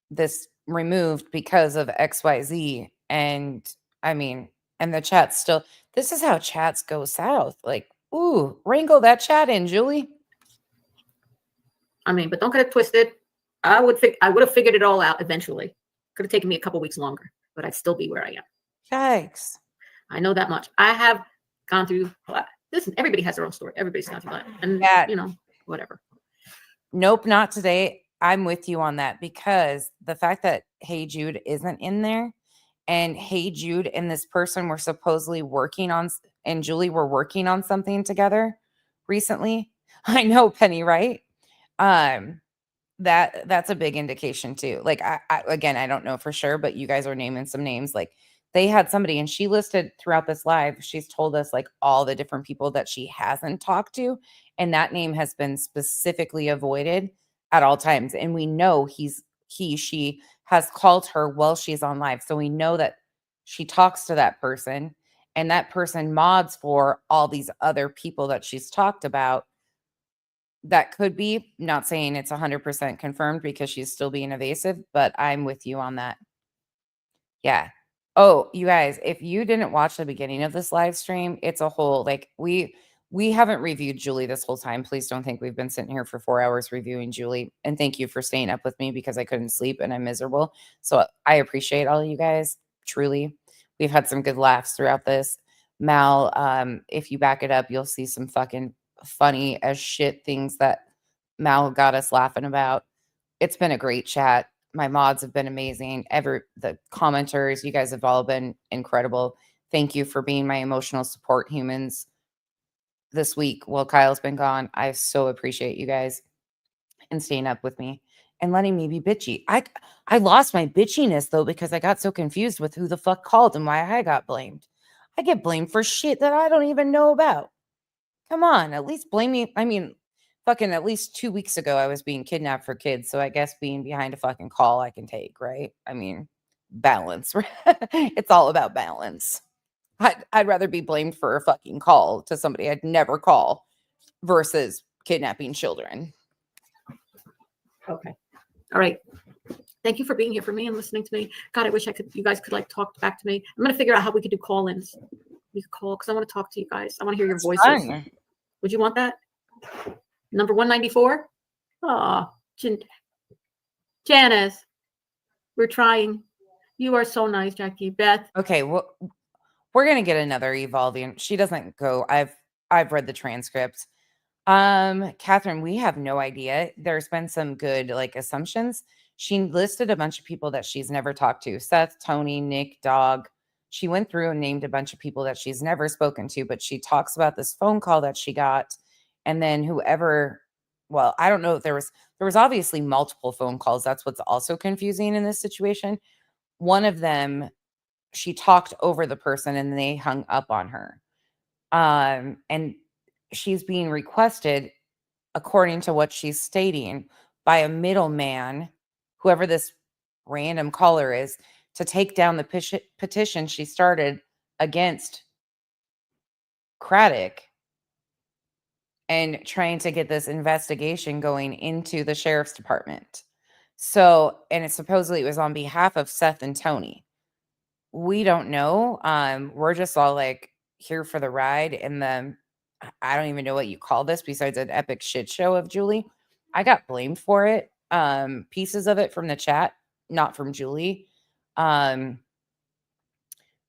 this removed because of XYZ. And I mean, and the chat still, this is how chats go south. Like, ooh, wrangle that chat in, Julie. I mean, but don't get it twisted. I would have figured it all out eventually. Could have taken me a couple weeks longer, but I'd still be where I am. Yikes. I know that much. I have gone through, listen, everybody has their own story. Everybody's gone through that. And, you know, whatever. Nope, not today. I'm with you on that, because the fact that Hey Jude isn't in there, and Hey Jude and this person were supposedly working on, and Julie were working on something together recently. I know, Penny, right? That's a big indication too. Like, again, I don't know for sure, but you guys are naming some names. Like, they had somebody, and she listed throughout this live, she's told us like all the different people that she hasn't talked to, and that name has been specifically avoided at all times. And we know she has called her while she's on live. So we know that she talks to that person, and that person mods for all these other people that she's talked about. That could be, not saying it's 100% confirmed because she's still being evasive, but I'm with you on that. Yeah. Oh, you guys, if you didn't watch the beginning of this live stream, it's a whole, like, we haven't reviewed Julie this whole time. Please don't think we've been sitting here for 4 hours reviewing Julie. And thank you for staying up with me, because I couldn't sleep and I'm miserable. So I appreciate all of you guys. Truly. We've had some good laughs throughout this. Mal, if you back it up, you'll see some fucking funny as shit things that Mal got us laughing about. It's been a great chat. My mods have been amazing. The commenters, you guys have all been incredible. Thank you for being my emotional support humans this week while Kyle's been gone. I so appreciate you guys and staying up with me and letting me be bitchy. I lost my bitchiness though, because I got so confused with who the fuck called and why I got blamed. I get blamed for shit that I don't even know about. Come on, at least blame me. I mean, fucking at least 2 weeks ago, I was being kidnapped for kids. So I guess being behind a fucking call I can take, right? I mean, balance. It's all about balance. I'd rather be blamed for a fucking call to somebody I'd never call versus kidnapping children. Okay. All right. Thank you for being here for me and listening to me. God, I wish you guys could like talk back to me. I'm going to figure out how we could do call-ins. We could call, because I want to talk to you guys. I want to hear your voices. Fun. Would you want that? Number 194? Oh, Janice, we're trying. You are so nice, Jackie. Beth. Okay, well, we're gonna get another evolving. She doesn't go. I've read the transcript. Catherine, we have no idea. There's been some good like assumptions. She listed a bunch of people that she's never talked to. Seth, Tony, Nick, Dog. She went through and named a bunch of people that she's never spoken to, but she talks about this phone call that she got. And then whoever, well, I don't know if there was obviously multiple phone calls. That's what's also confusing in this situation. One of them, she talked over the person and they hung up on her. And she's being requested, according to what she's stating, by a middleman, whoever this random caller is, to take down the petition she started against Craddock and trying to get this investigation going into the sheriff's department. So, and it supposedly was on behalf of Seth and Tony. We don't know. We're just all like here for the ride, and I don't even know what you call this besides an epic shit show of Julie. I got blamed for it. Pieces of it from the chat, not from Julie.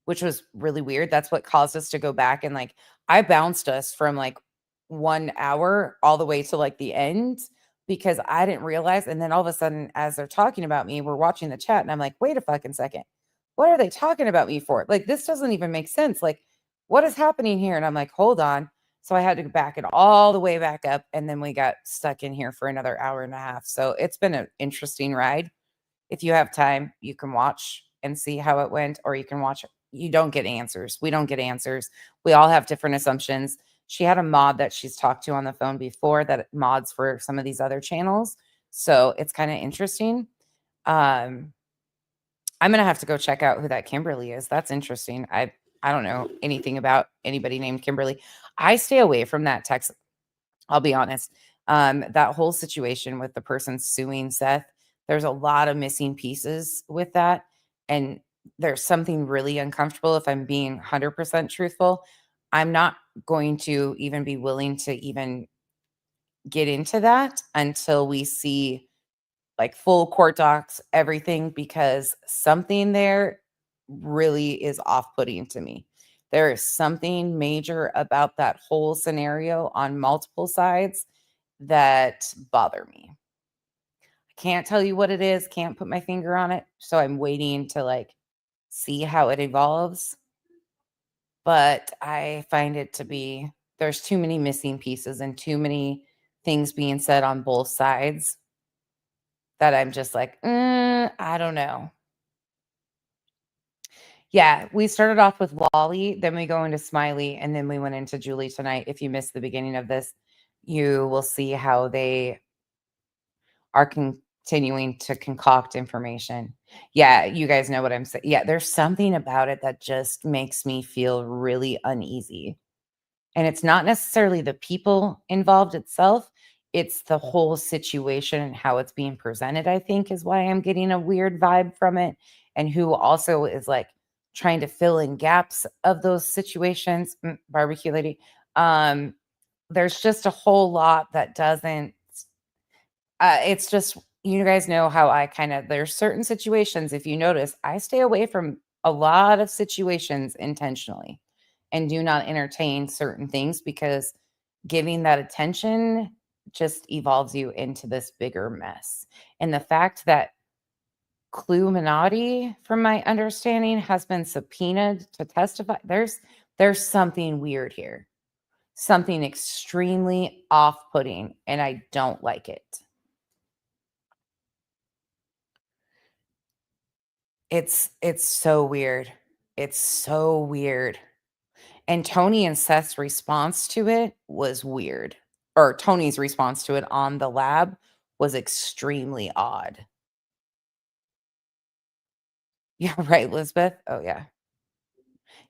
Which was really weird. That's what caused us to go back and like I bounced us from like 1 hour all the way to like the end because I didn't realize. And then all of a sudden, as they're talking about me, we're watching the chat and I'm like, wait a fucking second. What are they talking about me for? Like, this doesn't even make sense. Like, what is happening here? And I'm like, hold on. So I had to back it all the way back up. And then we got stuck in here for another hour and a half. So it's been an interesting ride. If you have time, you can watch and see how it went, or you can watch. You don't get answers. We don't get answers. We all have different assumptions. She had a mod that she's talked to on the phone before that mods for some of these other channels. So it's kind of interesting. I'm going to have to go check out who that Kimberly is. That's interesting. I don't know anything about anybody named Kimberly. I stay away from that text. I'll be honest. That whole situation with the person suing Seth, there's a lot of missing pieces with that. And there's something really uncomfortable. If I'm being 100% truthful, I'm not going to even be willing to even get into that until we see like full court docs, everything, because something there really is off-putting to me. There is something major about that whole scenario on multiple sides that bother me. I can't tell you what it is, can't put my finger on it. So I'm waiting to like see how it evolves. But I find it to be, there's too many missing pieces and too many things being said on both sides that I'm just like, I don't know. Yeah, we started off with Wally, then we go into Smiley, and then we went into Julie tonight. If you missed the beginning of this, you will see how they are continuing to concoct information. Yeah, you guys know what I'm saying. Yeah, there's something about it that just makes me feel really uneasy. And it's not necessarily the people involved itself. It's the whole situation and how it's being presented, I think, is why I'm getting a weird vibe from it. And who also is like trying to fill in gaps of those situations. Barbecue lady. There's just a whole lot that doesn't, it's just, you guys know how I there's certain situations, if you notice, I stay away from a lot of situations intentionally and do not entertain certain things because giving that attention just evolves you into this bigger mess. And the fact that Cluminati, from my understanding, has been subpoenaed to testify, there's something weird here. Something extremely off-putting, and I don't like it. It's so weird. It's so weird. And Tony and Seth's response to it was weird. Or Tony's response to it on the lab was extremely odd. Yeah, right, Elizabeth? Oh, yeah.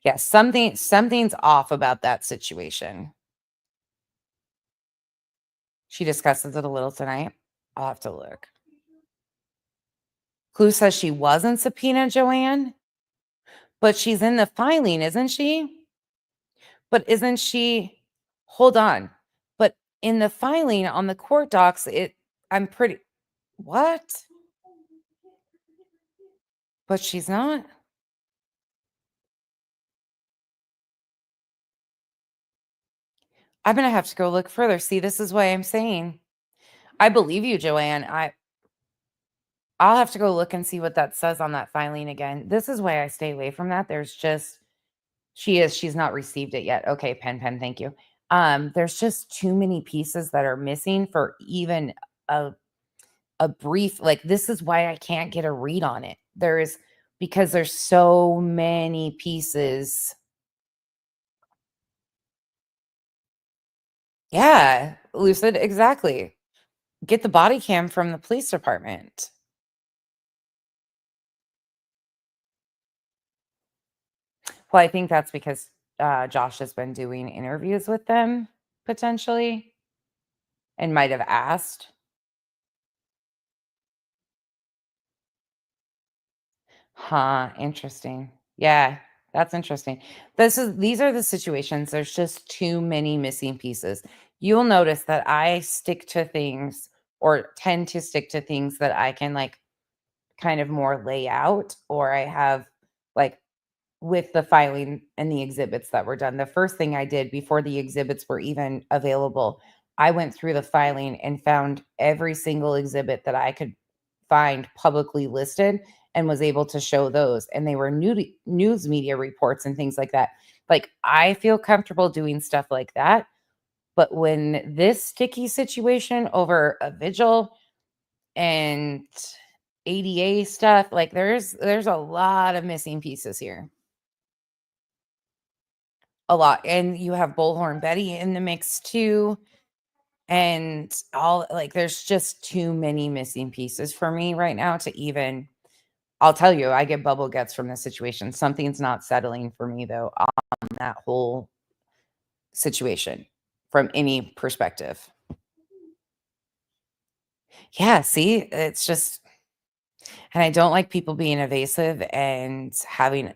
Yeah, something's off about that situation. She discusses it a little tonight. I'll have to look. Clue says she wasn't subpoenaed, Joanne, but she's in the filing, isn't she? But isn't she? Hold on. But in the filing on the court docs, what? But she's not. I'm going to have to go look further. See, this is why I'm saying I believe you, Joanne. I'll have to go look and see what that says on that filing again. This is why I stay away from that. There's just she's not received it yet. Okay, pen, thank you. There's just too many pieces that are missing for even a brief, like, this is why I can't get a read on it. Because there's so many pieces. Yeah, Lucid, exactly. Get the body cam from the police department. Well, I think that's because Josh has been doing interviews with them, potentially, and might have asked. Huh, interesting. Yeah, that's interesting. These are the situations. There's just too many missing pieces. You'll notice that I stick to things, or tend to stick to things that I can, like, kind of more lay out, or I have, like, with the filing and the exhibits that were done. The first thing I did before the exhibits were even available, I went through the filing and found every single exhibit that I could find publicly listed and was able to show those. And they were news media reports and things like that. Like, I feel comfortable doing stuff like that. But when this sticky situation over a vigil and ADA stuff, like, there's a lot of missing pieces here. A lot. And you have Bullhorn Betty in the mix too. And all, like, there's just too many missing pieces for me right now to even, I'll tell you, I get bubble guts from this situation. Something's not settling for me though on that whole situation from any perspective. Yeah, see, it's just, and I don't like people being evasive and having,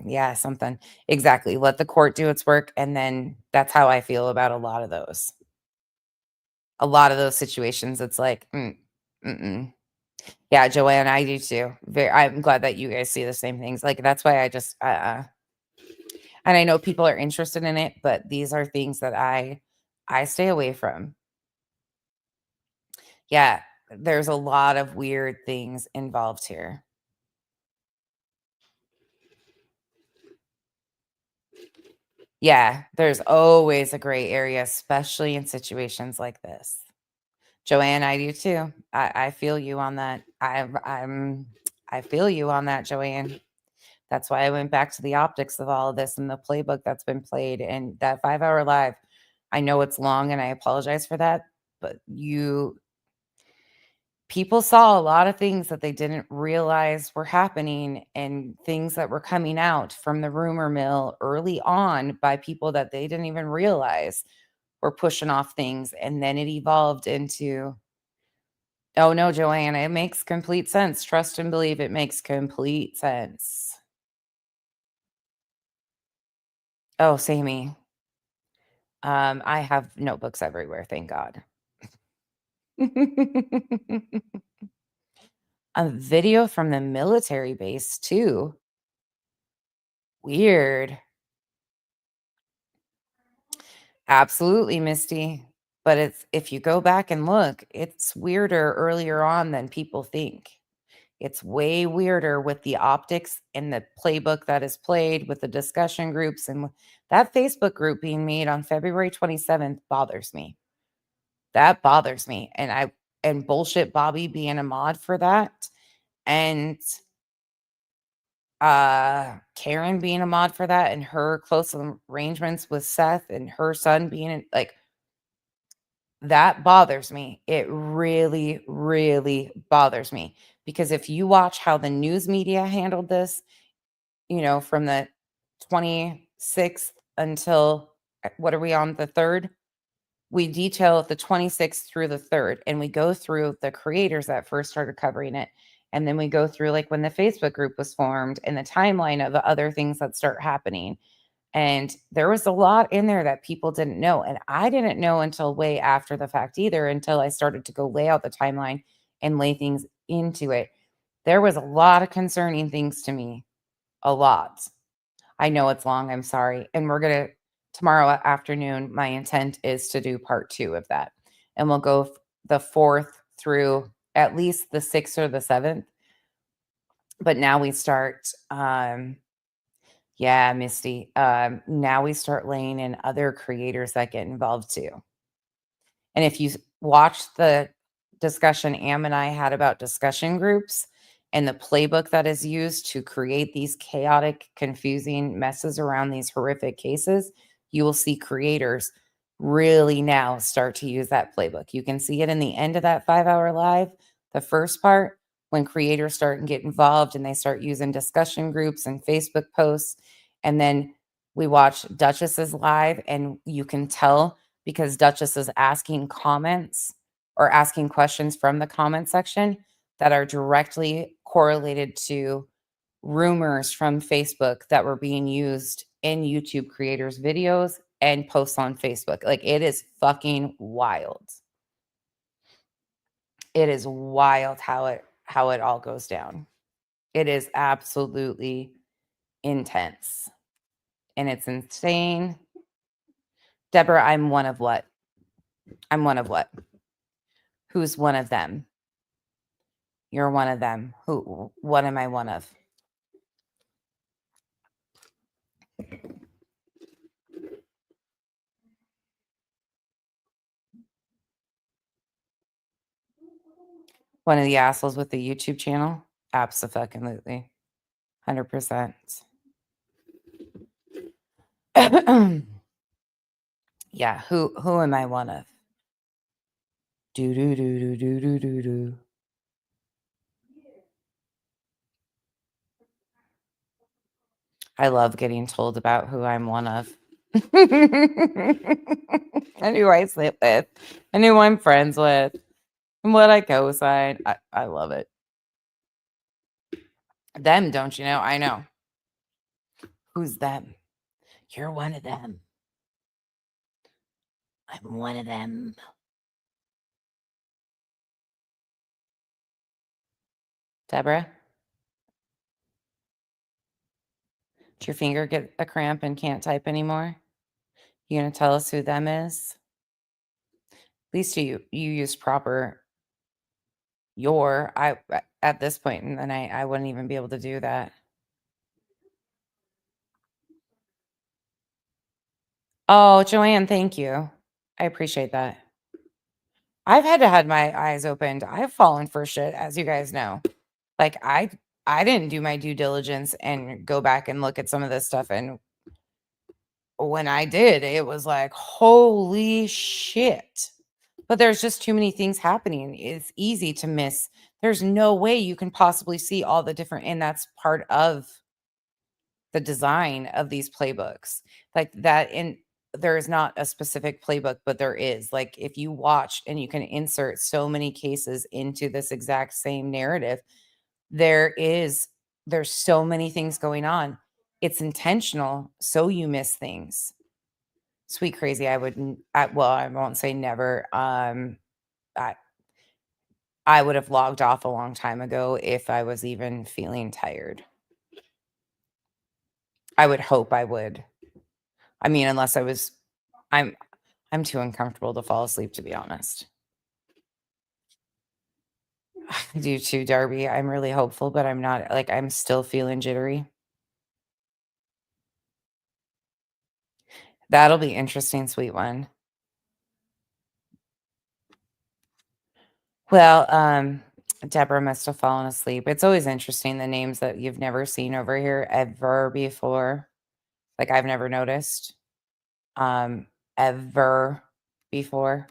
yeah, something. Exactly. Let the court do its work. And then that's how I feel about a lot of those. A lot of those situations, it's like, yeah, Joanne, I do too. I'm glad that you guys see the same things. Like, that's why I just, and I know people are interested in it, but these are things that I stay away from. Yeah, there's a lot of weird things involved here. Yeah, there's always a gray area, especially in situations like this. Joanne, I do too. I feel you on that. I feel you on that, Joanne. That's why I went back to the optics of all of this and the playbook that's been played and that 5-hour live. I know it's long and I apologize for that, but people saw a lot of things that they didn't realize were happening, and things that were coming out from the rumor mill early on by people that they didn't even realize were pushing off things. And then it evolved into, oh no, Joanna, it makes complete sense. Trust and believe, it makes complete sense. Oh, Sammy. I have notebooks everywhere, thank God. A video from the military base too. Weird. Absolutely, Misty. But it's, if you go back and look, it's weirder earlier on than people think. It's way weirder with the optics and the playbook that is played with the discussion groups, and that Facebook group being made on February 27th bothers me. That bothers me. And bullshit Bobby being a mod for that, and Karen being a mod for that, and her close arrangements with Seth and her son being like, that bothers me. It really, really bothers me, because if you watch how the news media handled this, from the 26th until, what are we on, the 3rd? We detail the 26th through the 3rd, and we go through the creators that first started covering it. And then we go through, like, when the Facebook group was formed and the timeline of the other things that start happening. And there was a lot in there that people didn't know. And I didn't know until way after the fact either, until I started to go lay out the timeline and lay things into it. There was a lot of concerning things to me. A lot. I know it's long. I'm sorry. And we're going to, tomorrow afternoon, my intent is to do part 2 of that. And we'll go the 4th through at least the 6th or the 7th. But now we start, yeah, Misty. Now we start laying in other creators that get involved too. And if you watch the discussion Am and I had about discussion groups and the playbook that is used to create these chaotic, confusing messes around these horrific cases, you will see creators really now start to use that playbook. You can see it in the end of that 5-hour live, the first part, when creators start and get involved and they start using discussion groups and Facebook posts. And then we watch Duchess's live, and you can tell because Duchess is asking comments or asking questions from the comment section that are directly correlated to rumors from Facebook that were being used in YouTube creators' videos and posts on Facebook. Like, it is fucking wild. It is wild how it all goes down. It is absolutely intense. And it's insane. Deborah, I'm one of what? I'm one of what? Who's one of them? You're one of them. Who? What am I one of? One of the assholes with the YouTube channel? Abso-fucking-lutely. 100%. Yeah, who am I one of? Do do do do do do do do. I love getting told about who I'm one of. And who I sleep with. And who I'm friends with. And what I co-sign. I love it. Them, don't you know? I know. Who's them? You're one of them. I'm one of them. Deborah? Did your finger get a cramp and can't type anymore? You gonna tell us who them is? At least you used proper your. At this point, and then I wouldn't even be able to do that. Oh, Joanne, thank you. I appreciate that. I've had to have my eyes opened. I've fallen for shit, as you guys know. Like, I didn't do my due diligence and go back and look at some of this stuff. And when I did, it was like, holy shit. But there's just too many things happening. It's easy to miss. There's no way you can possibly see all the different, and that's part of the design of these playbooks. Like that, and there is not a specific playbook, but there is. Like, if you watch and you can insert so many cases into this exact same narrative, there's so many things going on. It's intentional, so you miss things. Sweet crazy, I won't say never. I would have logged off a long time ago if I was even feeling tired. I would hope I would. I mean, unless I'm too uncomfortable to fall asleep, to be honest. I do too, Darby. I'm really hopeful, but I'm not. Like, I'm still feeling jittery. That'll be interesting, sweet one. Well, Deborah must have fallen asleep. It's always interesting, the names that you've never seen over here ever before. Like, I've never noticed ever before.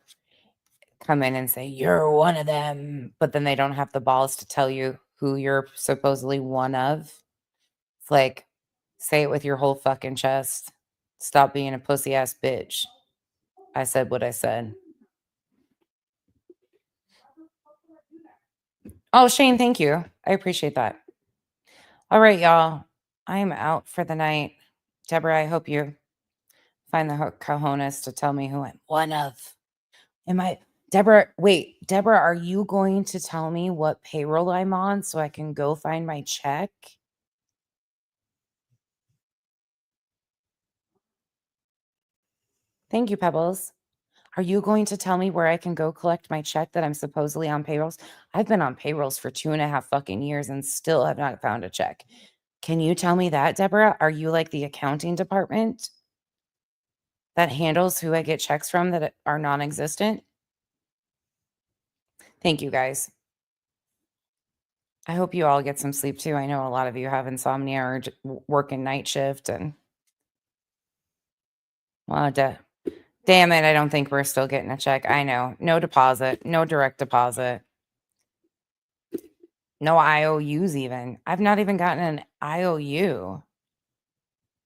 Come in and say, you're one of them. But then they don't have the balls to tell you who you're supposedly one of. It's like, say it with your whole fucking chest. Stop being a pussy ass bitch. I said what I said. Oh, Shane, thank you. I appreciate that. All right, y'all. I am out for the night. Deborah, I hope you find the cojones to tell me who I'm one of. Deborah, wait, Deborah, are you going to tell me what payroll I'm on so I can go find my check? Thank you, Pebbles. Are you going to tell me where I can go collect my check that I'm supposedly on payrolls? I've been on payrolls for 2.5 fucking years and still have not found a check. Can you tell me that, Deborah? Are you like the accounting department that handles who I get checks from that are non-existent? Thank you, guys. I hope you all get some sleep too. I know a lot of you have insomnia or working night shift and well, damn it, I don't think we're still getting a check. I know. No deposit, no direct deposit. No IOUs even. I've not even gotten an IOU.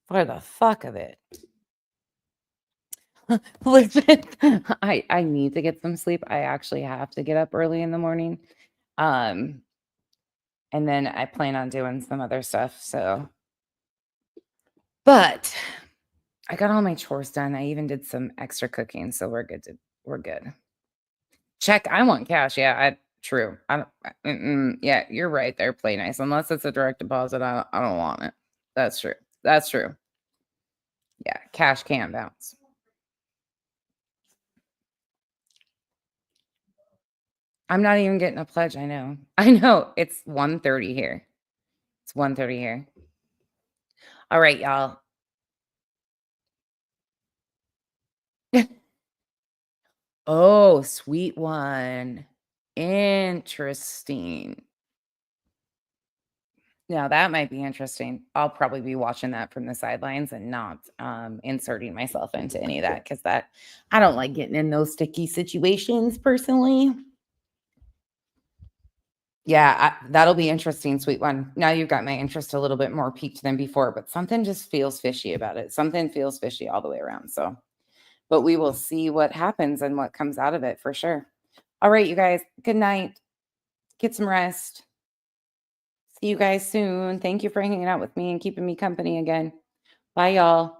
For the fuck of it. Listen, I need to get some sleep. I actually have to get up early in the morning. And then I plan on doing some other stuff. So, but I got all my chores done. I even did some extra cooking, so we're good. Check. I want cash. Yeah, true. I don't. Yeah, you're right there. Play nice. Unless it's a direct deposit, I don't want it. That's true. That's true. Yeah, cash can't bounce. I'm not even getting a pledge. I know. I know. It's 1:30 here. It's 1:30 here. All right, y'all. Oh, sweet one. Interesting. Now that might be interesting. I'll probably be watching that from the sidelines and not inserting myself into any of that because I don't like getting in those sticky situations personally. Yeah, that'll be interesting, sweet one. Now you've got my interest a little bit more piqued than before, but something just feels fishy about it. Something feels fishy all the way around. So, but we will see what happens and what comes out of it for sure. All right, you guys, good night. Get some rest. See you guys soon. Thank you for hanging out with me and keeping me company again. Bye, y'all.